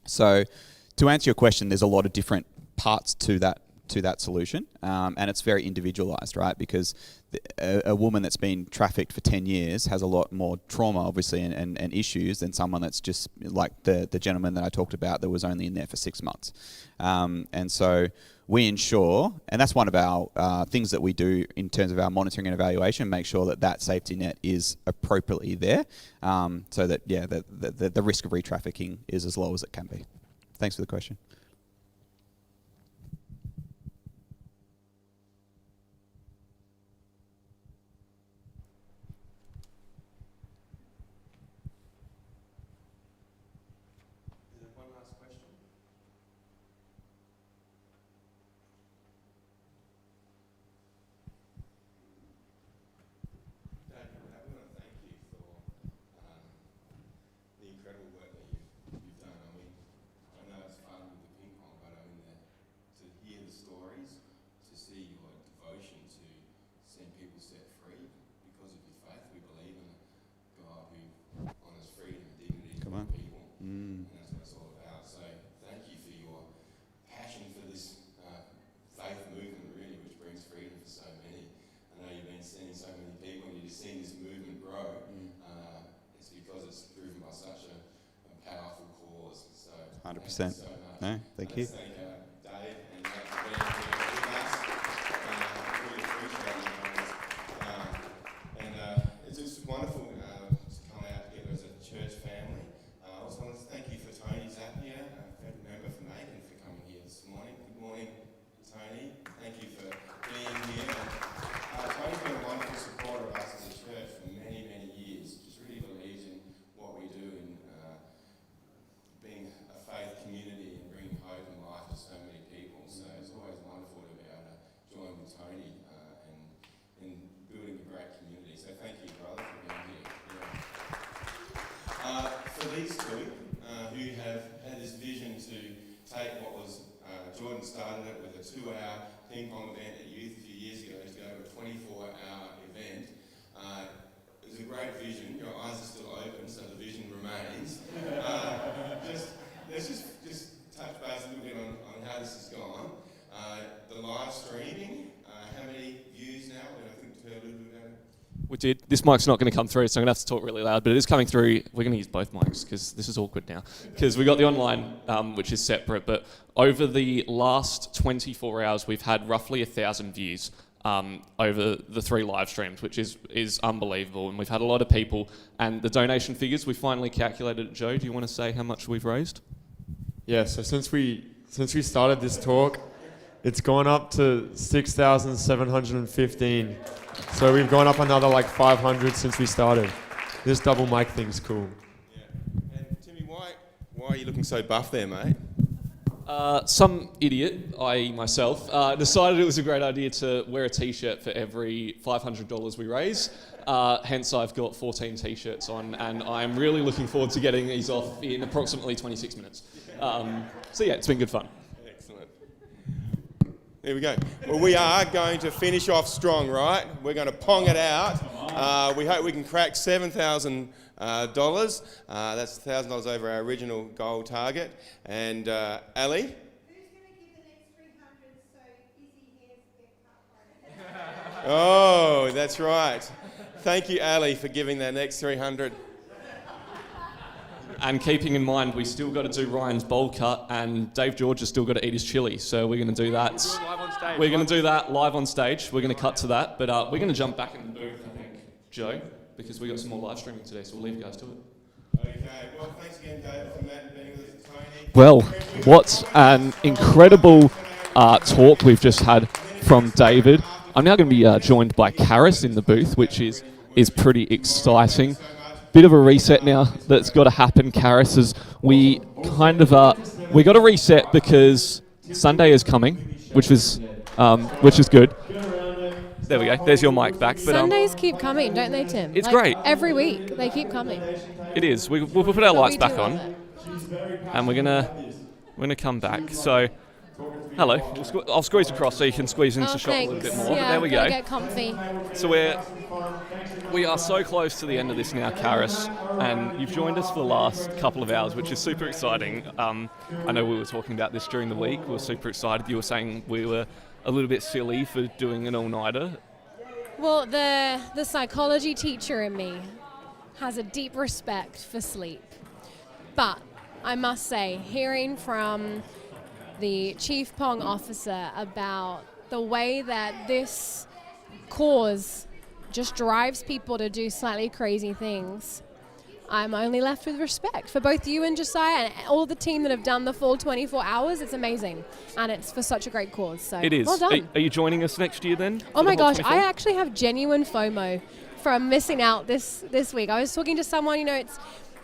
So to answer your question, there's a lot of different parts to that solution, and it's very individualized, right? Because a woman that's been trafficked for 10 years has a lot more trauma, obviously, and issues than someone that's just like the gentleman that I talked about that was only in there for 6 months. And so we ensure, and that's one of our things that we do in terms of our monitoring and evaluation, make sure that that safety net is appropriately there, so that, yeah, the risk of re-trafficking is as low as it can be. Thanks for the question. No, thank you. It's just wonderful to come out together as a church family. I also want to thank you for Tony Zapier, family member for Megan, for coming here this morning. Good morning, Tony. Thank you for being here. Tony's been a wonderful supporter of us as a church for many, many years. Just really believes in what we do in being a faith community and bringing hope and life to so many people. So it's always wonderful to be able to join with Tony in building a great community. So thank you, brother, for being here. Yeah. For these two who have had this vision to take what was, Jordan started it with a 2-hour ping pong event at youth a few years ago to go to a 24-hour event. It was a great vision. Your eyes are still open, so the vision remains. Let's just touch base a little bit on how this has gone. The live streaming, how many views now? I think we heard a little bit about it. We did. This mic's not going to come through, so I'm going to have to talk really loud, but it is coming through. We're going to use both mics because this is awkward now. Because we got the online, which is separate, but over the last 24 hours, we've had roughly 1,000 views over the 3 live streams, which is unbelievable. And we've had a lot of people. And the donation figures, we finally calculated. Joe, do you want to say how much we've raised? Yeah, so since we started this talk, it's gone up to 6,715. So we've gone up another like 500 since we started. This double mic thing's cool. Yeah. And Timmy, why are you looking so buff there, mate? Some idiot, i.e. myself, decided it was a great idea to wear a t-shirt for every $500 we raise. Hence, I've got 14 t-shirts on, and I'm really looking forward to getting these off in approximately 26 minutes. So yeah, it's been good fun. Excellent. There we go. Well, we are going to finish off strong, right? We're going to pong it out. We hope we can crack $7,000. That's $1,000 over our original goal target. And Ali? Oh, that's right. Thank you, Ali, for giving that next 300. And keeping in mind, we still got to do Ryan's bowl cut, and Dave George has still got to eat his chili. So we're going to do that. Live on stage. We're going to do that live on stage. We're going to cut to that, but we're going to jump back in the booth, I think, Joe, because we got some more live streaming today. So we'll leave you guys to it. Okay. Well, thanks again, David, for that and being with us, Tony. Well, what an incredible talk we've just had from David. I'm now going to be joined by Karis in the booth, which is pretty exciting. Bit of a reset now that's got to happen, Karis, as we kind of we got to reset because Sunday is coming, which is good. There we go. There's your mic back. But, Sundays keep coming, don't they, Tim? It's great. Every week they keep coming. It is. We'll put our lights back on, and we're gonna come back. So Hello. I'll squeeze across so you can squeeze into shot a little bit more. Yeah, but there we gotta go. Get comfy. So we are so close to the end of this now, Karis, and you've joined us for the last couple of hours, which is super exciting. I know we were talking about this during the week. We were super excited. You were saying we were a little bit silly for doing an all-nighter. Well, the psychology teacher in me has a deep respect for sleep. But I must say, hearing from the Chief Pong officer about the way that this cause just drives people to do slightly crazy things, I'm only left with respect for both you and Josiah and all the team that have done the full 24 hours. It's amazing, and it's for such a great cause. So It is. Well done. Are you joining us next year then? Oh for the my whole gosh, 24? I actually have genuine FOMO from missing out this week. I was talking to someone, it's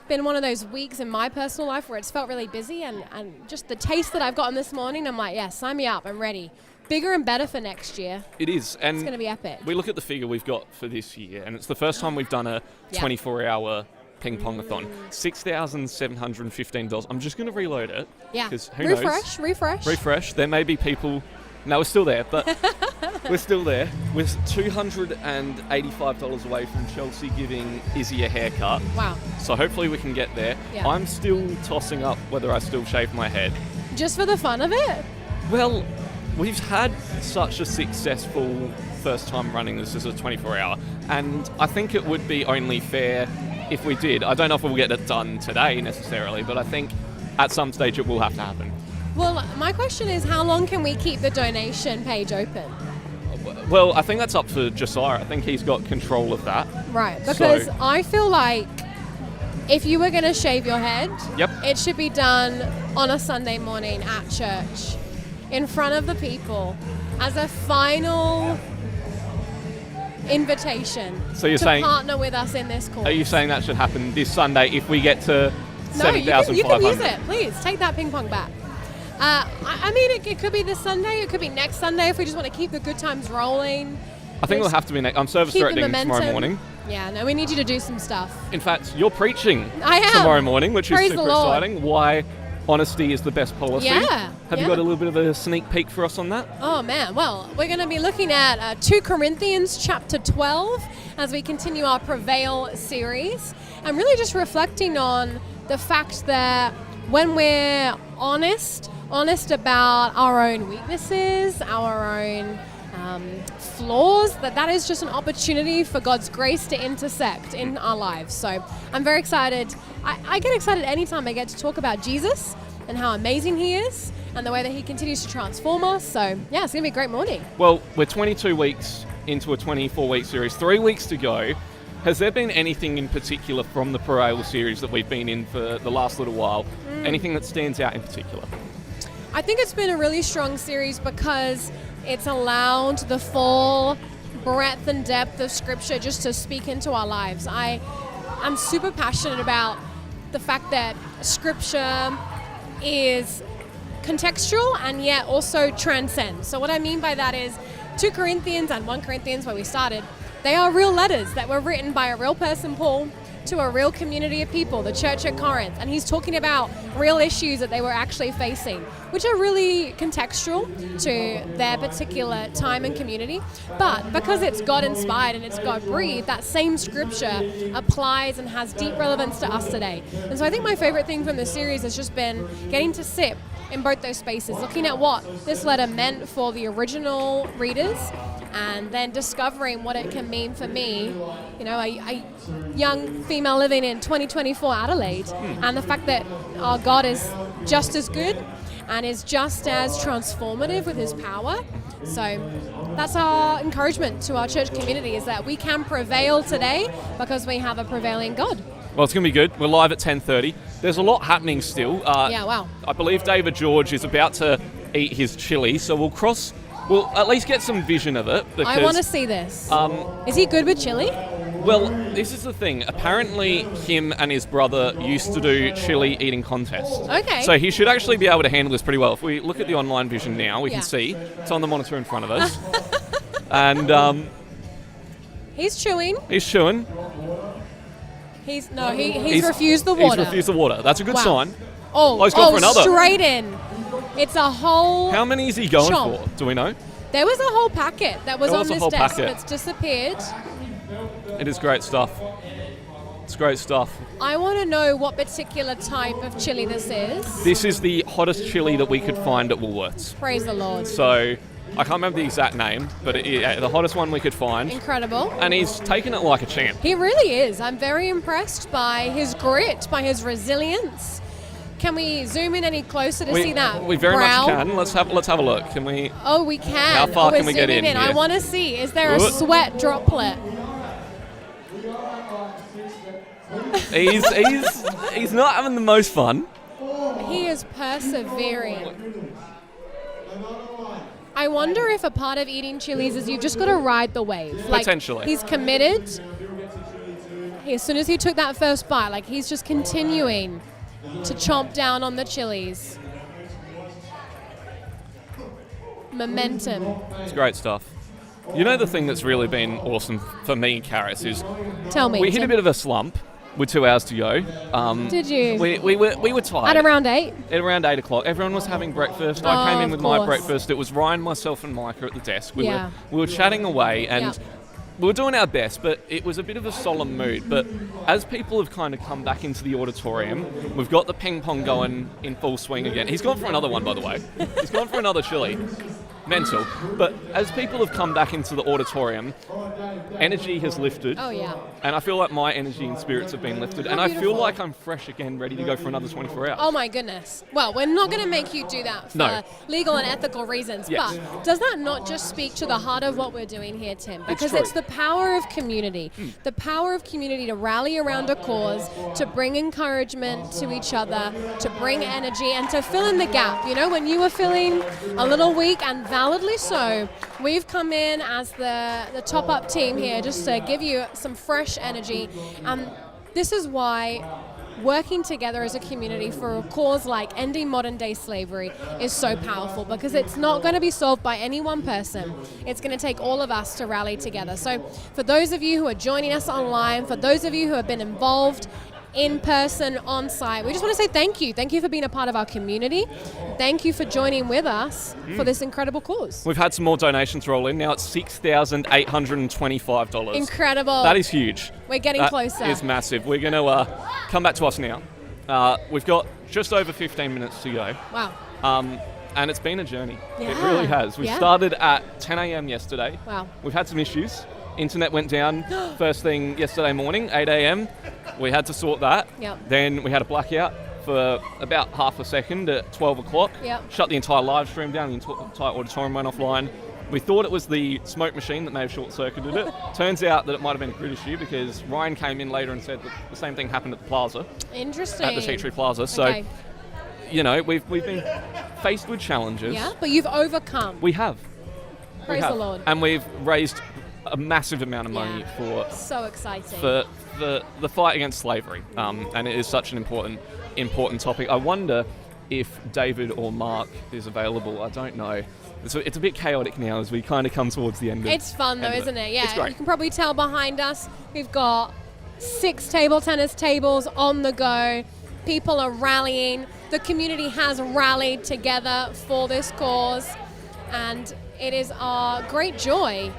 been one of those weeks in my personal life where it's felt really busy, and just the taste that I've gotten this morning, I'm like, yeah, sign me up, I'm ready. Bigger and better for next year. It is. And it's going to be epic. We look at the figure we've got for this year, and it's the first time we've done a 24-hour ping pong-a-thon. $6,715. I'm just going to reload it. Yeah. Because who knows? Refresh. There may be people... No, we're still there, but we're still there. We're $285 away from Chelsea giving Izzy a haircut. Wow. So hopefully we can get there. Yeah. I'm still tossing up whether I still shave my head. Just for the fun of it? Well, we've had such a successful first time running this as a 24-hour, and I think it would be only fair if we did. I don't know if we'll get it done today necessarily, but I think at some stage it will have to happen. Well, my question is, how long can we keep the donation page open? Well, I think that's up to Josiah. I think he's got control of that. Right, because So- I feel like if you were going to shave your head, Yep. it should be done on a Sunday morning at church, in front of the people, as a final invitation So you're to saying- partner with us in this cause. Are you saying that should happen this Sunday if we get to No, you 7,500? can use it. Please, take that ping pong back. I mean, it could be this Sunday, it could be next Sunday if we just want to keep the good times rolling. I think it'll have to be next. I'm service Keep the directing tomorrow momentum. morning. Yeah, no, we need you to do some stuff. In fact, you're preaching I am. tomorrow morning, which Praise is the super Lord. exciting. Why honesty is the best policy. Yeah, Have you yeah. got a little bit of a sneak peek for us on that? Oh man, well, we're going to be looking at 2 Corinthians chapter 12 as we continue our Prevail series, and really just reflecting on the fact that when we're honest about our own weaknesses, our own flaws, that is just an opportunity for God's grace to intersect in our lives. So I'm very excited. I get excited anytime I get to talk about Jesus and how amazing he is and the way that he continues to transform us. So yeah, it's going to be a great morning. Well, we're 22 weeks into a 24-week series, 3 weeks to go. Has there been anything in particular from the Prevail series that we've been in for the last little while? Anything that stands out in particular? I think it's been a really strong series because it's allowed the full breadth and depth of scripture just to speak into our lives. I'm super passionate about the fact that scripture is contextual and yet also transcends. So what I mean by that is 2 Corinthians and 1 Corinthians, where we started, they are real letters that were written by a real person, Paul, to a real community of people, the church at Corinth. And he's talking about real issues that they were actually facing, which are really contextual to their particular time and community. But because it's God-inspired and it's God-breathed, that same scripture applies and has deep relevance to us today. And so I think my favorite thing from this series has just been getting to sit in both those spaces, looking at what this letter meant for the original readers, and then discovering what it can mean for me, a young female living in 2024 Adelaide, and the fact that our God is just as good and is just as transformative with his power. So that's our encouragement to our church community, is that we can prevail today because we have a prevailing God. Well, it's going to be good. We're live at 10:30. There's a lot happening still. Yeah, wow. I believe David George is about to eat his chili, so we'll at least get some vision of it. Because, I want to see this. Is he good with chili? Well, this is the thing. Apparently, him and his brother used to do chili eating contests. Okay. So he should actually be able to handle this pretty well. If we look at the online vision now, we Yeah. can see it's on the monitor in front of us. And He's chewing. he's chewing. He's refused the water. He's refused the water. That's a good Wow. sign. Oh, he's gone for another. Straight in. It's a whole. How many is he going chomp. for? Do we know? There was a whole packet that was There on was a this whole desk, packet. but it's disappeared. It is great stuff. It's great stuff. I want to know what particular type of chili this is. This is the hottest chili that we could find at Woolworths. Praise the Lord. So I can't remember the exact name, but the hottest one we could find. Incredible. And he's taken it like a champ. He really is. I'm very impressed by his grit, by his resilience. Can we zoom in any closer to see that? We very brow? much can. Let's have a look. Can we? Oh, we can. How far we're can we get zooming in I here? want to see. Is there a Ooh. sweat droplet? He's not having the most fun. He is persevering. I wonder if a part of eating chilies is you've just got to ride the wave. Like, Potentially. He's committed. As soon as he took that first bite, like he's just continuing to chomp down on the chilies. Momentum. It's great stuff. You know the thing that's really been awesome for me, Karis, is Tell me. we hit a Tim. bit of a slump with 2 hours to go. Did you? We were tired. At around 8? At around 8 o'clock. Everyone was having breakfast. I Oh, came in of with my course. breakfast. It was Ryan, myself, and Micah at the desk. Yeah. We were chatting away, and Yeah. we were doing our best, but it was a bit of a solemn mood. But as people have kind of come back into the auditorium, we've got the ping pong going in full swing again. He's gone for another one, by the way. He's gone for another chili. Mental. But as people have come back into the auditorium, energy has lifted. Oh, yeah. And I feel like my energy and spirits have been lifted. Oh, And I feel beautiful. like I'm fresh again, ready to go for another 24 hours. Oh my goodness. Well, we're not going to make you do that for No. legal and ethical reasons. Yes. But does that not just speak to the heart of what we're doing here, Tim? Because true. it's the power of community. The power of community to rally around a cause, to bring encouragement to each other, to bring energy, and to fill in the gap. You know, when you were feeling a little weak, and validly so, we've come in as the top-up team here just to give you some fresh energy. This is why working together as a community for a cause like ending modern-day slavery is so powerful, because it's not going to be solved by any one person. It's going to take all of us to rally together. So for those of you who are joining us online, for those of you who have been involved in person, on site, we just want to say thank you. Thank you for being a part of our community. Thank you for joining with us for this incredible cause. We've had some more donations roll in. Now it's $6,825. Incredible. That is huge. We're getting closer. That is massive. We're going to come back to us now. We've got just over 15 minutes to go. Wow. And it's been a journey. It Yeah. really has. We Yeah. started at 10 a.m. yesterday. Wow. We've had some issues. Internet went down first thing yesterday morning, 8 a.m. We had to sort that. Yep. Then we had a blackout for about half a second at 12 o'clock. Yep. Shut the entire live stream down. The entire auditorium went offline. We thought it was the smoke machine that may have short-circuited it. Turns out that it might have been a grid issue, because Ryan came in later and said that the same thing happened at the plaza. Interesting. At the Tea Plaza. So, Okay. you know, we've been faced with challenges. Yeah, but you've overcome. We have. Praise the Lord. And we've raised a massive amount of money Yeah. So exciting. for the fight against slavery. And it is such an important topic. I wonder if David or Mark is available. I don't know. It's a bit chaotic now as we kind of come towards the end of It's fun though, end of isn't it? Yeah. It's great. You can probably tell behind us we've got 6 table tennis tables on the go. People are rallying. The community has rallied together for this cause, and it is our great joy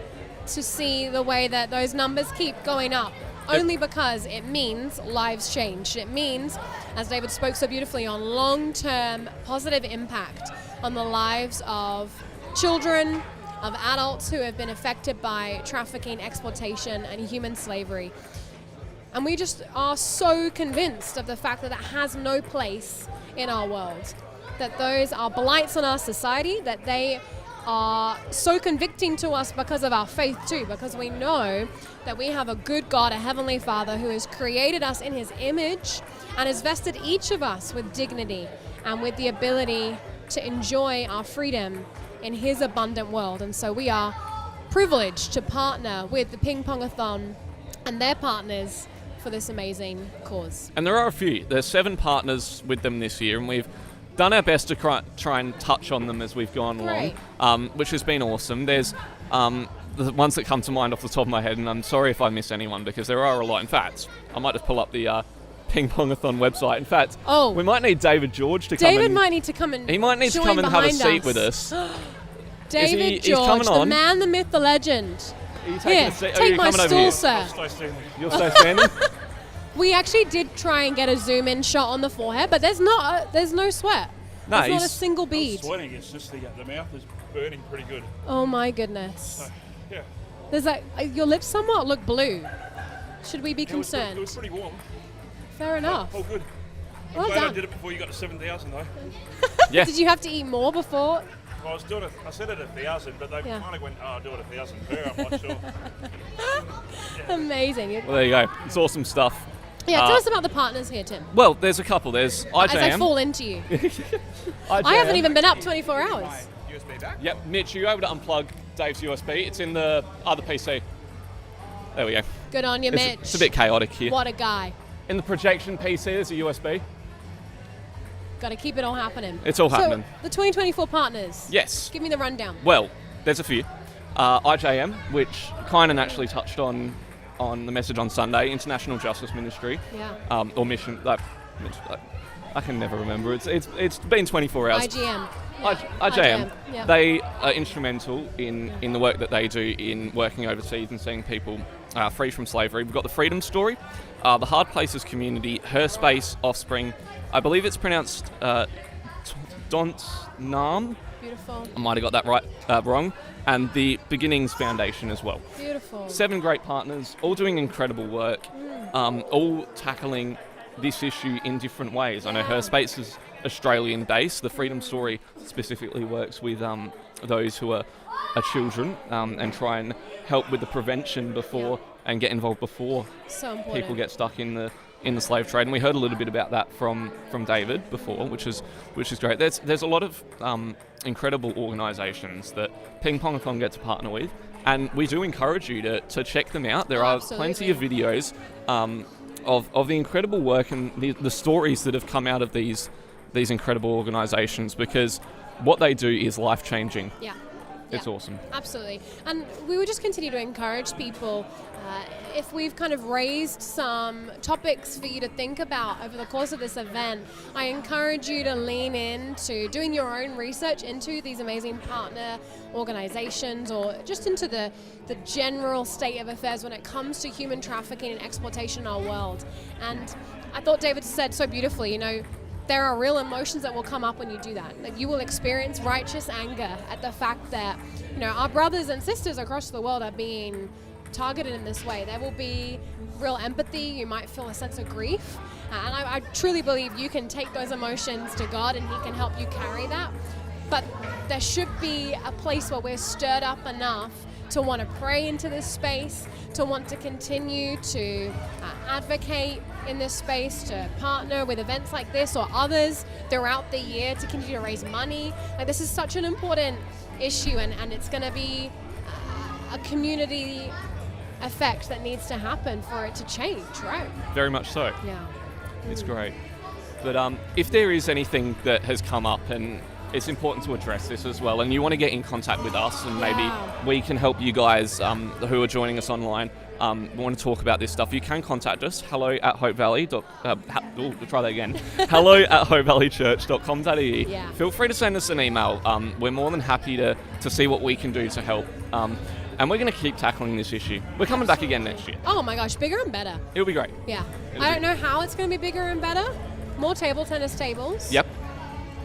to see the way that those numbers keep going up. Only because it means lives change. It means, as David spoke so beautifully on, long-term positive impact on the lives of children, of adults who have been affected by trafficking, exploitation, and human slavery. And we just are so convinced of the fact that that has no place in our world, that those are blights on our society, that they are so convicting to us because of our faith too, because we know that we have a good God, a Heavenly Father, who has created us in His image and has vested each of us with dignity and with the ability to enjoy our freedom in His abundant world. And so we are privileged to partner with the Ping Pong-a-thon and their partners for this amazing cause. And there are a few. There's 7 partners with them this year, and we've done our best to try and touch on them as we've gone along, which has been awesome. There's the ones that come to mind off the top of my head, and I'm sorry if I miss anyone, because there are a lot. In fact, I might just pull up the Ping Pongathon website. In fact, Oh. we might need David George to come David and... might need to come and He might need to join come and have a behind seat us. with us. David he's George, coming the on? man, the myth, the legend. Are you taking Here, a seat? Are take you my coming over stool, here? sir. You'll stay standing? We actually did try and get a zoom in shot on the forehead, but there's no sweat. No, there's not a he's- single bead. Sweating, it's just the mouth is burning pretty good. Oh my goodness. Yeah. There's like your lips somewhat look blue. Should we be concerned? It was pretty warm. Fair enough. Oh, good. I'm Well glad I done. did it before you got to 7,000 though. Yeah. Did you have to eat more before? I was doing I said it 1,000, but they Yeah. kind of went, oh, I'll do it 1,000 per, I'm not sure. Amazing. Well, there you go. It's awesome stuff. Yeah, tell us about the partners here, Tim. Well, there's a couple. There's IJM. As I fall into you. I haven't even been up 24 hours. Yep, Mitch, you able to unplug Dave's USB? It's in the other PC. There we go. Good on you, Mitch. It's a bit chaotic here. What a guy. In the projection PC, there's a USB. Got to keep it all happening. It's all happening. So, the 2024 partners. Yes. Give me the rundown. Well, there's a few. IJM, which kind of naturally touched on the message on Sunday, International Justice Ministry. Yeah. Or mission. I can never remember. It's been 24 hours. IGM. IJM. Yeah. They are instrumental in the work that they do in working overseas and seeing people free from slavery. We've got the Freedom Story, the Hard Places Community, Her Space, Offspring. I believe it's pronounced Don't Nam. Beautiful. I might have got that wrong. And the Beginnings Foundation as well. Beautiful. 7 great partners, all doing incredible work, all tackling this issue in different ways. I know Her Space is Australian based. The Freedom Story specifically works with those who are children and try and help with the prevention before and get involved before So important. people get stuck in the slave trade. And we heard a little bit about that from David before, which is great. There's a lot of incredible organisations that Ping Pongathon get to partner with, and we do encourage you to check them out. There are plenty of videos of the incredible work and the stories that have come out of these incredible organisations, because what they do is life-changing. Yeah. It's awesome. Absolutely. And we would just continue to encourage people, if we've kind of raised some topics for you to think about over the course of this event, I encourage you to lean into doing your own research into these amazing partner organizations, or just into the general state of affairs when it comes to human trafficking and exploitation in our world. And I thought David said so beautifully, there are real emotions that will come up when you do that. Like, you will experience righteous anger at the fact that, our brothers and sisters across the world are being targeted in this way. There will be real empathy. You might feel a sense of grief. And I truly believe you can take those emotions to God and He can help you carry that. But there should be a place where we're stirred up enough to want to pray into this space, to want to continue to advocate in this space, to partner with events like this or others throughout the year to continue to raise money. Like, this is such an important issue, and it's going to be a community effect that needs to happen for it to change, right? Very much so. Yeah. It's great. But if there is anything that has come up, and it's important to address this as well, and you want to get in contact with us, and maybe we can help you guys who are joining us online, want to talk about this stuff, you can contact us, hello@hopevalleychurch.com.au. Yeah. Feel free to send us an email. We're more than happy to see what we can do to help. And we're going to keep tackling this issue. We're coming back again next year. Oh my gosh, bigger and better. It'll be great. Yeah. I don't know how it's going to be bigger and better. More table tennis tables. Yep.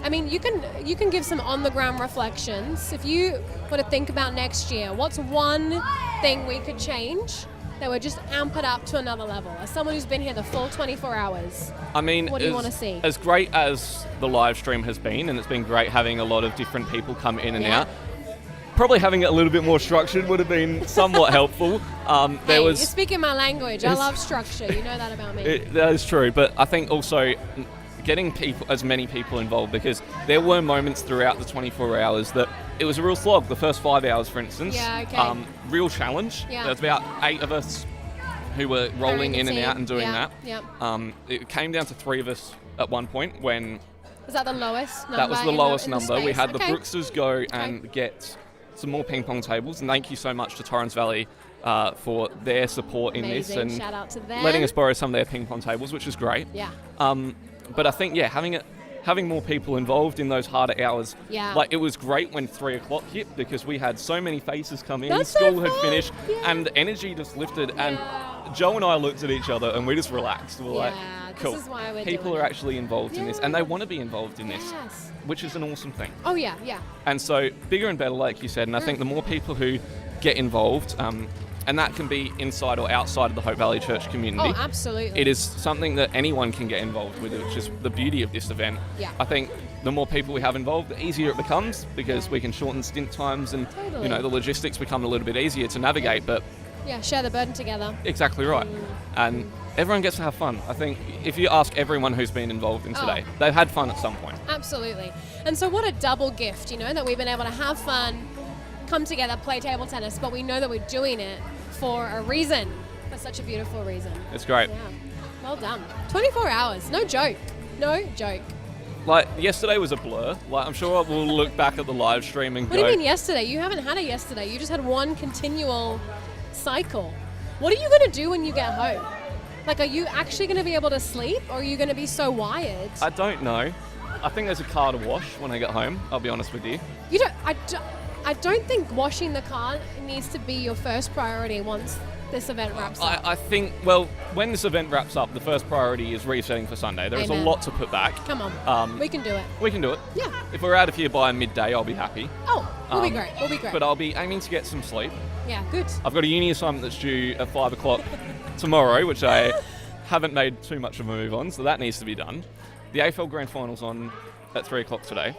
I mean, you can give some on-the-ground reflections. If you were to think about next year, what's one thing we could change that would just amp it up to another level? As someone who's been here the full 24 hours, I mean, what do you want to see? As great as the live stream has been, and it's been great having a lot of different people come in and out, probably having it a little bit more structured would have been somewhat helpful. You're speaking my language. I love structure. You know that about me. That is true, but I think also getting as many people involved, because there were moments throughout the 24 hours that it was a real slog. The first 5 hours, for instance, real challenge. Yeah. There was about 8 of us who were rolling in and out and doing that. Yep. It came down to 3 of us at one point when Was that the lowest number? that was the lowest number. We had the Okay. Brookses go and get some more ping pong tables. And thank you so much to Torrens Valley for their support in this Amazing. and Shout out to them. letting us borrow some of their ping pong tables, which is great. Yeah. But I think, having more people involved in those harder hours. Yeah. Like, it was great when 3 o'clock hit because we had so many faces come in. That's so School had fun. finished and the energy just lifted. And Joe and I looked at each other and we just relaxed. We're like, cool. This is why we're People doing are it. actually involved in this and they want to be involved in this, Yes. which is an awesome thing. Oh, yeah, yeah. And so bigger and better, like you said. And I think the more people who get involved, and that can be inside or outside of the Hope Valley Church community. Oh, absolutely. It is something that anyone can get involved with, which is the beauty of this event. Yeah. I think the more people we have involved, the easier it becomes because we can shorten stint times and Totally. the logistics become a little bit easier to navigate. But Yeah, share the burden together. exactly right. And everyone gets to have fun. I think if you ask everyone who's been involved in today, they've had fun at some point. Absolutely. And so what a double gift, that we've been able to have fun, come together, play table tennis, but we know that we're doing it for a reason. For such a beautiful reason. It's great. Yeah. Well done. 24 hours. No joke. No joke. Like, yesterday was a blur. Like, I'm sure we'll look back at the live stream and What go, do you mean yesterday? You haven't had it yesterday. You just had one continual cycle. What are you going to do when you get home? Like, are you actually going to be able to sleep or are you going to be so wired? I don't know. I think there's a car to wash when I get home, I'll be honest with you. I don't think washing the car needs to be your first priority once this event wraps up. I think, well, when this event wraps up, the first priority is resetting for Sunday. There is a Amen. lot to put back. Come on. We can do it. We can do it. Yeah. If we're out of here by midday, I'll be happy. Oh, we'll be great. We'll be great. But I'll be aiming to get some sleep. Yeah, good. I've got a uni assignment that's due at 5 o'clock tomorrow, which I haven't made too much of a move on, so that needs to be done. The AFL Grand Final's on at 3 o'clock today.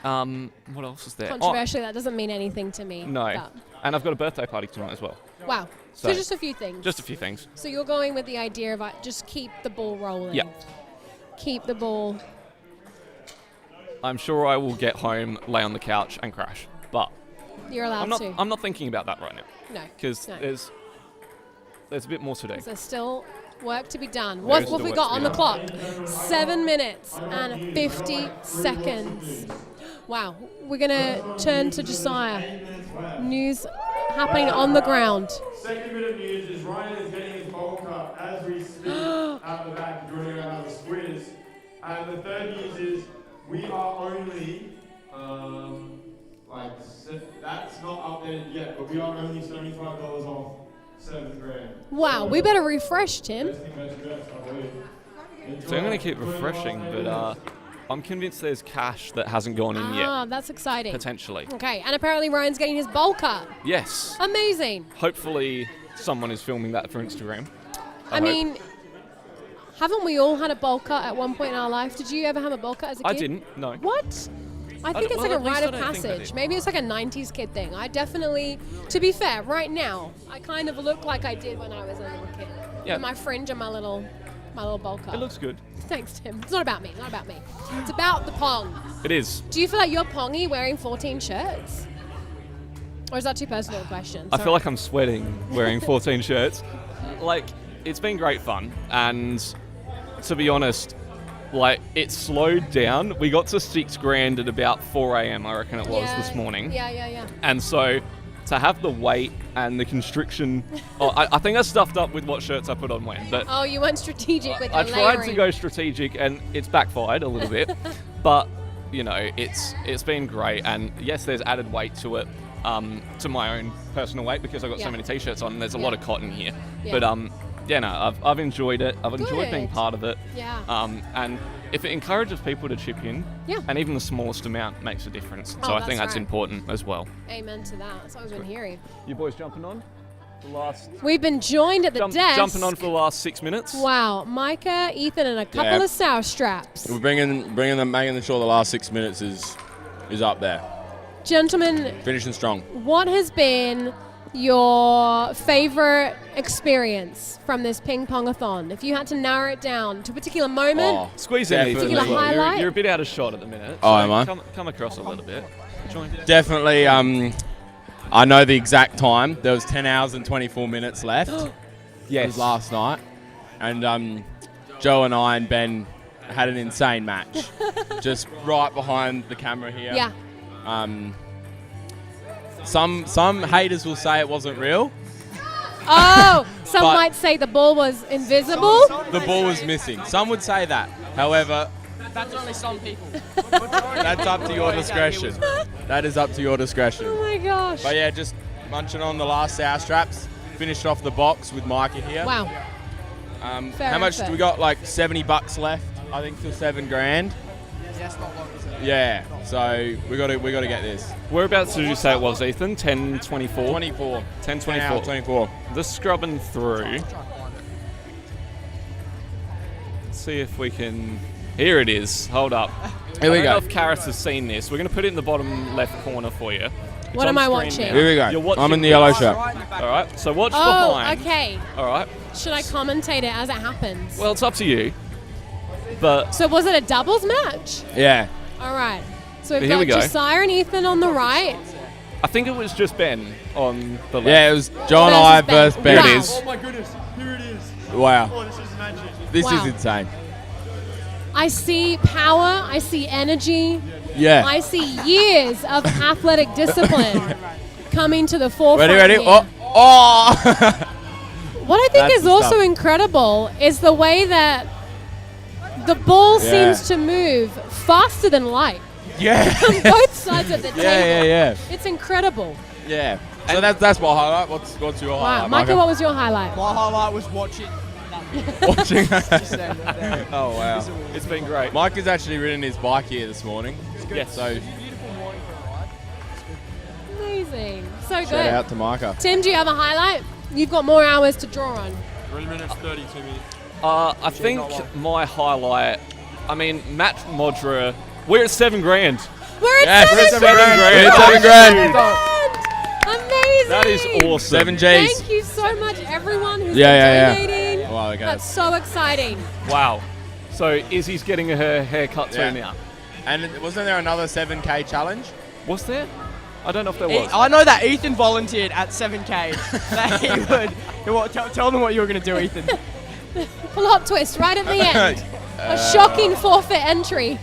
What else is there? Controversially, that doesn't mean anything to me. No. but- And I've got a birthday party tonight as well. Wow. So just a few things. Just a few things. So you're going with the idea of just keep the ball rolling. Yeah. Keep the ball. I'm sure I will get home, lay on the couch and crash. But You're allowed to. I'm not thinking about that right now. No. Because No. there's a bit more to do. There's still work to be done. There What is have still we work got to on be the clock? 7 minutes and 50 seconds. Wow. We're going to turn to Josiah. News happening on the ground. Second bit of news is Ryan is getting his bowl cut as we speak out the back, joining around the squiz. And the third news is we are only, that's not updated yet, but we are only $75 off 7 grand. Wow, we better refresh, Tim. So I'm going to keep refreshing, but I'm convinced there's cash that hasn't gone in yet. Ah, that's exciting. Potentially. Okay, and apparently Ryan's getting his bowl cut. Yes. Amazing. Hopefully someone is filming that for Instagram. I mean, haven't we all had a bowl cut at one point in our life? Did you ever have a bowl cut as a kid? I didn't, no. What? I think it's like a rite of passage. Maybe it's like a 90s kid thing. I definitely, to be fair, right now, I kind of look like I did when I was a little kid. Yeah. With my fringe and my little bowl cut. It looks good. Thanks, Tim. It's not about me. Not about me. It's about the Pong. It is. Do you feel like you're Pongy wearing 14 shirts? Or is that too personal a question? I feel like I'm sweating wearing 14 shirts. Like, it's been great fun. And to be honest, like, it slowed down. We got to 6 grand at about 4 a.m., I reckon it was, this morning. Yeah. And so to have the weight and the constriction, I think I stuffed up with what shirts I put on when. But Oh, you went strategic with I your tried to layering. go strategic and it's backfired a little bit. But, it's been great. And yes, there's added weight to it, to my own personal weight because I've got Yeah. so many t-shirts on and there's a lot of cotton here. Yeah. But I've enjoyed it. I've enjoyed being Good. part of it. Yeah. And if it encourages people to chip in, Yeah. and even the smallest amount makes a difference. So Oh, I think that's that's right. important as well. Amen to that. That's what we've been hearing. You boys jumping on? The last We've been joined at the desk. jumping on for the last 6 minutes. Wow, Micah, Ethan, and a couple of sow straps. We're bringing them, making sure the last 6 minutes is up there. Gentlemen, Finishing strong. what has been your favorite experience from this ping pong-a-thon? If you had to narrow it down to a particular moment, Squeeze in any further particular as well. highlight. You're a bit out of shot at the minute. Oh, so am I? Come across a little bit. Join. Definitely, I know the exact time. There was 10 hours and 24 minutes left. Yes. It was last night. And Joe and I and Ben had an insane match. Just right behind the camera here. Yeah. Some haters will say it wasn't real. Oh, some But- might say the ball was invisible. The ball was missing. Some would say that. However, That's only some people. that's up to your discretion. That is up to your discretion. Oh my gosh. But yeah, just munching on the last sour straps. Finished off the box with Micah here. Wow. Fair How much effort. do we got? Like $70 left. I think till $7,000. That's not long, is it? Yeah. So we got to get this. Whereabouts did you say it was, Ethan? 10:24. 24. 10:24. 24. Just scrubbing through. See if we can. Here it is. Hold up. Here we I don't go. know if Karis has seen this. We're going to put it in the bottom left corner for you. It's What on am I screen watching? now. Here we go. You're watching I'm in the this. yellow shirt. All right. So watch Oh, behind. okay. All right. Should I commentate it as it happens? Well, it's up to you. But So was it a doubles match? Yeah. All right. So we've Here got we go. Josiah and Ethan on the right. I think it was just Ben on the left. Yeah, it was Joe and I versus Ben. Here it is. Oh my goodness, here it is. Wow. Oh, this is magic. This Wow. is insane. I see power. I see energy. Yeah. I see years of athletic discipline coming to the forefront. Ready? here. Oh! What I think That's is the also stuff. incredible is the way that the ball Yeah. seems to move faster than light Yeah. on both sides of the table. Yeah. It's incredible. Yeah. So that's my highlight. What's your Wow. highlight, Michael, what was your highlight? My highlight was watching. Watching. stand there. Oh wow. It's been great. Mike has actually ridden his bike here this morning. Yes. So Amazing. So good. shout out to Micah. Tim, do you have a highlight? You've got more hours to draw on. 3 minutes 32 minutes. I think my highlight. I mean, Matt Modra. We're at $7,000. We're at Yes, we're at $7,000. $7,000. We're at $7,000. Amazing. That is awesome. 7 Gs. Thank you so much, everyone who's Yeah. been donating. Wow, okay. That's so exciting. Wow. So Izzy's getting her haircut Yeah. too now. And wasn't there another 7K challenge? Was there? I don't know if there was. I know that Ethan volunteered at 7K that he would. Tell them what you were going to do, Ethan. Plot twist right at the end. A shocking forfeit entry.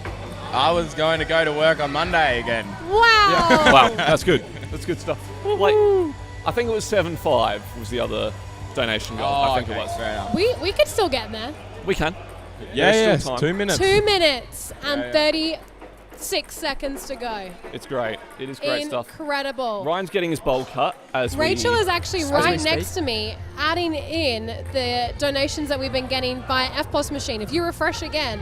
I was going to go to work on Monday again. Wow. Wow, that's good. That's good stuff. Like, I think it was 7.5 was the other donation goal. I think it was. Fair enough. We could still get there. We can. Yeah, There's still it's time. 2 minutes. 2 minutes and Yeah. 36 seconds to go. It's great. It is great stuff. Incredible. Ryan's getting his bowl cut as Rachel we, is actually as right we next speak. to me, adding in the donations that we've been getting via FPOS machine. If you refresh again,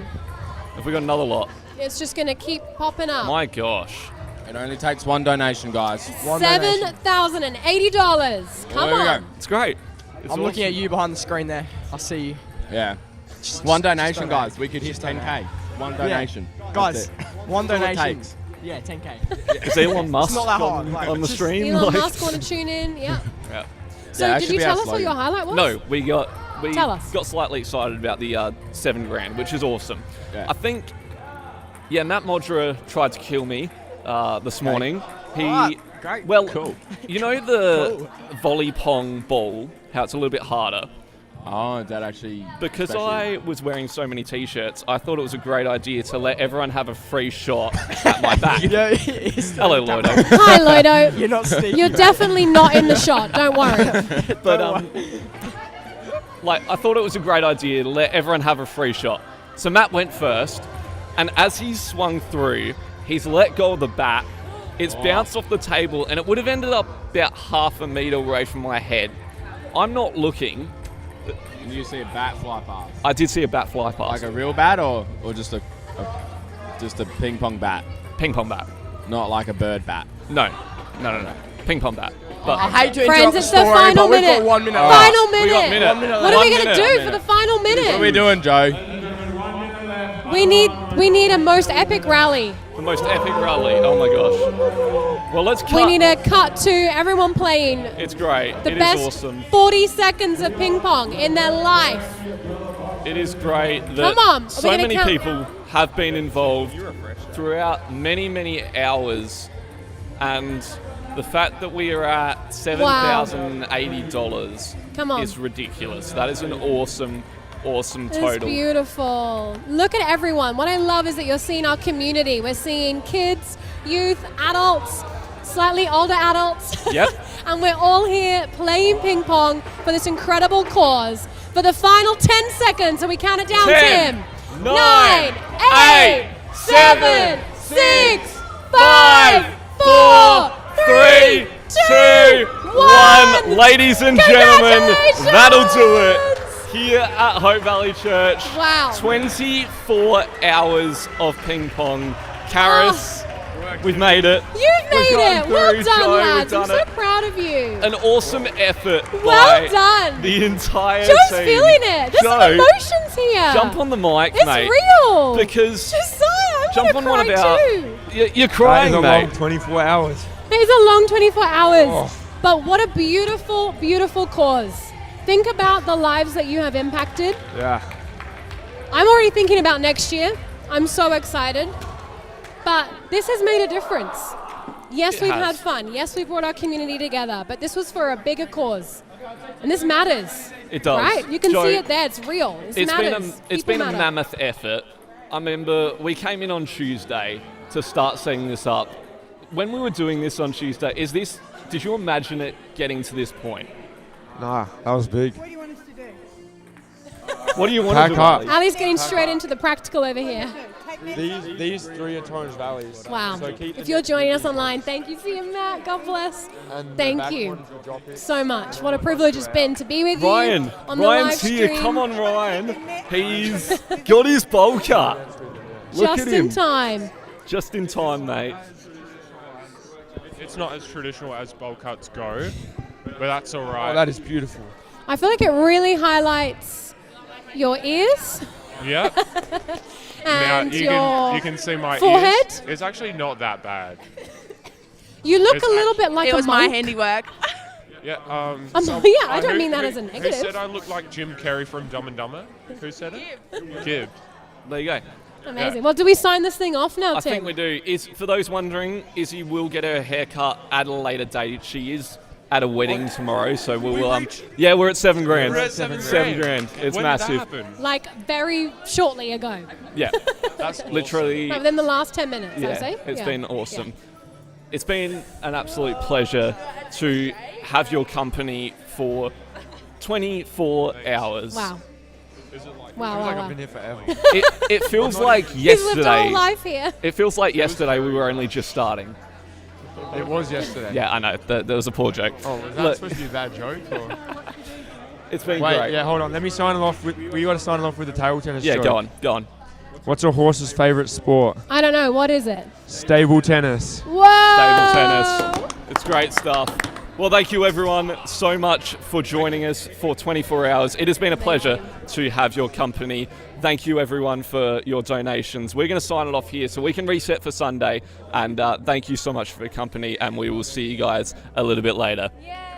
Have we got another lot? it's just going to keep popping up. My gosh. It only takes one donation, guys. $7,080. Come There we on. go. It's great. It's I'm looking awesome. at you behind the screen there. I see you. Yeah. One donation, donate. guys. We could hit 10K. One donation. Yeah. Guys, That's it. one That's all it donation. takes. Yeah, 10K. Is Elon Musk not that hard, on, like, on the just- stream? Elon Like- Musk want to tune in? Yeah. Yeah. So Yeah, that did should you be our tell us what your slogan. highlight was? No, we got Tell us. got slightly excited about the $7,000, which is awesome. Yeah. I think, Matt Modra tried to kill me this morning. He, Alright, great. well, Cool. you know the volley pong ball, how it's a little bit harder. Oh, is that actually... Because special? I was wearing so many t-shirts, I thought it was a great idea to let everyone have a free shot at my back. Hello, Lodo. Hi, Lodo. You're not sneaky. You're definitely not in the shot. Don't worry. But I thought it was a great idea to let everyone have a free shot. So Matt went first, and as he swung through, he's let go of the bat. It's bounced off the table, and it would have ended up about half a meter away from my head. I'm not looking. Did you see a bat fly past? I did see a bat fly past. Like a real bat or just a ping pong bat? Ping pong bat. Not like a bird bat. No. Ping pong bat. But I hate to Friends, interrupt it's the the story, final but we've minute. got 1 minute All left. Final we got minute. minute. One minute What are we One going to minute. do for the final What are we minute? doing, Joe? We need a most epic rally. the most epic rally. Oh my gosh. Well, let's cut. We need a cut to everyone playing It's great. the It is best awesome. 40 seconds of ping pong in their life. It is great that Come on, are we so gonna many count- people have been involved throughout many hours, and the fact that we are at $7,080 Come on. is ridiculous. That is an awesome It's total. beautiful. Look at everyone. What I love is that you're seeing our community. We're seeing kids, youth, adults, slightly older adults. Yep. And we're all here playing ping pong for this incredible cause. For the final 10 seconds, and we count it down, 10, Tim. 9, 8, 7, 6, 5, 4, 3, 2, 1. Ladies and gentlemen, that'll do it. Here at Hope Valley Church. Wow. 24 hours of ping pong. Karis, we've made it. You've We've made gone it. through, Well Jo, done, we've lads. I'm done so it. proud of you. An awesome effort Well by done. the entire Joe's team. feeling it. There's some Jo, emotions here. jump on the mic, It's mate. real. Because Josiah, I'm jump gonna on one cry about. too. You're crying, That is a mate. long 24 hours. It is a long 24 hours. Oh. But what a beautiful, beautiful cause. Think about the lives that you have impacted. Yeah. I'm already thinking about next year. I'm so excited. But this has made a difference. Yes, It we've has. had fun. Yes, we brought our community together. But this was for a bigger cause. And this matters. It does. Right? You can Jo, see it there. It's real. This matters. It's People been a matter. mammoth effort. I remember we came in on Tuesday to start setting this up. When we were doing this on Tuesday, did you imagine it getting to this point? Nah, that was big. What do you want Pack to do? up. Ali? Ali's getting straight into the practical over here. These three are Torrens Valleys. Wow. So keep If you're joining us online, thank you, see you, Matt. God bless. And the Thank back you ones will drop it. so much. What a privilege it's been to be with Ryan, you on the live Ryan's stream. here. Come on, Ryan. He's got his bowl cut. Look Just at him. in time. Just in time, mate. It's not as traditional as bowl cuts go, but that's all right. Oh, that is beautiful. I feel like it really highlights your ears. Yeah. Now and you can see my forehead. ears. It's actually not that bad. You look It's a little bit like It a was my monk. handiwork. Yeah. Yeah, I don't mean that as a Who negative. said I look like Jim Carrey from Dumb and Dumber? Who said it? Gib. There you go. Amazing. Well, do we sign this thing off now, I Tim? think we do. For those wondering, Izzy will get her haircut at a later date. She is at a wedding tomorrow, so we'll yeah, we're at $7 grand. We're at $7 $7 grand. It's When massive. did that happen? Like very shortly ago. Yeah. That's Literally. Like within the last 10 minutes, Yeah, I say. it's Yeah. been awesome. It's been an absolute pleasure to have your company for 24 hours. Wow. Feels Wow, wow, like wow. I've been here forever. It feels like He's lived our yesterday. whole life here. It feels like yesterday we were only just starting. It was yesterday. Yeah, I know. That was a poor joke. Oh, was that Look, supposed to be a bad joke? Or? it's been Wait, great. yeah, hold on. Let me sign it off. We got to sign it off with the table tennis Yeah, joke. go on. What's a horse's favourite sport? I don't know. What is it? Stable tennis. Whoa! Stable tennis. It's great stuff. Well, thank you everyone so much for joining us for 24 hours. It has been a pleasure to have your company. Thank you everyone for your donations. We're going to sign it off here so we can reset for Sunday. And thank you so much for your company, and we will see you guys a little bit later. Yeah.